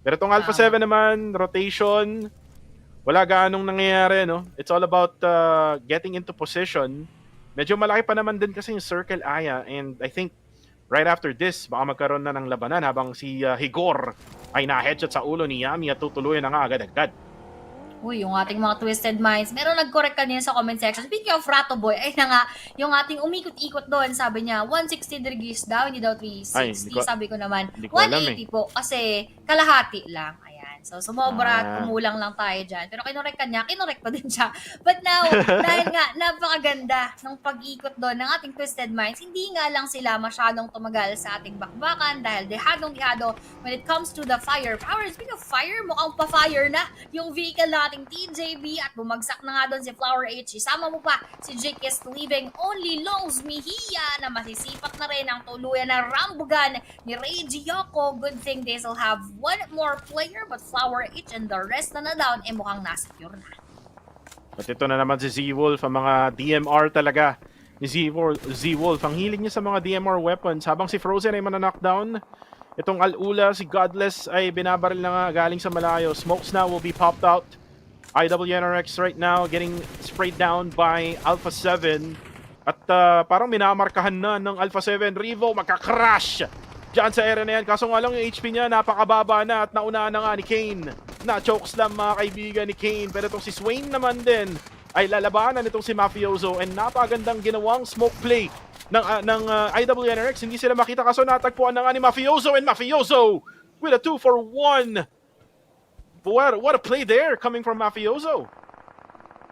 Pero itong Alpha 7 naman, rotation, wala gaanong nangyayari, It's all about getting into position. Medyo malaki pa naman din kasi yung circle, Aya, and I think right after this, baka magkaroon na ng labanan habang si Higor ay na-headshot sa ulo ni Yami at tutuluyan na nga agad-agad. Uy, yung ating mga Twisted Minds. Meron nag-correct kanina sa comment section. Speaking of Rato Boy, ay na nga, yung ating umikot-ikot doon, sabi niya, 160 degrees daw, hindi daw 360. Sabi ko naman, 180 po, kasi kalahati lang. Ayan. So, sumobra at kumulang lang tayo dyan. Pero kinorek kanya, kinorek pa din siya. But now, dahil nga, napakaganda ng pag-ikot doon ng ating Twisted Minds, hindi nga lang sila masyadong tumagal sa ating bakbakan dahil dehadong-dehado when it comes to the firepower. Speaking of fire, mukhang pa-fire na yung vehicle nating TJB at bumagsak na nga doon si Flower H. Isama mo pa si Jikis, leaving only Longs Mejia na masisipat na rin ang tuluyan na rambugan ni Ray Gioco. Good thing they still have one more player, but Flower H and the rest na down, mukhang nasecure na. At ito na naman si Z-Wolf, ang mga DMR talaga ni Z-Wolf. Ang hilig niya sa mga DMR weapons. Habang si Frozen ay mana-knockdown, itong Al-Ula, si Godless ay binabaril na nga galing sa malayo. Smokes now will be popped out. IWNRX right now getting sprayed down by Alpha 7. At parang minamarkahan na ng Alpha 7. Revo, magka-crash diyan sa area na yan. Kaso nga lang yung HP niya napakababa na at nauna na nga ni Kane. Na-chokeslam mga kaibigan ni Kane. Pero itong si Swain naman din ay lalabanan itong si Mafioso. And napagandang ginawang smoke play ng IWNRX. Hindi sila makita kaso natagpuan na nga ni Mafioso. And Mafioso with a 2-for-1. What a play there coming from Mafioso.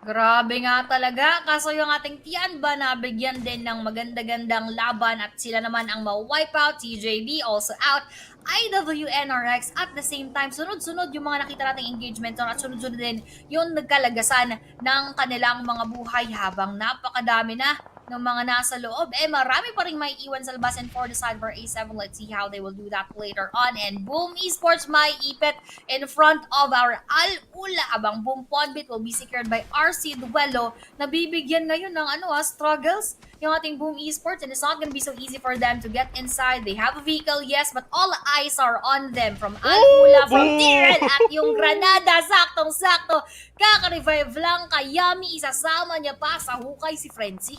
Grabe nga talaga. Kaso yung ating Tianba nabigyan din ng maganda-gandang laban at sila naman ang ma-wipeout. TJB also out. IWNRX at the same time, sunod-sunod yung mga nakita nating engagement at sunod-sunod din yung nagkalagasan ng kanilang mga buhay habang napakadami na ng mga nasa loob. Marami pa rin may iwan sa labas and for the side for A7. Let's see how they will do that later on. And Boom Esports may ipit in front of our Al-Ula abang Boom Podbit will be secured by RC Duelo. Nabibigyan ngayon ng struggles yung ating Boom Esports and it's not gonna be so easy for them to get inside. They have a vehicle, yes, but all eyes are on them from Al-Ula, from Tiran at yung Granada. Saktong-sakto. Kaka-revive lang kay Yami. Isasama niya pa sa hukay si Frenzy.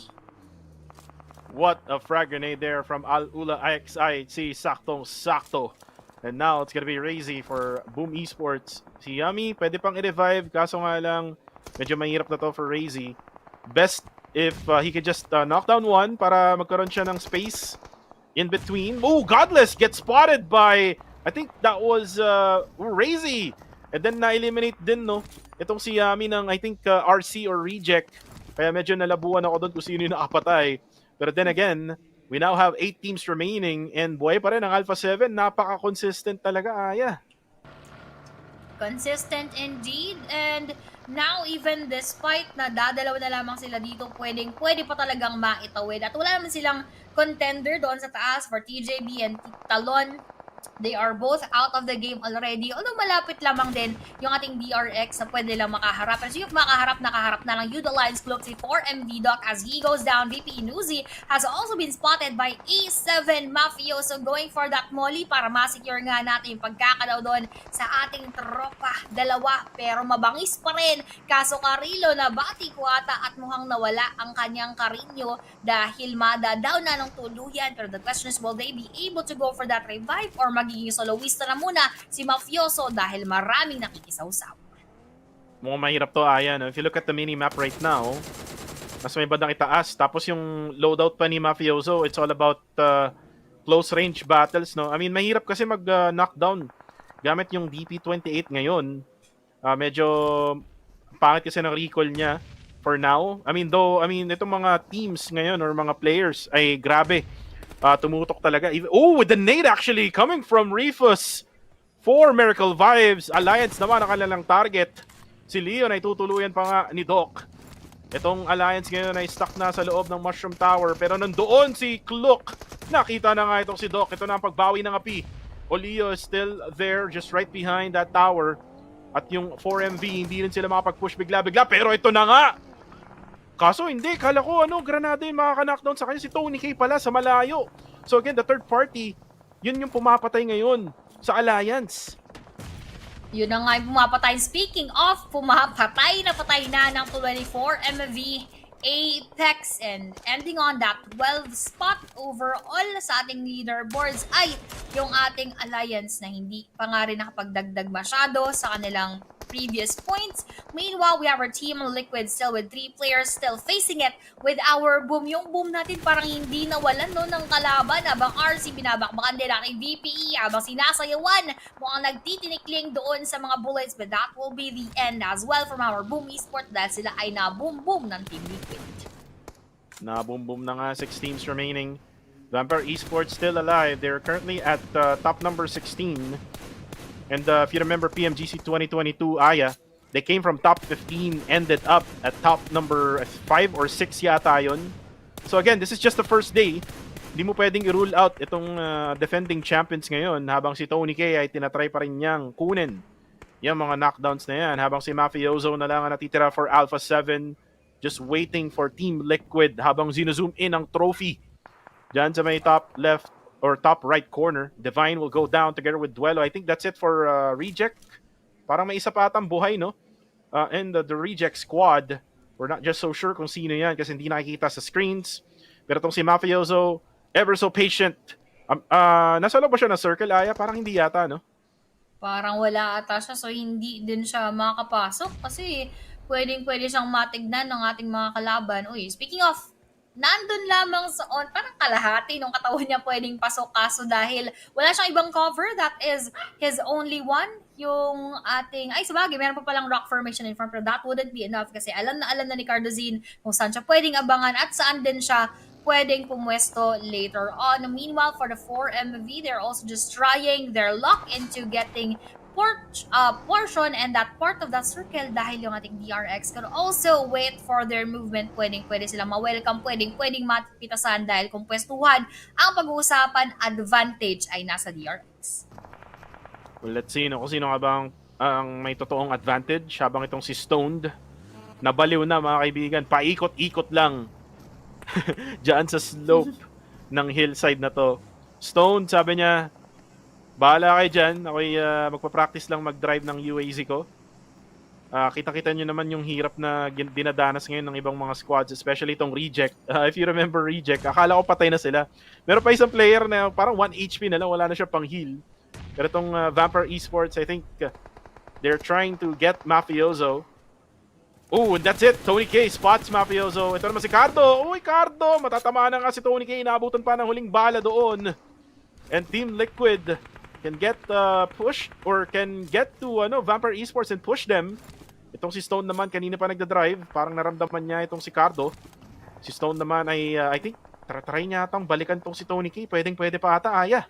What a frag grenade there from Al-Ula IXI. Saktong-sakto. And now it's gonna be Razy for Boom Esports. Si Yami, pwede pang i-revive. Kaso nga lang, medyo mahirap na to for Razy. Best if he could just knock down one para magkaroon siya ng space in between. Oh, Godless gets spotted by, I think that was Razy. And then na-eliminate din, itong si Yami ng, I think, RC or Reject. Kaya medyo nalabuan ako doon kung sino yung nakapatay. Pero then again, we now have 8 teams remaining and buhay pa rin ang Alpha 7. Napaka-consistent talaga, Aya. Consistent indeed. And Now, even despite na dadalaw na lamang sila dito, pwede pa talagang maitawid. At wala naman silang contender doon sa taas for TJB and Talon. They are both out of the game already. Although malapit lamang din yung ating DRX na pwede lang makaharap. Pero yung nakaharap na lang Youth Alliance Cloak si 4MV Doc as he goes down. VP Inuzi has also been spotted by A7 Mafioso going for that molly para ma-secure nga natin yung pagkakalaw doon sa ating tropa. Dalawa, pero mabangis pa rin. Kaso Carrillo na bati ko ata at mukhang nawala ang kanyang Carrillo dahil madadaw na ng tuluyan. Pero the question is, will they be able to go for that revive or magiging soloista na muna si Mafioso dahil maraming nakikisawsaw? Mukhang mahirap to, Aya. No? If you look at the mini-map right now, mas may bandang itaas. Tapos yung loadout pa ni Mafioso, it's all about close-range battles. No? I mean, mahirap kasi mag-knockdown gamit yung DP28 ngayon. Medyo pangit kasi ng recall niya for now. I mean, itong mga teams ngayon or mga players ay grabe. Tumutok talaga. Oh, with the nade actually coming from Rifus for Miracle Vibes. Alliance naman ang kanilang target. Si Leon ay tutuluyan pa nga ni Doc. Itong Alliance ngayon ay stuck na sa loob ng Mushroom Tower. Pero nandoon si Klook. Nakita na nga itong si Doc. Ito na ang pagbawi ng api. Olio is still there just right behind that tower. At yung 4MV, hindi rin sila makapag-push bigla-bigla. Pero ito na nga! Kaso hindi, kala ko granada yung makaka-knockdown sa kanya. Si Tony K pala sa malayo. So again, the third party, yun yung pumapatay ngayon sa Alliance. Yun na nga yung pumapatay. Speaking of pumapatay na patay na ng 24 MV Apex, and ending on that 12 spot overall sa ating leaderboards ay yung ating Alliance na hindi pa nga rin nakapagdagdag masyado sa kanilang previous points. Meanwhile, we have our team Liquid still with 3 players still facing it with our boom. Yung boom natin parang hindi nawalan ng kalaban habang RC binabakbakan din natin VPE habang sinasayawan mukhang nagtitinikling doon sa mga bullets, but that will be the end as well from our boom esports dahil sila ay na-boom-boom ng Team Liquid. Na-boom-boom na nga, 6 teams remaining. Vampire Esports still alive. They're currently at top number 16. And if you remember PMGC 2022, Aya, they came from top 15, ended up at top number 5 or 6 yata yun. So again, this is just the first day. Hindi mo pwedeng i-rule out itong defending champions ngayon habang si Tony K ay tinatry pa rin niyang kunin yung mga knockdowns na yan. Habang si Mafioso na lang ang natitira for Alpha 7, just waiting for Team Liquid habang zino-zoom in ang trophy. Diyan sa may top left or top right corner, Divine will go down together with Duelo. I think that's it for Reject. Parang may isa pa atang buhay, no? And the Reject squad, we're not just so sure kung sino yan kasi hindi nakikita sa screens. Pero itong si Mafioso, ever so patient. Nasa loob ba siya ng circle, Aya? Parang hindi yata, no? Parang wala ata siya, so hindi din siya makakapasok kasi pwedeng-pwede siyang matignan ng ating mga kalaban. Uy, speaking of, nandun lamang sa parang kalahati nung katawan niya pwedeng pasok kaso dahil wala siyang ibang cover. That is his only one. Yung ating, sabagay, meron pa palang rock formation in front, pero that wouldn't be enough kasi alam na ni Cardozin kung saan siya pwedeng abangan at saan din siya pwedeng pumwesto later on. Meanwhile, for the 4MV, they're also just trying their luck into getting portion and that part of that circle dahil yung ating DRX can also wait for their movement. Pwedeng-pwede silang ma-welcome, pwedeng mapitasan dahil kung pwestuhan ang pag-uusapan, advantage ay nasa DRX. Well, let's see kung sino nga bang ang may totoong advantage habang itong si Stoned nabaliw na, mga kaibigan. Paikot-ikot lang diyan sa slope ng hillside na to. Stoned, sabi niya, bahala kayo dyan. Ako'y magpa-practice lang mag-drive ng UAZ ko. Kita-kita nyo naman yung hirap na dinadanas ngayon ng ibang mga squads, especially itong Reject. If you remember Reject, akala ko patay na sila. Meron pa isang player na parang 1 HP na lang, wala na siya pang heal. Pero itong Vampire Esports, I think they're trying to get Mafioso. Oh, and that's it. Tony K spots Mafioso. Ito naman si Cardo. Uy, Cardo! Matatamaan na nga si Tony K. Inaabutan pa ng huling bala doon. And Team Liquid can get pushed or can get to Vampire Esports and push them. Itong si Stone naman kanina pa nagda-drive, parang naramdaman niya itong si Cardo. Si Stone naman ay I think try niya atang balikan tong si Tony K. Pwede pa ata, Aya.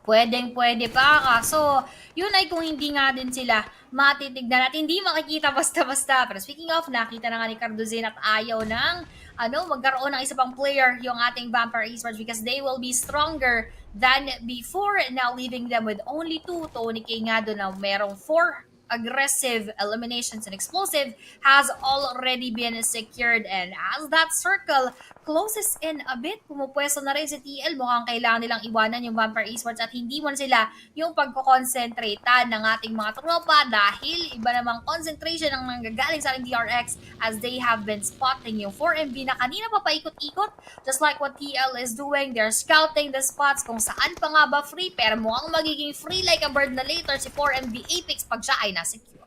pwedeng-pwede pa. Kaso, yun ay kung hindi nga din sila matitignan at hindi makikita basta-basta. Pero speaking of, nakita na nga ni Carduzin at ayaw ng magkaroon ng isa pang player yung ating Vampire Esports because they will be stronger than before. Now leaving them with only 2. Tony K nga doon na merong 4 aggressive eliminations and explosive has already been secured. And as that circle closes in a bit, pumupwesto na rin si TL. Mukhang kailangan nilang iwanan yung Vampire Esports at hindi mo sila yung pagkukonsentrata ng ating mga tropa dahil iba namang concentration ang nanggagaling sa ating DRX as they have been spotting yung 4MV na kanina pa paikot-ikot just like what TL is doing. They're scouting the spots kung saan pa nga ba free pero mukhang magiging free like a bird na later si 4MV Apex pag siya ay na-secure.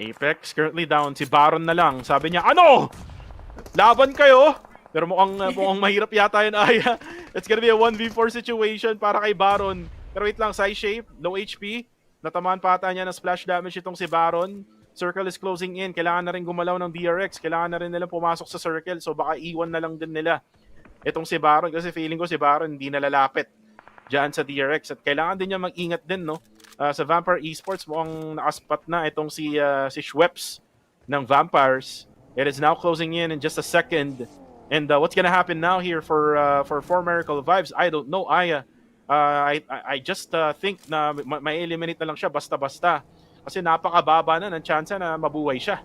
Apex currently down. Si Baron na lang. Sabi niya, ano? Laban kayo? Pero mukhang mahirap yata yun, Aya. It's gonna be a 1v4 situation para kay Baron. Pero wait lang, side shape, low HP. Natamaan pa ata niya ng splash damage itong si Baron. Circle is closing in. Kailangan na rin gumalaw ng DRX. Kailangan na rin nilang pumasok sa circle. So baka iwan na lang din nila itong si Baron. Kasi feeling ko si Baron hindi nalalapit dyan sa DRX. At kailangan din niya mag-ingat din, no? Sa Vampire Esports, mukhang nakaspat na itong si Schweppes ng Vampires. It is now closing in just a second. And what's gonna happen now here for 4Miracle Vibes? I don't know, Aya. I just think na may eliminate na lang siya basta-basta. Kasi napakababa na ng chance na mabuhay siya.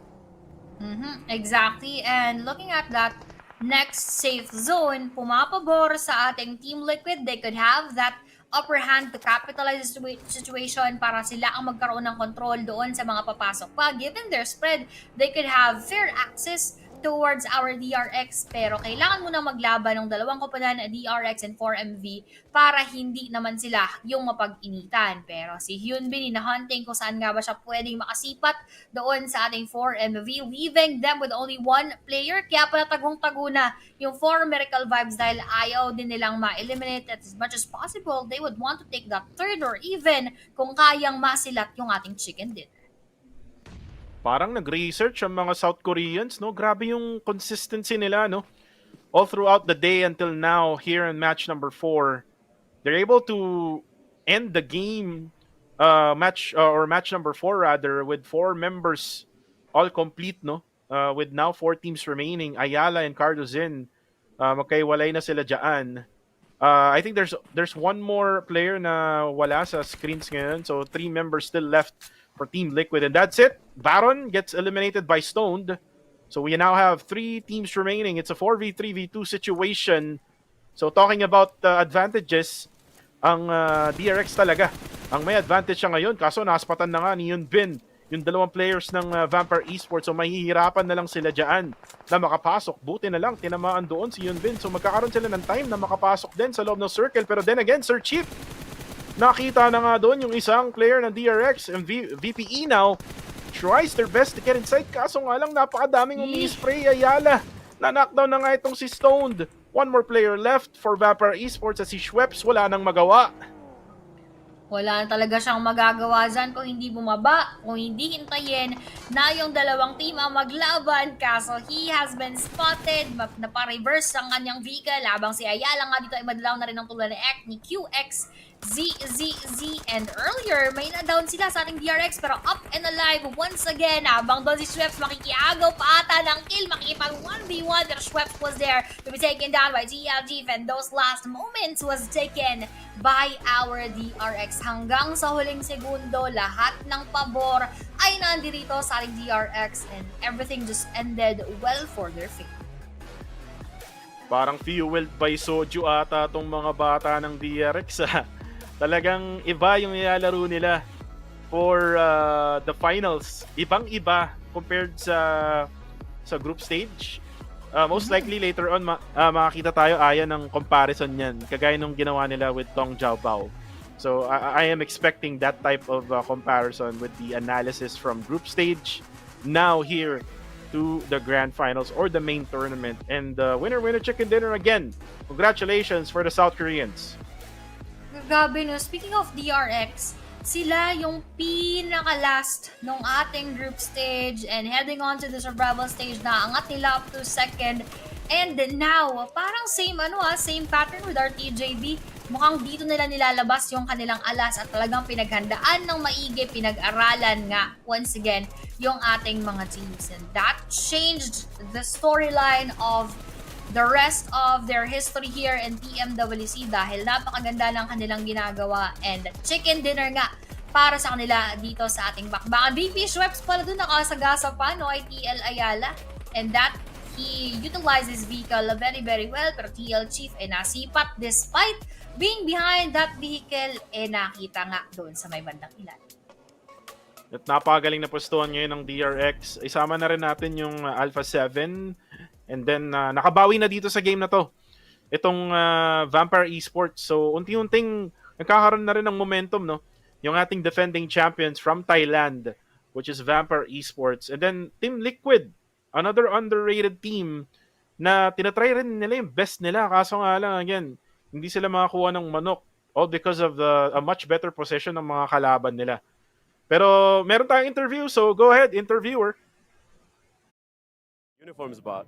Exactly. And looking at that next safe zone, pumapabor sa ating Team Liquid. They could have that upper hand to capitalize the situation para sila ang magkaroon ng control doon sa mga papasok pa. Given their spread, they could have fair access towards our DRX pero kailangan mo na maglaban ng dalawang koponan, DRX and 4MV para hindi naman sila yung mapag-initan. Pero si Hyunbin hinahunting kung saan nga ba siya pwedeng makasipat doon sa ating 4MV, leaving them with only 1 player. Kaya pala tagong-tago na yung 4 Miracle Vibes dahil ayaw din nilang ma-eliminate as much as possible. They would want to take that third or even kung kayang masilat yung ating chicken dinner. Parang nag-research ang mga South Koreans, no? Grabe yung consistency nila, no? All throughout the day until now, here in match number 4, they're able to end the game, match number 4 rather, with 4 members all complete, no? With now 4 teams remaining, Ayala and Carduzin, magkaiwalay na sila dyan. I think there's one more player na wala sa screens ngayon, so 3 members still left for Team Liquid, and that's it. Baron gets eliminated by Stoned. So we now have 3 teams remaining. It's a 4v3v2 situation. So talking about advantages, ang DRX talaga ang may advantage siya ngayon. Kaso naspatan na nga ni Yunbin yung dalawang players ng Vampire Esports. So mahihirapan na lang sila dyan na makapasok. Buti na lang, tinamaan doon si Yunbin. So magkakaroon sila ng time na makapasok din sa loob ng circle. Pero then again, Sir Chief, nakita na nga doon yung isang player ng DRX and VPE now tries their best to get inside. Kaso nga lang napakadaming umi-spray. Ayala, na-knockdown na nga itong si Stoned. 1 more player left for Vampire Esports at si Schweppes wala nang magawa. Wala na talaga siyang magagawa dyan kung hindi bumaba, kung hindi hintayin na yung dalawang team ang maglaban. Kaso he has been spotted, napa-reverse ang kanyang vehicle habang si Ayala nga dito ay madalaw na rin ang tulad ni QX, ZZZ, and earlier may na-down sila sa ating DRX pero up and alive once again habang doon si Schweppes makikiagaw pa ata ng kill, makikipag 1v1 pero Schweppes was there to be taken down by GLG and those last moments was taken by our DRX. Hanggang sa huling segundo, lahat ng pabor ay nandirito sa ating DRX and everything just ended well for their fate. Parang fueled by soju ata tong mga bata ng DRX. Talagang iba yung nilalaro nila for the finals. Ibang-iba compared sa group stage. Most likely later on makakita tayo Aya ng comparison niyan. Kagaya nung ginawa nila with Tong Jiaobao. So I am expecting that type of comparison with the analysis from group stage now here to the grand finals or the main tournament. And winner chicken dinner again. Congratulations for the South Koreans. Grabe no, speaking of DRX, sila yung pinaka-last nung ating group stage and heading on to the survival stage na angat nila up to second. And now, parang same pattern with our TJB. mukhang dito nila nilalabas yung kanilang alas at talagang pinaghandaan ng maigi, pinag-aralan nga once again yung ating mga teams. And that changed the storyline of the rest of their history here in PMWC dahil napakaganda ng kanilang ginagawa and chicken dinner nga para sa kanila dito sa ating bakbakan. VP Schweppes pala doon nakasagasa pa, no, ay TL Ayala. And that he utilized his vehicle very, very well. Pero TL Chief ay nasipat despite being behind that vehicle, nakita nga doon sa may bandang ilalim. At napakagaling na postuhan ngayon ng DRX. Isama na rin natin yung Alpha 7. And then, nakabawi na dito sa game na to. Itong Vampire Esports. So, unti-unting nagkakaroon na rin ng momentum, no? Yung ating defending champions from Thailand, which is Vampire Esports. And then, Team Liquid, another underrated team na tinatry rin nila yung best nila. Kaso nga lang, again, hindi sila makakuha ng manok. All because of a much better position ng mga kalaban nila. Pero meron tayong interview, so go ahead, interviewer. Uniforms bought.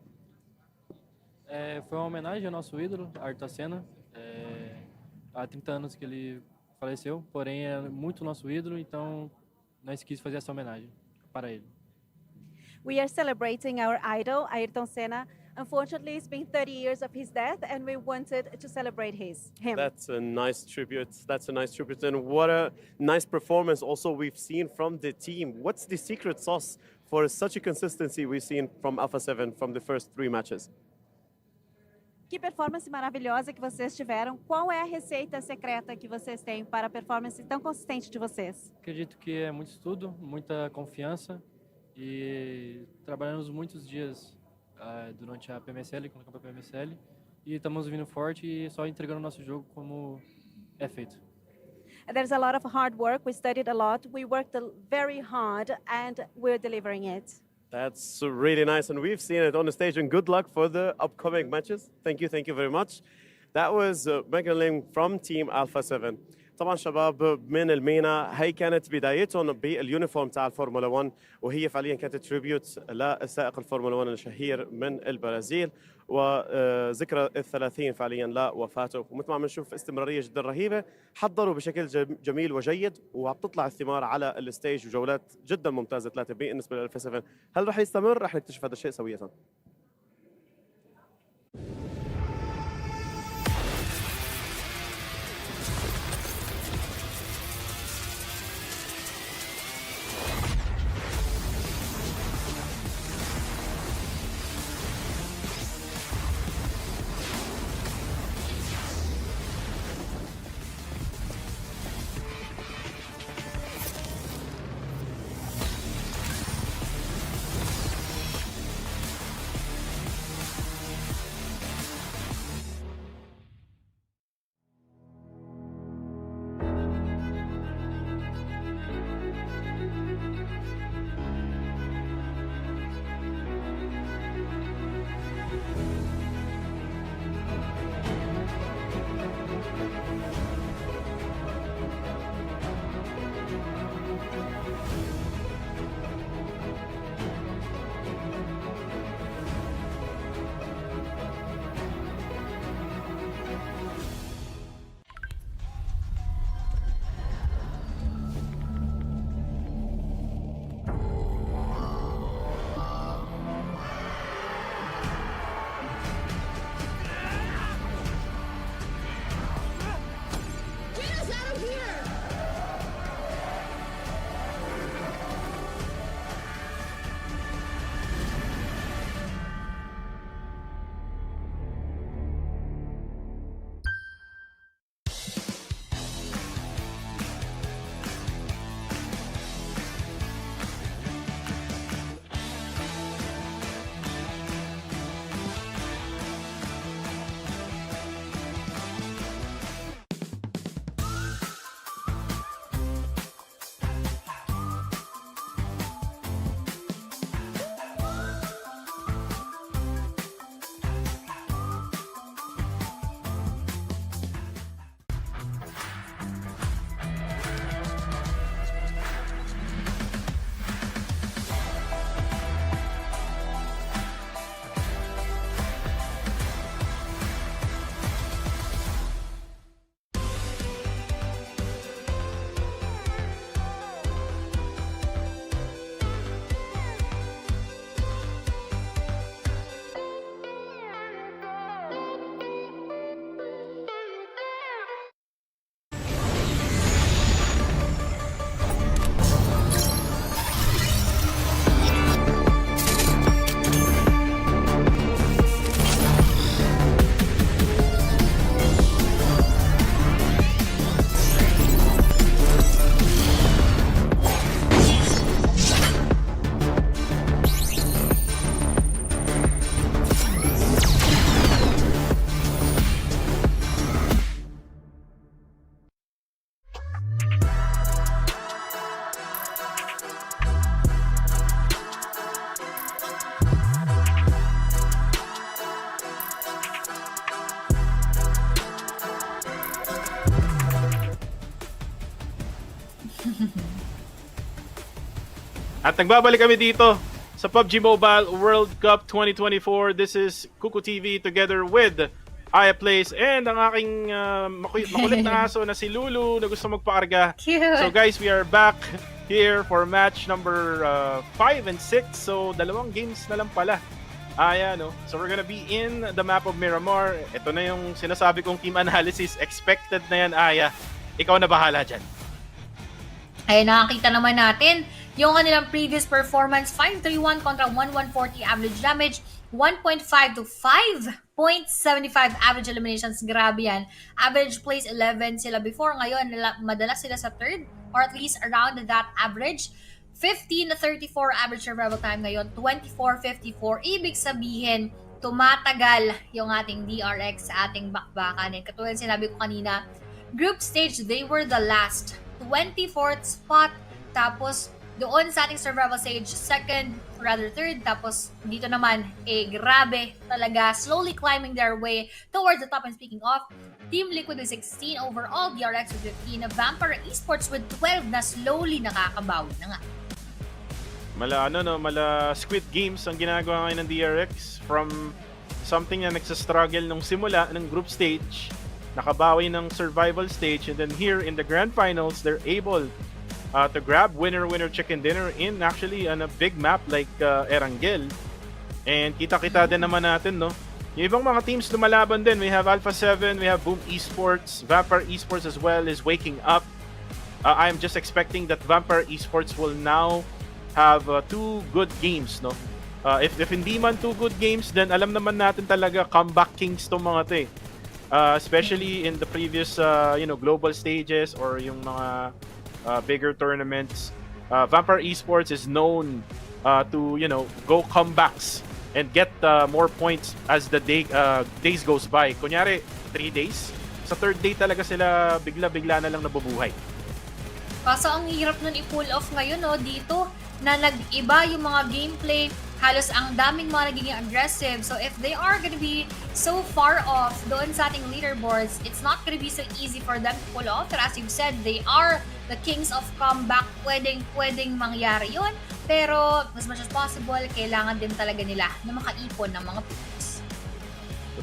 Foi uma homenagem ao nosso ídolo, Ayrton Senna. Há 30 anos que ele faleceu, porém é muito nosso ídolo, então nós quis fazer essa homenagem para ele. We are celebrating our idol, Ayrton Senna. Unfortunately, it's been 30 years of his death, and we wanted to celebrate him. That's a nice tribute. That's a nice tribute, and what a nice performance also we've seen from the team. What's the secret sauce for such a consistency we've seen from Alpha 7 from the first 3 matches? Que performance maravilhosa que vocês tiveram. Qual é a receita secreta que vocês têm para a performance tão consistente de vocês? Acredito que é muito estudo, muita confiança e trabalhamos muitos dias durante a PMSL, com o campo da PMSL, e estamos vindo forte e só entregando o nosso jogo como é feito. There's a lot of hard work. We studied a lot. We worked very hard, and we're delivering it. That's really nice, and we've seen it on the stage, and good luck for the upcoming matches. Thank you very much. That was Megan Ling from Team Alpha 7. طبعا شباب من المينا هي كانت بدايتهم باليونيفورم تاع الفورمولا 1 وهي فعليا كانت تريبيوت لسائق الفورمولا 1 الشهير من البرازيل وذكرى ال30 فعليا لوفاته ومثل ما عم نشوف استمراريه جدا رهيبه حضروا بشكل جميل وجيد وعم تطلع الثمار على الستيج وجولات جدا ممتازه 3 بالنسبه للالفا 7 هل رح يستمر رح نكتشف هذا الشيء سويه At nagbabalik kami dito sa PUBG Mobile World Cup 2024. This is Kuku TV together with Aya Plays and ang aking makulit na aso na si Lulu na gusto magpaarga. Cute. So guys, we are back here for match number 5 and 6. So dalawang games na lang pala. Aya, no? So we're gonna be in the map of Miramar. Ito na yung sinasabi kong team analysis. Expected na yan, Aya. Ikaw na bahala dyan. Ay, nakakita naman natin yung kanilang previous performance, 531 kontra 1140 average damage, 1.5 to 5.75 average eliminations. Grabe yan. Average plays 11 sila before. Ngayon, madalas sila sa third or at least around that average. 15 to 34 average survival time ngayon, 24-54. Ibig sabihin, tumatagal yung ating DRX sa ating bakbakan. And katulad sinabi ko kanina, group stage, they were the last. 24th spot, tapos doon sa ating survival stage, second, rather third, tapos dito naman, grabe talaga, slowly climbing their way towards the top. And speaking of, Team Liquid with 16 overall, DRX with 15, Vampire Esports with 12 na slowly nakakabawi na nga. Mala Squid Games ang ginagawa ngayon ng DRX from something na nagsastruggle nung simula ng group stage, nakabawi ng survival stage, and then here in the grand finals, they're able to grab winner chicken dinner in actually on a big map like Erangel. And kita-kita din naman natin, no? Yung ibang mga teams lumalaban din. We have Alpha 7, we have Boom Esports, Vampire Esports as well is waking up. I'm just expecting that Vampire Esports will now have 2 good games, no? If hindi man 2 good games, then alam naman natin talaga comeback kings tong mga to, especially in the previous global stages or yung mga bigger tournaments. Vampire Esports is known to go comebacks and get more points as the days goes by. Kunyari 3 days, sa third day talaga sila bigla-bigla na lang nabubuhay. Kaso ang hirap nun i-pull off ngayon, no, dito na nag-iba yung mga gameplay. Halos ang daming mga nagiging aggressive. So if they are gonna be so far off doon sa ating leaderboards, it's not gonna be so easy for them to pull off. But as you've said, they are the kings of comeback. Pwedeng mangyari yun. Pero as much as possible, kailangan din talaga nila na makaipon ng mga points.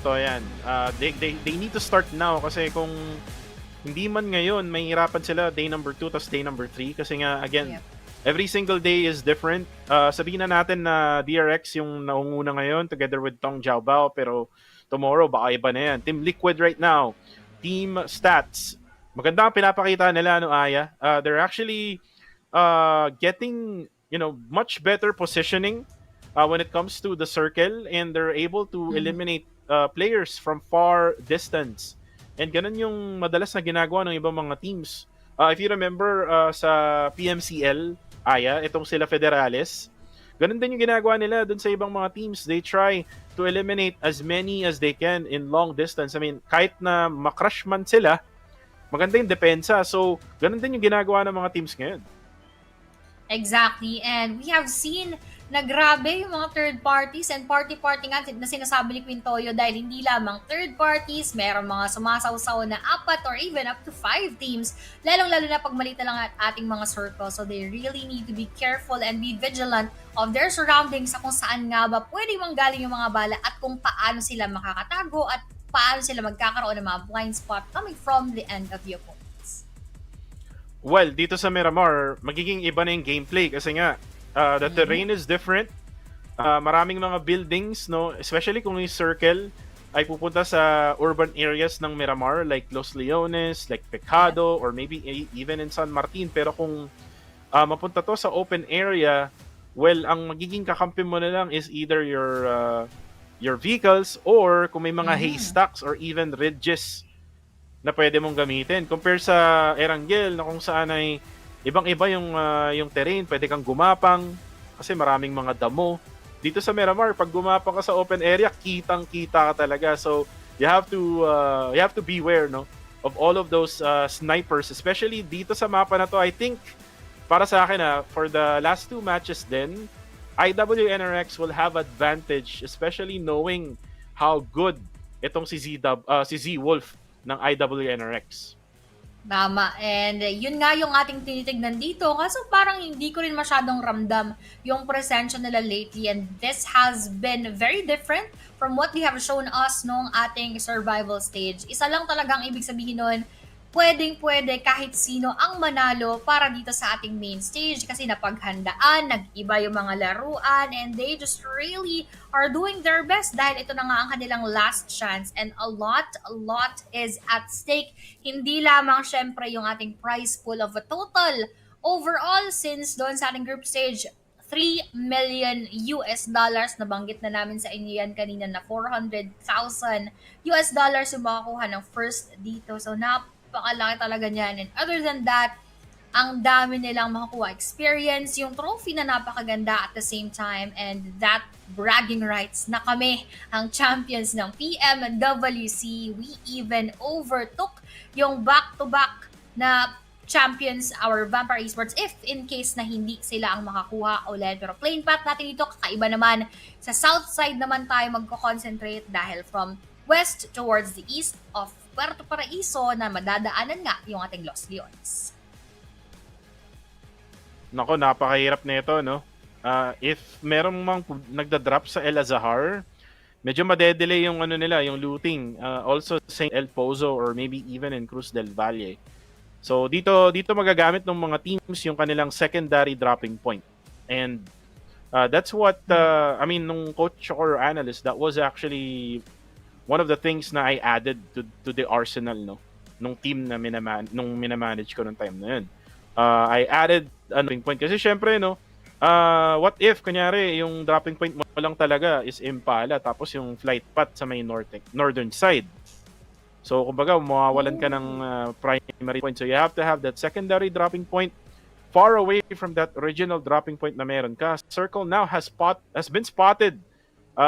Totoo yan. They need to start now kasi kung hindi man ngayon, may hirapan sila day number 2 tas day number 3 kasi nga again, every single day is different. Sabihin na natin na DRX yung naunguna ngayon together with Tong Jiaobao, pero tomorrow baka iba na yan. Team Liquid right now, team stats. Maganda ang pinapakita nila, no, Aya. They're actually getting much better positioning when it comes to the circle, and they're able to eliminate players from far distance. And ganun yung madalas na ginagawa ng ibang mga teams. If you remember sa PMCL, Aya, itong sila Federales, ganun din yung ginagawa nila dun sa ibang mga teams. They try to eliminate as many as they can in long distance. I mean, kahit na makrush man sila, maganda yung depensa. So, ganun din yung ginagawa ng mga teams ngayon. Exactly. And we have seen na grabe yung mga third parties and party nga na sinasabi ni Quintoyo dahil hindi lamang third parties, meron mga sumasawsaw na 4 or even up to 5 teams, lalong-lalo na pag malita lang at ating mga circle. So they really need to be careful and be vigilant of their surroundings sa kung saan nga ba pwede manggaling yung mga bala at kung paano sila makakatago at paano sila magkakaroon ng mga blind spot coming from the end of the opponents. Well, dito sa Miramar, magiging iba na yung gameplay kasi nga the terrain is different. Maraming mga buildings, no, especially kung yung circle ay pupunta sa urban areas ng Miramar like Los Leones, like Pecado, or maybe even in San Martin. Pero kung mapunta to sa open area, well, ang magiging kakampi mo na lang is either your vehicles or kung may mga haystacks or even ridges na pwede mong gamitin. Compare sa Erangel na kung saan ay ibang-iba yung terrain, pwede kang gumapang kasi maraming mga damo. Dito sa Miramar, pag gumapang ka sa open area, kitang-kita ka talaga. So, you have to beware, no, of all of those snipers, especially dito sa mapa na to. I think para sa akin for the last 2 matches din, IWNRX will have advantage, especially knowing how good itong si Z Wolf ng IWNRX. Tama. And yun nga yung ating tinitignan dito. Kaso parang hindi ko rin masyadong ramdam yung presensya nila lately. And this has been very different from what they have shown us nung ating survival stage. Isa lang talagang ibig sabihin nun, pwedeng-pwede kahit sino ang manalo para dito sa ating main stage kasi napaghandaan, nag-iba yung mga laruan, and they just really are doing their best dahil ito na nga ang kanilang last chance and a lot is at stake. Hindi lamang syempre yung ating prize pool of a total overall since doon sa ating group stage, $3 million na banggit na namin sa inyo yan kanina na $400,000 yung makakuha ng first dito. So napakalaki talaga niyan. And other than that, ang dami nilang makakuha experience, yung trophy na napakaganda at the same time, and that bragging rights na kami ang champions ng PMWC. We even overtook yung back-to-back na champions, our Vampire Esports, if in case na hindi sila ang makakuha ulit. Pero playing path natin dito, kakaiba naman. Sa south side naman tayo magko-concentrate dahil from west towards the east of Puerto Paraiso na madadaanan nga yung ating Los Leones. Nako, napakahirap na ito, no? If merong mang nagda-drop sa El Azahar, medyo madedelay yung ano nila, yung looting. Also St. El Pozo or maybe even in Cruz del Valle. So dito magagamit ng mga teams yung kanilang secondary dropping point. And that's what I mean, nung coach or analyst, that was actually one of the things na I added to the arsenal, no, nung team na minamanage ko nung time na yun. I added a dropping point kasi syempre, no, what if kunyari yung dropping point mo lang talaga is Impala tapos yung flight path sa may northern side. So kumbaga mawawalan ka ng primary point. So you have to have that secondary dropping point far away from that original dropping point na meron ka. Circle now has been spotted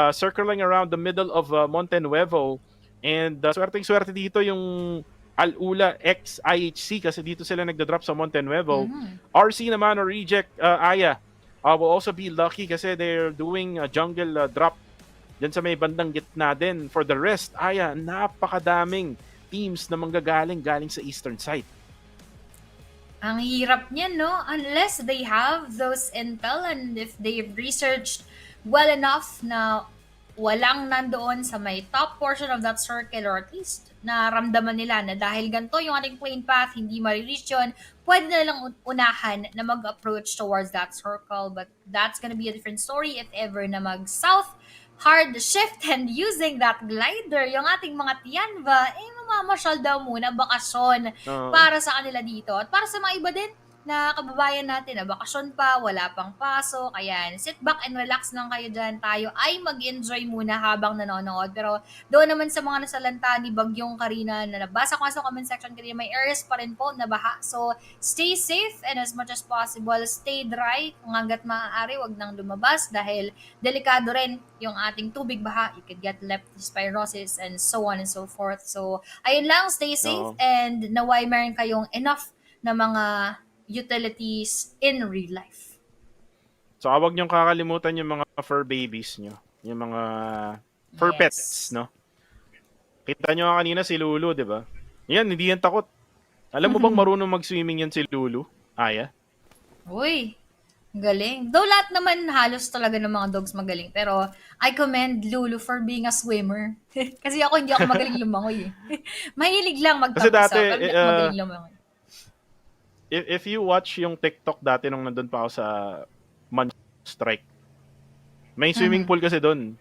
circling around the middle of Monte Nuevo, and swerteng-swerte dito yung Al-Ula X IHC kasi dito sila nagda-drop sa Monte Nuevo. RC naman or Reject Aya will also be lucky kasi they're doing a jungle drop dyan sa may bandang gitna din. For the rest, napakadaming teams na galing sa eastern side. Ang hirap niyan, no? Unless they have those intel and if they've researched well enough na walang nandoon sa may top portion of that circle, or at least naramdaman nila na dahil ganito yung ating plane path, hindi ma-reach yun, pwede na lang unahan na mag-approach towards that circle. But that's gonna be a different story if ever na mag-south hard shift and using that glider, yung ating mga Tianva, mamamasyal daw muna, bakasyon para sa kanila dito. At para sa mga iba din na kababayan natin na bakasyon pa, wala pang pasok, ayan, sit back and relax lang kayo dyan. Tayo ay mag-enjoy muna habang nanonood. Pero doon naman sa mga nasalanta ni Bagyong Karina na nabasa ko sa comment section kanina, may areas pa rin po na baha. So, stay safe and as much as possible, stay dry. Kung hanggat maaari, wag nang lumabas dahil delikado rin yung ating tubig baha. You could get leptospirosis and so on and so forth. So, ayun lang, stay safe and naway meron kayong enough na mga utilities in real life. So, huwag niyong kakalimutan yung mga fur babies niyo. Yung mga fur pets, no? Kita niyo kanina si Lulu, di ba? Yan, hindi yan takot. Alam mo bang marunong mag-swimming yan si Lulu? Aya? Uy, galing. Though lahat naman halos talaga ng mga dogs magaling. Pero I commend Lulu for being a swimmer. Kasi hindi ako magaling lumangoy eh. Mahilig lang magtapos. Kasi dati, magaling lumangoy. If you watch yung TikTok dati nung nandun pa ako sa Strike, may swimming pool kasi doon.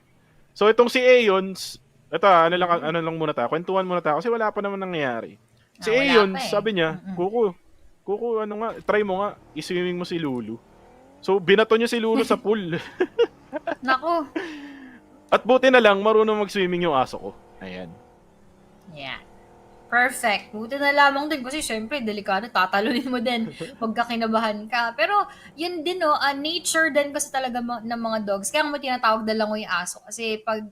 So itong si Aeons, ito ano lang muna tayo, kwentuhan muna tayo kasi wala pa naman nangyayari. Si Aeons, sabi niya, Kuko, try mo nga, i-swimming mo si Lulu. So binato niya si Lulu sa pool. Nako. At buti na lang, marunong mag-swimming yung aso ko. Ayan. Yeah. Perfect. Buti na lamang din kasi syempre delikado, tatalunin mo din pagka kinabahan ka. Pero yun din nature din kasi talaga ng mga dogs. Kaya mo tinatawag na lang yung aso kasi pag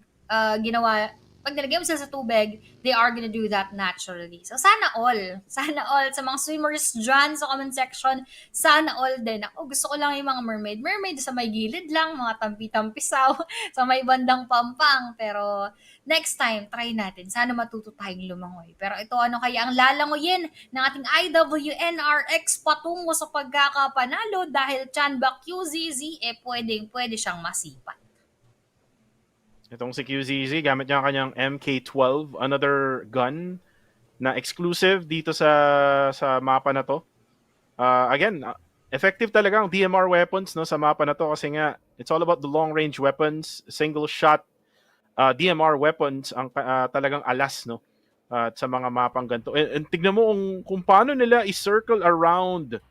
ginawa pag nilagay mo sila sa tubig, they are gonna do that naturally. So, sana all sa mga swimmers dyan sa comment section, sana all din. Ako, gusto ko lang yung mga mermaid sa may gilid lang, mga tampi-tampisaw, sa may bandang pampang. Pero, next time, try natin. Sana matuto tayong lumangoy. Pero ito, ano kaya ang lalangoyin ng ating IWNRX patungo sa pagkakapanalo dahil Chanba QZZ, pwede siyang masipat. Itong si QZZ, gamit niya ang kanyang MK12, another gun na exclusive dito sa mapa na to. Again, effective talaga ang DMR weapons no sa mapa na to kasi nga it's all about the long range weapons, single shot DMR weapons ang talagang alas no sa mga mapang ganito. And tignan mo kung paano nila i-circle around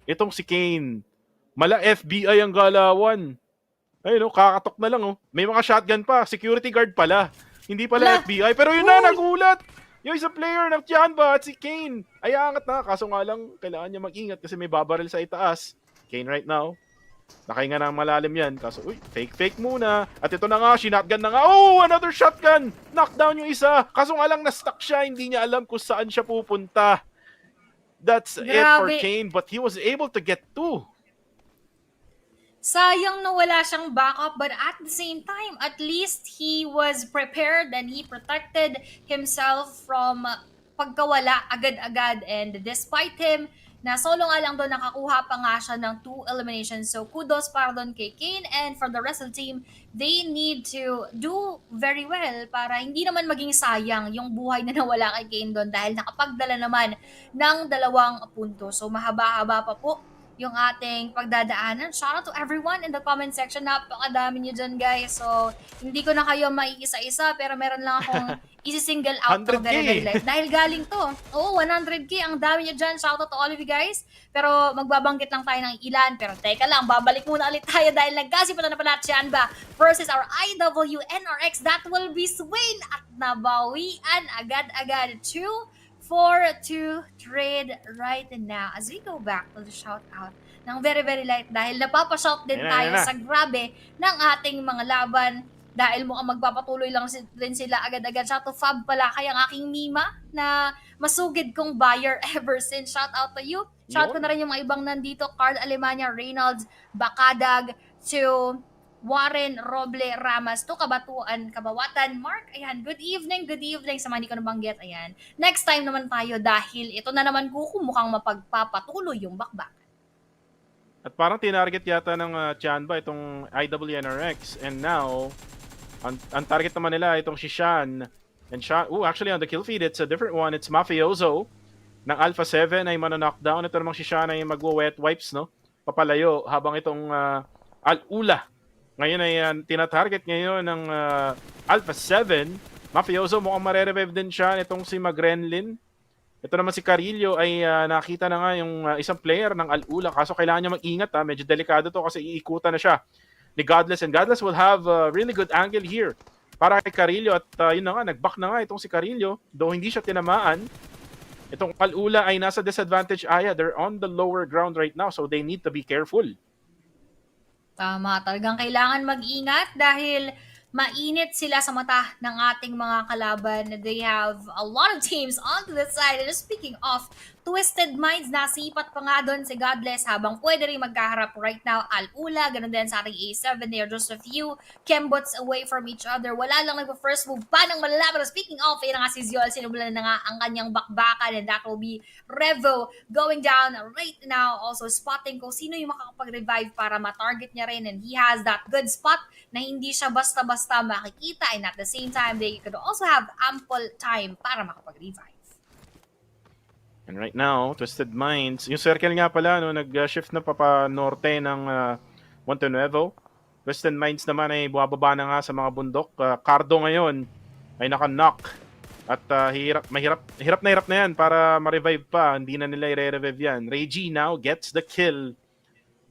itong si Kane. Mala FBI ang galawan. Ayun, kakatok na lang, oh. May mga shotgun pa. Security guard pala. Hindi pala FBI. Pero yun na, nagulat! Yung isang player ng Tianba at si Kane. Ay, angat na. Kaso nga lang, kailangan niya mag-ingat kasi may babaril sa itaas. Kane right now. Nakahinga na malalim yan. Kaso, fake muna. At ito na nga, sinotgun na nga. Oh, another shotgun! Knockdown yung isa. Kaso nga lang, na-stuck siya. Hindi niya alam kung saan siya pupunta. That's it for Kane. But he was able to get 2. Sayang na wala siyang backup, but at the same time, at least he was prepared and he protected himself from pagkawala agad-agad. And despite him, na solo nga lang doon, nakakuha pa nga siya ng 2 eliminations. So kudos para doon kay Kane, and for the rest of the team, they need to do very well para hindi naman maging sayang yung buhay na nawala kay Kane doon dahil nakapagdala naman ng 2 puntos. So mahaba-haba pa po yung ating pagdadaanan. Shout out to everyone in the comment section. Napakadami nyo dyan, guys. So, hindi ko na kayo maiisa-isa, pero meron lang akong isi-single out to very light. Dahil galing to. Oo, 100K. Ang dami nyo dyan. Shout out to all of you guys. Pero, magbabanggit lang tayo ng ilan. Pero, teka lang, babalik muna ulit tayo dahil nagkasipatan na pala Tianba versus our IWNRX. That will be Swain at nabawian agad-agad. 2-4-2 trade right now as we go back to the shout out ng very light dahil napapashout din tayo sa grabe ng ating mga laban dahil mukhang magpapatuloy lang din sila agad-agad. Shout to Fab pala kayang aking Mima na masugid kong buyer ever since. Shout out to you. Shout ko na rin yung mga ibang nandito. Carl Alemania, Reynolds, Bakadag, to Warren Roble Ramas, to Kabatuan, Kabawatan, Mark, ayan, good evening, sa mga hindi ko nabanggit, ayan. Next time naman tayo dahil ito na naman mukhang mapagpapatuloy yung bakbak. At parang tinarget yata ng Tianba itong IWNRX, and now, ang target naman nila itong si Shan. And Shan, actually on the kill feed, it's a different one, it's Mafioso ng Alpha 7 ay knockdown. Ito namang si Shan ay magwo-wet wipes, no? Papalayo habang itong Al-Ula ngayon ay tinatarget ngayon ng Alpha 7. Mafioso mukhang mare-revive din siya. Itong si Magrenlin. Ito naman si Carillo ay nakita na nga yung isang player ng Al-Ula. Kaso kailangan niya mag-ingat. Medyo delikado to kasi iikutan na siya ni Godless. And Godless will have a really good angle here para kay Carillo. At yun na nga, nag-back na nga itong si Carillo. Though hindi siya tinamaan. Itong Al-Ula ay nasa disadvantage area. They're on the lower ground right now. So they need to be careful. Tama, talagang kailangan mag-ingat dahil mainit sila sa mata ng ating mga kalaban. They have a lot of teams onto the side. And speaking of Twisted Minds, nasipat pa nga doon si Godless habang pwede rin magkaharap right now. Al-Ula, ganun din sa ating A7. They are just a few Kembots away from each other. Wala lang nagpa-first move pa ng malala. Pero speaking of, yun nga si Ziol, sinubulan na nga ang kanyang bakbakan, and that will be Revo going down right now. Also spotting kung sino yung makakapag-revive para ma-target niya rin, and he has that good spot na hindi siya basta-basta makikita, and at the same time, they could also have ample time para makapag-revive. And right now, Twisted Minds, yung circle nga pala, no, nag-shift na papa-norte ng Monte Nuevo. Twisted Minds naman ay buwababa na nga sa mga bundok. Cardo ngayon ay naka-knock. At hirap na yan para ma-revive pa. Hindi na nila i-revive yan. Reggie now gets the kill.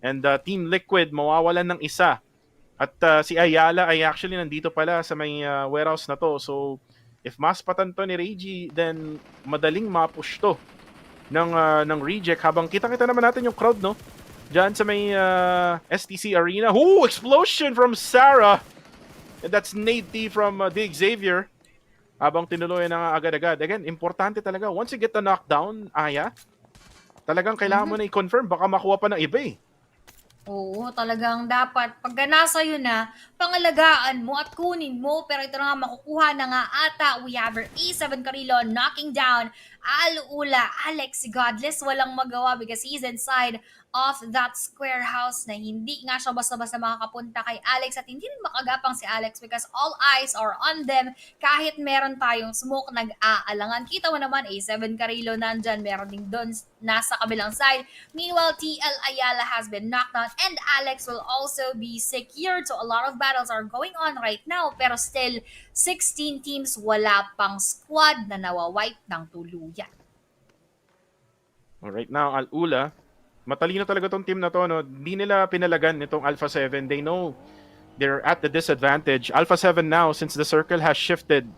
And Team Liquid mawawalan ng isa. At si Ayala ay actually nandito pala sa may warehouse na to. So, if maspatan to ni Reggie, then madaling mapush to ng reject. Habang kita-kita naman natin yung crowd, no? Diyan sa may STC Arena. Explosion from Sarah! And that's Nate D from the Xavier. habang tinuloy na agad-agad. Again, importante talaga. Once you get the knockdown, Aya, talagang kailangan mo na i-confirm. Baka makuha pa ng iba eh. Oo, talagang dapat pagka nasa yun na, pangalagaan mo at kunin mo. Pero ito na nga, makukuha na nga ata. We have our A7 Carrillo knocking down Alula. Alex Godless, walang magawa because he's inside of that square house na hindi nga siya basta-basta makakapunta kay Alex at hindi rin makagapang si Alex because all eyes are on them. Kahit meron tayong smoke, nag-aalangan. Kita mo naman, A7 Carrillo nandyan, meron din doon nasa kabilang side. Meanwhile, TL Ayala has been knocked down and Alex will also be secured. So a lot of battles are going on right now pero still 16 teams, wala pang squad na nawawipe ng tuluyan. Right now, Alula, matalino talaga tong team na to, no? Hindi nila pinalagan itong Alpha 7. They know they're at the disadvantage. Alpha 7 now, since the circle has shifted,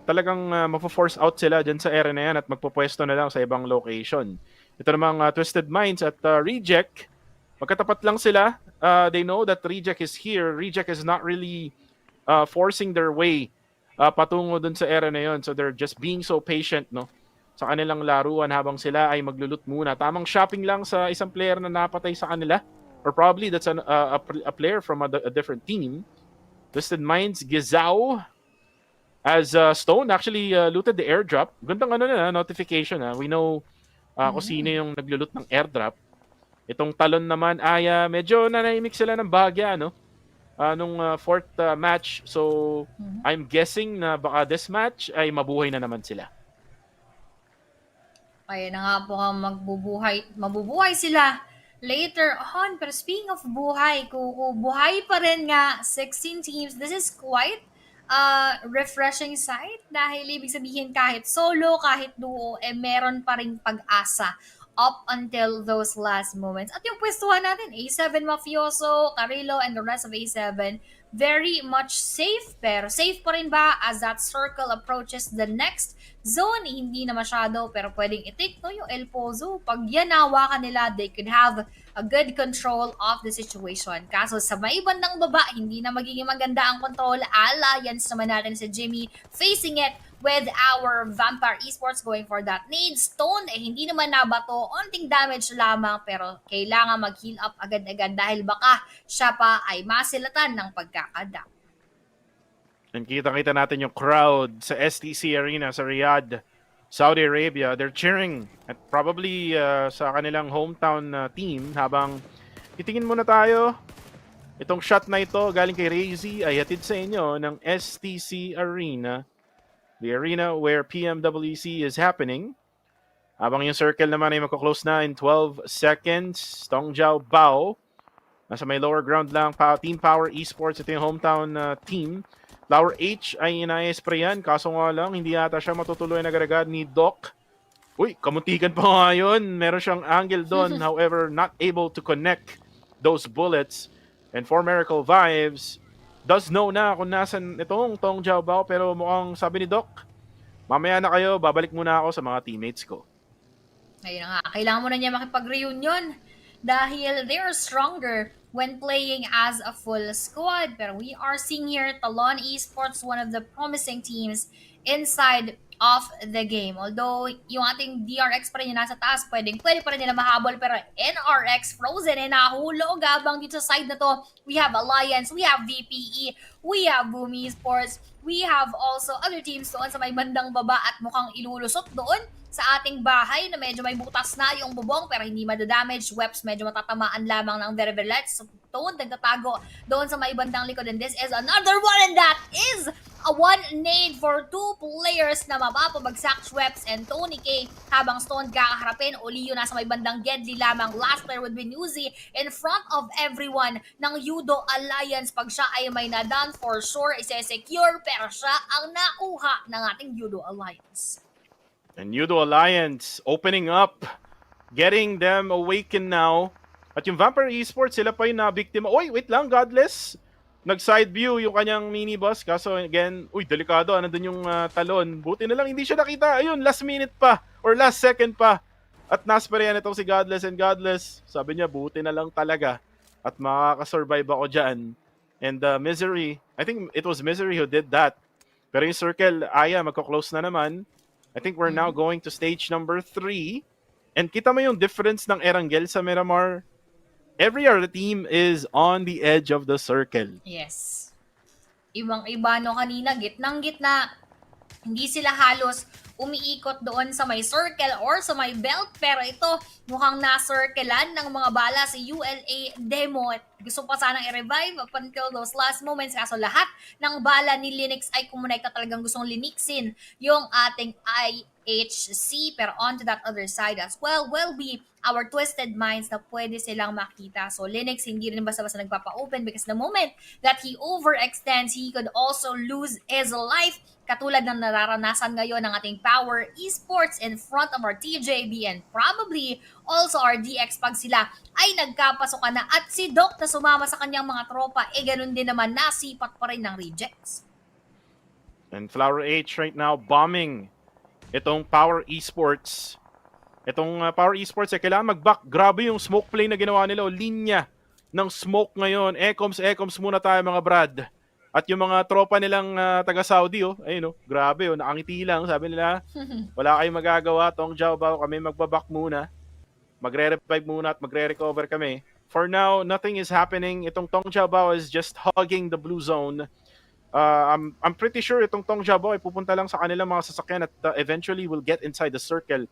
talagang mapo-force out sila dyan sa area na yan at magpupwesto na lang sa ibang location. Ito namang Twisted Minds at Reject, magkatapat lang sila. They know that Reject is here. Reject is not really forcing their way patungo dun sa area na yon. So they're just being so patient, no? Sa kanilang laruan habang sila ay maglulut muna. Tamang shopping lang sa isang player na napatay sa kanila. Or probably that's a player from a different team. Twisted Minds, Gizao, as Stone actually looted the airdrop. Gandang notification. We know kung sino yung naglulut ng airdrop. Itong Talon naman ay medyo nanahimik sila ng bahagya, no? Nung fourth match. So I'm guessing na baka this match ay mabuhay na naman sila. Kaya na nga po kang mabubuhay sila later on. Pero speaking of buhay, buhay pa rin nga 16 teams. This is quite refreshing sight dahil ibig sabihin kahit solo, kahit duo, meron pa rin pag-asa up until those last moments. At yung pwestuhan natin, A7 Mafioso, Carrillo, and the rest of A7, very much safe. Pero safe pa rin ba as that circle approaches the next zone? Hindi na masyado, pero pwedeng i-take yung El Pozo. Pag yan nawakan nila, they could have a good control of the situation. Kaso sa may bandang baba, hindi na magiging maganda ang control. Alliance naman natin si Jimmy facing it with our Vampire Esports going for that nade. Stone, hindi naman nabato. Onting damage lamang, pero kailangan mag-heal up agad-agad dahil baka siya pa ay masilatan ng pagkakada. And kita-kita natin yung crowd sa STC Arena sa Riyadh, Saudi Arabia. They're cheering at probably sa kanilang hometown team habang titingin muna tayo. Itong shot na ito galing kay Razy ay hatid sa inyo ng STC Arena. The arena where PMWC is happening. Habang yung circle naman ay magko-close na in 12 seconds. Tongjiao Bao. Nasa may lower ground lang. Team Power Esports. Ito yung hometown team. Flower H ay ina-sprayan. Kaso nga lang, hindi yata siya matutuloy na agad ni Doc. Uy, kamuntikan pa nga yun. Meron siyang angle doon. However, not able to connect those bullets. And for Miracle Vibes, does know na kung nasan itong Tongjiao Bao, pero mukhang sabi ni Doc, mamaya na kayo, babalik muna ako sa mga teammates ko. Ayun nga, kailangan mo na niya makipag-reunion dahil they are stronger when playing as a full squad. Pero we are seeing here Talon Esports, one of the promising teams inside of the game. Although yung ating DRX pa rin yung nasa taas, pwede pa rin nila mahabol, pero NRX frozen nahulog habang dito sa side na to. We have Alliance, we have VPE, we have Boom Esports, we have also other teams doon sa may bandang baba at mukhang ilulusot doon sa ating bahay na medyo may butas na yung bubong pero hindi madadamage. Webs medyo matatamaan lamang ng very very light. So doon nagtatago doon sa may bandang likod, and this is another one, and that is a one nade for two players na mapapabagsak. Schweppes and Tony K habang Stone kakaharapin. Olio nasa may bandang deadly lamang. Last player would be Newsy in front of everyone ng Judo Alliance. Pag siya ay may na-done, for sure isi-secure, pero siya ang nakuha ng ating Judo Alliance. And Judo Alliance opening up, getting them awakened now. At yung Vampire Esports, sila pa yung nabiktima. Oy, wait lang, Godless. Nag-side view yung kanyang minibus. Kaso again, uy, delikado. Nandun yung Talon. Buti na lang, hindi siya nakita. Ayun, last minute pa. Or last second pa. At nasparehan itong si Godless. And Godless, sabi niya, buti na lang talaga. At makakasurvive ako dyan. And Misery, I think it was Misery who did that. Pero yung circle, magko-close na naman. I think we're now going to stage number 3. And kita mo yung difference ng Erangel sa Miramar. Every other team is on the edge of the circle. Yes. Ibang-iba no kanina, gitnang-gitna. Hindi sila halos umiikot doon sa may circle or sa may belt. Pero ito, mukhang na-circlean ng mga bala si ULA Demo. At gusto pa sanang i-revive up until those last moments. Kaso lahat ng bala ni Linux ay kumonekta, talagang gustong liniksin yung ating IHC. Pero on to that other side as well will be our Twisted Minds na pwede silang makita. So Linux hindi rin basta-basta nagpapa-open because the moment that he overextends, he could also lose his life. Katulad ng nararanasan ngayon ng ating Power Esports in front of our TJB and probably also our DX pag sila ay nagkapasukan na. At si Doc na sumama sa kanyang mga tropa, ganun din naman, nasipat pa rin ng rejects. And Flower H right now bombing itong Power Esports. Itong Power Esports, kailangan mag-back. Grabe yung smoke play na ginawa nila, linya ng smoke ngayon. Ecoms muna tayo mga brad. At yung mga tropa nilang taga-Saudi, ayun, grabe, nakangiti lang. Sabi nila, wala kayong magagawa, Tong Jiaobao, kami magbaback muna. Magre-revive muna at magre-recover kami. For now, nothing is happening. Itong Tong Jiaobao is just hugging the blue zone. I'm pretty sure itong Tong Jiaobao ay pupunta lang sa kanilang mga sasakyan at eventually will get inside the circle.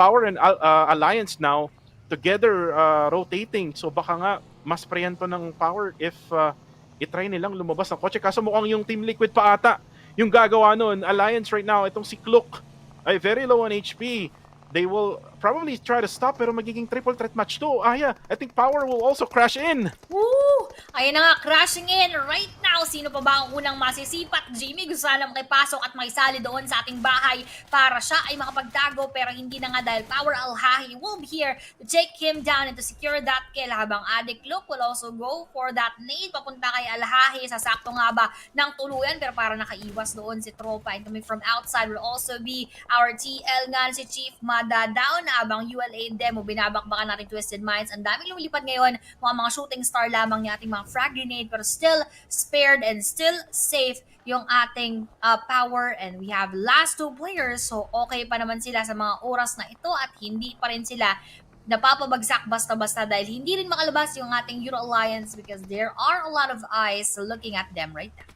Power and Alliance now, together rotating. So baka nga, mas preyento ng Power if itry nilang lumabas ng kotse. Kaso mukhang yung Team Liquid pa ata yung gagawa nun. Alliance right now, itong si Klook ay very low on HP. They will probably try to stop pero magiging triple threat match to. I think Power will also crash in. Woo! Ayan na nga, crashing in right now. Sino pa ba ang unang masisipat? Jimmy, gusto sana makipasok at makisali doon sa ating bahay para siya ay makapagtago pero hindi na nga dahil Power Alhahi will be here to take him down and to secure that kill habang Adik Luke will also go for that nade papunta kay Alhahi. Sasakto nga ba ng tuluyan pero para nakaiwas doon si Tropa and coming from outside will also be our TL nga si Chief Madadaw na habang ULA Demo binabakbakan natin Twisted Minds. Ang daming lumilipad ngayon, mga shooting star lamang ni ating mga frag grenade pero still spared and still safe yung ating Power and we have last 2 players so okay pa naman sila sa mga oras na ito at hindi pa rin sila napapabagsak basta-basta dahil hindi rin makalabas yung ating Euro Alliance because there are a lot of eyes looking at them right now.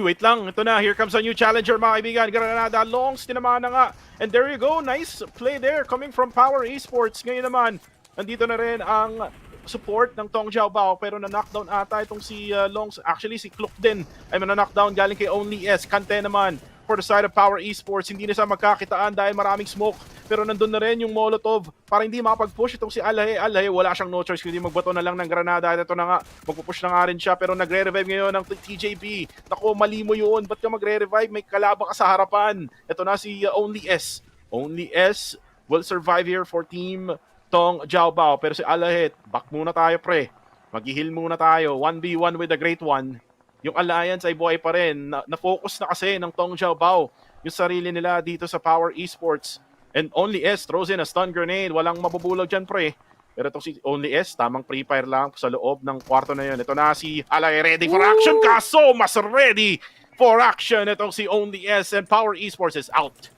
Wait lang. Ito na. Here comes a new challenger, mga kaibigan. Granada, longs, tinamaan na nga. And there you go. Nice play there coming from Power Esports. Ngayon naman, nandito na rin ang support ng Tong Jiaobao pero na-knockdown ata itong si Longs. Actually, si Klook din ay na-knockdown galing kay Only S. Kante naman for the side of Power Esports. Hindi na siya magkakitaan dahil maraming smoke. Pero nandun na rin yung Molotov para hindi makapag-push itong si Alhae. Alhae, wala siyang no choice kundi magbato na lang ng granada. Ito na nga, magpupush na nga rin siya. Pero nagre-revive ngayon ng TJB. Naku, mali mo yun. Ba't ka magre-revive? May kalaba ka sa harapan. Ito na si Only S. Only S will survive here for Team Tong Jiaobao. Pero si Alhae, back muna tayo pre. Mag-heal muna tayo. 1v1 with the Great One. Yung Alliance ay buhay pa rin. Na-focus na kasi ng Tong Jiaobao yung sarili nila dito sa Power Esports. And Only S throws in a stun grenade. Walang mabubulog dyan, pre. Pero itong si Only S, tamang pre-fire lang sa loob ng kwarto na yun. Ito na si Alay ready for action. Kaso, mas ready for action. Itong si Only S and Power Esports is out.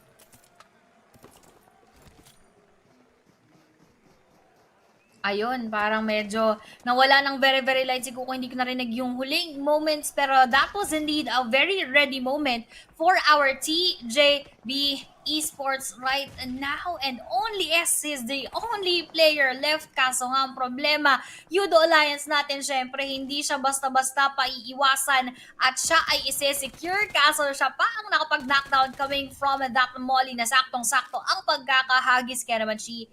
Ayun, parang medyo nawala ng very light si Kuko. Hindi ko narinig yung huling moments pero that was indeed a very ready moment for our TJB Esports right now and Only S is the only player left. Kaso nga ang problema, Yudo Alliance natin syempre hindi siya basta-basta paiiwasan at siya ay isi-secure. Kaso siya pa ang nakapag-knockdown coming from that molly na saktong-sakto ang pagkakahagis kaya naman he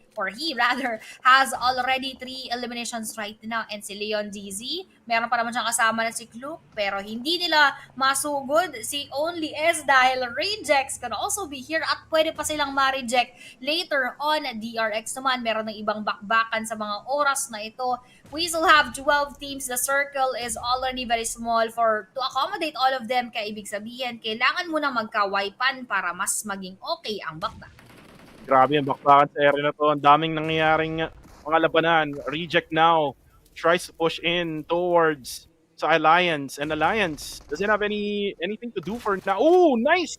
has already 3 eliminations right now and si Leon DZ meron pa naman siyang kasama na si Klook pero hindi nila masugod si Only S dahil rejects can also be here at pwede pa silang ma-reject later on. DRX naman meron ng ibang bakbakan sa mga oras na ito. We still have 12 teams. The circle is already very small to accommodate all of them. Kaya ibig sabihin, kailangan mo na magka-wipan para mas maging okay ang bakbak. Grabe yung bakbakan sa area na to. Ang daming nangyayaring mga labanan. Reject now tries to push in towards sa Alliance. And Alliance doesn't have anything to do for now. Oh, nice!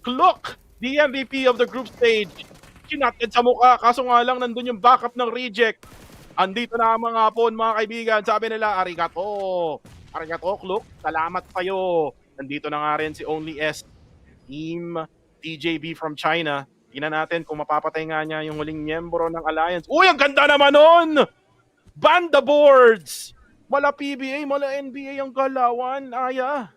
Clock! The MVP of the group stage. Kinatid sa mukha. Kaso nga lang, nandun yung backup ng reject. Andito na ang mga phone, mga kaibigan. Sabi nila, arigato. Arigato, Clock. Salamat sa'yo. Nandito na nga rin si Only S. Team DJB from China. Tingnan natin kung mapapatay nga niya yung huling miyembro ng Alliance. Uy, ang ganda naman nun! Banda boards! Mala PBA, mala NBA ang galawan. Aya.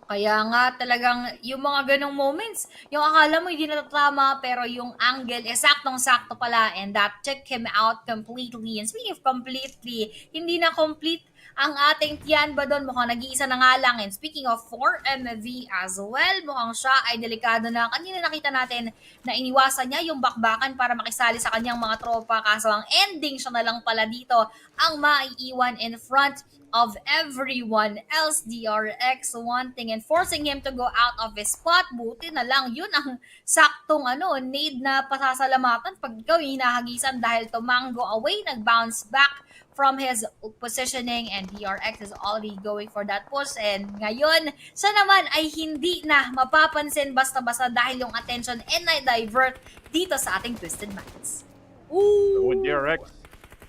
Kaya nga talagang yung mga ganong moments, yung akala mo hindi natatama pero yung angle eh saktong-sakto pala and that took him out completely. And speaking of completely, hindi na complete ang ating Tian ba doon? Mukhang nag-iisa na nga lang. And speaking of 4MV as well, mukhang siya ay delikado na. Kanina nakita natin na iniwasan niya yung bakbakan para makisali sa kanyang mga tropa. Kaso ang ending siya na lang pala dito ang maiiwan in front of everyone else. DRX wanting and forcing him to go out of his spot. Buti na lang yun ang saktong need na pasasalamatan pag ikaw hinahagisan dahil tumango away, nag-bounce back from his positioning and DRX is already going for that push. And ngayon, siya naman ay hindi na mapapansin basta-basta dahil yung attention ay na-divert dito sa ating Twisted Minds. Ooh! DRX.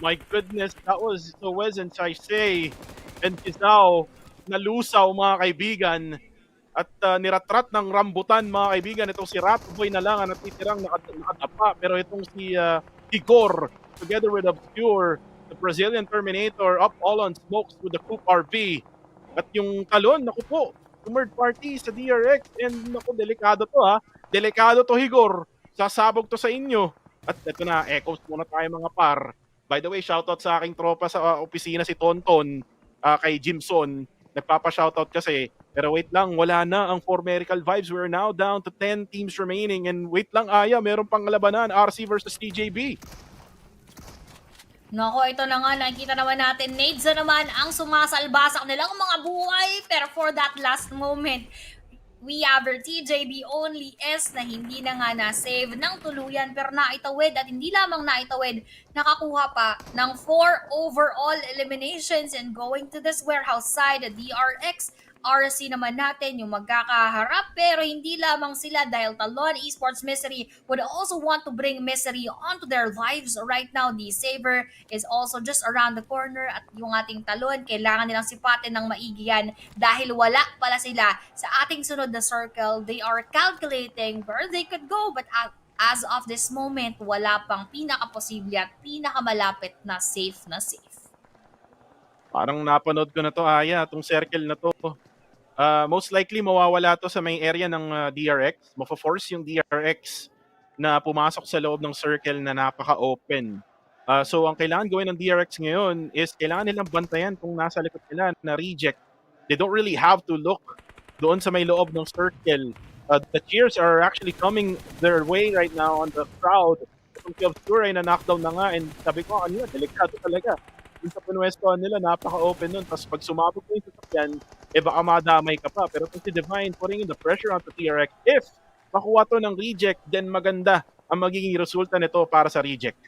My goodness, that was Suez and CSA and Kizao nalusaw mga kaibigan at niratrat ng rambutan mga kaibigan. Itong si Ratboy na lang ang natitirang nakadapa pero itong si Igor together with Obscure, the Brazilian Terminator, up all on smokes with the Coop RV. At yung talon, naku po, third party sa DRX. And naku, delikado to ha. Delikado to, Igor. Sasabog to sa inyo. At ito na, echoes muna tayo mga par. By the way, shoutout sa aking tropa sa opisina si Tonton, kay Jimson. Nagpapa-shoutout kasi. Pero wait lang, wala na ang 4 Miracle Vibes. We're now down to 10 teams remaining. And wait lang, Aya, meron pang labanan. RC versus TJB. Nako, ito na nga, nakikita naman natin, Nades na naman ang sumasalba sa kanilang mga buhay. Pero for that last moment, we have our TJB Only S na hindi na nga na-save ng tuluyan pero naitawid at hindi lamang naitawid, nakakuha pa ng 4 overall eliminations and going to this warehouse side, the DRX. RC naman natin yung magkakaharap pero hindi lamang sila dahil Talon Esports Misery would also want to bring Misery onto their lives right now. The Saber is also just around the corner at yung ating Talon kailangan nilang sipatin ng maigi yan dahil wala pala sila sa ating sunod na circle. They are calculating where they could go but as of this moment wala pang pinaka-posible at pinakamalapit na safe na safe. Parang napanood ko na to, Aya, itong circle na to. Most likely mawawala to sa may area ng DRX. Mafo-force yung DRX na pumasok sa loob ng circle na napaka-open. So ang kailangan gawin ng DRX ngayon is kailangan nilang bantayan kung nasa likod nila na reject. They don't really have to look doon sa may loob ng circle. The cheers are actually coming their way right now on the crowd. Itong si Obscure ay na-knockdown na nga and sabi ko, ano yun, delikado talaga. Yung sa pinwestohan nila, napaka-open nun. Tapos pag sumabog mo yung sasakyan, baka madamay ka pa. Pero kung si Divine putting in the pressure onto TRX, if makuha to ng reject, then maganda ang magiging resulta nito para sa reject.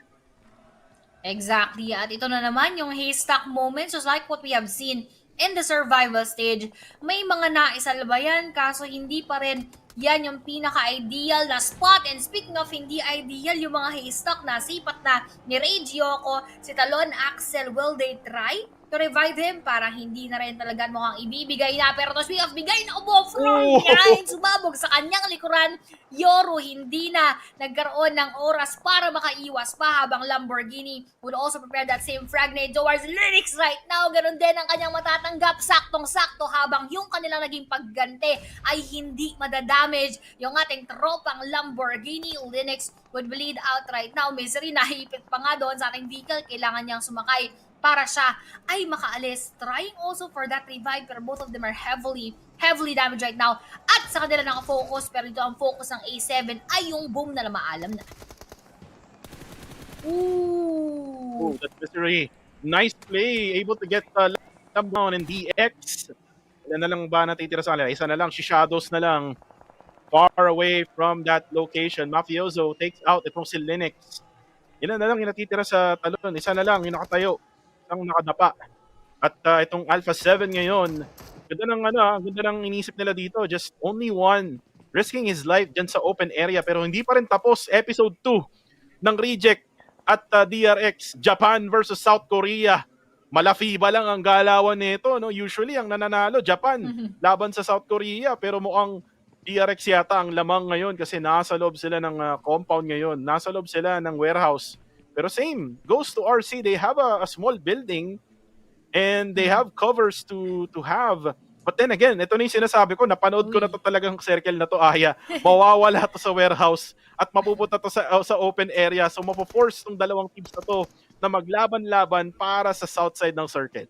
Exactly. At ito na naman yung haystack moments just like what we have seen in the survival stage. May mga naisalba yan kaso hindi pa rin yan yung pinaka-ideal na spot. And speaking of hindi ideal, yung mga haystack na sipat na ni Ray Gioco, si Talon Axel, will they try to revive him? Para hindi na rin talaga mukhang ibibigay na. Pero to speak of bigay na ubo from behind, sumabog sa kanyang likuran. Yoru hindi na nagkaroon ng oras para makaiwas pa habang Lamborghini would also prepare that same frag grenade towards Linux right now. Ganun din ang kanyang matatanggap, saktong-sakto habang yung kanilang naging pagganti ay hindi madadamage. Yung ating tropang Lamborghini, Linux would bleed out right now. Misery, nahipit pa nga doon sa ating vehicle. Kailangan niyang sumakay para siya ay makaalis. Trying also for that revive pero both of them are heavily damaged right now. At sa kanila nakafocus pero ito ang focus ng A7 ay yung boom na maalam na. Ooh, that's Misery. Nice play. Able to get down in DX. Ilan na lang ba natitira sa kanila? Isa na lang. Si Shadows na lang. Far away from that location. Mafioso takes out itong si Linux. Ilan na lang yung natitira sa Talon. Isa na lang yung nakatayo. Isang nakadapa. At itong Alpha 7 ngayon, ganda ng inisip nila dito. Just only one risking his life dyan sa open area. Pero hindi pa rin tapos. Episode 2 ng Reject at DRX. Japan versus South Korea. Malafiba lang ang galawan nito. No? Usually, ang nananalo, Japan laban sa South Korea. Pero mukhang DRX yata ang lamang ngayon kasi nasa loob sila ng compound ngayon. Nasa loob sila ng warehouse. Pero same, goes to RC. They have a small building and they have covers to have. But then again, ito na yung sinasabi ko, napanood ko na to talagang circle na to, Aya. Mawawala to sa warehouse at mapupunta to sa open area. So mapo-force tong dalawang teams na to na maglaban-laban para sa south side ng circuit.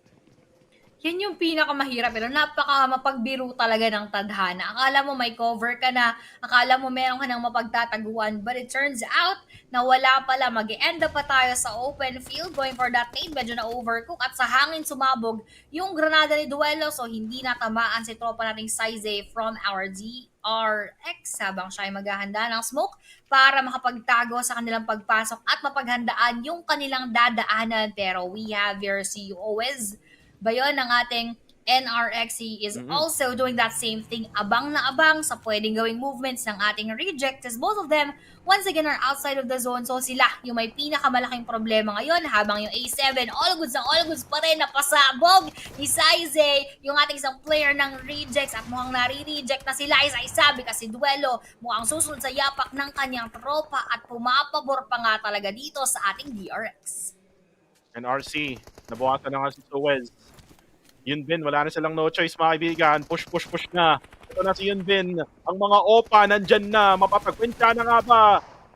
Yan yung pinakamahirap, pero napaka mapagbiro talaga ng tadhana. Akala mo may cover ka na, akala mo meron ka ng mapagtataguan, but it turns out na wala pala. Mag-e-end up pa tayo sa open field, going for that nade, medyo na overcook, at sa hangin sumabog yung granada ni Duelo, so hindi natamaan si tropa nating Size from our DRX habang siya ay maghahanda ng smoke para makapagtago sa kanilang pagpasok at mapaghandaan yung kanilang dadaanan. Pero we have here si Owez Bayon ng ating NRX. He is also doing that same thing. Abang na abang sa pwedeng gawing movements ng ating Reject, as both of them once again are outside of the zone. So sila yung may pinakamalaking problema ngayon, habang yung A7 all goods pa rin, napasabog ni Size, yung ating isang player ng Rejects, at mukhang nare-reject na sila. Sabi kasi Duelo mukhang susunod sa yapak ng kanyang tropa at pumapabor pa nga talaga dito sa ating DRX. And RC, nabuhatan na nga si Suez. Yunbin, wala na silang no choice, mga kaibigan. Push na. Ito na si Yunbin. Ang mga OPA nandyan na. Mapapagkwenta na nga ba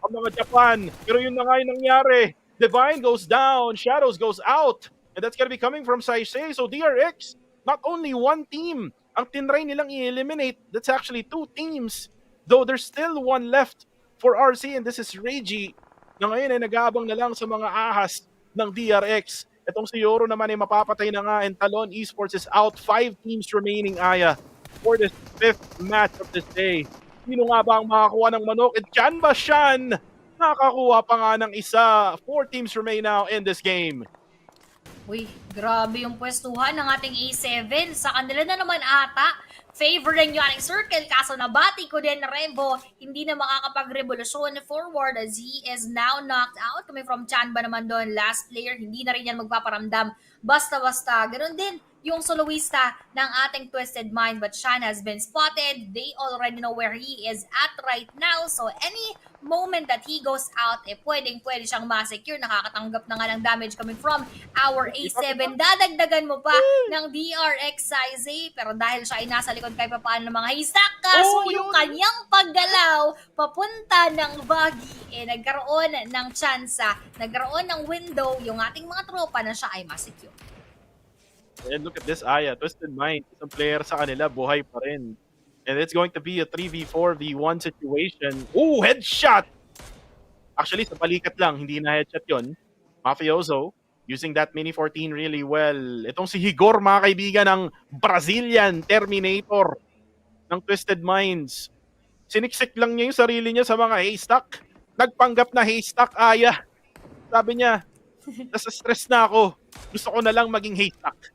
ang mga Japan? Pero yun na nga yung nangyari. Divine goes down. Shadows goes out. And that's gonna be coming from Saisei. So DRX, not only one team ang tinry nilang i-eliminate. That's actually two teams. Though there's still one left for RC, and this is Reggie, na ngayon ay nag-aabang na lang sa mga ahas ng DRX. Itong si Yoro naman ay mapapatay na nga, and Talon Esports is out. 5 teams remaining, Aya, for this 5th match of this day. Sino nga ba ang makakuha ng manok? At dyan ba Shan? Nakakuha pa nga ng isa. 4 teams remain now in this game. Uy, grabe yung pwestuhan ng ating A7. Sa kanila na naman ata, favoring yung ating circle, kaso nabati ko din na Rembo, hindi na makakapag-revolusyon forward as he is now knocked out. Coming from Chanba naman doon, last player, hindi na rin yan magpaparamdam. Basta-basta, ganun din yung soloista ng ating Twisted Mind, but Shan has been spotted. They already know where he is at right now, so any moment that he goes out, pwede siyang ma-secure. Nakakatanggap na nga ng damage coming from our A7. Dadagdagan mo pa ng DRX Size, pero dahil siya ay nasa likod kahit pa paano ng mga haystack, kaso yung kanyang paggalaw papunta ng buggy, nagkaroon ng tsansa, nagkaroon ng window yung ating mga tropa na siya ay ma-secure. And look at this, Aya. Twisted Mind, isang player sa kanila, buhay pa rin. And it's going to be a 3v4v1 situation. Ooh, headshot! Actually, sa balikat lang, hindi na headshot yon. Mafioso, using that Mini 14 really well. Itong si Higor, mga kaibigan, ng Brazilian Terminator ng Twisted Minds. Siniksik lang niya yung sarili niya sa mga haystack. Nagpanggap na haystack, Aya. Sabi niya, nasa stress na ako. Gusto ko na lang maging haystack.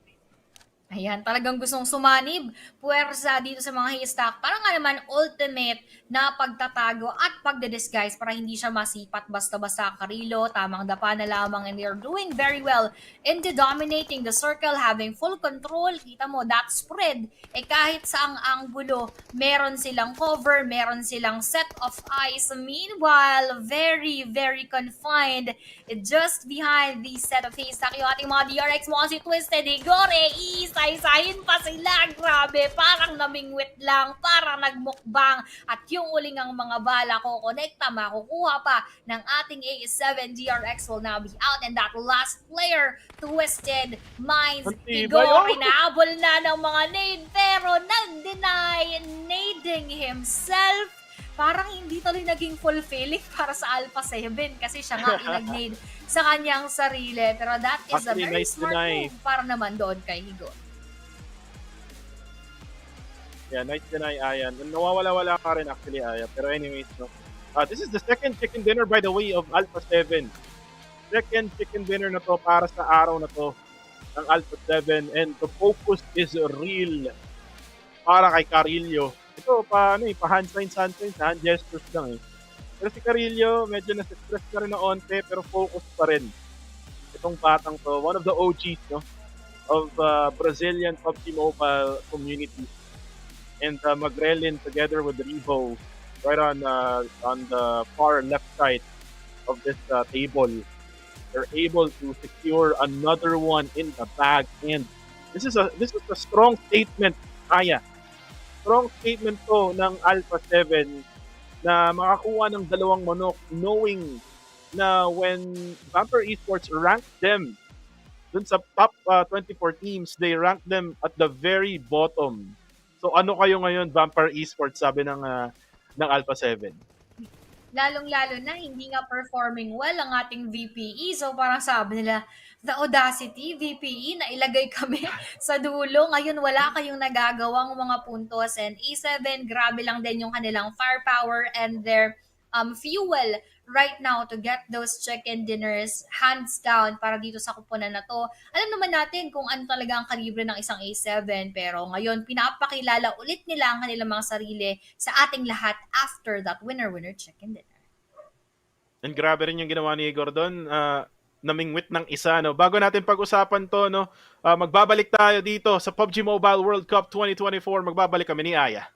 Ayan, talagang gustong sumanib, puwersa dito sa mga haystack. Parang nga naman ultimate na pagtatago at pagde-disguise para hindi siya masipat basta-basta karilo. Tamang dapa na lamang, and they're doing very well into dominating the circle, having full control. Kita mo, that spread, kahit saang anggulo, meron silang cover, meron silang set of eyes. Meanwhile, very, very confined just behind the set of haystack. Yung ating mga DRX mo kasi Twisted, Higore, isa-isahin pa sila. Grabe, parang namingwit lang, parang nagmukbang. At yung uling ang mga bala ko, konekta, makukuha pa ng ating A7. DRX will now be out, and that last player, Twisted Minds, Higore, naabol na ng mga nade, pero nag-deny, nading himself. Parang hindi tuloy naging fulfilling para sa Alpha 7 kasi siya nga inag-nade sa kanyang sarili. Pero that is a very smart move para naman doon kay Higor. Yeah, nice deny, Ayan. Nawawala-wala ka rin actually, Ayan. Pero anyways, no. This is the second chicken dinner, by the way, of Alpha 7. Second chicken dinner na to para sa araw na to. ng Alpha 7 and the focus is real para kay Carillo. Ito, pa-hand signs, hand gestures lang eh. Pero si Carillo, medyo nasa-stress na rin na onte, pero focus pa rin. Itong batang to, one of the OGs, no, of Brazilian PUBG Mobile community. And Magrelin together with Revo, right on the far left side of this table. They're able to secure another one in the bag. And this is a strong statement, Aya. Strong statement to ng Alpha 7 na makakuha ng dalawang manok knowing na when Vampire Esports ranked them dun sa top 24 teams, they ranked them at the very bottom. So ano kayo ngayon, Vampire Esports, sabi ng Alpha 7? Lalong-lalo na hindi nga performing well ang ating VPE. So parang sabi nila, the audacity, VPE, na ilagay kami sa dulo. Ngayon wala kayong nagagawang mga puntos. And A7, grabe lang din yung kanilang firepower and their fuel right now to get those chicken dinners hands down para dito sa kupunan na to. Alam naman natin kung ano talaga ang kalibre ng isang A7, pero ngayon pinapakilala ulit nila ang kanilang mga sarili sa ating lahat after that winner-winner chicken dinner. And grabe rin yung ginawa ni Igor doon, namingwit ng isa, no. Bago natin pag-usapan to, no, magbabalik tayo dito sa PUBG Mobile World Cup 2024. Magbabalik kami ni Aya.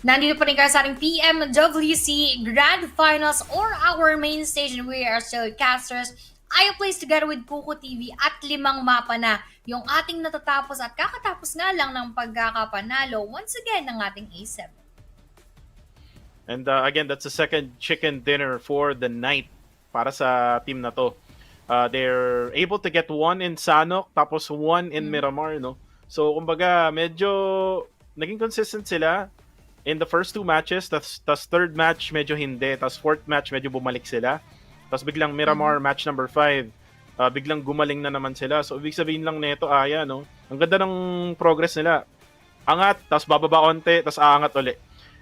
Nandito pa rin kayo sa ating PMWC Grand Finals or our main stage, and we are still casters. Ayo plays together with Kuko TV at 5 mapa na yung ating natatapos at kakatapos nga lang ng pagkakapanalo once again ng ating A7. And again, that's the second chicken dinner for the night para sa team na to. They're able to get one in Sanok tapos one in Miramar, no? So kumbaga medyo naging consistent sila in the first 2 matches, tas third match medyo hindi, tas fourth match medyo bumalik sila. Tas biglang Miramar match number 5, biglang gumaling na naman sila. So ibig sabihin lang nito, Aya, no? Ang ganda ng progress nila. Angat, tas bababa onte, tas aangat uli.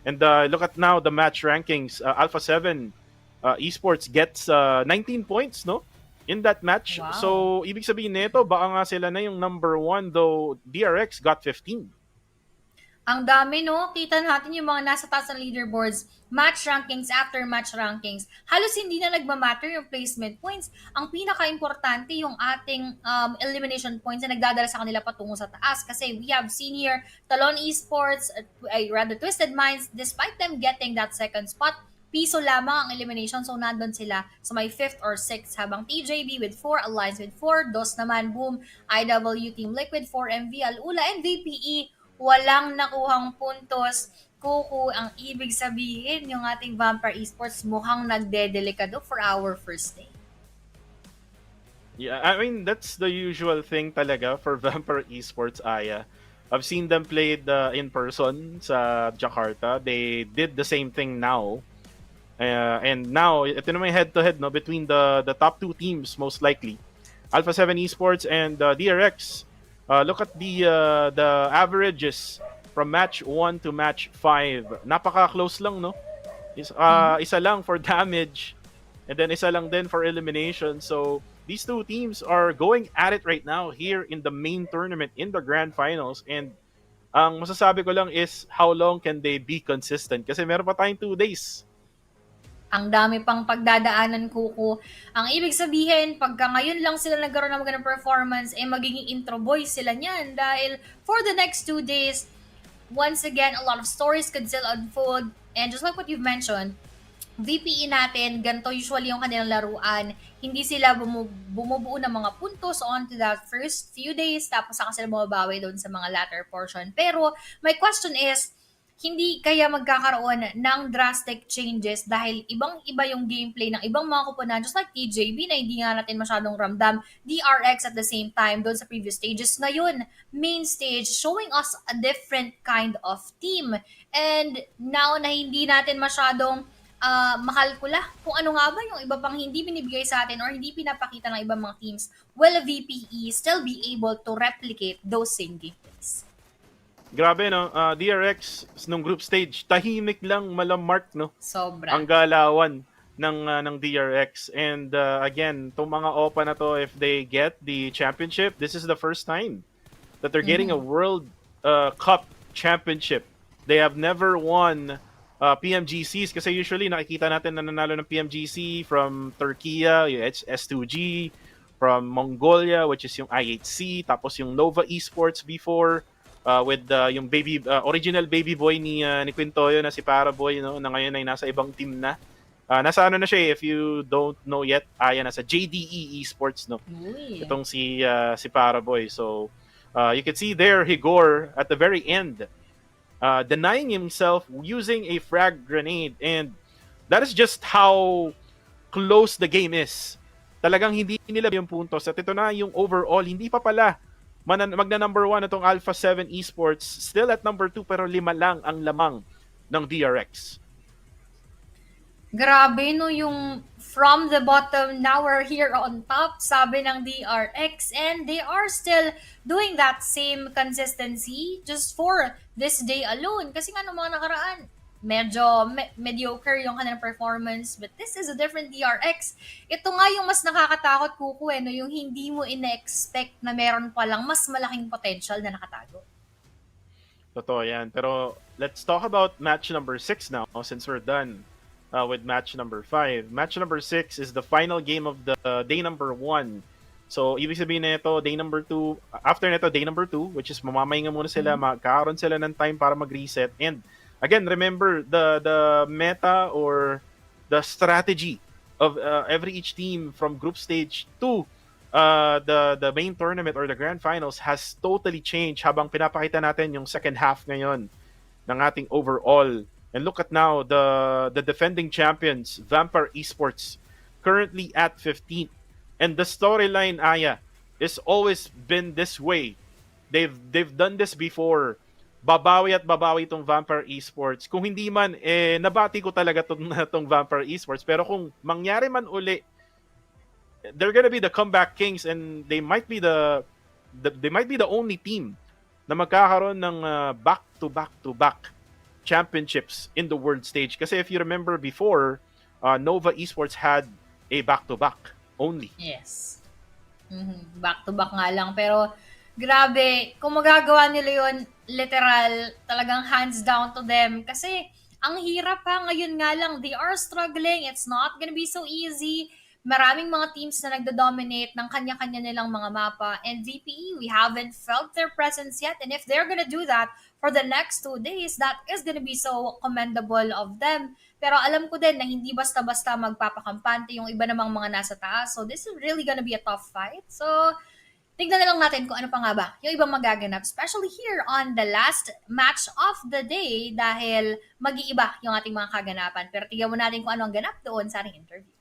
And look at now the match rankings. Alpha 7 Esports gets 19 points, no? In that match. Wow. So, ibig sabihin nito, baka nga sila na yung number 1, though DRX got 15. Ang dami, no? Kita natin yung mga nasa taas ng leaderboards, match rankings after match rankings. Halos hindi na nagmamatter yung placement points. Ang pinaka-importante yung ating elimination points na nagdadala sa kanila patungo sa taas. Kasi we have seen here, Talon Esports, rather Twisted Minds, despite them getting that second spot, piso lamang ang elimination. So, nandun sila sa may 5th or 6th. Habang TJB with 4, Alliance with 4, DOS naman, Boom, IW Team Liquid, 4MV, Alula, and VPE, walang nakuhang puntos. Kuku, ang ibig sabihin, yung ating Vampire Esports mukhang nagdedelikado for our first day. Yeah, I mean, that's the usual thing talaga for Vampire Esports, Aya. I've seen them played in person sa Jakarta. They did the same thing now. And now, ito na may head-to-head, no, between the top 2 teams, most likely. Alpha 7 Esports and DRX. Look at the averages from match 1 to match 5. Napaka-close lang, no? Isa lang for damage and then isa lang din for elimination. So, these 2 teams are going at it right now here in the main tournament in the grand finals. And ang masasabi ko lang is how long can they be consistent? Kasi meron pa tayong 2 days. Ang dami pang pagdadaanan, Kuku. Ang ibig sabihin, pagka ngayon lang sila nagkaroon ng magandang performance, magiging intro boys sila niyan. Dahil for the next 2 days, once again, a lot of stories could still unfold. And just like what you've mentioned, VPE natin, ganito usually yung kanilang laruan. Hindi sila bumubuo ng mga puntos on to that first few days, tapos saka sila bumabawi doon sa mga latter portion. Pero my question is, hindi kaya magkakaroon ng drastic changes dahil ibang-iba yung gameplay ng ibang mga kupunan, just like TJB na hindi nga natin masyadong ramdam, DRX at the same time doon sa previous stages. Ngayon, main stage, showing us a different kind of team. And now na hindi natin masyadong makalkula kung ano nga ba yung iba pang hindi binibigay sa atin or hindi pinapakita ng ibang mga teams, will VPE still be able to replicate those same gameplays? Grabe, no? DRX nung group stage, tahimik lang, malamark, no? Sobra. Ang galawan ng DRX. And again, itong mga OPA na to, if they get the championship, this is the first time that they're getting a World Cup championship. They have never won PMGCs kasi usually nakikita natin na nanalo ng PMGC from Turkey, yung S2G, from Mongolia, which is yung IHC, tapos yung Nova Esports before, with yung original baby boy ni Quintoyo na si Paraboy, no, na ngayon ay nasa ibang team na. Nasa ano na siya, if you don't know yet, nasa JDE Esports, no. Itong si Paraboy. So you can see there Higor at the very end denying himself using a frag grenade, and that is just how close the game is. Talagang hindi nila yung puntos. At ito na yung overall, hindi pa pala magna number 1 itong Alpha 7 Esports, still at number 2 pero 5 lang ang lamang ng DRX. Grabe, no, yung from the bottom, now we're here on top, sabi ng DRX, and they are still doing that same consistency just for this day alone. Kasi nga nung mga nakaraan, medyo mediocre yung kanilang performance, but this is a different DRX. Ito nga yung mas nakakatakot, Kuku, no, yung hindi mo ina-expect na meron palang mas malaking potential na nakatago. Totoo yan. Pero let's talk about match number 6 now since we're done with match number 5. Match number 6 is the final game of the day number 1. So, ibig sabihin na ito, day number 2, after nito, day number 2, which is mamamahinga muna sila, magkakaroon sila ng time para mag-reset. And again, remember, the meta or the strategy of each team from group stage to the main tournament or the grand finals has totally changed habang pinapakita natin yung second half ngayon ng ating overall. And look at now, the defending champions, Vampire Esports, currently at 15th. And the storyline, Aya, is always been this way. They've done this before. Babawi at babawi itong Vampire Esports. Kung hindi man, nabati ko talaga itong Vampire Esports. Pero kung mangyari man uli, they're gonna be the comeback kings and they might be the only team na magkakaroon ng back-to-back championships in the world stage. Kasi if you remember before, Nova Esports had a back-to-back only. Yes. Back-to-back nga lang. Pero, grabe, kung magagawa nila yun, literal, talagang hands down to them. Kasi, ang hirap ha, ngayon nga lang, they are struggling. It's not gonna be so easy. Maraming mga teams na nagdo-dominate ng kanya-kanya nilang mga mapa. And VPE, we haven't felt their presence yet. And if they're gonna do that for the next 2 days, that is gonna be so commendable of them. Pero alam ko din na hindi basta-basta magpapakampante yung iba namang mga nasa taas. So this is really gonna be a tough fight. So tignan na lang natin kung ano pa nga ba yung ibang magaganap, especially here on the last match of the day dahil mag-iiba yung ating mga kaganapan. Pero tignan mo natin kung ano ang ganap doon sa ating interview.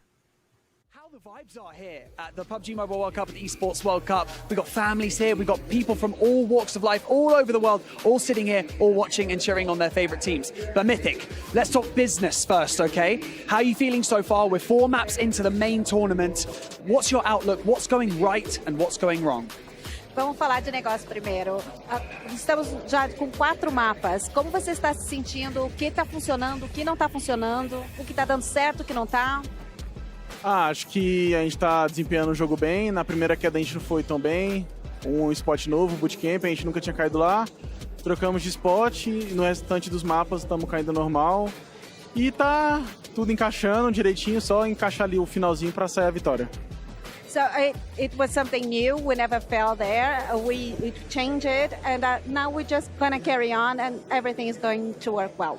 The vibes are here at the PUBG Mobile World Cup and the ESPORTS World Cup. We've got families here, we've got people from all walks of life, all over the world, all sitting here, all watching and cheering on their favourite teams. But Mythic, let's talk business first, okay? How are you feeling so far? We're 4 maps into the main tournament. What's your outlook? What's going right and what's going wrong? Vamos falar de negócio primeiro. Estamos já com 4 mapas. Como você está se sentindo? O que está funcionando? O que não está funcionando? O que está dando certo? O que não está? Acho que a gente está desempenhando o jogo bem. Na primeira queda a gente não foi tão bem. Um spot novo, bootcamp, a gente nunca tinha caído lá. Trocamos de spot e no restante dos mapas estamos caindo normal. E tá tudo encaixando direitinho, só encaixar ali o finalzinho para sair a vitória. So it was something new. We never fell there. We changed it, and now we're just gonna carry on, and everything is going to work well.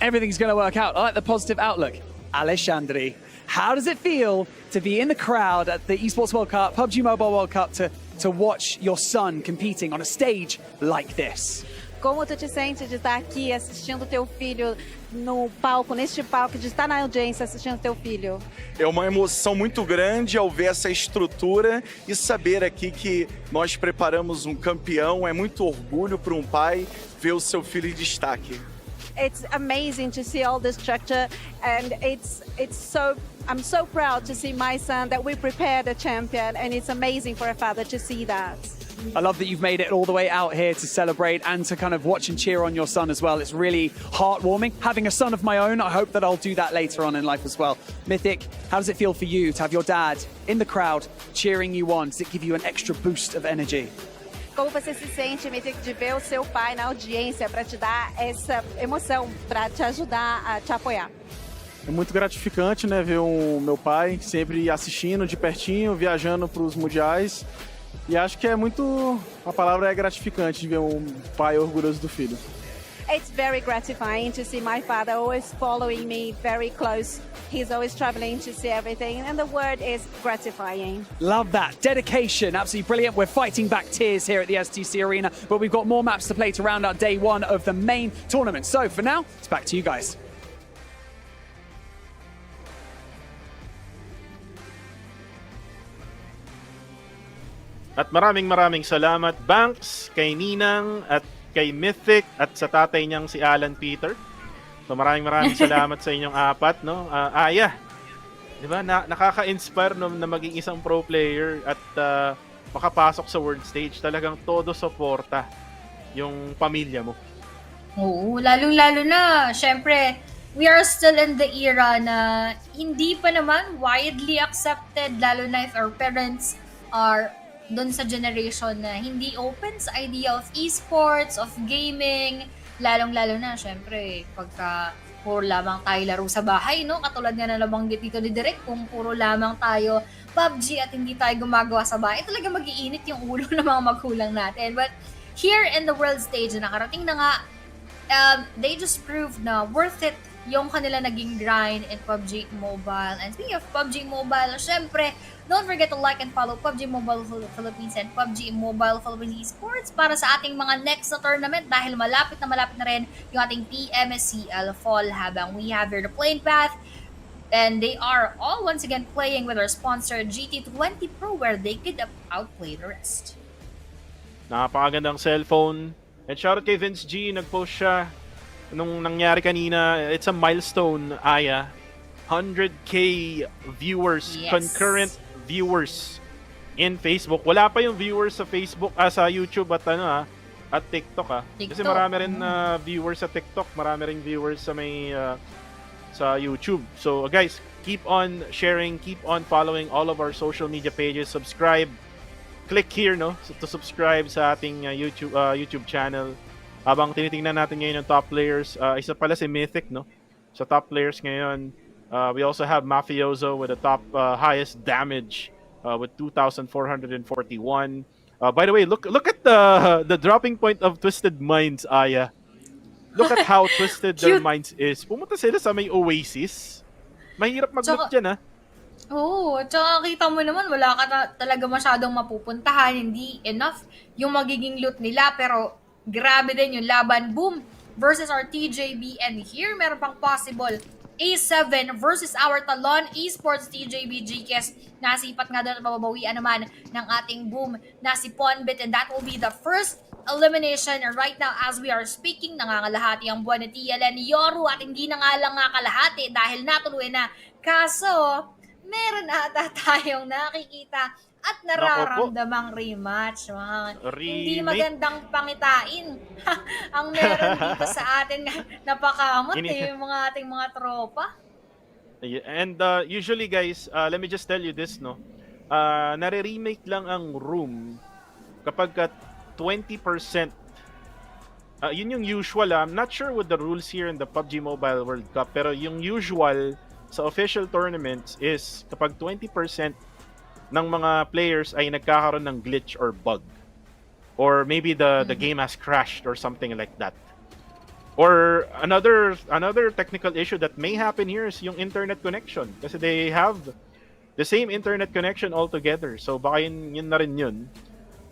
Everything's going to work out. I like the positive outlook. Alexandri, how does it feel to be in the crowd at the ESPORTS World Cup, PUBG Mobile World Cup, to watch your son competing on a stage like this? Como tu te sente de estar aqui assistindo teu filho no palco, neste palco, de estar na audiência assistindo teu filho? É uma emoção muito grande ao ver essa estrutura e saber aqui que nós preparamos um campeão. É muito orgulho para um pai ver o seu filho em destaque. It's amazing to see all the structure, and I'm so proud to see my son that we prepared a champion, and it's amazing for a father to see that. I love that you've made it all the way out here to celebrate and to kind of watch and cheer on your son as well. It's really heartwarming. Having a son of my own, I hope that I'll do that later on in life as well. Mythic, how does it feel for you to have your dad in the crowd cheering you on? Does it give you an extra boost of energy? Como você se sente, Mythic, de ver o seu pai na audiência para te dar essa emoção, para te ajudar a te apoiar? É muito gratificante, né, ver o meu pai sempre assistindo de pertinho, viajando para os mundiais. E acho que a palavra é gratificante de ver um pai orgulhoso do filho. It's very gratifying to see my father always following me very close. He's always traveling to see everything, and the word is gratifying. Love that. Dedication, absolutely brilliant. We're fighting back tears here at the STC Arena, but we've got more maps to play to round out day 1 of the main tournament. So for now, it's back to you guys. At maraming salamat, Banks, kay Ninang, at kay Mythic, at sa tatay niyang si Alan Peter. So maraming salamat sa inyong apat, no? Aya, di ba? Nakaka-inspire na maging isang pro player at makapasok sa world stage. Talagang todo suporta yung pamilya mo. Oo, lalong-lalo na, syempre, we are still in the era na hindi pa naman widely accepted, lalo na if our parents are doon sa generation na hindi open sa idea of esports, of gaming, lalong-lalo na, syempre, pagka puro lamang tayo laro sa bahay, no? Katulad nga na nabanggit dito ni Direk, kung puro lamang tayo PUBG at hindi tayo gumagawa sa bahay, talaga mag-iinit yung ulo ng mga magulang natin. But here in the world stage, nakarating na nga, they just proved na worth it yung kanila naging grind in PUBG Mobile. And speaking of PUBG Mobile, syempre, don't forget to like and follow PUBG Mobile Philippines and PUBG Mobile Philippines Esports para sa ating mga next na tournament dahil malapit na rin yung ating PMSL Fall habang we have here the playing path. And they are all once again playing with our sponsor GT20 Pro where they could outplay the rest. Napakagandang cellphone. And shoutout kay Vince G, nag-post siya nung nangyari kanina. It's a milestone, Aya. 100k viewers, yes. Concurrent viewers in Facebook. Wala pa yung viewers sa Facebook, sa YouTube at at TikTok. Kasi marami rin viewers sa TikTok, marami rin viewers sa sa YouTube. So guys, keep on sharing, keep on following all of our social media pages, subscribe. Click here, no, to subscribe sa ating YouTube channel. Habang tinitingnan natin ngayon yung top players, isa pala si Mythic, no? Sa top players ngayon, we also have Mafioso with the top highest damage with 2,441. By the way, look at the dropping point of Twisted Minds, Aya. Look at how twisted their minds is. Pumunta sila sa may oasis. Mahirap mag-loot dyan, ha? Oo, tsaka kita mo naman, wala ka talaga masyadong mapupuntahan, hindi enough yung magiging loot nila, pero grabe din yung laban. Boom! Versus our TJB, and here meron pang possible A7 versus our Talon Esports TJB GKS. Nasipat nga doon at mababawian naman ng ating Boom na si Ponbit, and that will be the first elimination right now as we are speaking. Nangangalahati ang buwan ni TLN Yoru at hindi na nga lang nga kalahati dahil natuloy na. Kaso, meron ata tayong nakikita at nararamdamang rematch. Hindi magandang pangitain ang meron dito sa atin. Napakamot yung mga ating mga tropa. And usually guys, let me just tell you this, no? Nare-remake lang ang room kapag 20%. Yun yung usual. I'm not sure with the rules here in the PUBG Mobile World Cup, pero yung usual sa official tournaments is kapag 20% ng mga players ay nagkakaroon ng glitch or bug. Or maybe the game has crashed or something like that. Or another technical issue that may happen here is yung internet connection. Kasi they have the same internet connection altogether. So baka yun na rin yun.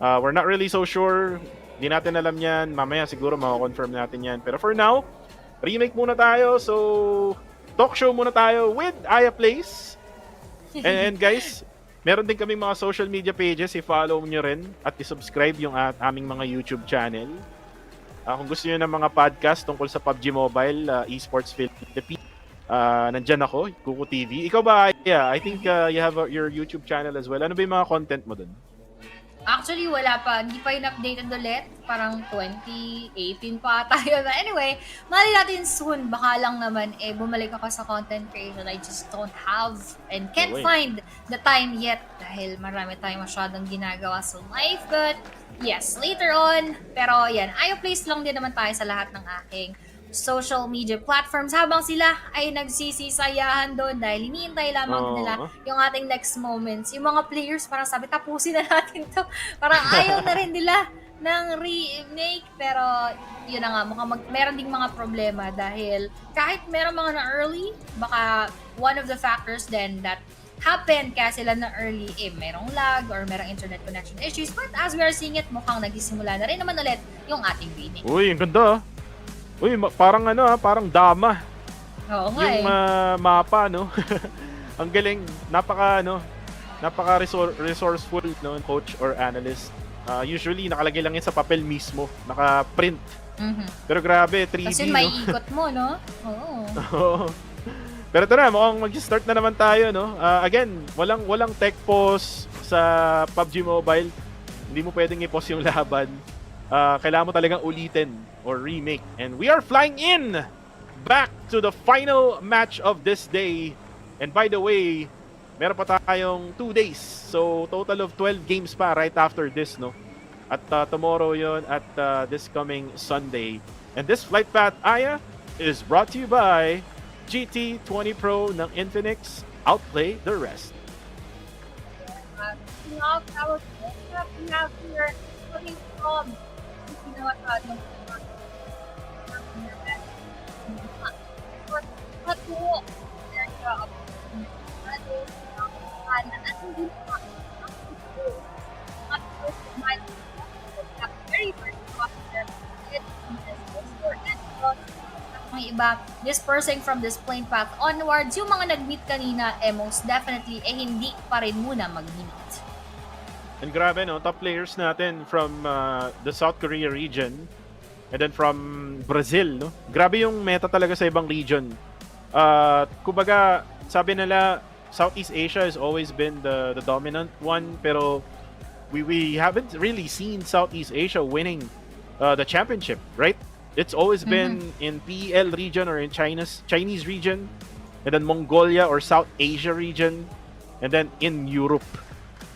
We're not really so sure. Di natin alam yan. Mamaya siguro makakonfirm natin yan. Pero for now, remake muna tayo. So, talk show muna tayo with Aya Plays. And guys, meron din kaming mga social media pages. I-follow nyo rin at i-subscribe yung aming mga YouTube channel. Kung gusto nyo ng mga podcast tungkol sa PUBG Mobile, Esports Philippines, nandyan ako, Kuku TV. Ikaw ba, Aya? I think you have your YouTube channel as well. Ano ba yung mga content mo dun? Actually, wala pa. Hindi pa yun updated ulit. Parang 2018 pa tayo. But anyway, mali natin soon. Baka lang naman, bumalik ako sa content creation. I just don't have and can't find the time yet dahil marami tayong masyadong ginagawa sa life. But yes, later on. Pero yan, i-place lang din naman tayo sa lahat ng aking social media platforms habang sila ay nagsisisayahan doon dahil hinihintay lamang nila yung ating next moments. Yung mga players parang sabi, tapusin na natin to. Parang ayaw na rin nila ng remake. Pero yun na nga, mukhang meron ding mga problema dahil kahit meron mga na-early, baka one of the factors then that happened kaya sila na early, merong lag or merong internet connection issues. But as we are seeing it, mukhang nagsisimula na rin naman ulit yung ating winning. Uy, ang ganda. Uy, parang parang dama. Oo nga yung mapa, no? Ang galing, napaka resourceful, no, coach or analyst. Usually nakalagay lang yan sa papel mismo, naka-print. Pero grabe, 3D, kasi no? may ikot mo, no? Oo. Pero ito na, mukhang mag-start na naman tayo, no? Again, walang tech pause sa PUBG Mobile. Hindi mo pwedeng i-pause yung laban. Kailangan mo talagang ulitin or remake. And we are flying in back to the final match of this day. And by the way, meron pa tayong 2 days. So, total of 12 games pa right after this, no? At tomorrow yon at this coming Sunday. And this flight path, Aya, is brought to you by GT20 Pro ng Infinix. Outplay the rest. Mga iba dispersing from this plane path onwards. Yung mga nag-meet kanina, most definitely, hindi pa rin muna mag-meet. And grabe, no? Top players natin from the South Korea region and then from Brazil, no? Grabe yung meta talaga sa ibang region. Kumbaga, sabi nila, Southeast Asia has always been the dominant one, pero we haven't really seen Southeast Asia winning the championship, right? It's always been in PL region or in Chinese region. and then Mongolia or South Asia region, and then in Europe.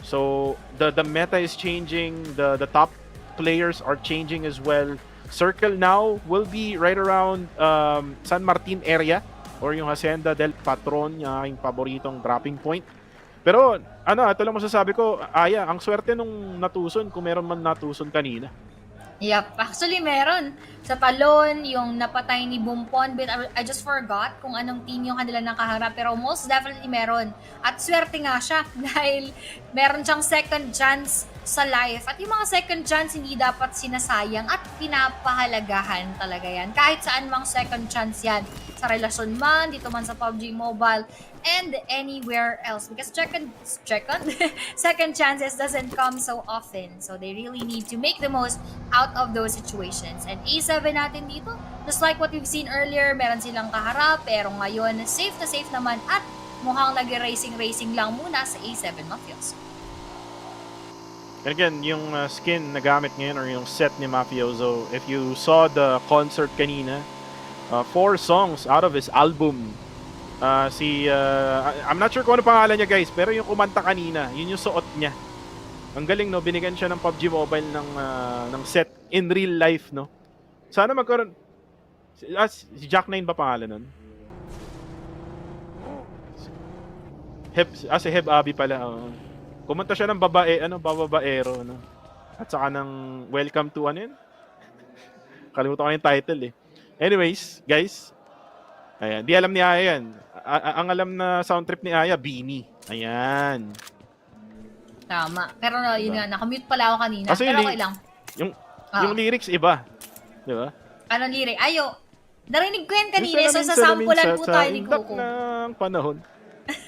So the meta is changing, the top players are changing as well. Circle now will be right around San Martin area or yung Hacienda del Patron, yung aking paboritong dropping point. Pero ito lang masasabi ko, Aya, ang swerte nung natuson kung meron man natuson kanina. Yep, actually meron. Sa talon, yung napatay ni Bumpon, but I just forgot kung anong team yung kanila nakaharap, pero most definitely meron. At swerte nga siya dahil meron siyang second chance sa life. At yung mga second chance hindi dapat sinasayang at pinapahalagahan talaga yan. Kahit saan mang second chance yan. Sa relasyon man, dito man sa PUBG Mobile, and anywhere else. Because second chances doesn't come so often. So they really need to make the most out of those situations. And A7 natin dito, just like what we've seen earlier, meron silang kaharap, pero ngayon, safe na safe naman at mukhang nag-racing lang muna sa A7 Mafioso. And again, yung skin na gamit ngayon or yung set ni Mafioso, if you saw the concert kanina, 4 songs out of his album. I'm not sure kung ano pangalan niya, guys, pero yung kumanta kanina, yun yung suot niya. Ang galing, no? Binigyan siya ng PUBG Mobile ng set in real life, no? Sana magkaroon... Si Jack 9 ba pangalan nun? Si Heb Abi pala. Kumanta siya ng babaero, no? At saka ng Welcome to ano yun? Kalimutan ko yung title, eh. Anyways, guys, ayan, di alam ni Aya yan. Ang alam na sound trip ni Aya, Beanie. Ayan. Tama. Pero yun nga, nakamute pala ako kanina. Kasi pero okay lang. Yung lyrics iba. Di ba? Anong lyric? Narinig ko yan kanina. So, sasampulan po tayo ni Coco. Ng panahon.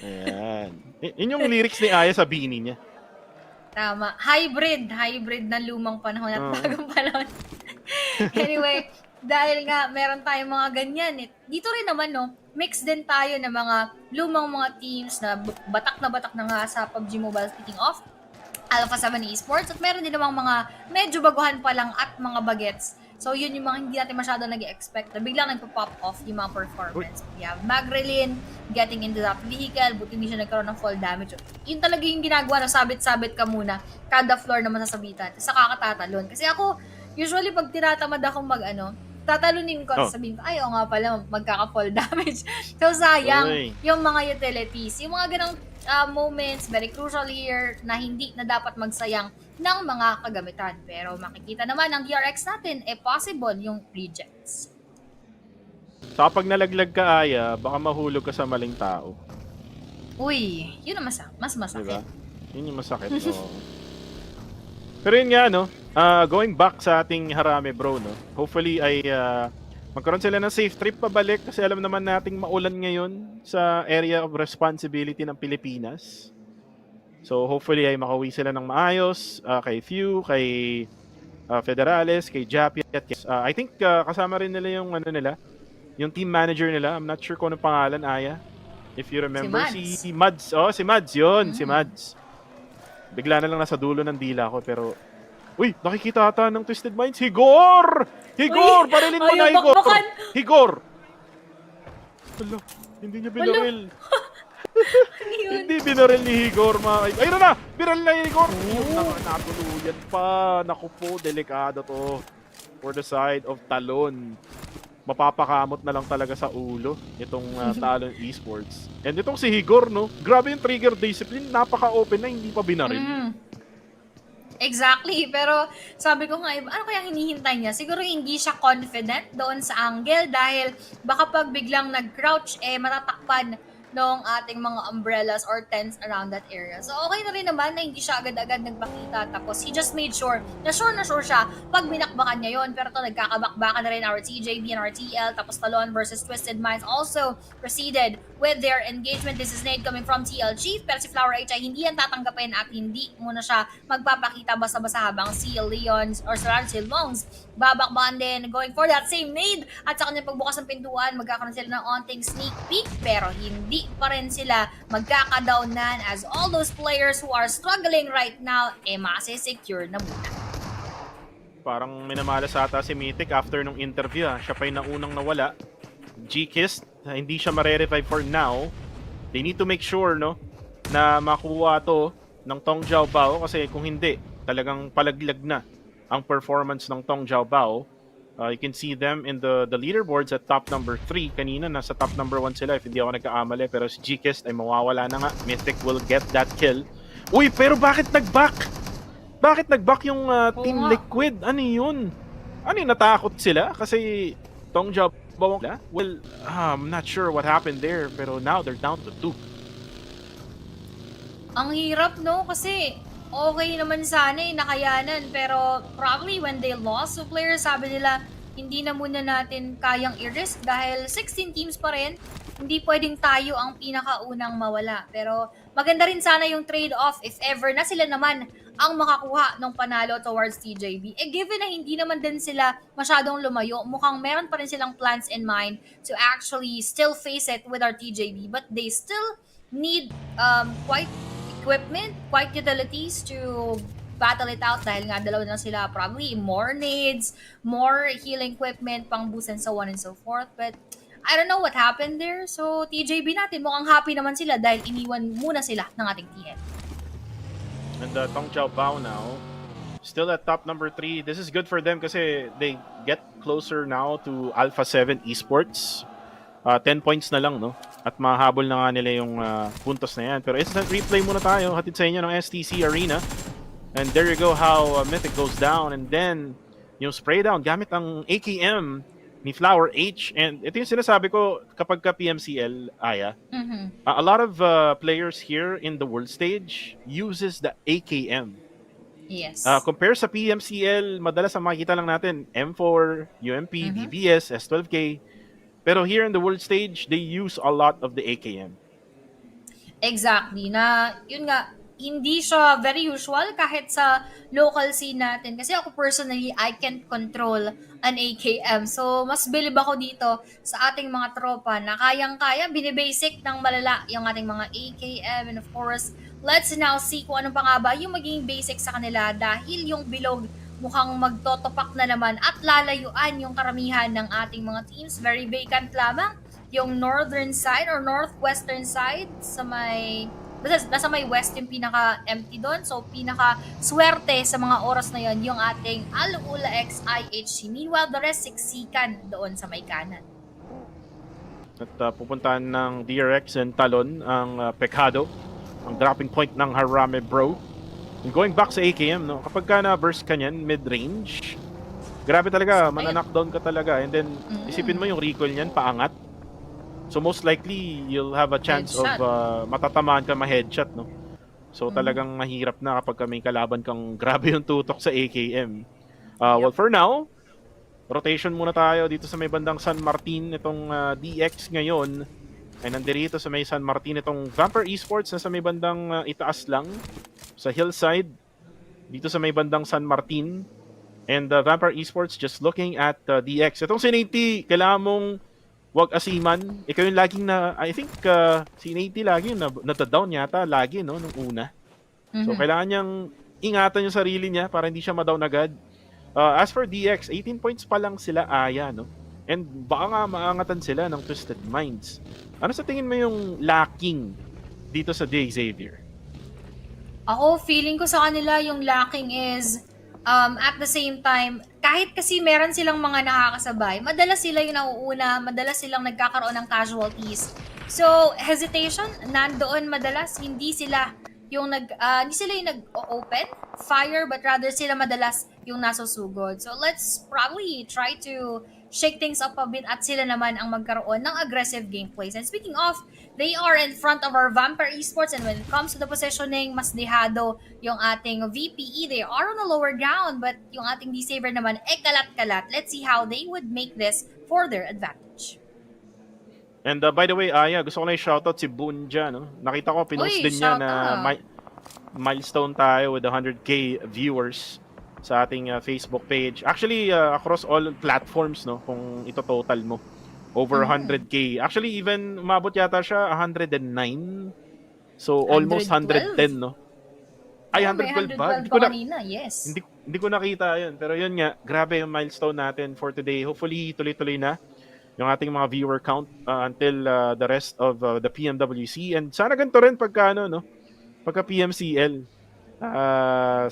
Ayan. Yun yung lyrics ni Aya sa Beanie niya. Tama. Hybrid ng lumang panahon at bagong panahon. Anyway, dahil nga meron tayong mga ganyan. Dito rin naman, no, mix din tayo ng mga lumang mga teams na batak na nga sa PUBG Mobile, speaking of Alpha 7 Esports, at meron din namang mga medyo baguhan pa lang at mga bagets. So yun yung mga hindi natin masyado nag-expect na biglang nagpo-pop off yung mga performance. We have Magrilyn getting into that vehicle, buti hindi siya nagkaroon ng fall damage. Yun talaga yung ginagawa na sabit-sabit ka muna, kada floor na masasabitan, sa kakatatalon. Kasi ako, usually pag tinatamad akong tatalunin ko, sabihin ko, oo nga pala, magkaka-fall damage. So sayang, yung mga utilities, yung mga ganang moments, very crucial here, na hindi na dapat magsayang ng mga kagamitan. Pero makikita naman ng DRX natin, possible yung rejects. So kapag nalaglag ka, Aya, baka mahulog ka sa maling tao. Uy, yun ang mas masakit. Diba? Yun yung masakit. Pero yun nga, no? Going back sa ating harame, bro, no? Hopefully ay magkaroon sila ng safe trip pabalik kasi alam naman nating maulan ngayon sa area of responsibility ng Pilipinas. So hopefully ay makauwi sila ng maayos, kay Few, kay Federales, kay Jappy. I think kasama rin nila yung yung team manager nila. I'm not sure kung ano pangalan, Aya. If you remember, si Mads. Si Mads yun, si Mads. Bigla na lang nasa dulo ng dila ko, pero uy, nakikita ata ng Twisted Minds. Higor! Parilin mo na, Higor! Higor! Hala, hindi niya binaril. Hindi binaril ni Higor, mga... Ayun na! Binaril na Higor! Yun, natuluyan pa. Naku po, delikado to. For the side of Talon. Mapapakamot na lang talaga sa ulo itong Talon Esports. And itong si Higor, no? Grabe yung trigger discipline. Napaka-open na, hindi pa binaril. Exactly, pero sabi ko nga, ano kaya hinihintay niya? Siguro hindi siya confident doon sa angle dahil baka pag biglang nag-crouch, matatakpan ng ating mga umbrellas or tents around that area. So okay na rin naman na hindi siya agad-agad nagpakita. Tapos he just made sure na sure siya pag binakbakan niya yon. Pero ito nagkakabakbakan na rin our TJB and our TL. Tapos Talon versus Twisted Minds also proceeded with their engagement. This is Nate coming from TL Chief. Pero si Flower H ay hindi yan tatanggapin at hindi muna siya magpapakita basta-basta habang si Leons or si Longs babakbakan din going for that same nade. At sa kanyang pagbukas ng pintuan, magkakaroon sila ng onting sneak peek pero hindi pa rin sila magkakadownan as all those players who are struggling right now, masisecure na muna. Parang minamalas ata si Mythic after nung interview. Siya pa yung naunang nawala. G-Kissed hindi siya mare-revive for now. They need to make sure, no, na makuha to ng Tong Jiaobao kasi kung hindi, talagang palaglag na ang performance ng Tong Jiaobao. You can see them in the leaderboards at top number 3. Kanina nasa top number 1 sila if hindi ako nagkakamali, pero si Gkest ay mawawala na nga. Mythic will get that kill. Uy, pero bakit nag-back? Bakit nag-back yung Team Liquid? Ano yun? Ano yung natakot sila? Kasi Tong Jiaobao, well, I'm not sure what happened there, pero now they're down to 2. Ang hirap, no? Kasi okay naman sana nakayanan. Pero probably when they lost to players, sabi nila, hindi na muna natin kayang i-risk dahil 16 teams pa rin. Hindi pwedeng tayo ang pinakaunang mawala. Pero maganda rin sana yung trade-off if ever na sila naman ang makakuha ng panalo towards TJB. Given na hindi naman din sila masyadong lumayo, mukhang meron pa rin silang plans in mind to actually still face it with our TJB. But they still need quite equipment, quite utilities to battle it out dahil nga dalawa na sila, probably more nades, more healing equipment, pang boost and so on and so forth. But I don't know what happened there. So TJB natin, mukhang happy naman sila dahil iniwan muna sila ng ating TN. And Tong Jiaobao now, still at top number 3. This is good for them kasi they get closer now to Alpha 7 Esports. 10 points na lang, no? At mahabol na nga nila yung puntos na yan. Pero instant replay muna tayo. Hatid sa inyo ng STC Arena. And there you go how Mythic goes down. And then, yung spray down gamit ang AKM ni Flower H. And ito yung sinasabi ko kapag ka PMCL, Aya. A lot of players here in the world stage uses the AKM. Yes. Compare sa PMCL, madalas ang makikita lang natin M4, UMP, DBS, S12K. Pero here in the world stage, they use a lot of the AKM. Exactly. Na, yun nga, hindi siya very usual kahit sa local scene natin. Kasi ako personally, I can't control an AKM. So, mas bilib ako dito sa ating mga tropa na kayang-kaya, binibasic ng malala yung ating mga AKM. And of course, let's now see kung ano pa nga ba yung magiging basic sa kanila dahil yung bilog mukhang magtotopak na naman at lalayuan yung karamihan ng ating mga teams. Very vacant lamang yung northern side or northwestern side sa may nasa may west yung pinaka-empty doon. So, pinaka-swerte sa mga oras na yon yung ating Al-Ula X IHC. Meanwhile, the rest siksikan doon sa may kanan. At pupuntahan ng DRX and Talon ang Pecado, ang dropping point ng Harame Bro. And going back sa AKM, no, kapag ka na-burst ka niyan, mid-range, grabe talaga, mananakdown ka talaga. And then, isipin mo yung recoil niyan, paangat. So most likely, you'll have a chance of matatamaan ka ma-headshot, no? So talagang mahirap na kapag may kalaban kang grabe yung tutok sa AKM. Well, for now, rotation muna tayo dito sa may bandang San Martin. Itong DX ngayon ay nandirito sa may San Martin. Itong Vampire Esports na sa may bandang itaas lang. Sa hillside, dito sa may bandang San Martin. And Vampire Esports just looking at DX. Itong si Nate, kailangan mong wag asiman. Ikaw yung laging I think si Nate lagi yung nata-down yata, lagi, no, nung una. So, kailangan niyang ingatan yung sarili niya para hindi siya ma-down agad. As for DX, 18 points pa lang sila, Aya, no? And baka nga maangatan sila ng Twisted Minds. Ano sa tingin mo yung lacking dito sa D. Xavier? Ako, feeling ko sa kanila yung lacking is at the same time, kahit kasi meron silang mga nakakasabay, madalas sila yung nauuna, madalas silang nagkakaroon ng casualties. So, hesitation, nandoon madalas, hindi sila yung nag-open fire, but rather sila madalas yung nasusugod. So, let's probably try to shake things up a bit at sila naman ang magkaroon ng aggressive gameplays. And speaking of, they are in front of our Vampire Esports, and when it comes to the positioning, mas dehado yung ating VPE. They are on the lower ground, but yung ating D-Saver naman, kalat-kalat. Let's see how they would make this for their advantage. And by the way, Aya, gusto ko na i-shoutout si Bunja, no? Nakita ko, pinost din niya na milestone tayo with 100k viewers sa ating Facebook page. Actually, across all platforms, no, kung ito total mo, over 100k. Actually, even umabot yata siya 109. So, almost 110, no? Ay, 112 ba? Yes. Hindi ko nakita yun. Pero yun nga, grabe yung milestone natin for today. Hopefully, tuloy-tuloy na. yung ating mga viewer count until the rest of the PMWC. And sana ganito rin pagka, pagka PMCL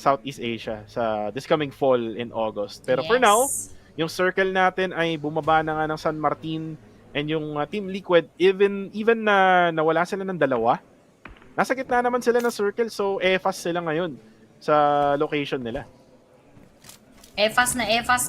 Southeast Asia sa this coming fall in August. Pero for now, yung circle natin ay bumaba na nga ng San Martin, and yung Team Liquid, even na nawala sila ng dalawa, nasa gitna naman sila ng circle, so fast sila ngayon sa location nila. EFAS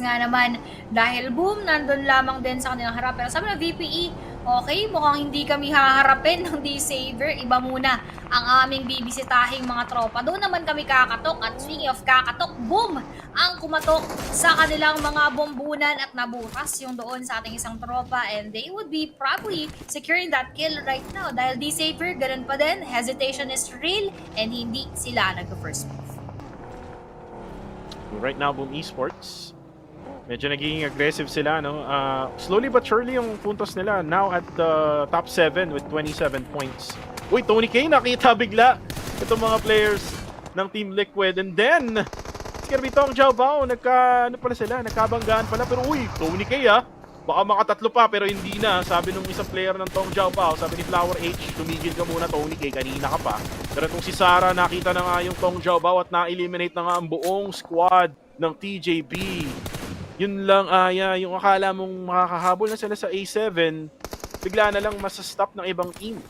nga naman dahil boom, nandun lamang din sa kanilang harap. Pero sabi ng VPE, okay, mukhang hindi kami haharapin ng D-Saver. Iba muna ang aming bibisitahing mga tropa. Doon naman kami kakatok. At speaking of kakatok, boom! Ang kumatok sa kanilang mga bombunan at nabutas yung doon sa ating isang tropa. And they would be probably securing that kill right now. Dahil D-Saver, ganun pa din. Hesitation is real and hindi sila nag-first move. Right now, Boom Esports, medyo nagiging aggressive sila, no? Slowly but surely yung puntos nila now at the top 7 with 27 points. Uy, Tony K, nakita bigla itong mga players ng Team Liquid. And then, it's gonna be Tong Jiao Bao. Nagkabanggaan pala. Pero uy, Tony K, baka makatatlo pa pero hindi na. Sabi nung isang player ng Tong Jiao Bao, sabi ni Flower H, tumigil ka muna Tony K, kanina ka pa. Pero itong si Sarah, nakita na nga yung Tong Jiao Bao at na-eliminate na nga ang buong squad ng TJB. Yun lang, yung akala mong makakahabol na sila sa A7, bigla na lang masastop ng ibang team.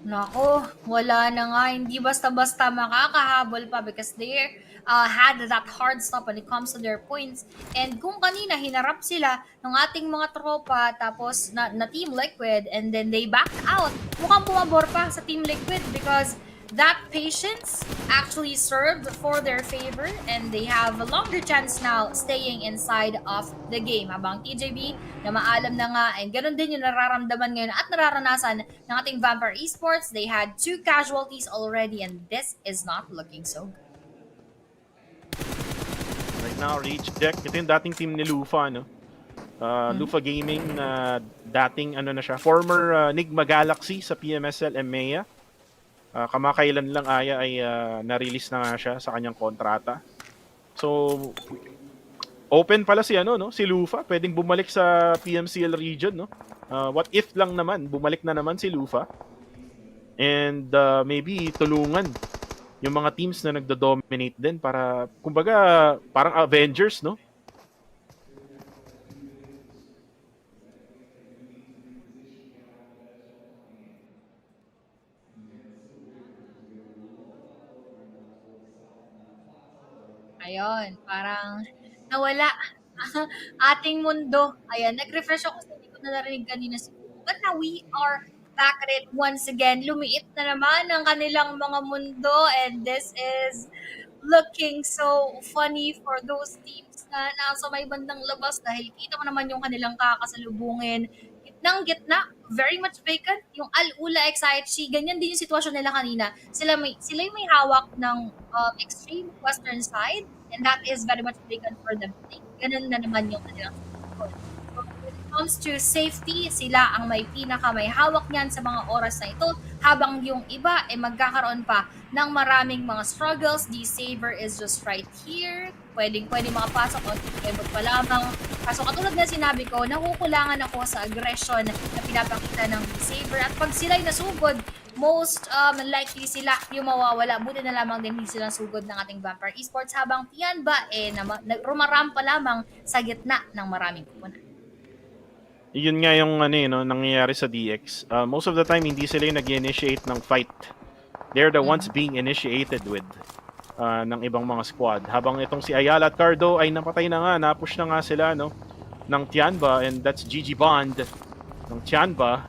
Nako, wala na nga. Hindi basta-basta makakahabol pa because they had that hard stop when it comes to their points. And kung kanina hinarap sila ng ating mga tropa tapos na Team Liquid and then they back out, mukhang bumabor pa sa Team Liquid because that patience actually served for their favor and they have a longer chance now staying inside of the game. Habang TJB na maalam na nga, and ganun din yung nararamdaman ngayon at nararanasan ng ating Vampire Esports. They had 2 casualties already and this is not looking so good. Right now, Rage Deck, ito yung dating team ni Lufa, no? Lufa Gaming, dating na siya, former Nigma Galaxy sa PMSL EMEA. Kamakailan lang ay na-release na nga siya sa kanyang kontrata. So, open pala si si Lufa, pwedeng bumalik sa PMCL region, no? What if lang naman, bumalik na naman si Lufa. And maybe tulungan yung mga teams na nagdo-dominate din para, kumbaga, parang Avengers, no? Ayun, parang nawala ating mundo. Ayan, nag-refresh ako kasi hindi ko na narinig kanina si Kuko. But now we are back at it once again. Lumiit na naman ang kanilang mga mundo and this is looking so funny for those teams na nasa may bandang labas dahil kita mo naman yung kanilang kakasalubungin. Gitnang-gitna, very much vacant. Yung Al-Ula XIHC, ganyan din yung sitwasyon nila kanina. Sila yung may hawak ng extreme western side and that is very much vacant for them. Ganun na naman yung kanilang sitwasyon. So, when it comes to safety, sila ang may hawak niyan sa mga oras na ito habang yung iba ay magkakaroon pa ng maraming mga struggles. The Saber is just right here. Pwedeng makapasok o kebot pa lamang. Kaso katulad na sinabi ko, nakukulangan ako sa aggression na pinapakita ng Saber. At pag sila'y nasugod, most likely sila yung mawawala. Buti na lamang din hindi silang sugod ng ating Vampire Esports habang Tianba rumarampa lamang sa gitna ng maraming pupunan. Yun nga yung nangyayari sa DX. Most of the time, hindi sila yung nag-initiate ng fight. They're the ones being initiated with ng ibang mga squad. Habang itong si Ayala at Cardo ay napatay na nga, napush na nga sila ng Tianba, and that's GG Bond ng Tianba.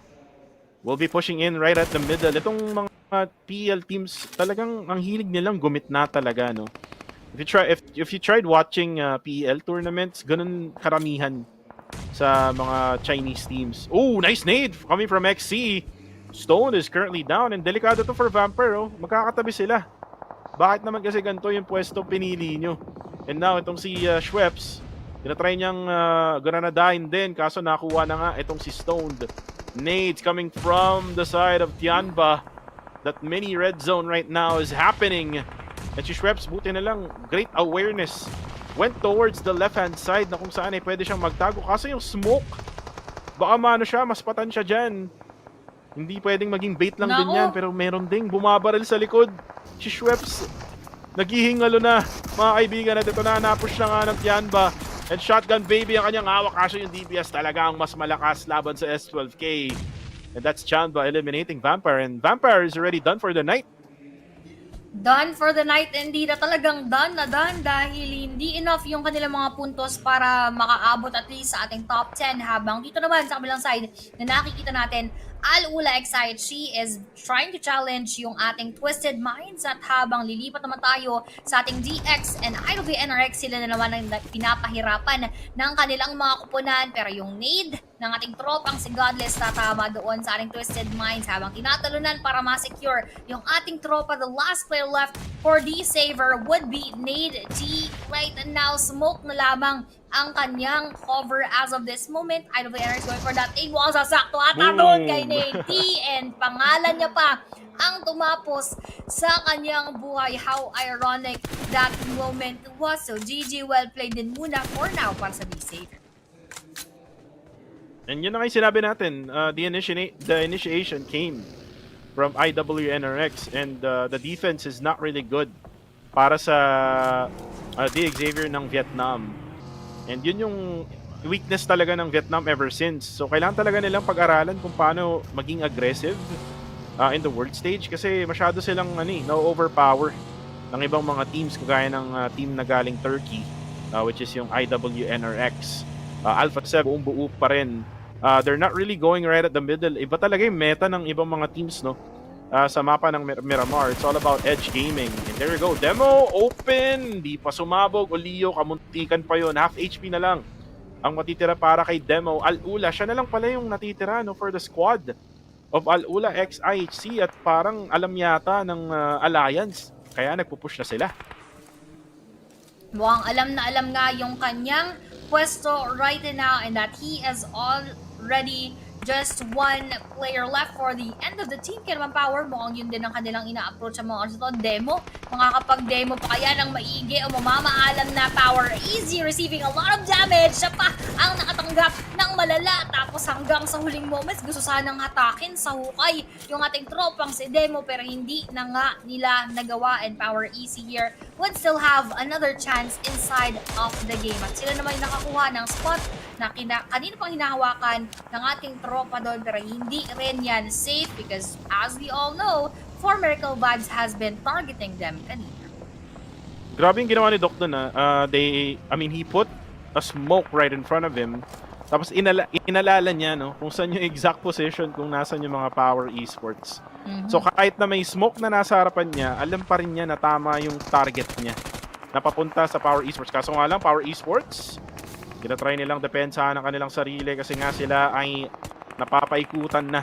Will be pushing in right at the middle. Itong mga PL teams, talagang ang hilig nilang gumit na talaga, no? If you tried watching PL tournaments, ganun karamihan sa mga Chinese teams. Oh, nice nade coming from XC. Stone is currently down and delikado to for Vampire, oh. Magkakatabi sila. Bakit naman kasi ganito yung pwesto pinili nyo? And now, itong si Schweppes, tinatry niyang granadahin din, kaso nakuha na nga itong si Stoned. Nades coming from the side of Tianba. That mini red zone right now is happening. At si Schweppes, buti na lang, great awareness. Went towards the left-hand side na kung saan ay pwede siyang magtago. Kaso yung smoke Baka maano siya, mas patan siya dyan. Hindi pwedeng maging bait lang din yan, pero meron ding bumabaril sa likod. Si Schweppes, naghihingalo na. Mga kaibigan, at ito na, napush na nga ng Tianba. And Shotgun Baby ang kanyang hawak, kaso yung DPS talaga ang mas malakas laban sa S12K. And that's Tianba eliminating Vampire, and Vampire is already done for the night. Done for the night, hindi na talagang done na done dahil hindi enough yung kanilang mga puntos para makaabot at least sa ating top 10, habang dito naman sa kabilang side na nakikita natin, Al-Ula XIHC is trying to challenge yung ating Twisted Minds, at habang lilipat naman tayo sa ating DX and IWNRX, sila na naman ang pinapahirapan ng kanilang mga kupunan, pero yung nade ng ating tropang si Godless tatama doon sa ating Twisted Minds habang tinatalunan para ma-secure yung ating tropa. The last player left for D-Saver would be Nade T. Right now, smoke na lamang ang kanyang cover as of this moment. IWNR is going for that A-wall. Sasakto ata doon kay Nade T, and pangalan niya pa ang tumapos sa kanyang buhay. How ironic that moment was. So GG, well played din muna for now para sa D-Saver. And yun na kayo sinabi natin, the initiation came from IWNRX, and the defense is not really good para sa the Xavier ng Vietnam. And yun yung weakness talaga ng Vietnam ever since. So kailangan talaga nilang pag-aralan kung paano maging aggressive in the world stage, kasi masyado silang na-overpower ng ibang mga teams kagaya ng team na galing Turkey, which is yung IWNRX. Alpha 7 buong-buo pa rin. They're not really going right at the middle. Iba talaga yung meta ng ibang mga teams, no? Sa mapa ng Miramar. It's all about edge gaming. And there you go. Demo, open. Di pa sumabog. Olio, kamuntikan pa yon. Half HP na lang ang matitira para kay Demo. Al-Ula, siya na lang pala yung natitira, no, for the squad of Al-Ula X IHC, at parang alam yata ng Alliance. Kaya nagpupush na sila. Mukhang alam na alam nga yung kanyang pwesto right now, and that he is already just one player left for the end of the team. Kaya naman Power, mukhang yun din ang kanilang ina-approach sa mga oras ito. Demo, makakapag-demo pa kaya ng maigi o mamamaalam na Power. Easy, receiving a lot of damage. Siya pa ang nakatanggap ng malala. Tapos hanggang sa huling moments, gusto sanang hatakin sa hukay yung ating tropang si Demo, pero hindi na nga nila nagawa. And Power Easy here would still have another chance inside of the game. At sila naman yung nakakuha ng spot na kanina pang hinahawakan ng ating tropa doon, pero hindi rin yan safe because as we all know, For Miracle Vibes has been targeting them kanina. Grabe yung ginawa ni Doc doon. He put a smoke right in front of him. Tapos inalala niya, no, kung saan yung exact position, kung nasan yung mga Power Esports. So kahit na may smoke na nasa harapan niya, alam pa rin niya na tama yung target niya na papunta sa Power Esports. Kaso nga lang, Power Esports, tinatry nilang depensahan ang kanilang sarili kasi nga sila ay napapaikutan na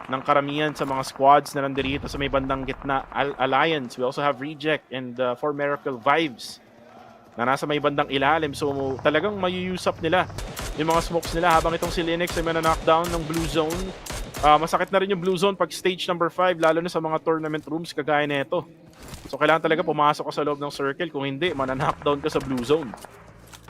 ng karamihan sa mga squads na nandirito sa may bandang gitna. Alliance, we also have Reject and For Miracle Vibes na nasa may bandang ilalim. So talagang mayuyusap nila yung mga smokes nila habang itong si Linux ay mana-knockdown ng blue zone. Masakit na rin yung blue zone pag stage number 5, lalo na sa mga tournament rooms kagaya nito. So kailangan talaga pumasok ka sa loob ng circle, kung hindi, mana-knockdown ka sa blue zone.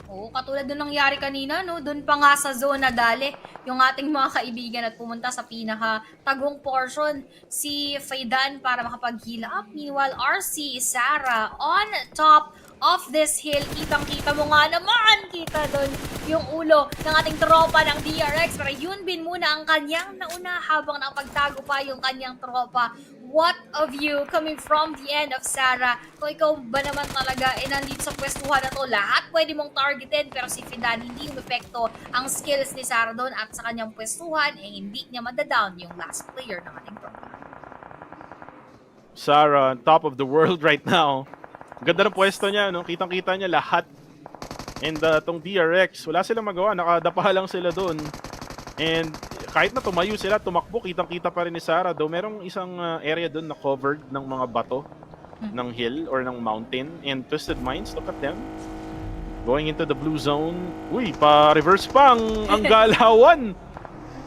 Oo, katulad doon nangyari kanina, no? Doon pa nga sa zone na dali yung ating mga kaibigan at pumunta sa pinaka-tagong portion si Faidan para makapag-heal up. Meanwhile, RC Sarah on top of this hill. Kitang-kita mo nga naman, kita doon yung ulo ng ating tropa ng DRX. Pero yun bin muna ang kanyang nauna habang nakapagtago pa yung kanyang tropa. What of you coming from the end of Sarah? Kung ikaw ba naman talaga nandito sa pwestuhan na to, lahat pwede mong targetin, pero si Fidan hindi umepekto ang skills ni Sarah doon at sa kanyang pwestuhan, hindi niya madadown yung last player ng ating tropa. Sarah on top of the world right now. Ganda ng pwesto niya, no? Kitang-kita niya lahat. And tong DRX, wala silang magawa, nakadapa lang sila doon. And kahit na tumayo sila, tumakbo, kitang-kita pa rin ni Sarah. Though merong isang area doon na covered ng mga bato ng hill or ng mountain. And Twisted Minds, look at them. Going into the blue zone. Uy, pa-reverse pa ang galawan.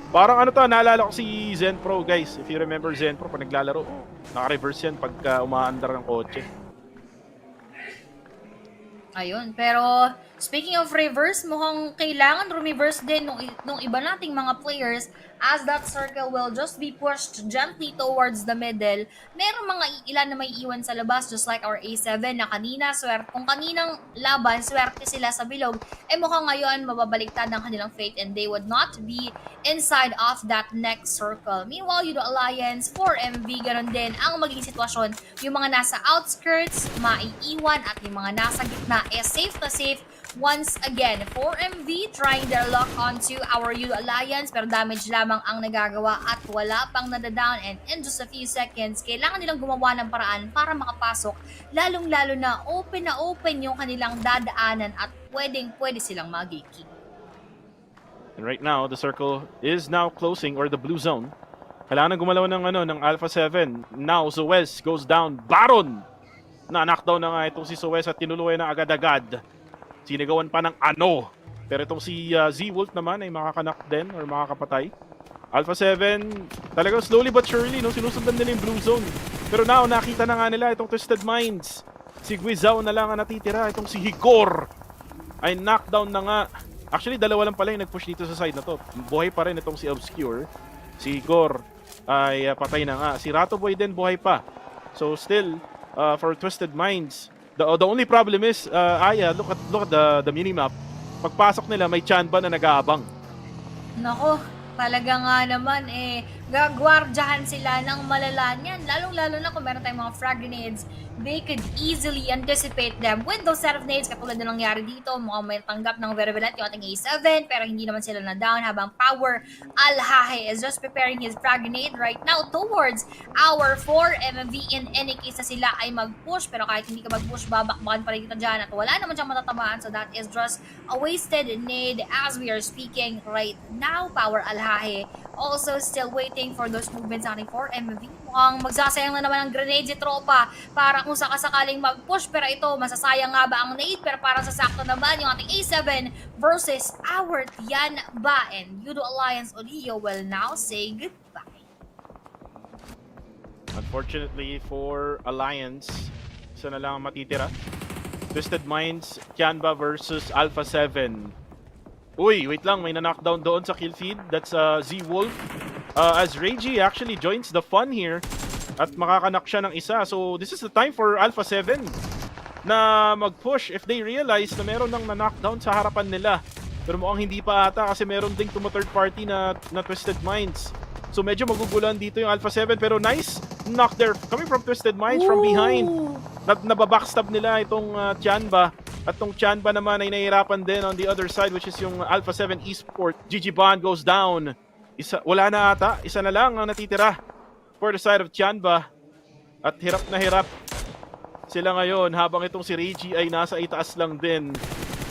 Parang ano to, naalala ko si Zen Pro, guys. If you remember Zen Pro, pag naglalaro, naka-reverse yan pagka umaandar ng kotse. Ayun, pero speaking of reverse, mukhang kailangan reverse din nung iba nating mga players as that circle will just be pushed gently towards the middle. Meron mga ilan na may iwan sa labas just like our A7 na kanina, kung kaninang laban, swerte sila sa bilog, mukhang ngayon mababaliktad ang kanilang fate and they would not be inside of that next circle. Meanwhile, Yudo Alliance, 4MV, ganun din ang magiging sitwasyon. Yung mga nasa outskirts, maiiwan at yung mga nasa gitna safe na safe once again. 4MV trying their luck onto our Yudo Alliance pero damage lamang ang nagagawa at wala pang nadadown and in just a few seconds, kailangan nilang gumawa ng paraan para makapasok. Lalong-lalo na open yung kanilang dadaanan at pwede silang mag-gatekeep. And right now, the circle is now closing, or the blue zone. Kailangan gumalaw ng Alpha 7. Now, Suez goes down. Baron! Na-knockdown na nga itong si Suez at tinuluyan na agad-agad. Sinigawan pa ng ano. Pero itong si Z-Wolf naman ay makakanak din or makakapatay. Alpha 7, talagang slowly but surely, no? Sinusundan nila yung blue zone. Pero now, nakita na nga nila itong Twisted Minds. Si Guizao na lang ang natitira. Itong si Higor ay knockdown na nga. Actually, dalawa lang pala yung nag-push dito sa side na to. Buhay pa rin itong si Obscure. Si Higor ay patay na nga. Si Rato Boy din buhay pa. So still, for Twisted Minds, the only problem is, Aya, look at the minimap. Pagpasok nila, may Chanba na nag-aabang. Nako, talaga nga naman gagwardyahan sila ng malala niyan. Lalong-lalo na kung meron tayong mga frag grenades, they could easily anticipate them with those set of nades. Katulad na nangyari dito, mukhang may tanggap ng very violent yung ating A7, pero hindi naman sila na down habang Power Alhaje is just preparing his frag grenade right now towards our 4MV. In any case na sila ay mag-push, pero kahit hindi ka mag-push, babakbakan pa rin kita dyan at wala naman siyang matatamaan, so that is just a wasted nade as we are speaking right now. Power Alhaje also still waiting for those movements sa ating 4MV. Mukhang magsasayang na naman ng grenade si tropa para kung sakasakaling mag-push, pero ito, masasayang nga ba ang nade? Pero parang sasakto naman yung ating A7 versus our Tianba, and Yudo Alliance Olio will now say goodbye. Unfortunately for Alliance, isa na lang ang matitira. Twisted Minds, Tianba versus Alpha 7. Uy, wait lang, may na-knockdown doon sa kill feed. That's Z-Wolf. As Reiji actually joins the fun here at makakanak siya ng isa. So this is the time for Alpha 7 na mag-push if they realize na meron nang na-knockdown sa harapan nila. Pero mukhang hindi pa ata kasi meron ding third party na Twisted Minds. So medyo maguguluhan dito yung Alpha 7, pero nice knock there coming from Twisted Minds from behind. Nababackstab nila itong Tianba. At tong Chanba naman ay nahihirapan din on the other side, which is yung Alpha 7 Esports. GG Bond goes down. Wala na ata. Isa na lang ang natitira for the side of Chanba. At hirap na hirap sila ngayon habang itong si Reiji ay nasa itaas lang din.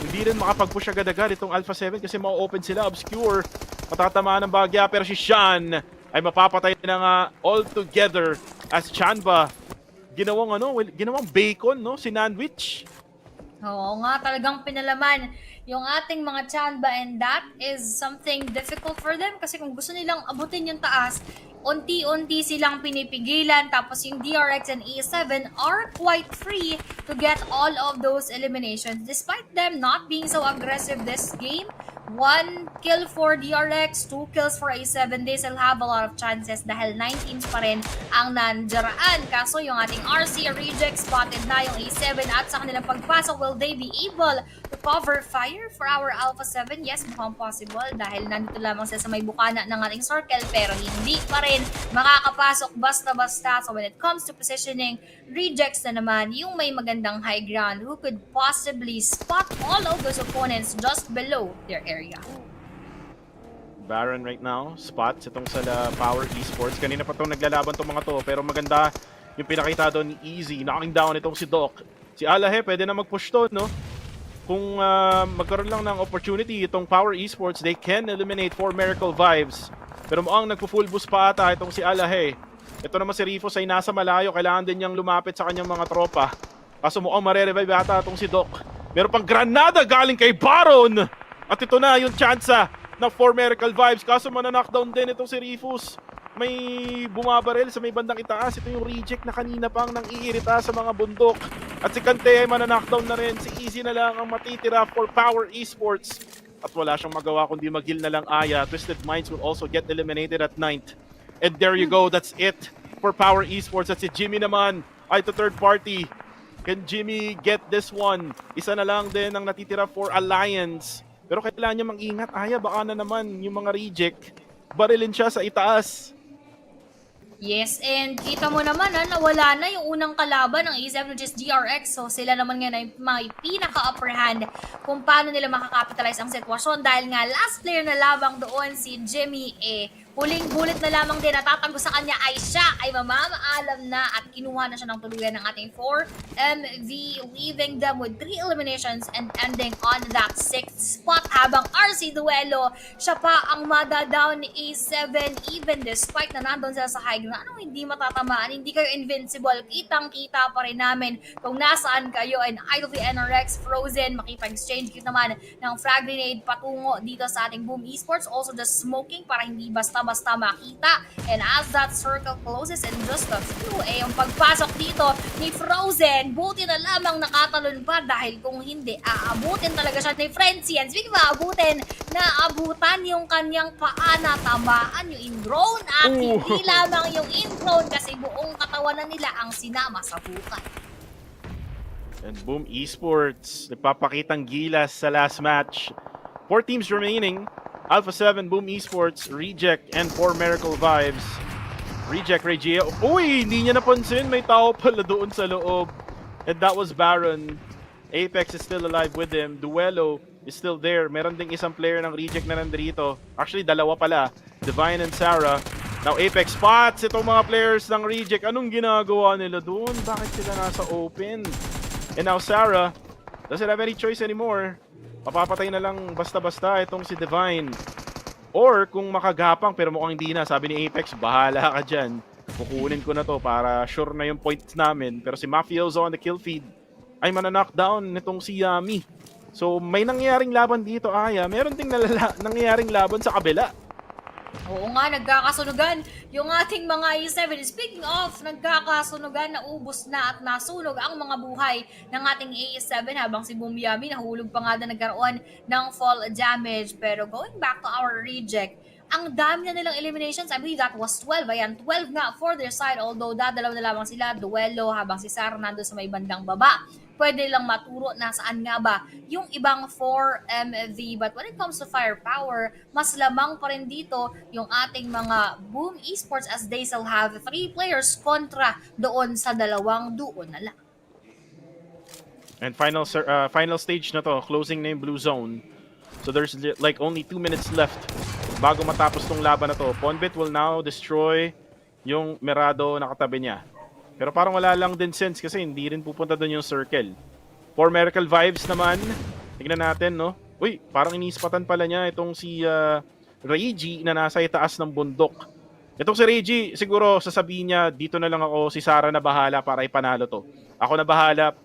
Hindi rin makapag-push agad-agad itong Alpha 7 kasi ma-open sila. Obscure. Matatamaan ng bagya, pero si Shan ay mapapatay na nga all together as Chanba ginawang bacon, no? Sinandwich. Oo nga, talagang pinalaman yung ating mga Chanba, and that is something difficult for them kasi kung gusto nilang abutin yung taas, unti-unti silang pinipigilan, tapos yung DRX and A7 are quite free to get all of those eliminations. Despite them not being so aggressive this game, 1 kill for DRX, 2 kills for A7, they still have a lot of chances dahil 9 teams pa rin ang nandiyan. Kaso yung ating RC reject spotted na yung A7 at sa kanilang pagpasok, will they be able to cover fire for our Alpha 7? Yes, mukhang possible dahil nandito lamang sila sa may bukana ng ating circle, pero hindi pa rin makakapasok basta-basta. So when it comes to positioning, rejects na naman yung may magandang high ground who could possibly spot all of those opponents just below their area. Baron right now, spots itong sa Power Esports. Kanina pa itong naglalaban itong mga to, pero maganda yung pinakita doon ni Easy. Knocking down itong si Doc. Si Alahe, pwede na mag-push to, no? Kung magkaroon lang ng opportunity itong Power Esports, they can eliminate 4 Miracle Vibes. Pero mukhang nagpo-full boost pa ata itong si Alahe. Ito naman si Rifos ay nasa malayo, kailangan din niyang lumapit sa kanyang mga tropa. Kaso mukhang mare-revive ata itong si Doc. Meron pang granada galing kay Baron! At ito na yung tsansa ng 4 Miracle Vibes. Kaso mana-knockdown din itong si Rifus. may bumabaril sa may bandang itaas. Ito yung reject na kanina pang nang iirita sa mga bundok. At si Kante ay mananakdown na rin. Si Easy na lang ang matitira for Power Esports. At wala siyang magawa kundi mag-heal na lang Aya. Twisted Minds will also get eliminated at 9th. And there you go, that's it for Power Esports. At si Jimmy naman ay to third party. Can Jimmy get this one? Isa na lang din ang natitira for Alliance. Pero kailangan niya mag-ingat. Aya, baka na naman yung mga reject. Barilin siya sa itaas. Yes, and kita mo naman nawala na yung unang kalaban ng ESM, which is GRX. So sila naman nga na may pinaka-upper hand kung paano nila makakapitalize ang sitwasyon. Dahil nga last player na lamang doon si Jimmy, huling bullet na lamang din natatago sa kanya ay siya ay mamamaalam na at kinuha na siya ng tuluyan ng ating 4MV, leaving them with 3 eliminations and ending on that 6th spot. Habang RC Duelo, siya pa ang madadown ni A7 even despite na nandun sila sa high ground. Anong hindi matatamaan? Hindi kayo invincible. Kitang-kita pa rin namin kung nasaan kayo. And Idol NRX, Frozen, makipag-exchange cute naman ng frag grenade patungo dito sa ating Boom Esports. Also just smoking para hindi basta makita. And as that circle closes and just a few, yung pagpasok dito ni Frozen, buti na lamang nakatalon pa dahil kung hindi, aabutin talaga siya ni Frenzy. And speaking of aabutin, naabutan yung kanyang paa na tamaan yung in-drone at hindi lamang yung in-drone kasi buong katawan na nila ang sinama sa bukay. And Boom Esports, nagpapakitang gilas sa last match. 4 teams remaining. Alpha 7, Boom Esports, Reject, and 4 Miracle Vibes. Reject, Regia. Uy, hindi niya napansin. May tao pala doon sa loob. And that was Baron. Apex is still alive with him. Duelo is still there. Meron ding isang player ng Reject na nandito. Actually, dalawa pala. Divine and Sarah. Now, Apex spots itong mga players ng Reject. Anong ginagawa nila doon? Bakit sila nasa open? And now, Sarah doesn't have any choice anymore. Papapatay na lang basta-basta itong si Divine. Or kung makagapang pero mukhang hindi na, sabi ni Apex, bahala ka dyan. Kukunin ko na to para sure na yung points namin. Pero si Mafioso on the kill feed ay mananockdown nitong si Yami. So may nangyaring laban dito, Aya. Meron ding nangyaring laban sa kabila. Oo nga, nagkakasunugan yung ating mga E7. Speaking of, nagkakasunugan, naubos na at nasunog ang mga buhay ng ating E7 habang si Boom Yami nahulog pa nga na nagkaroon ng fall damage. Pero going back to our reject, ang dami na nilang eliminations. I believe that was 12. Ayan, 12 nga for their side. Although dadalaw na lamang sila, Duelo, habang si Sarah nandun sa may bandang baba. Pwede lang maturo na saan nga ba yung ibang 4MV. But when it comes to firepower, mas lamang pa rin dito yung ating mga Boom Esports as they still have 3 players kontra doon sa dalawang doon na lang. And final stage na to, closing na yung blue zone. So there's like only 2 minutes left bago matapos tong laban na to. Ponbit will now destroy yung Merado na katabi niya. Pero parang wala lang din sense kasi hindi rin pupunta doon yung circle. 4 Miracle Vibes naman. Tignan natin, no? Uy, parang iniispatan pala niya itong si Reggie na nasa itaas ng bundok. Itong si Reggie, siguro sasabihin niya, dito na lang ako, si Sarah na bahala para ipanalo to. Ako na bahala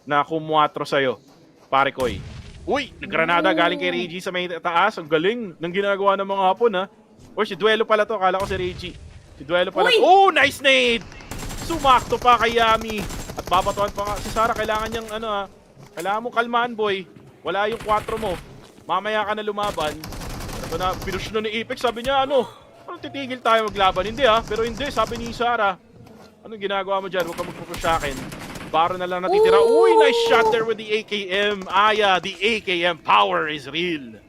na kumuatro sa'yo, pare koy. Uy, nagranada galing kay Reggie sa may taas. Ang galing ng ginagawa ng mga hapon, ha? Or si Duelo pala to, akala ko si Reggie. Si Duelo pala. Oh, nice nade! Sumakto pa kay Yami. At babatuan pa nga si Sarah. Kailangan niyang kailangan mo kalmaan, boy. Wala yung 4 mo. Mamaya ka na lumaban. Ito na, pinush na ni Apex. Sabi niya, anong titigil tayo maglaban? Hindi pero hindi. Sabi ni Sarah, anong ginagawa mo dyan? Huwag ka magpupush sa akin. Baro na lang natitira. Uy, nice shot there with the AKM. Aya, the AKM power is real.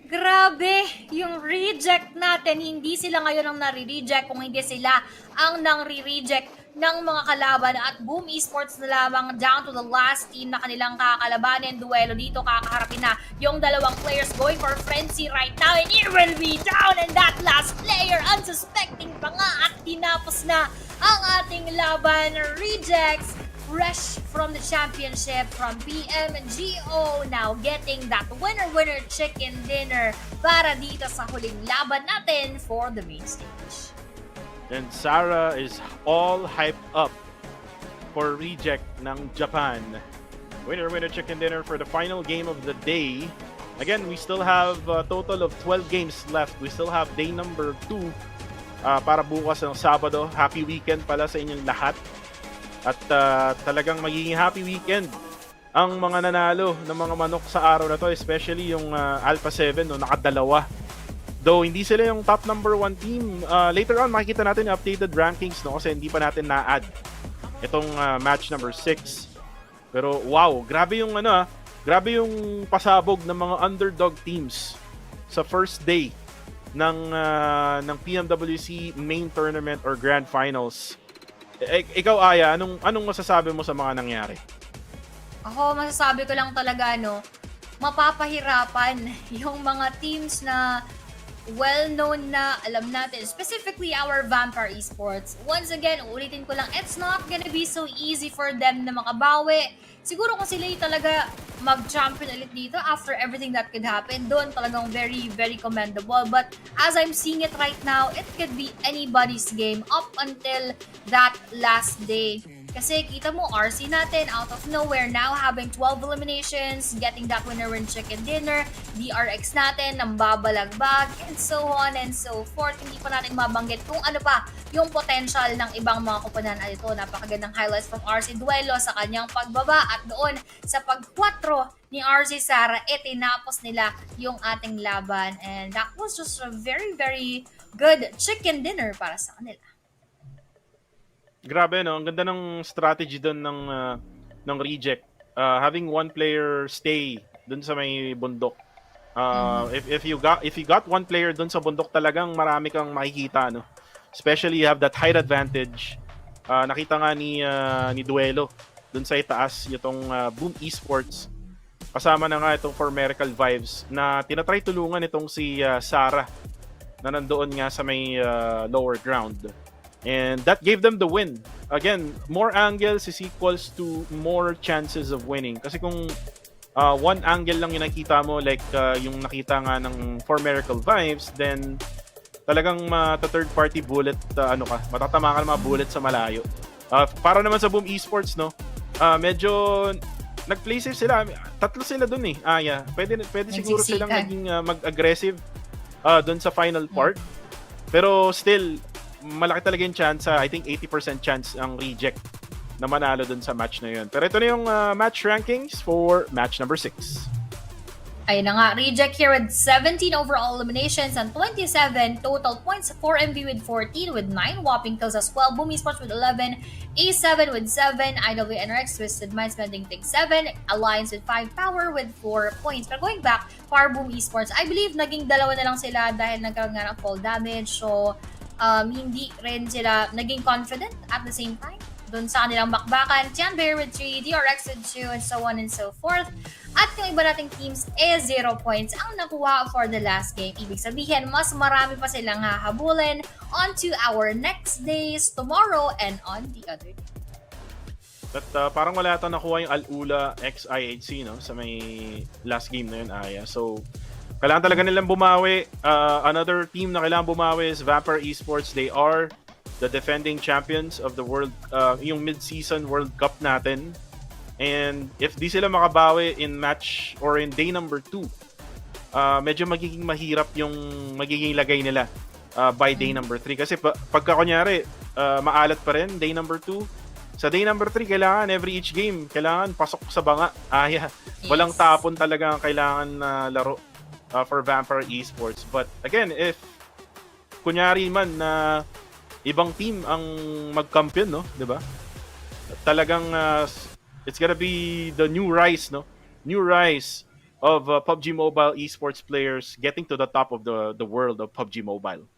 Grabe, yung reject natin, hindi sila ngayon ang nare-reject kung hindi sila ang nang-re-reject ng mga kalaban at Boom Esports na lamang down to the last team na kanilang kakalabanin. Duelo dito, kakaharapin na yung dalawang players going for frenzy right now and it will be down and that last player unsuspecting pa nga at tinapos na ang ating laban. Rejects fresh from the championship from PMGO, now getting that winner chicken dinner para dito sa huling laban natin for the main stage. And Sarah is all hyped up for Reject ng Japan. Winner chicken dinner for the final game of the day. Again, we still have a total of 12 games left. We still have day number 2 para bukas ng Sabado. Happy weekend pala sa inyong lahat. At talagang magiging happy weekend ang mga nanalo ng mga manok sa araw na to, especially yung Alpha 7, no, nakadalawa. Though hindi sila yung top number 1 team, later on makikita natin yung updated rankings, no, kasi hindi pa natin na-add itong match number 6. Pero wow, grabe yung grabe yung pasabog ng mga underdog teams sa first day ng PMWC main tournament or grand finals. Ikaw, Aya, anong masasabi mo sa mga nangyari? Ako, masasabi ko lang talaga, mapapahirapan yung mga teams na well-known na alam natin, specifically our Vampire Esports. Once again, ulitin ko lang, it's not gonna be so easy for them na makabawi. Siguro kung sila talaga mag-champion ulit dito after everything that could happen, doon talagang very, very commendable. But as I'm seeing it right now, it could be anybody's game up until that last day. Kasi kita mo, RC natin, out of nowhere, now having 12 eliminations, getting that winner-win chicken dinner, DRX natin, nambabalagbag, and so on and so forth. Hindi pa natin mabanggit kung ano pa yung potential ng ibang mga kupunan. At ito, napakagandang highlights from RC Duelo sa kanyang pagbaba at doon sa pag-4 ni RC Sara, tinapos nila yung ating laban. And that was just a very, very good chicken dinner para sa kanila. Grabe, no? Ang ganda ng strategy doon ng reject. Having one player stay doon sa may bundok. If you got one player doon sa bundok, talagang marami kang makikita, no? Especially you have that height advantage. Nakita nga ni Duelo doon sa itaas itong Boom Esports. Kasama na nga itong For Miracle Vibes na tinatry tulungan itong si Sarah na nandoon nga sa may lower ground. And that gave them the win. Again, more angles is equals to more chances of winning. Kasi kung one angle lang yung nakita mo, like yung nakita nga ng For Miracle Vibes, then talagang third party bullet, matatama ka ng mga bullet sa malayo. Para naman sa Boom Esports, no? Medyo nag-play safe sila. Tatlo sila dun eh. Pwede siguro silang naging mag-aggressive dun sa final part. Pero still, malaki talaga yung chance. I think 80% chance ang reject na manalo dun sa match na yun. Pero ito na yung match rankings for match number 6. Ayun na nga, reject here with 17 overall eliminations and 27 total points. 4MV with 14 with 9 whopping kills as well. Boom Esports with 11, A7 with 7, IWNRX Twisted Minds spending take 7, Alliance with 5, Power with 4 points. But going back for Boom Esports, I believe naging dalawa na lang sila dahil nagkaroon nga ng fall damage. So, hindi rin sila naging confident at the same time doon sa kanilang bakbakan. Tian Bear with 3, DRX with 2, and so on and so forth. At yung iba nating teams 0 points ang nakuha for the last game. Ibig sabihin, mas marami pa silang hahabulin on to our next days, tomorrow, and on the other day. At parang wala ito nakuha yung Al-Ula x IHC, no? Sa may last game na yun, Aya. So, kailangan talaga nilang bumawi. Another team na kailangan bumawi is Vampire Esports. They are the defending champions of the world, yung mid-season World Cup natin. And if di sila makabawi in match or in day number 2, medyo magiging mahirap yung magiging lagay nila by day number 3. Kasi pagka kunyari, maalat pa rin day number 2, sa day number 3, kailangan each game, kailangan pasok sa banga. Walang tapon talaga ang kailangan na laro for Vampire Esports. But again, if kunyari man na ibang team ang mag-champion, no, 'di ba? Talagang it's gonna be the new rise, no? New rise of PUBG Mobile esports players getting to the top of the world of PUBG Mobile.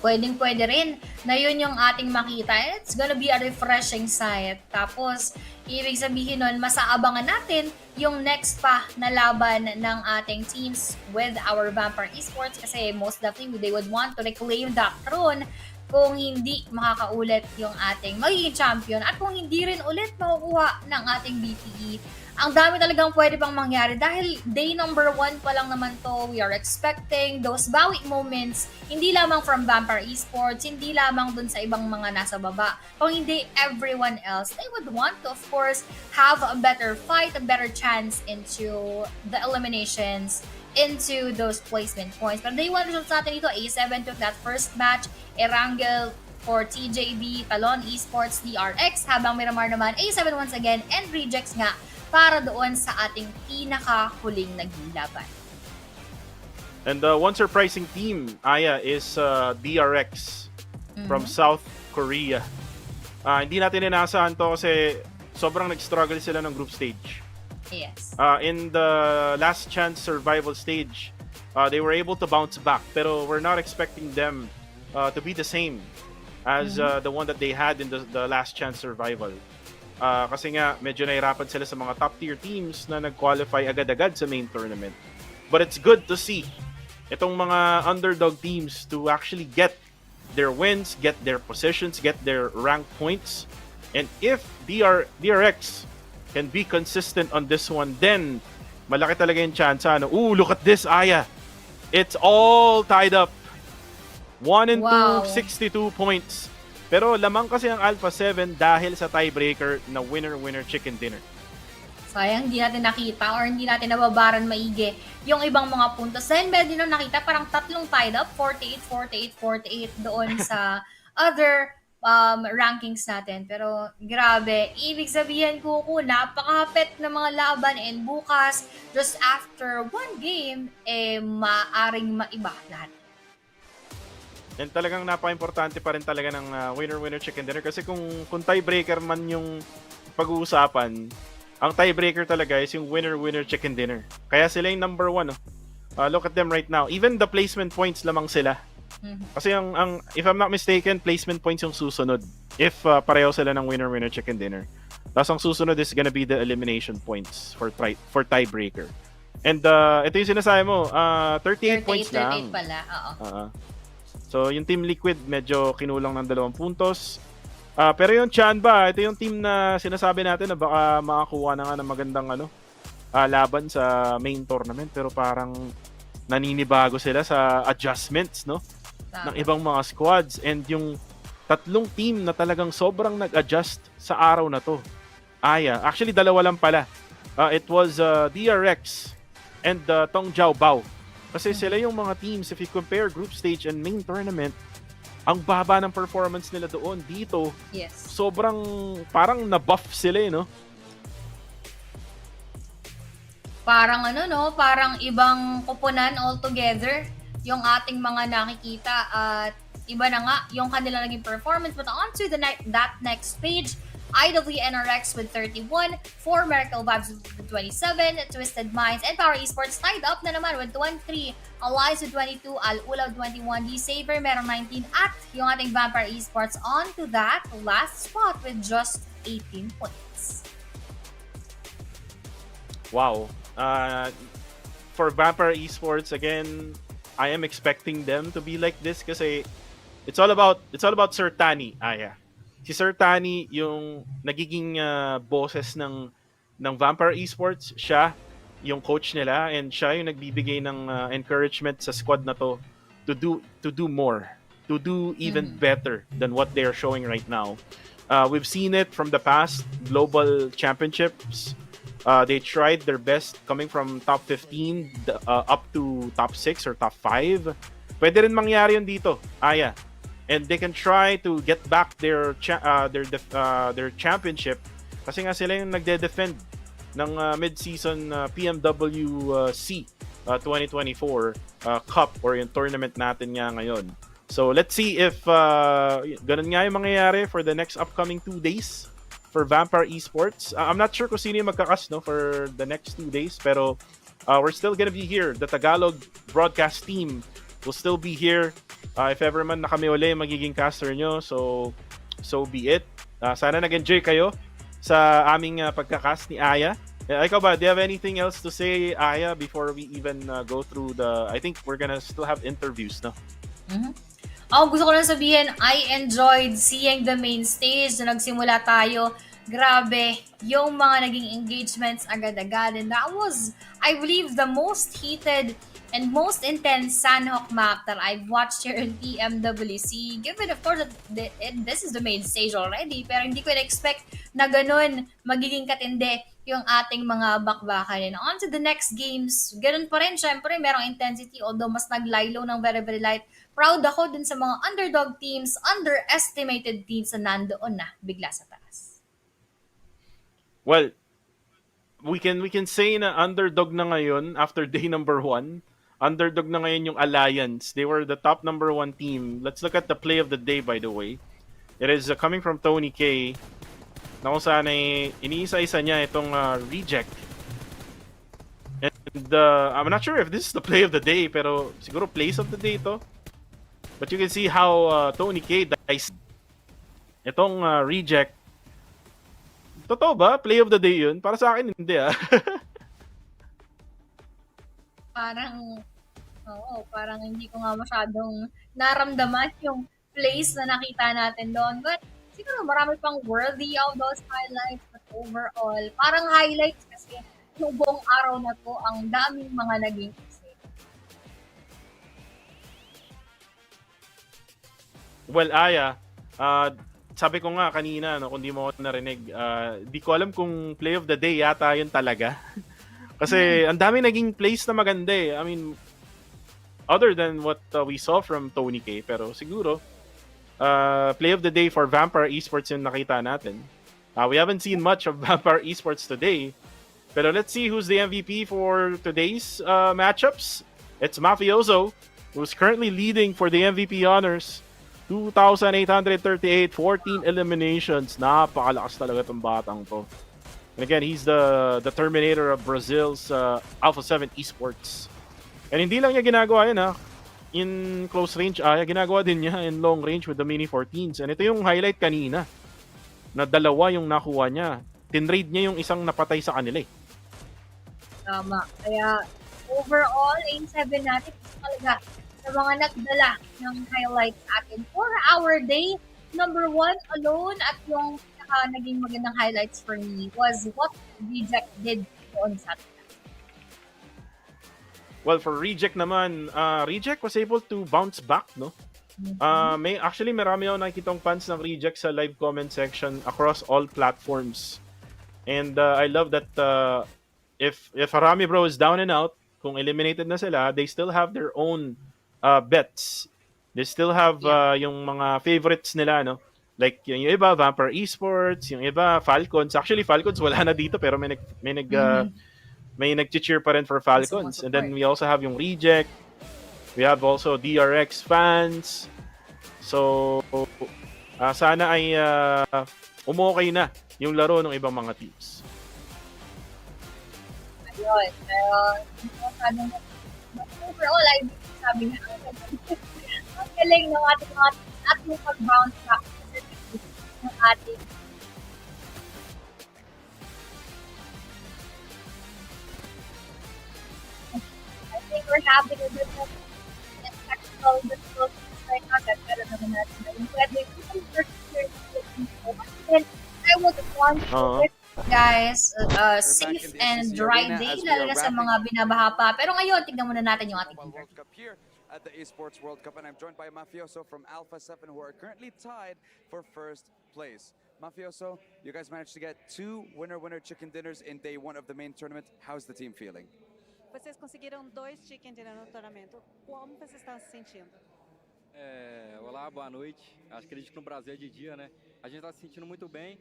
Pwede rin na yun yung ating makita. It's gonna be a refreshing sight. Tapos, ibig sabihin nun, masaabangan natin yung next pa na laban ng ating teams with our Vampire Esports kasi most definitely they would want to reclaim that throne kung hindi makakaulit yung ating magiging champion at kung hindi rin ulit makukuha ng ating BPE. Ang dami talagang pwede pang mangyari dahil day number 1 pa lang naman to. We are expecting those bawi moments, hindi lamang from Vampire Esports, hindi lamang dun sa ibang mga nasa baba, kung hindi everyone else. They would want to, of course, have a better fight, a better chance into the eliminations into those placement points. Pero day 1 results natin dito, A7 took that first match, Erangel for TJB, Talon Esports, DRX, habang Miramar naman, A7 once again, and rejects nga para doon sa ating pinakahuling naging laban. And one surprising team, Aya, is DRX from South Korea. Hindi natin inaasahan to kasi sobrang nag-struggle sila ng group stage. Yes. In the last chance survival stage, they were able to bounce back, pero we're not expecting them to be the same as the one that they had in the last chance survival. Kasi nga, medyo nahirapan sila sa mga top tier teams na nag-qualify agad-agad sa main tournament. But it's good to see itong mga underdog teams to actually get their wins, get their positions, get their rank points. And if DRX can be consistent on this one, then malaki talaga yung chance. Look at this, Aya. It's all tied up. 1 and 2, 62 points. Pero lamang kasi ang Alpha 7 dahil sa tiebreaker na winner-winner chicken dinner. Sayang, hindi natin nakita or hindi natin nababaran maigi yung ibang mga puntos. Dahil meron din nakita parang tatlong tied up, 48, 48, 48 doon sa other rankings natin. Pero grabe, ibig sabihin ko napakahapit na mga laban and bukas, just after one game, maaring maiba lahat. And talagang napaka-importante pa rin talaga ng winner-winner chicken dinner kasi kung tiebreaker man yung pag-uusapan, ang tiebreaker talaga is yung winner-winner chicken dinner. Kaya sila yung number 1. Look at them right now. Even the placement points lamang sila. Kasi ang if I'm not mistaken, placement points yung susunod. If pareho sila ng winner-winner chicken dinner. Tapos ang susunod is gonna be the elimination points for tiebreaker. And ito yung sinasabi mo, 38 points lang. 38 pala, oo. So, yung Team Liquid, medyo kinulang ng 2 puntos. Pero yung Chanba, ito yung team na sinasabi natin na baka makakuha na nga ng magandang laban sa main tournament. Pero parang naninibago sila sa adjustments, no? Ng ibang mga squads. And yung tatlong team na talagang sobrang nag-adjust sa araw na to. Actually, 2 lang pala. It was DRX and Tong Jiao Bao. Kasi sila yung mga teams, if you compare group stage and main tournament, ang baba ng performance nila doon. Dito, sobrang parang na-buff sila, no? Parang parang ibang kupunan altogether yung ating mga nakikita at iba na nga yung kanila naging performance. But on to that next page, IWNRX with 31, 4 Miracle Vibes with 27, Twisted Minds and Power Esports tied up na naman with 23, Allies with 22, Al-Ulaw 21, D-Saver meron 19 at yung ating Vampire Esports on to that last spot with just 18 points. Wow. For Vampire Esports, again, I am expecting them to be like this kasi it's all about Sir Tani, Si Sir Tani yung nagiging boses ng Vampire Esports, siya yung coach nila and siya yung nagbibigay ng encouragement sa squad na to do more, to do even better than what they are showing right now. We've seen it from the past global championships. They tried their best coming from top 15 up to top 6 or top 5. Pwede rin mangyari yun dito, and they can try to get back their championship kasi nga sila yung nagde-defend ng mid-season PMWC 2024 Cup or yung tournament natin nga ngayon. So let's see if ganun nga yung mangyayari for the next upcoming 2 days for Vampire Esports. I'm not sure kung sino yung magkakas for the next 2 days pero we're still gonna be here. The Tagalog broadcast team will still be here. If ever man na kami uli magiging caster nyo, so be it. Sana nag-enjoy kayo sa aming pagkakast ni Aya. Ikaw ba, do you have anything else to say, Aya, before we even go through I think we're gonna still have interviews, no? Gusto ko lang sabihin, I enjoyed seeing the main stage na nagsimula tayo. Grabe, yung mga naging engagements agad-agad. And that was, I believe, the most heated and most intense Sanhok map that I've watched here in PMWC. Given, of course, that this is the main stage already, pero hindi ko na-expect na ganun magiging katindi yung ating mga bakbakan. And on to the next games, ganun pa rin, syempre, merong intensity, although mas naglaylo ng very, very light. Proud ako dun sa mga underdog teams, underestimated teams na nandoon na bigla sa taas. Well, we can say na underdog na ngayon after day number 1. Underdog na ngayon yung Alliance. They were the top number 1 team. Let's look at the play of the day, by the way. It is coming from Tony K. Na kung saan ay iniisa-isa niya itong reject. And I'm not sure if this is the play of the day, pero siguro plays of the day ito. But you can see how Tony K diced itong reject. Totoo ba? Play of the day yun? Para sa akin, hindi Parang hindi ko nga masyadong naramdaman yung plays na nakita natin doon. But siguro marami pang worthy of those highlights. But overall, parang highlights kasi yung buong araw na to, ang daming mga naging kasi. Well, Aya, sabi ko nga kanina, no, kung di mo ako narinig, di ko alam kung play of the day yata yun talaga. Kasi ang dami naging plays na maganda eh. I mean, other than what we saw from Tony K, pero siguro, play of the day for Vampire Esports yung nakita natin. We haven't seen much of Vampire Esports today, pero let's see who's the MVP for today's matchups. It's Mafioso, who's currently leading for the MVP honors. 2,838, 14 eliminations. Napakalakas talaga itong batang to. And again, he's the Terminator of Brazil's Alpha 7 Esports. And hindi lang niya ginagawa yun in close range, ginagawa din niya in long range with the Mini 14s. And ito yung highlight kanina, na dalawa yung nakuha niya. Tinraid niya yung isang napatay sa kanila eh. Tama. Kaya overall, aim 7 natin talaga sa mga nagdala ng highlights atin for our day. Number 1 alone at yung naging magandang highlights for me was what Reject did on Saturday. Well, for Reject naman, Reject was able to bounce back, no? Marami ako nakikitong fans ng Reject sa live comment section across all platforms. And I love that if Harami Bro is down and out, kung eliminated na sila, they still have their own bets. They still have yung mga favorites nila, no? Like yung iba, Vampire Esports, yung iba, Falcons. Actually, Falcons wala na dito, pero may nag-cheer pa rin for Falcons. And then we also have yung Reject. We have also DRX fans. So, sana ay umukay na yung laro ng ibang mga teams. Ayun. Pero, overall, I sabi nga, ang galing ng ating mga teams at yung pag-bounce back ng ating I think we're having a good technical difficulties right now. Pero naman natin na yung pwede and I would want to guys, safe and dry day, lalo na sa mga binabaha pa. Pero ngayon, tignan muna natin yung ating World Cup here at the ESPORTS World Cup, and I'm joined by Mafioso from Alpha 7, who are currently tied for first place. Mafioso, you guys managed to get 2 winner-winner chicken dinners in day 1 of the main tournament. How's the team feeling? Vocês conseguiram 2 chicken dinner no torneio. Como você está se sentindo? Olá, boa noite. Acho que acredito que no Brasil é de dia, né? A gente está se sentindo muito bem.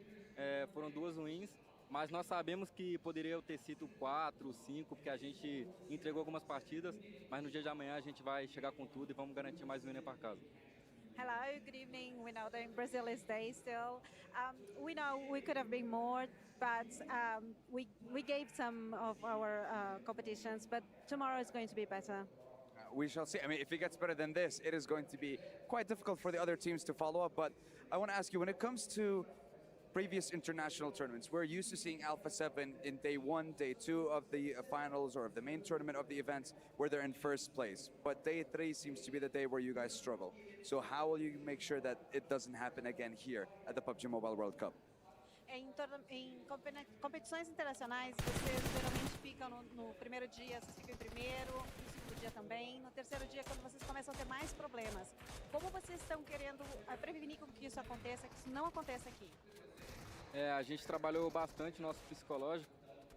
Foram 2 wins, mas nós sabemos que poderia ter sido 4, 5, porque a gente entregou algumas partidas, mas no dia de amanhã a gente vai chegar com tudo e vamos garantir mais winner para casa. Hello, good evening. We know that in Brazil is day still. We know we could have been more, but we gave some of our competitions, but tomorrow is going to be better. We shall see. I mean, if it gets better than this, it is going to be quite difficult for the other teams to follow up. But I want to ask you, when it comes to previous international tournaments, we're used to seeing Alpha 7 in day 1, day 2 of the finals or of the main tournament of the events where they're in first place. But day 3 seems to be the day where you guys struggle. So how will you make sure that it doesn't happen again here at the PUBG Mobile World Cup? Em competições internacionais, vocês geralmente ficam no primeiro dia, vocês ficam em primeiro, no segundo dia também, no terceiro dia quando vocês começam a ter mais problemas. Como vocês estão querendo prevenir com que isso aconteça, que isso não aconteça aqui? A gente trabalhou bastante nosso psicológico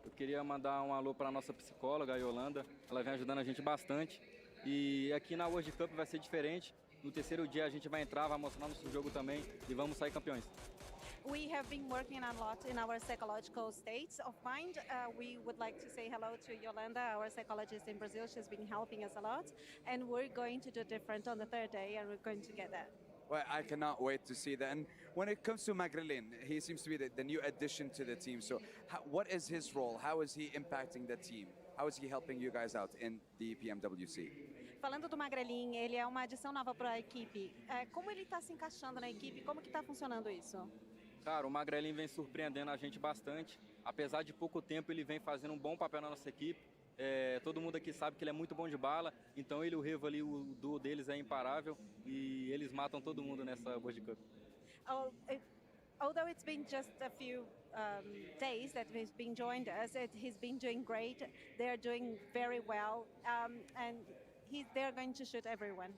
Eu queria mandar um alô para a nossa psicóloga, a Yolanda. Ela vem ajudando a gente bastante. E aqui na World Cup vai ser diferente. No terceiro dia a gente vai entrar, vai mostrar nosso jogo também e vamos sair campeões. We have been working a lot in our psychological states of mind. We would like to say hello to Yolanda, our psychologist in Brazil. She's been helping us a lot. And we're going to do different on the third day, and we're going to get that. Well, I cannot wait to see that. And when it comes to Magrelin, he seems to be the new addition to the team. So what is his role? How is he impacting the team? How is he helping you guys out in the PMWC? Falando do Magrelin, ele é uma adição nova para a equipe. Como ele está se encaixando na equipe? Como que está funcionando isso? Cara, o Magrelin vem surpreendendo a gente bastante. Apesar de pouco tempo, ele vem fazendo um bom papel na nossa equipe. Todo mundo aqui sabe que ele é muito bom de bala. Então ele e o Revo ali, o duo deles é imparável. E eles matam todo mundo nessa World Cup. Although it's been just a few days that he's been joined us, he's been doing great. They're doing very well. And they're going to shoot everyone.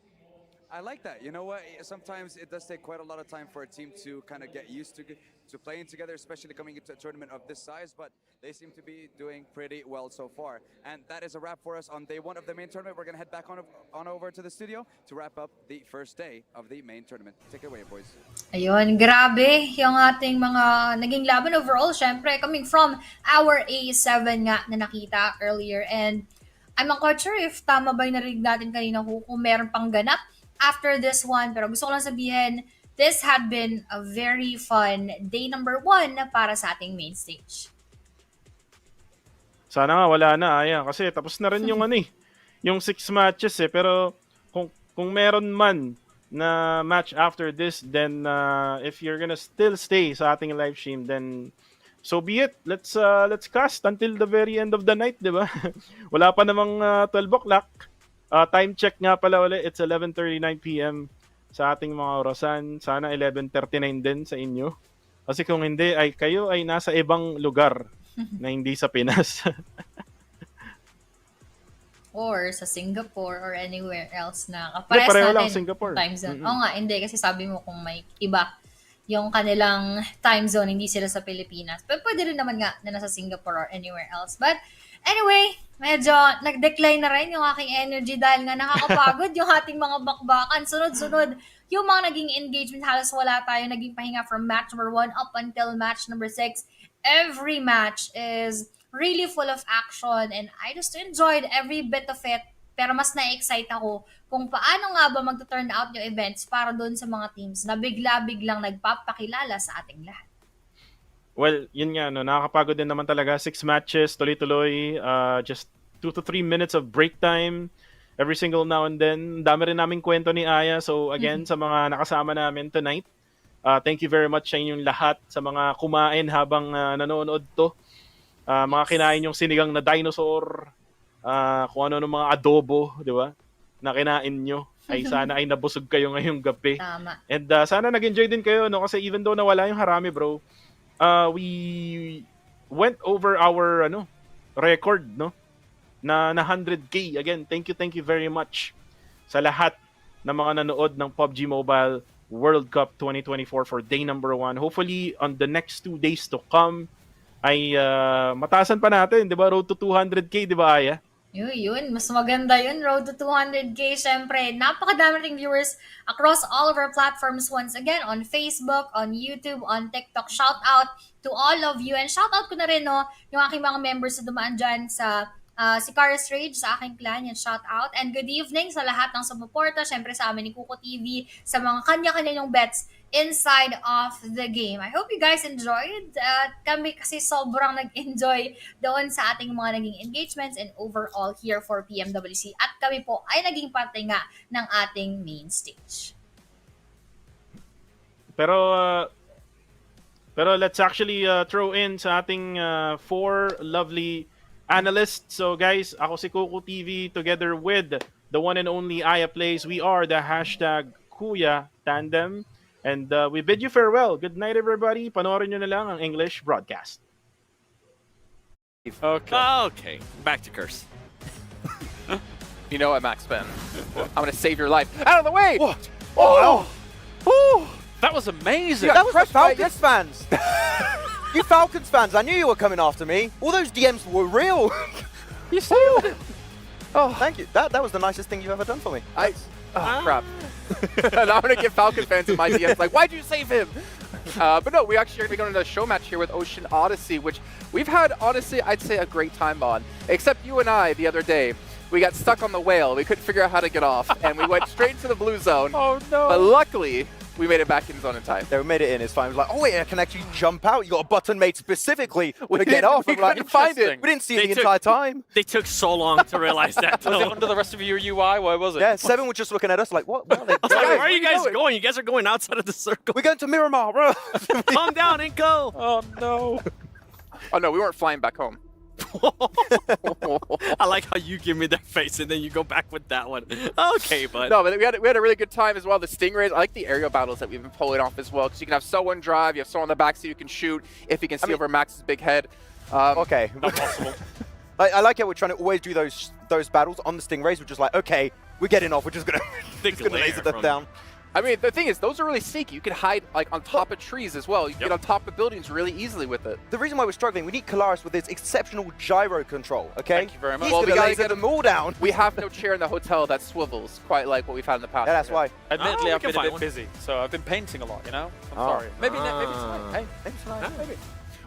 I like that. You know what? Sometimes it does take quite a lot of time for a team to kind of get used to playing together, especially coming into a tournament of this size, but they seem to be doing pretty well so far. And that is a wrap for us on day one of the main tournament. We're going to head back on over to the studio to wrap up the first day of the main tournament. Take it away, boys. Ayun, grabe yung ating mga naging laban overall. Syempre, coming from our A7 nga na nakita earlier. And I'm not quite sure if tama ba yung narinig natin kanina kung meron pang ganap after this one. Pero gusto ko lang sabihin, this had been a very fun day number 1 para sa ating main stage. Sana nga wala na, Aya. Kasi tapos na rin yung yung 6 matches eh. Pero kung meron man na match after this, then if you're gonna still stay sa ating live stream, then so be it. Let's cast until the very end of the night, di ba? Wala pa namang 12 o'clock. Time check nga pala ulit. It's 11:39 p.m. sa ating mga orasan. Sana 11:39 din sa inyo. Kasi kung hindi, kayo ay nasa ibang lugar na hindi sa Pinas. Or sa Singapore or anywhere else na Pareho kapares lang natin Singapore. time zone. Oo nga, hindi. Kasi sabi mo kung may iba yung kanilang time zone, hindi sila sa Pilipinas. Pero pwede rin naman nga na nasa Singapore or anywhere else. But anyway, medyo nag-decline na rin yung aking energy dahil nga nakakapagod yung ating mga bakbakan. Sunod-sunod yung mga naging engagement. Halos wala tayo naging pahinga from match number 1 up until match number 6. Every match is really full of action and I just enjoyed every bit of it. Pero mas na-excite ako kung paano nga ba mag-turn out yung events para doon sa mga teams na bigla-biglang nagpapakilala sa ating lahat. Well, yun nga, nakakapagod din naman talaga. 6 matches, tuloy-tuloy, just 2 to 3 minutes of break time every single now and then. Dami rin naming kwento ni Aya. So again, sa mga nakasama namin tonight, thank you very much sa inyong lahat, sa mga kumain habang nanonood to. Mga kinain yung sinigang na dinosaur, kung ano ng mga adobo, di ba? Na kinain nyo. Ay sana ay nabusog kayo ngayong gabi. Tama. And sana nag-enjoy din kayo, no? Kasi even though nawala yung harami, bro, we went over our record, no? Na 100K. Again, thank you very much sa lahat ng mga nanood ng PUBG Mobile World Cup 2024 for day number 1. Hopefully, on the next 2 days to come, ay matasan pa natin, di ba? Road to 200K, di ba, Aya? Yun, mas maganda yun. Road to 200K, syempre. Napakadami ring viewers across all of our platforms once again, on Facebook, on YouTube, on TikTok. Shout out to all of you. And shout out ko na rin, yung aking mga members na dumaan dyan sa si Cara's Rage, sa aking clan. Yan, shout out. And good evening sa lahat ng sumuporta. Syempre sa amin ni Kuko TV, sa mga kanya-kanyang bets inside of the game. I hope you guys enjoyed. Kami kasi sobrang nag-enjoy doon sa ating mga naging engagements and overall here for PMWC. At kami po ay naging parte nga ng ating main stage. Pero let's actually throw in sa ating 4 lovely analysts. So guys, ako si Kuko TV together with the one and only Aya Plays. We are the #Kuya Tandem. And we bid you farewell. Good night, everybody. Panoorin nyo na lang ang English broadcast. Okay. Back to curse. You know what, Max Ben? I'm going to save your life. Out of the way! What? Oh! That was amazing. That was crushed by yes fans. You Falcons fans, I knew you were coming after me. All those DMs were real. You saved it. Oh, thank you. That was the nicest thing you've ever done for me. Crap. And I'm going to get Falcon fans in my DMs like, why'd you save him? But no, we actually are going to be going to a show match here with Ocean Odyssey, which we've had, honestly, I'd say a great time on. Except you and I the other day. We got stuck on the whale. We couldn't figure out how to get off. And we went straight to the blue zone. Oh, no. But luckily, we made it back in zone in time. Yeah, we made it in. It's fine. It was like, oh, wait, I can actually jump out. You got a button made specifically to get off. We couldn't find it. We didn't see it the entire time. They took so long to realize that. Was it under the rest of your UI? Why was it? Yeah, Seven was just looking at us like, what? Where are they going? Where are you guys going? You guys are going outside of the circle. We're going to Miramar, bro. Calm down and go. Oh, no. Oh, no, we weren't flying back home. I like how you give me that face and then you go back with that one. Okay, but no, but we had a really good time as well. The Stingrays, I like the aerial battles that we've been pulling off as well, because you can have someone drive, you have someone on the back so you can shoot if you can see over Max's big head. Okay. Not possible. I like how we're trying to always do those battles on the Stingrays. We're just like, okay, we're getting off. We're just gonna laser them down. I mean, the thing is, those are really sneaky. You can hide like on top of trees as well. You can get on top of buildings really easily with it. The reason why we're struggling, we need Kalaris with his exceptional gyro control, okay? Thank you very much. He's gonna laser them all down. We have no chair in the hotel that swivels, quite like what we've had in the past. Yeah, that's why. Admittedly, I've been a bit busy, so I've been painting a lot, you know? I'm sorry. Maybe tonight. Hey, maybe tonight. Maybe.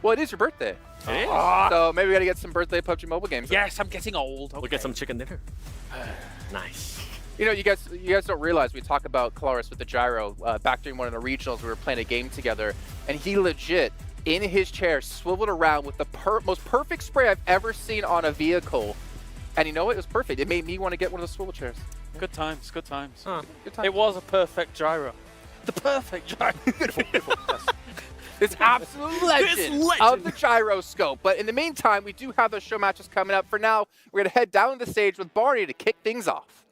Well, it is your birthday. It is. So maybe we got to get some birthday PUBG Mobile games. Yes, I'm getting old. Okay. We'll get some chicken dinner. Nice. You know, you guys don't realize we talk about Kalaris with the gyro. Back during one of the regionals, we were playing a game together, and he legit, in his chair, swiveled around with the most perfect spray I've ever seen on a vehicle. And you know what? It was perfect. It made me want to get one of those swivel chairs. Good times, good times. Good times. It was a perfect gyro. The perfect gyro. Beautiful. This absolute legend of the gyroscope. But in the meantime, we do have those show matches coming up. For now, we're going to head down to the stage with Barney to kick things off.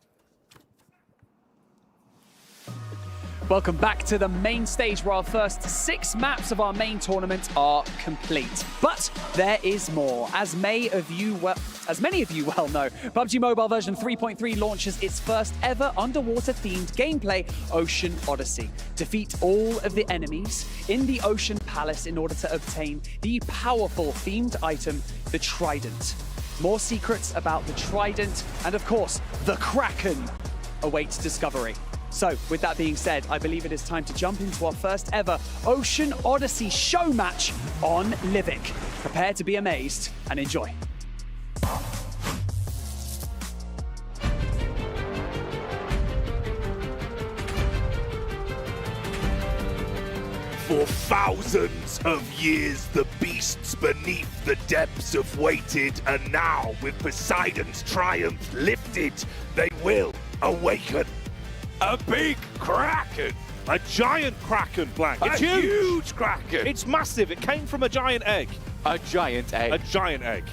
Welcome back to the main stage, where our first 6 maps of our main tournament are complete. But there is more. As many of you well know, PUBG Mobile version 3.3 launches its first ever underwater-themed gameplay, Ocean Odyssey. Defeat all of the enemies in the Ocean Palace in order to obtain the powerful themed item, the Trident. More secrets about the Trident and, of course, the Kraken awaits discovery. So, with that being said, I believe it is time to jump into our first ever Ocean Odyssey show match on Livik. Prepare to be amazed and enjoy. For thousands of years, the beasts beneath the depths have waited, and now, with Poseidon's triumph lifted, they will awaken. A big kraken! A giant kraken, Blank. It's A huge. huge kraken. It's massive. It came from a giant egg. A giant egg. A giant egg.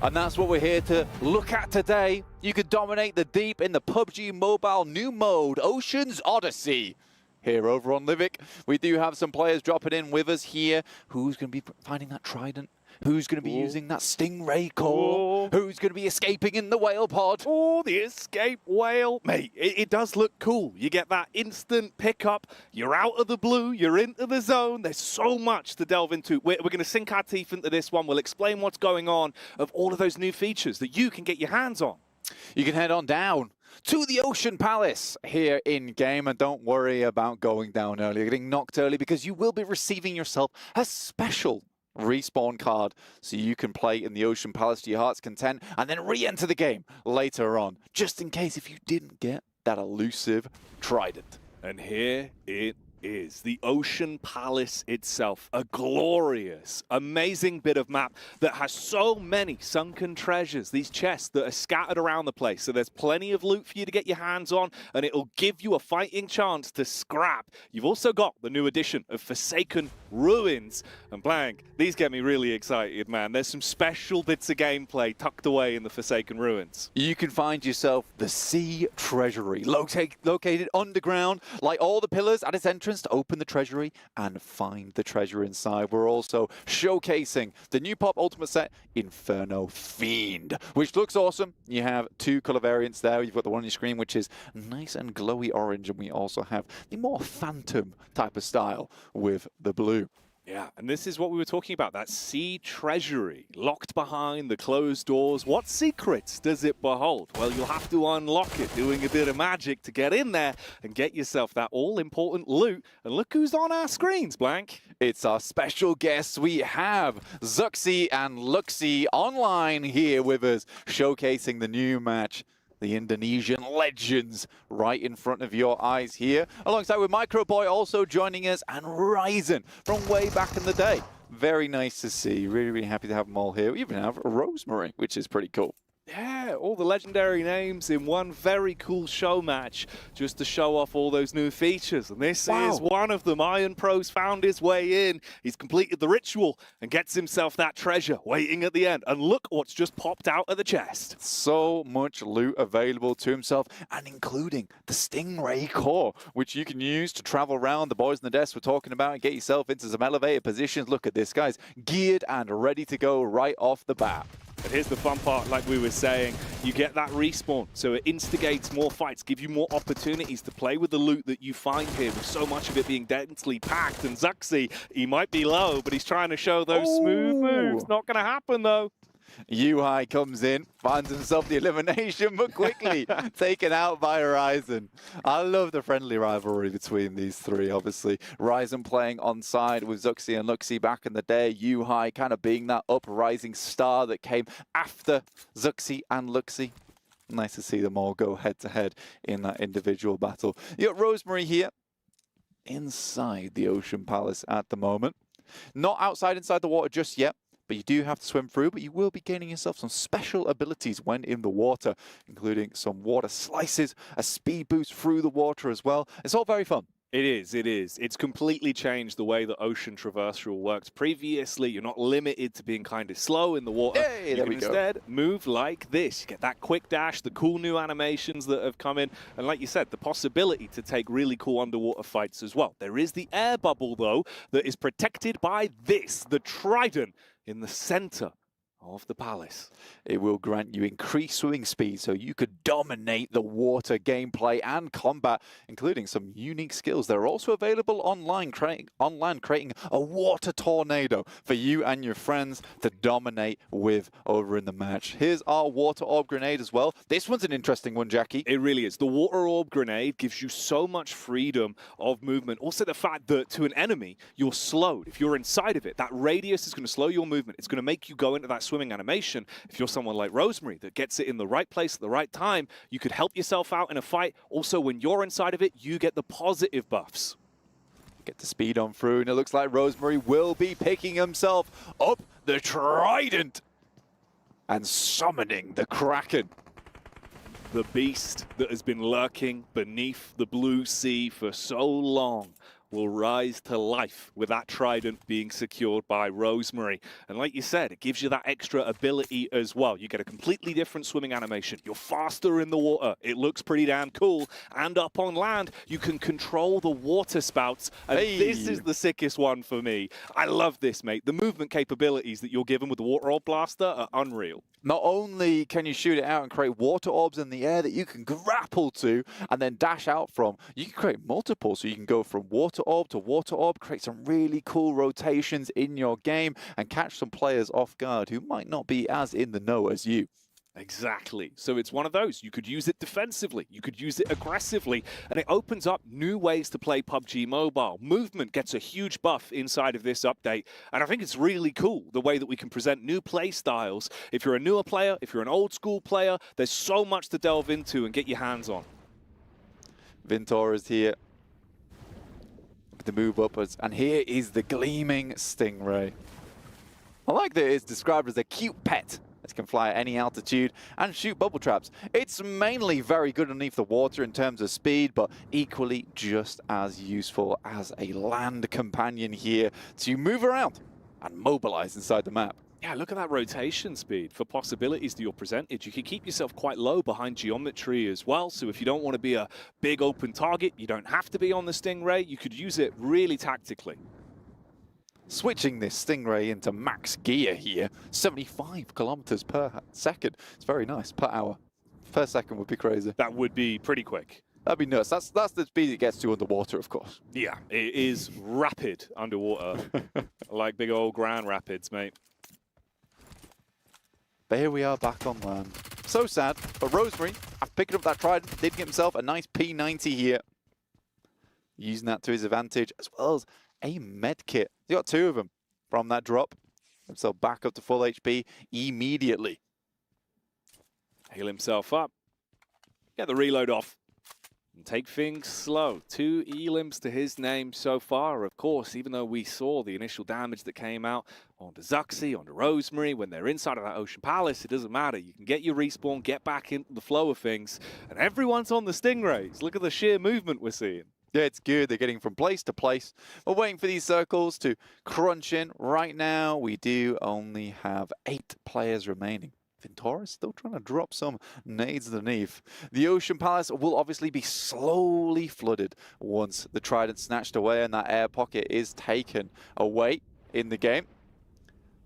And that's what we're here to look at today. You can dominate the deep in the PUBG Mobile new mode, Ocean's Odyssey. Here over on Livik, we do have some players dropping in with us here. Who's going to be finding that Trident? Who's going to be using that Stingray core? Who's going to be escaping in the whale pod? Oh, the escape whale. Mate, it does look cool. You get that instant pickup. You're out of the blue. You're into the zone. There's so much to delve into. We're going to sink our teeth into this one. We'll explain what's going on of all of those new features that you can get your hands on. You can head on down to the Ocean Palace here in game, and don't worry about going down early, getting knocked early, because you will be receiving yourself a special respawn card so you can play in the Ocean Palace to your heart's content and then re-enter the game later on, just in case if you didn't get that elusive Trident. And here it is, the Ocean Palace itself, a glorious, amazing bit of map that has so many sunken treasures, these chests that are scattered around the place. So there's plenty of loot for you to get your hands on, and it'll give you a fighting chance to scrap. You've also got the new addition of Forsaken Ruins. And Blank, these get me really excited, man. There's some special bits of gameplay tucked away in the Forsaken Ruins. You can find yourself the Sea Treasury, located underground, like all the pillars at its entrance to open the treasury and find the treasure inside. We're also showcasing the new pop ultimate set, Inferno Fiend, which looks awesome. You have 2 color variants there. You've got the one on your screen, which is nice and glowy orange, and we also have the more phantom type of style with the blue. Yeah, and this is what we were talking about, that sea treasury locked behind the closed doors. What secrets does it behold? Well, you'll have to unlock it, doing a bit of magic to get in there and get yourself that all-important loot. And look who's on our screens, Blank. It's our special guests. We have Zuxi and Luxi online here with us, showcasing the new match. The Indonesian legends right in front of your eyes here, alongside with Microboy also joining us, and Ryzen from way back in the day. Very nice to see. Really, really happy to have them all here. We even have Rosemary, which is pretty cool. Yeah, all the legendary names in one very cool show match, just to show off all those new features. And this is one of them. Iron Pro's found his way in. He's completed the ritual and gets himself that treasure waiting at the end. And look what's just popped out of the chest. So much loot available to himself, and including the Stingray core, which you can use to travel around. The boys on the desk were talking about and get yourself into some elevated positions. Look at this, guys. Geared and ready to go right off the bat. But here's the fun part, like we were saying, you get that respawn, so it instigates more fights, give you more opportunities to play with the loot that you find here, with so much of it being densely packed. And Zuxi, he might be low, but he's trying to show those smooth moves. Not going to happen, though. Yuhai comes in, finds himself the elimination, but quickly taken out by Ryzen. I love the friendly rivalry between these three, obviously. Ryzen playing on side with Zuxi and Luxi back in the day. Yuhai kind of being that uprising star that came after Zuxi and Luxi. Nice to see them all go head-to-head in that individual battle. You got Rosemary here inside the Ocean Palace at the moment. Not inside the water just yet. But you do have to swim through, but you will be gaining yourself some special abilities when in the water, including some water slices, a speed boost through the water as well. It's all very fun. It is, it is. It's completely changed the way that Ocean Traversal works. Previously, you're not limited to being kind of slow in the water. Hey, you there can we go. instead move like this. You get that quick dash, the cool new animations that have come in, and like you said, the possibility to take really cool underwater fights as well. There is the air bubble, though, that is protected by this, the trident in the center of the palace. It will grant you increased swimming speed so you could dominate the water gameplay and combat, including some unique skills. They're also available online, creating a water tornado for you and your friends to dominate with over in the match. Here's our water orb grenade as well. This one's an interesting one, Jackie. It really is. The water orb grenade gives you so much freedom of movement. Also the fact that to an enemy, you're slowed. If you're inside of it, that radius is going to slow your movement. It's going to make you go into that swimming animation. If you're someone like Rosemary that gets it in the right place at the right time, you could help yourself out in a fight. Also, when you're inside of it, you get the positive buffs. Get the speed on through, and it looks like Rosemary will be picking himself up the trident and summoning the Kraken. The beast that has been lurking beneath the blue sea for so long will rise to life with that trident being secured by Rosemary. And like you said, it gives you that extra ability as well. You get a completely different swimming animation. You're faster in the water. It looks pretty damn cool. And up on land, you can control the water spouts. And this is the sickest one for me. I love this, mate. The movement capabilities that you're given with the water orb blaster are unreal. Not only can you shoot it out and create water orbs in the air that you can grapple to and then dash out from, you can create multiple. So you can go from water orb to water orb, create some really cool rotations in your game and catch some players off guard who might not be as in the know as you. Exactly. So it's one of those. You could use it defensively. You could use it aggressively. And it opens up new ways to play PUBG Mobile. Movement gets a huge buff inside of this update. And I think it's really cool the way that we can present new play styles. If you're a newer player, if you're an old school player, there's so much to delve into and get your hands on. Vintor is here to move upwards. And here is the gleaming Stingray. I like that it's described as a cute pet. It can fly at any altitude and shoot bubble traps. It's mainly very good underneath the water in terms of speed, but equally just as useful as a land companion here to move around and mobilize inside the map. Yeah, look at that rotation speed for possibilities that you're presented. You can keep yourself quite low behind geometry as well. So if you don't want to be a big open target, you don't have to be on the Stingray. You could use it really tactically. Switching this Stingray into max gear here, 75 kilometers per second. It's very nice, per hour. Per second would be crazy. That would be pretty quick. That'd be nuts. That's the speed it gets to underwater, of course. Yeah, it is rapid underwater. Like big old Grand Rapids, mate. But here we are back on land. So sad, but Rosemary, after picking up that trident, did get himself a nice P90 here. Using that to his advantage, as well as a med kit. He got 2 of them from that drop. Himself back up to full HP immediately. Heal himself up. Get the reload off. And take things slow. 2 elims to his name so far. Of course, even though we saw the initial damage that came out onto Zuxi, onto Rosemary, when they're inside of that Ocean Palace, it doesn't matter. You can get your respawn, get back into the flow of things, and everyone's on the Stingrays. Look at the sheer movement we're seeing. Yeah, it's good. They're getting from place to place. We're waiting for these circles to crunch in. Right now, we do only have 8 players remaining. Ventura still trying to drop some nades underneath. The Ocean Palace will obviously be slowly flooded once the trident snatched away and that air pocket is taken away in the game.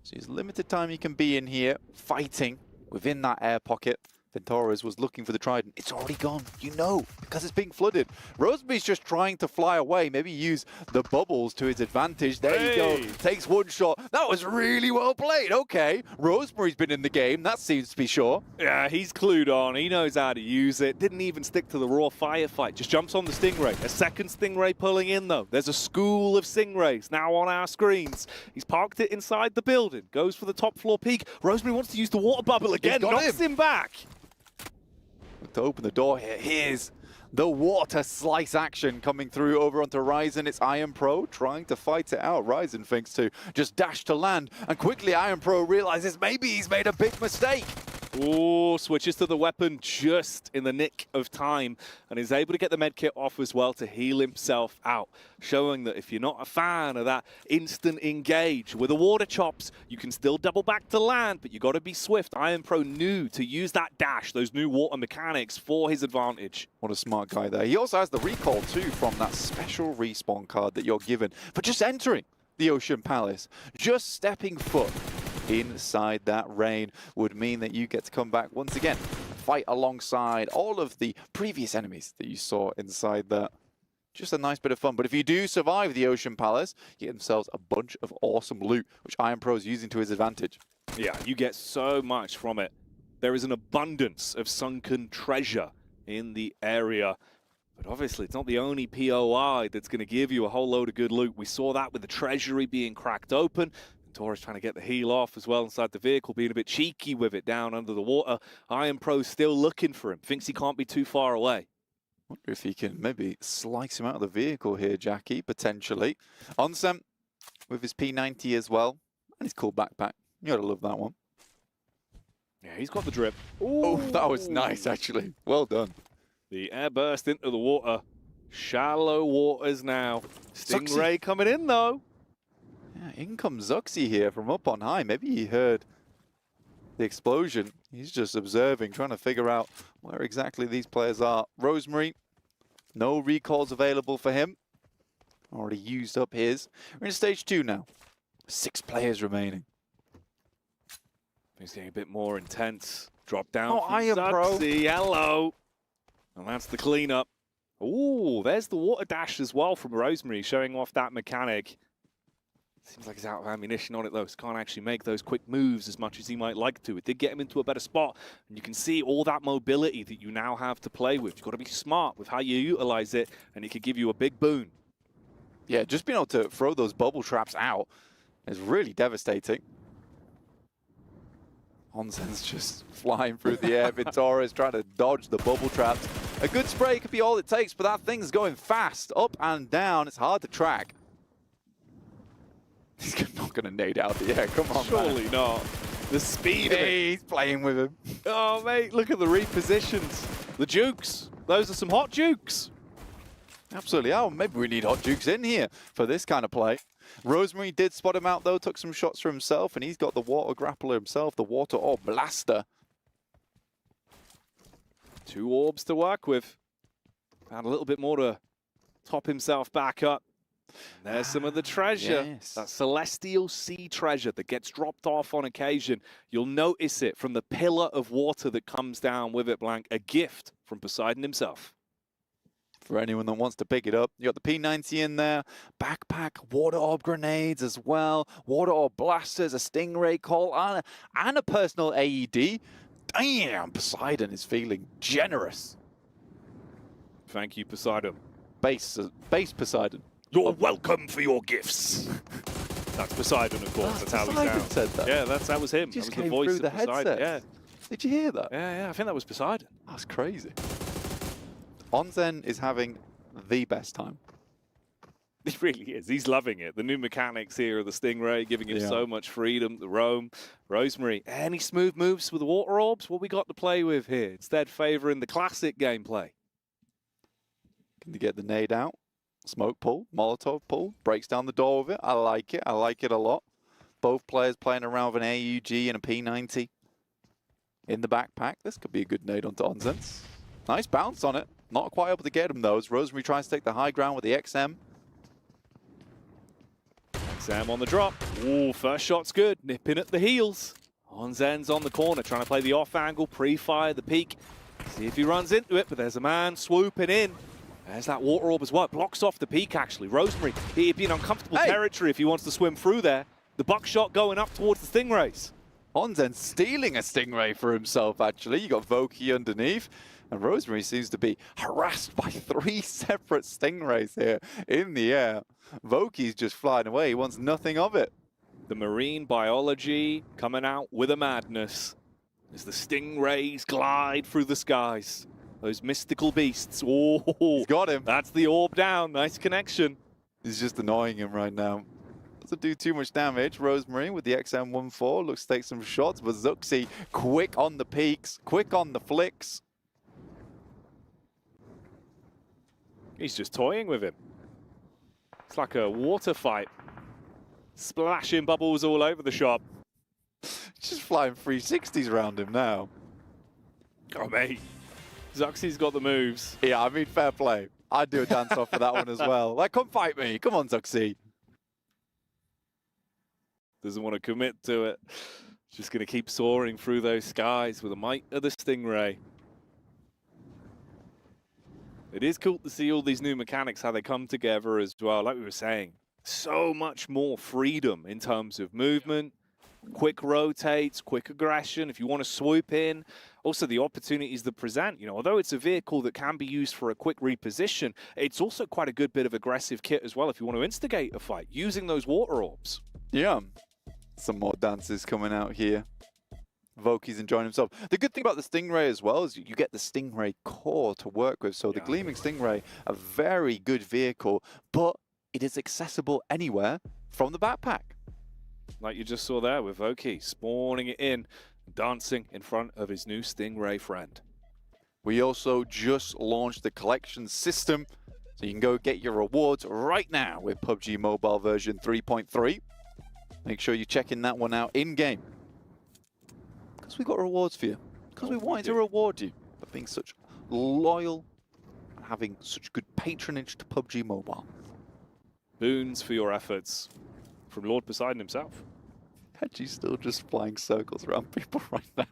So there's limited time you can be in here fighting within that air pocket. Ventura's was looking for the trident. It's already gone, you know, because it's being flooded. Rosemary's just trying to fly away, maybe use the bubbles to his advantage. There you go, takes 1 shot. That was really well played. Okay, Rosemary's been in the game, that seems to be sure. Yeah, he's clued on. He knows how to use it. Didn't even stick to the raw firefight. Just jumps on the Stingray. A second Stingray pulling in, though. There's a school of Stingrays now on our screens. He's parked it inside the building. Goes for the top floor peak. Rosemary wants to use the water bubble again. Knocks him back. To open the door here, here's the water slice action coming through over onto Ryzen. It's Iron Pro trying to fight it out. Ryzen thinks to just dash to land, and quickly Iron Pro realizes maybe he's made a big mistake. Oh, switches to the weapon just in the nick of time and is able to get the medkit off as well to heal himself out, showing that if you're not a fan of that instant engage with the water chops, you can still double back to land, but you got to be swift. Iron Pro knew to use that dash, those new water mechanics for his advantage. What a smart guy there. He also has the recall too from that special respawn card that you're given for just entering the Ocean Palace. Just stepping foot inside that rain would mean that you get to come back once again, fight alongside all of the previous enemies that you saw inside that. Just a nice bit of fun. But if you do survive the Ocean Palace, you get themselves a bunch of awesome loot, which Iron Pro is using to his advantage. Yeah, you get so much from it. There is an abundance of sunken treasure in the area. But obviously, it's not the only POI that's going to give you a whole load of good loot. We saw that with the treasury being cracked open. Torres trying to get the heal off as well inside the vehicle, being a bit cheeky with it down under the water. Iron Pro's still looking for him, thinks he can't be too far away. Wonder if he can maybe slice him out of the vehicle here, Jackie, potentially. Onsem with his P90 as well, and his cool backpack. You gotta love that one. Yeah, he's got the drip. Ooh. Oh, that was nice, actually. Well done. The air burst into the water. Shallow waters now. Stingray coming in, though. Yeah, in comes Zuxi here from up on high. Maybe he heard the explosion. He's just observing, trying to figure out where exactly these players are. Rosemary, no recalls available for him. Already used up his. We're in stage 2 now. 6 players remaining. He's getting a bit more intense. Drop down. Oh, Iron Pro. Hello. And that's the cleanup. Ooh, there's the water dash as well from Rosemary, showing off that mechanic. Seems like he's out of ammunition on it, though, so can't actually make those quick moves as much as he might like to. It did get him into a better spot, and you can see all that mobility that you now have to play with. You've got to be smart with how you utilize it, and it could give you a big boon. Yeah, just being able to throw those bubble traps out is really devastating. Onsen's just flying through the air. Ventura is trying to dodge the bubble traps. A good spray could be all it takes, but that thing's going fast, up and down. It's hard to track. He's not going to nade out the air. Come on, Surely man. not. The speed of it. He's playing with him. Oh, mate, look at the repositions. The jukes. Those are some hot jukes. Absolutely. Oh, maybe we need hot jukes in here for this kind of play. Rosemary did spot him out, though. Took some shots for himself, and he's got the water grappler himself, the water orb blaster. 2 orbs to work with. Found a little bit more to top himself back up. There's some of the treasure, yes. That celestial sea treasure that gets dropped off on occasion. You'll notice it from the pillar of water that comes down with it, Blank, a gift from Poseidon himself. for anyone that wants to pick it up. You got the P90 in there, backpack, water orb grenades as well, water orb blasters, a stingray call, and a personal AED. Damn, Poseidon is feeling generous. Thank you, Poseidon. Base Poseidon. You're welcome for your gifts. That's Poseidon, of course. That's how he Poseidon sounds. said that. Yeah, that was him. Just that was came the voice through of the Poseidon. headset. Yeah. Did you hear that? Yeah, I think that was Poseidon. That's crazy. Onzen is having the best time. He really is. He's loving it. The new mechanics here of the Stingray, giving him so much freedom. The roam. Rosemary, any smooth moves with the water orbs? What we got to play with here? Instead, favouring the classic gameplay. Can they get the nade out? Smoke pull, Molotov pull, breaks down the door with it. I like it. I like it a lot. Both players playing around with an AUG and a P90 in the backpack. This could be a good nade onto Onzen's. Nice bounce on it. Not quite able to get him though, as Rosemary tries to take the high ground with the XM. XM on the drop. Ooh, first shot's good. Nipping at the heels. Onzen's on the corner, trying to play the off angle, pre-fire the peak. See if he runs into it, but there's a man swooping in. There's that water orb as well. It blocks off the peak, actually. Rosemary, he'd be in uncomfortable territory if he wants to swim through there. The buckshot going up towards the Stingrays. Onzen stealing a Stingray for himself, actually. You got Voki underneath. And Rosemary seems to be harassed by 3 separate Stingrays here in the air. Voki's just flying away. He wants nothing of it. The marine biology coming out with a madness as the Stingrays glide through the skies. Those mystical beasts. Oh, he's got him. That's the orb down. Nice connection. He's just annoying him right now. Doesn't do too much damage. Rosemary with the XM14 looks to take some shots, but Zuxi quick on the peaks, quick on the flicks. He's just toying with him. It's like a water fight. Splashing bubbles all over the shop. Just flying 360s around him now. Oh, mate. Zuxi's got the moves. Yeah, I mean, fair play. I'd do a dance off for that one as well. Like, come fight me. Come on, Zuxi. Doesn't want to commit to it. Just going to keep soaring through those skies with the might of the Stingray. It is cool to see all these new mechanics, how they come together as well. Like we were saying, so much more freedom in terms of movement, quick rotates, quick aggression. If you want to swoop in, also the opportunities that present. You know, although it's a vehicle that can be used for a quick reposition, it's also quite a good bit of aggressive kit as well if you want to instigate a fight using those water orbs. Yeah, some more dances coming out here. Voki's enjoying himself. The good thing about the Stingray as well is you get the Stingray core to work with. So the Gleaming Stingray, a very good vehicle, but it is accessible anywhere from the backpack. Like you just saw there with Voki, spawning it in, dancing in front of his new Stingray friend. We also just launched the collection system, so you can go get your rewards right now with PUBG Mobile version 3.3. Make sure you're checking that one out in-game. Because we got rewards for you. Because we wanted to reward you for being such loyal and having such good patronage to PUBG Mobile. Boons for your efforts from Lord Poseidon himself. He's still just flying circles around people right now.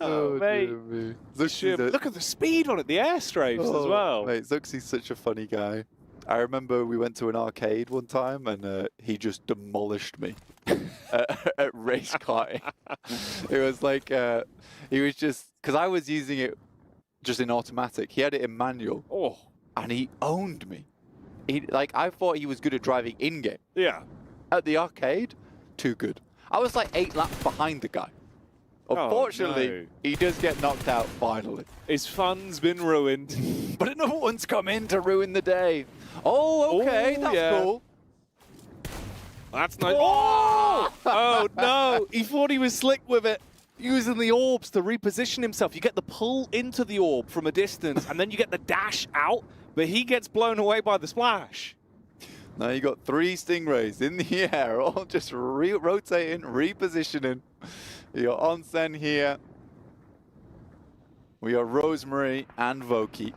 Oh, mate. Look at the speed on it, the airstrafes as well. Mate, Zuxi's such a funny guy. I remember we went to an arcade one time and he just demolished me at race karting. It was like, he was just, because I was using it just in automatic. He had it in manual. Oh. And he owned me. Like, I thought he was good at driving in-game. Yeah. At the arcade, too good. I was like 8 laps behind the guy. Unfortunately, he does get knocked out finally. His fun's been ruined. But another one's come in to ruin the day. Oh, okay, that's cool. That's nice. Oh! Oh, no. He thought he was slick with it. Using the orbs to reposition himself. You get the pull into the orb from a distance, and then you get the dash out, but he gets blown away by the splash. Now you got 3 Stingrays in the air, all just rotating, repositioning. You're Onsen here. We are Rosemary and Voki.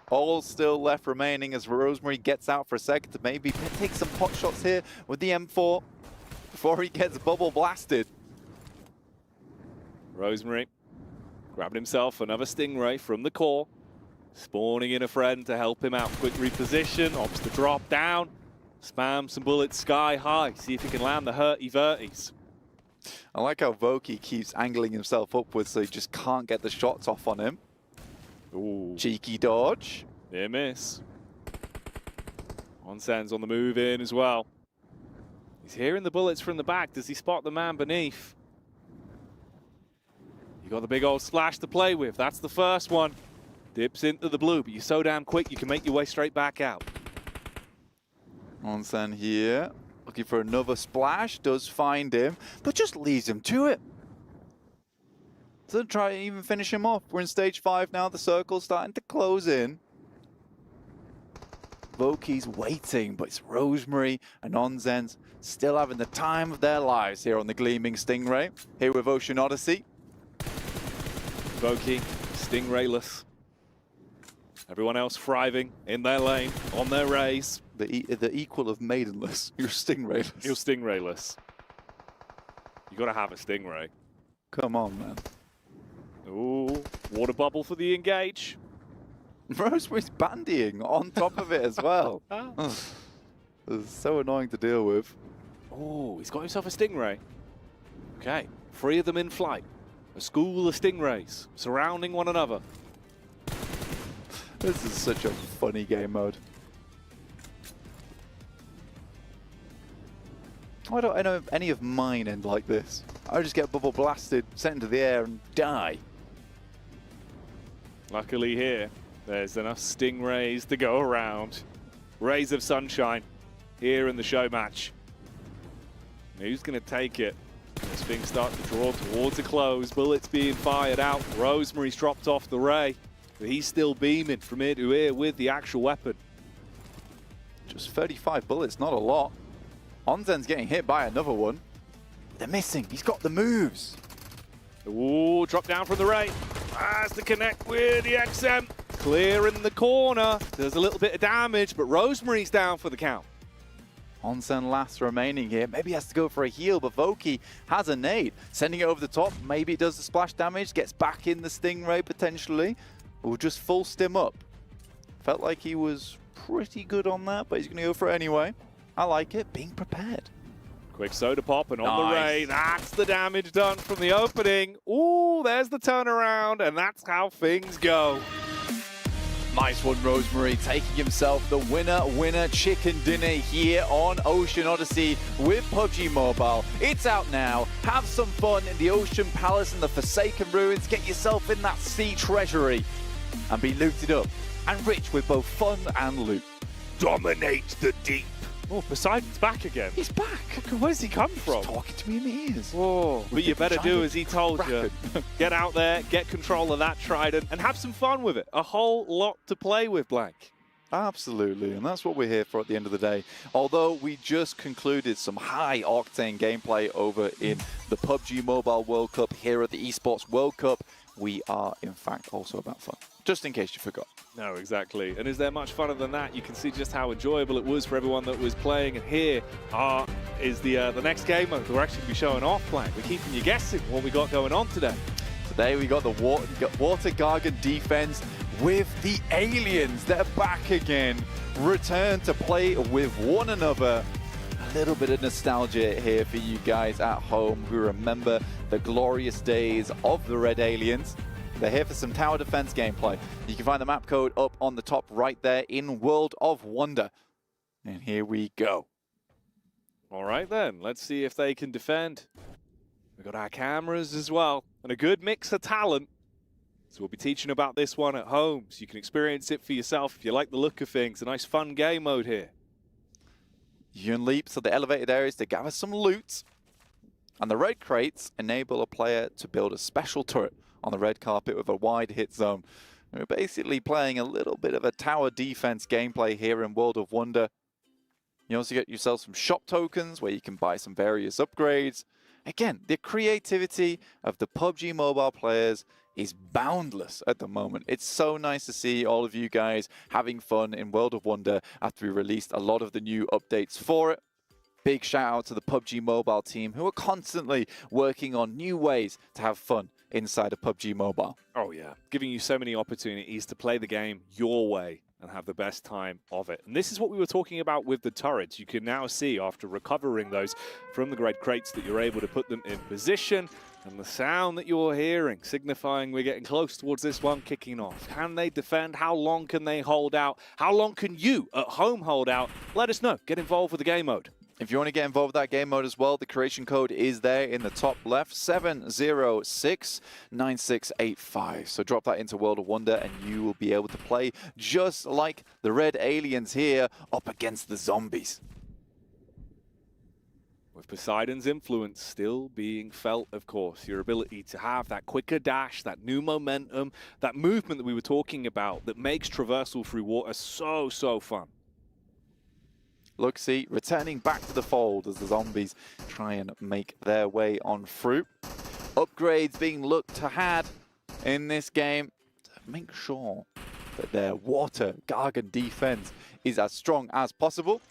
All still left remaining as Rosemary gets out for a second to maybe take some pot shots here with the M4 before he gets bubble blasted. Rosemary grabbing himself another Stingray from the core. Spawning in a friend to help him out. Quick reposition, opts to drop down. Spam some bullets sky high. See if he can land the hurty-verties. I like how Voki keeps angling himself upwards so he just can't get the shots off on him. Ooh. Cheeky dodge. Near miss. Onsen's on the move in as well. He's hearing the bullets from the back. Does he spot the man beneath? You got the big old splash to play with. That's the first one. Dips into the blue, but you're so damn quick you can make your way straight back out. Onsen here, looking for another splash, does find him, but just leaves him to it. Doesn't try to even finish him off. We're in stage 5 now, the circle's starting to close in. Voki's waiting, but it's Rosemary and Onsen's still having the time of their lives here on the Gleaming Stingray. Here with Ocean Odyssey. Voki, Stingrayless. Everyone else thriving in their lane, on their rays. The equal of Maidenless. You're Stingrayless. You're Stingrayless. You gotta have a Stingray. Come on, man. Ooh, water bubble for the engage. Rosemary's bandying on top of it as well. It's so annoying to deal with. Oh, he's got himself a Stingray. Okay, 3 of them in flight. A school of Stingrays surrounding one another. This is such a funny game mode. Why don't I know if any of mine end like this? I just get bubble blasted, sent into the air and die. Luckily here, there's enough Stingrays to go around. Rays of sunshine here in the show match. Who's going to take it? As things start to draw towards a close, bullets being fired out. Rosemary's dropped off the ray, but he's still beaming from ear to ear with the actual weapon. Just 35 bullets, not a lot. Onsen's getting hit by another one. They're missing. He's got the moves. Ooh, drop down from the ray. Has to connect with the XM. Clear in the corner. There's a little bit of damage, but Rosemary's down for the count. Onsen last remaining here. Maybe he has to go for a heal, but Voki has a nade. Sending it over the top. Maybe it does the splash damage. Gets back in the Stingray potentially. Or just full stim up. Felt like he was pretty good on that, but he's going to go for it anyway. I like it. Being prepared. Quick soda pop and on the ray. That's the damage done from the opening. Ooh, there's the turnaround, and that's how things go. Nice one, Rosemary, taking himself the winner chicken dinner here on Ocean Odyssey with PUBG Mobile. It's out now. Have some fun in the Ocean Palace and the Forsaken Ruins. Get yourself in that sea treasury and be looted up and rich with both fun and loot. Dominate the deep. Oh, Poseidon's back again. He's back. Where's he come from? He's talking to me in the ears. Oh, but you better do as he told you. Get out there, get control of that trident, and have some fun with it. A whole lot to play with, Blank. Absolutely, and that's what we're here for at the end of the day. Although we just concluded some high-octane gameplay over in the PUBG Mobile World Cup here at the ESPORTS World Cup, we are, in fact, also about fun. Just in case you forgot. No, exactly. And is there much funner than that? You can see just how enjoyable it was for everyone that was playing. And here is the next game mode we're actually going to be showing off, Blank. We're keeping you guessing what we got going on today. Today we got the Water Gargan defense with the aliens. They're back again. Return to play with one another. A little bit of nostalgia here for you guys at home who remember the glorious days of the Red Aliens. They're here for some tower defense gameplay. You can find the map code up on the top right there in World of Wonder. And here we go. All right then, let's see if they can defend. We've got our cameras as well, and a good mix of talent. So we'll be teaching about this one at home, so you can experience it for yourself if you like the look of things. A nice fun game mode here. You can leap to the elevated areas to gather some loot. And the red crates enable a player to build a special turret on the red carpet with a wide hit zone. We're basically playing a little bit of a tower defense gameplay here in World of Wonder. You also get yourself some shop tokens where you can buy some various upgrades. Again, the creativity of the PUBG Mobile players is boundless at the moment. It's so nice to see all of you guys having fun in World of Wonder after we released a lot of the new updates for it. Big shout out to the PUBG Mobile team who are constantly working on new ways to have fun inside of PUBG Mobile. Oh, yeah. Giving you so many opportunities to play the game your way and have the best time of it. And this is what we were talking about with the turrets. You can now see, after recovering those from the great crates, that you're able to put them in position. And the sound that you're hearing, signifying we're getting close towards this one kicking off. Can they defend? How long can they hold out? How long can you at home hold out? Let us know. Get involved with the game mode. If you want to get involved with that game mode as well, the creation code is there in the top left, 7069685. So drop that into World of Wonder and you will be able to play just like the red aliens here up against the zombies. With Poseidon's influence still being felt, of course, your ability to have that quicker dash, that new momentum, that movement that we were talking about that makes traversal through water so, so fun. Luxy returning back to the fold as the zombies try and make their way on through. Upgrades being looked to had in this game to make sure that their water Gargan defense is as strong as possible.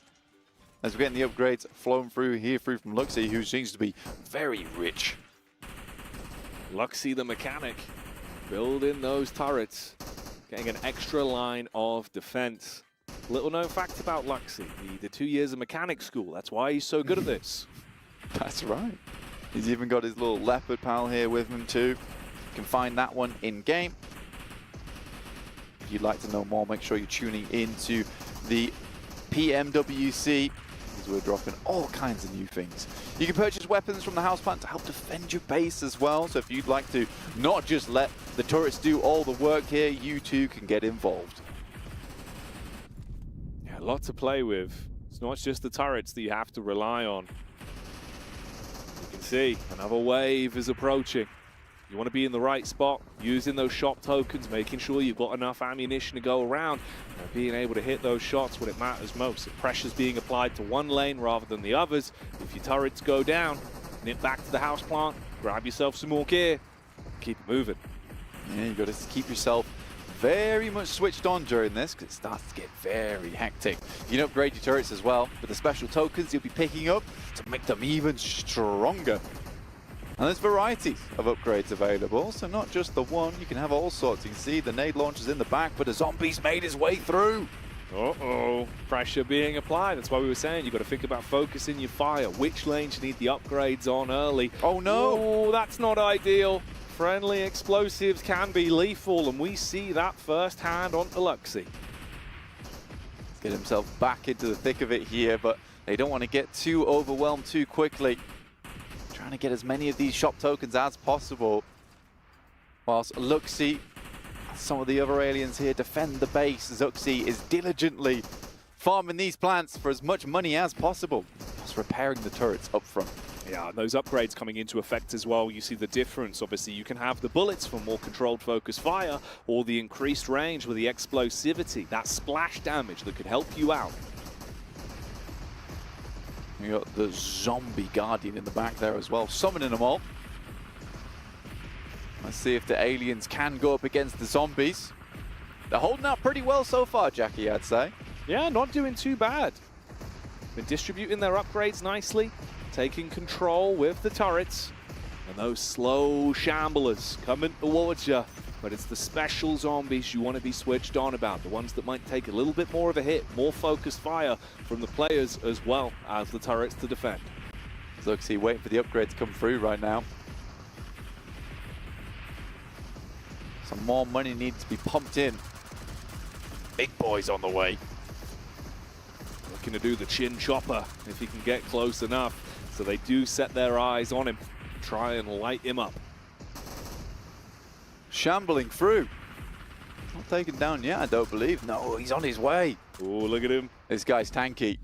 As we're getting the upgrades flown through here through from Luxy, who seems to be very rich. Luxy the mechanic, building those turrets, getting an extra line of defense. Little known fact about Luxy, he did 2 years of mechanic school. That's why he's so good at this. That's right. He's even got his little leopard pal here with him too. You can find that one in game. If you'd like to know more, make sure you're tuning into the PMWC, because we're dropping all kinds of new things. You can purchase weapons from the house plant to help defend your base as well. So if you'd like to not just let the turrets do all the work here, you too can get involved. A lot to play with. It's not just the turrets that you have to rely on. You can see another wave is approaching. You want to be in the right spot, using those shop tokens, making sure you've got enough ammunition to go around, and being able to hit those shots when it matters most. If pressure's being applied to one lane rather than the others, if your turrets go down, nip back to the house plant, grab yourself some more gear, keep it moving. Yeah, you got to keep yourself very much switched on during this, because it starts to get very hectic. You can upgrade your turrets as well with the special tokens you'll be picking up to make them even stronger. And there's varieties of upgrades available, so not just the one, you can have all sorts. You can see the nade launchers in the back, but the zombies made his way through. Uh-oh, pressure being applied. That's why we were saying you've got to think about focusing your fire. Which lanes you need the upgrades on early. Oh no! Oh, that's not ideal. Friendly explosives can be lethal, and we see that firsthand on Luxy. Let's get himself back into the thick of it here, but they don't want to get too overwhelmed too quickly. Trying to get as many of these shop tokens as possible. Whilst Luxy, some of the other aliens here defend the base, Zuxi is diligently farming these plants for as much money as possible, whilst repairing the turrets up front. Yeah, those upgrades coming into effect as well. You see the difference. Obviously, you can have the bullets for more controlled focus fire, or the increased range with the explosivity, that splash damage that could help you out. You got the zombie guardian in the back there as well, summoning them all. Let's see if the aliens can go up against the zombies. They're holding out pretty well so far, Jackie, I'd say. Yeah, not doing too bad. Been distributing their upgrades nicely, taking control with the turrets, and those slow shamblers coming towards you. But it's the special zombies you want to be switched on about, the ones that might take a little bit more of a hit, more focused fire from the players as well as the turrets to defend. Zuxi waiting for the upgrade to come through right now. Some more money needs to be pumped in. Big boys on the way. Looking to do the chin chopper if he can get close enough. So they do set their eyes on him, try and light him up. Shambling through. Not taken down yet, I don't believe. No, he's on his way. Oh, look at him. This guy's tanky.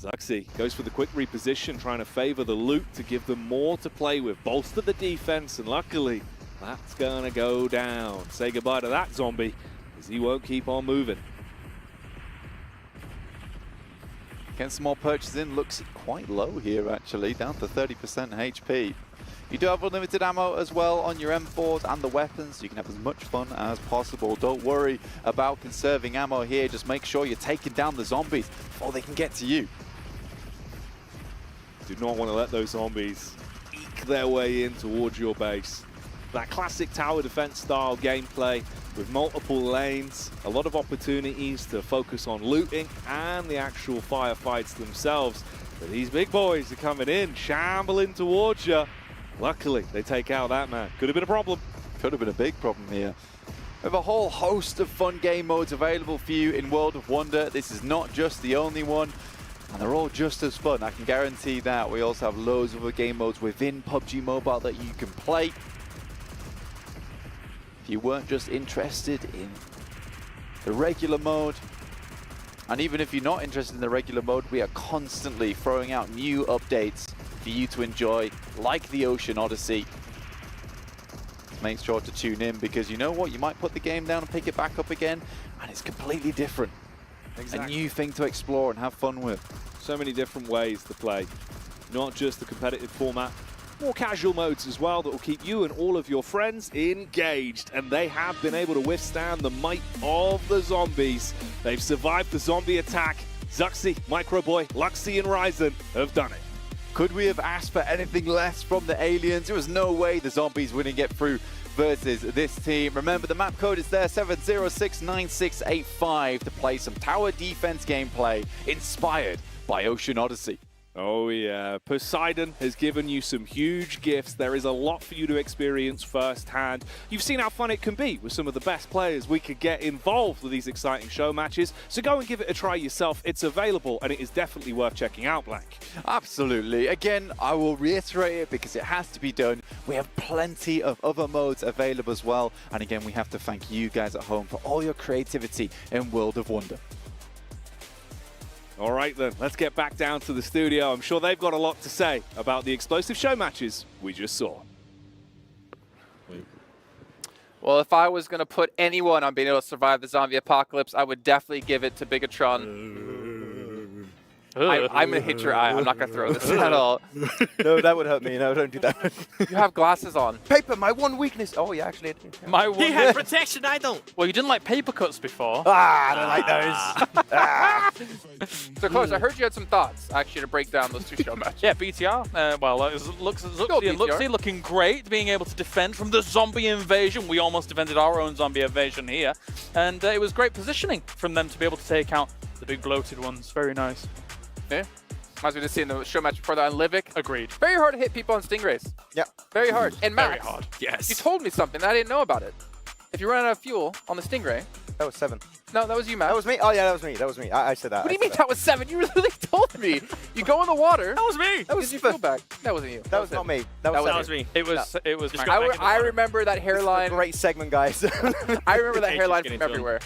Zuxi goes for the quick reposition, trying to favor the loot to give them more to play with, bolster the defense, and luckily, that's gonna go down. Say goodbye to that zombie, because he won't keep on moving. Getting some more purchases in, looks quite low here actually, down to 30% HP. You do have unlimited ammo as well on your M4s and the weapons, so you can have as much fun as possible. Don't worry about conserving ammo here, just make sure you're taking down the zombies before they can get to you. Do not want to let those zombies eke their way in towards your base. That classic tower defense style gameplay with multiple lanes, a lot of opportunities to focus on looting and the actual firefights themselves. But these big boys are coming in, shambling towards you. Luckily, they take out that man. Could have been a problem. Could have been a big problem here. We have a whole host of fun game modes available for you in World of Wonder. This is not just the only one, and they're all just as fun. I can guarantee that. We also have loads of other game modes within PUBG Mobile that you can play. If you weren't just interested in the regular mode, and even if you're not interested in the regular mode, we are constantly throwing out new updates for you to enjoy, like the Ocean Odyssey. Make sure to tune in, because you know what? You might put the game down and pick it back up again, and it's completely different. A new thing to explore and have fun with. So many different ways to play, not just the competitive format, more casual modes as well that will keep you and all of your friends engaged. And they have been able to withstand the might of the zombies. They've survived the zombie attack. Zuxi, Microboy, Luxi, and Ryzen have done it. Could we have asked for anything less from the aliens? There was no way the zombies wouldn't get through versus this team. Remember, the map code is there, 7069685, to play some tower defense gameplay inspired by Ocean Odyssey. Oh yeah, Poseidon has given you some huge gifts. There is a lot for you to experience firsthand. You've seen how fun it can be with some of the best players we could get involved with these exciting show matches. So go and give it a try yourself. It's available and it is definitely worth checking out, Blank. Absolutely. Again, I will reiterate it because it has to be done. We have plenty of other modes available as well. And again, we have to thank you guys at home for all your creativity in World of Wonder. All right then, let's get back down to the studio. I'm sure they've got a lot to say about the explosive show matches we just saw. Well, if I was going to put anyone on being able to survive the zombie apocalypse, I would definitely give it to Bigatron. I'm going to hit your eye. I'm not going to throw this at all. No, that would hurt me. No, don't do that. You have glasses on. Paper, my one weakness. Oh, yeah, actually. My one. He had protection, I don't. Well, you didn't like paper cuts before. I don't like those. So, Close, I heard you had some thoughts, actually, to break down those two show matches. Yeah, BTR. Well, it looks looking great, being able to defend from the zombie invasion. We almost defended our own zombie invasion here. And it was great positioning from them to be able to take out the big bloated ones. Very nice. Yeah. As we just seen in the show match before that on Livic. Agreed. Very hard to hit people on Stingrays. Yeah. Very hard. And Max, very hard. Yes. You told me something that I didn't know about it. If you run out of fuel on the Stingray. That was 7. No, that was you, Max. That was me? Oh, yeah, that was me. That was me. I said that. What do you mean that was 7? You literally told me. You go in the water. That was me. That was your fuel back. That wasn't you. That was not me. That was me. It was Max. I remember that hairline. Great segment, guys. I remember that hairline from everywhere.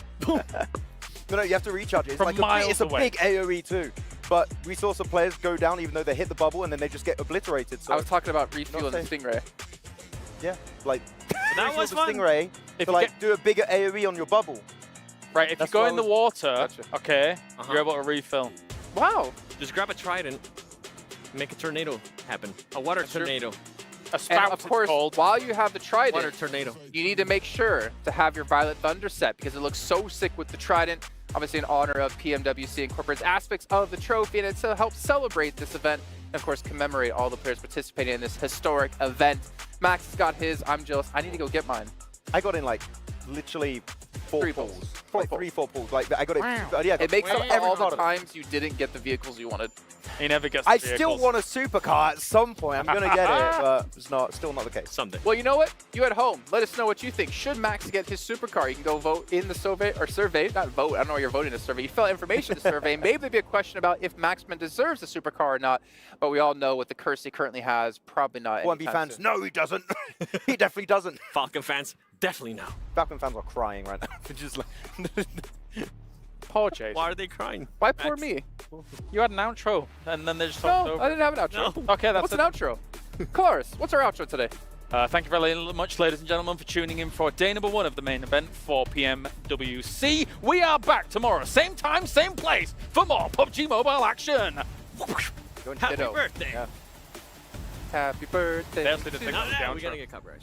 No, you have to recharge it. It's From like miles it's a away. big AoE too. But we saw some players go down even though they hit the bubble and then they just get obliterated. So I was talking about refueling the Stingray. Yeah, like that was the fun. Stingray If to you like do a bigger AoE on your bubble. Right, if That's you go what in the water, Gotcha. okay, you're able to refill. Wow. Just grab a trident, make a tornado happen. A water tornado. A spout, And of course, while you have the Water trident, tornado. you need to make sure to have your Violet Thunder set because it looks so sick with the trident. Obviously in honor of PMWC, incorporates aspects of the trophy and it's to help celebrate this event and of course commemorate all the players participating in this historic event. Max has got his. I'm jealous. I need to go get mine. I got in like literally 4 pulls. 4 pulls. Like I got it. Wow. Yeah, It makes up every all the card. times you didn't get the vehicles you wanted. He never gets I the still vehicles. want a supercar at some point. I'm gonna get it, but it's still not the case. Someday. Well, you know what? You at home, let us know what you think. Should Max get his supercar? You can go vote in the survey, not vote. I don't know where you're voting in the survey. You fill out information in the survey. Maybe there'd be a question about if Maxman deserves a supercar or not. But we all know with the curse he currently has, probably not. 1B fans, no, he doesn't. He definitely doesn't. Falcon fans, definitely no. Falcon fans are crying right now. They're just like. Apologize. Why are they crying? Why poor Max? me? You had an outro, and then they just No, talked over. I didn't have an outro. No? Okay, that's What's it. an outro? Cars, what's our outro today? Thank you very much, ladies and gentlemen, for tuning in for day number 1 of the main event for PMWC. We are back tomorrow, same time, same place, for more PUBG Mobile action. Happy birthday. Yeah. Happy birthday. They also did the No, outro. we gotta get copyright.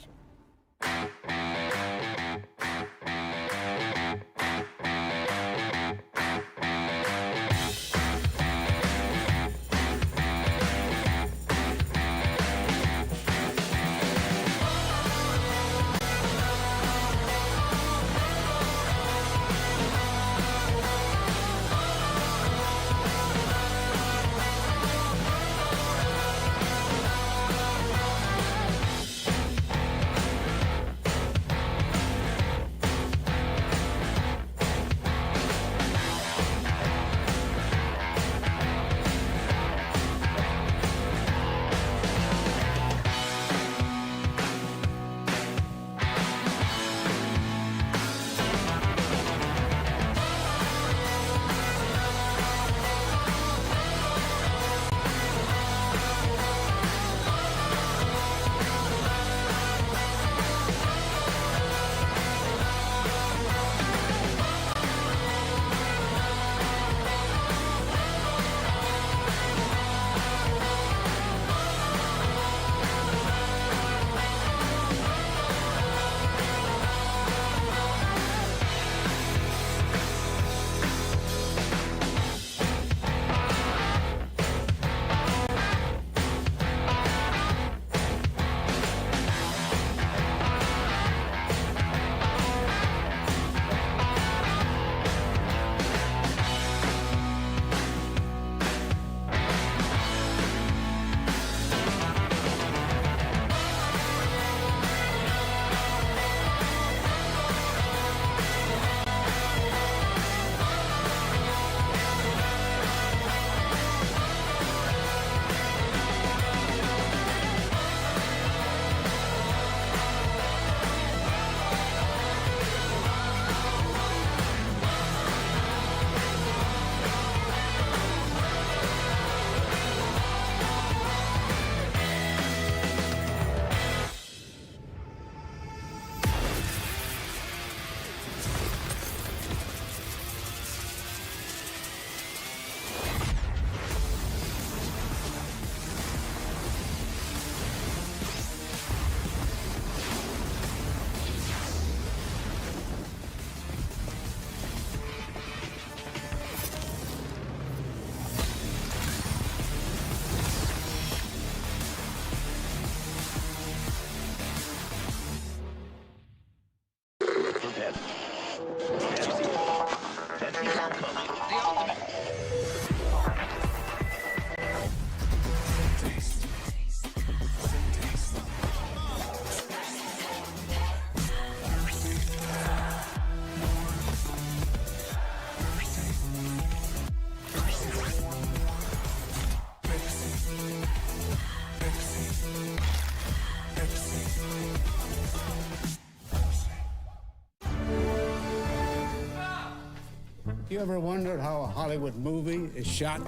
You ever wondered how a Hollywood movie is shot?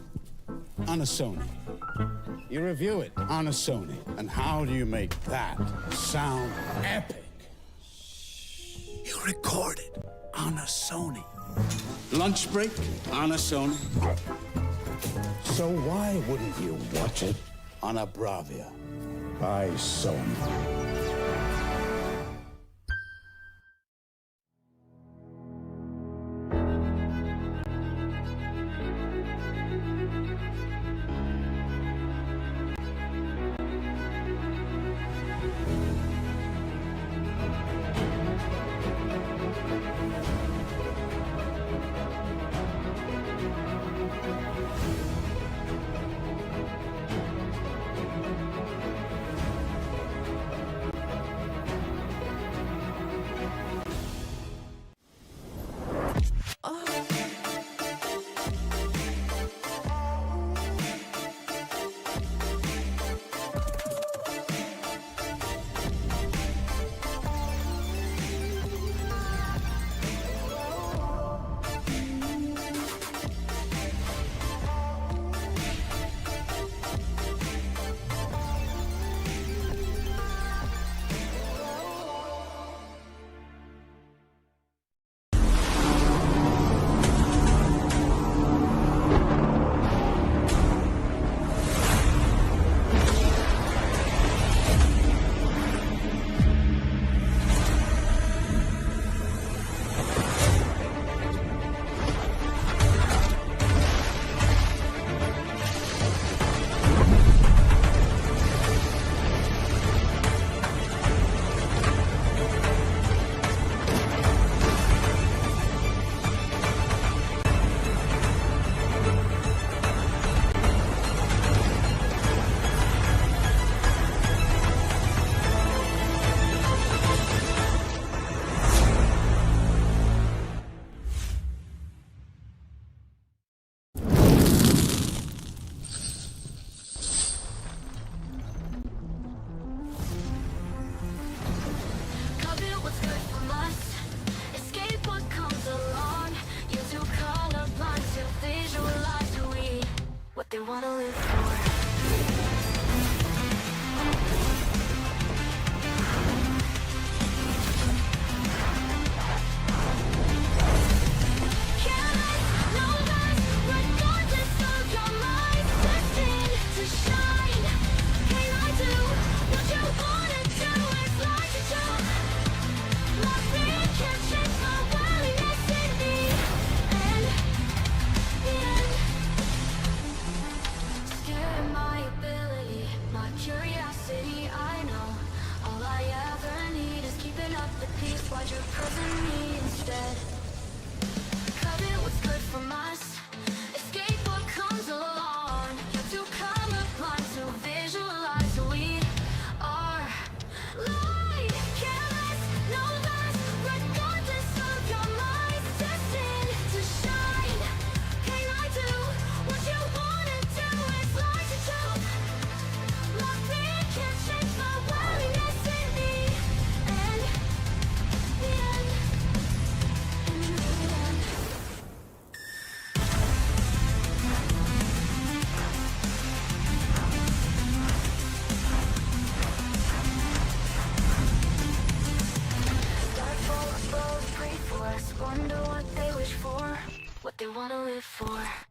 On a Sony. You review it on a Sony. And how do you make that sound epic? You record it on a Sony. Lunch break on a Sony. So why wouldn't you watch it on a Bravia by Sony? They wanna live for. Why'd you present me instead? Cut it, what's good from us? Escape what comes along. You have to come upon to visualize who we are. Light, careless, no less, regardless of your mind. Destined to shine. Can I do what you wanna do? It's like a joke. Nothing can change my worldliness in me. Wonder what they wish for, what they wanna live for.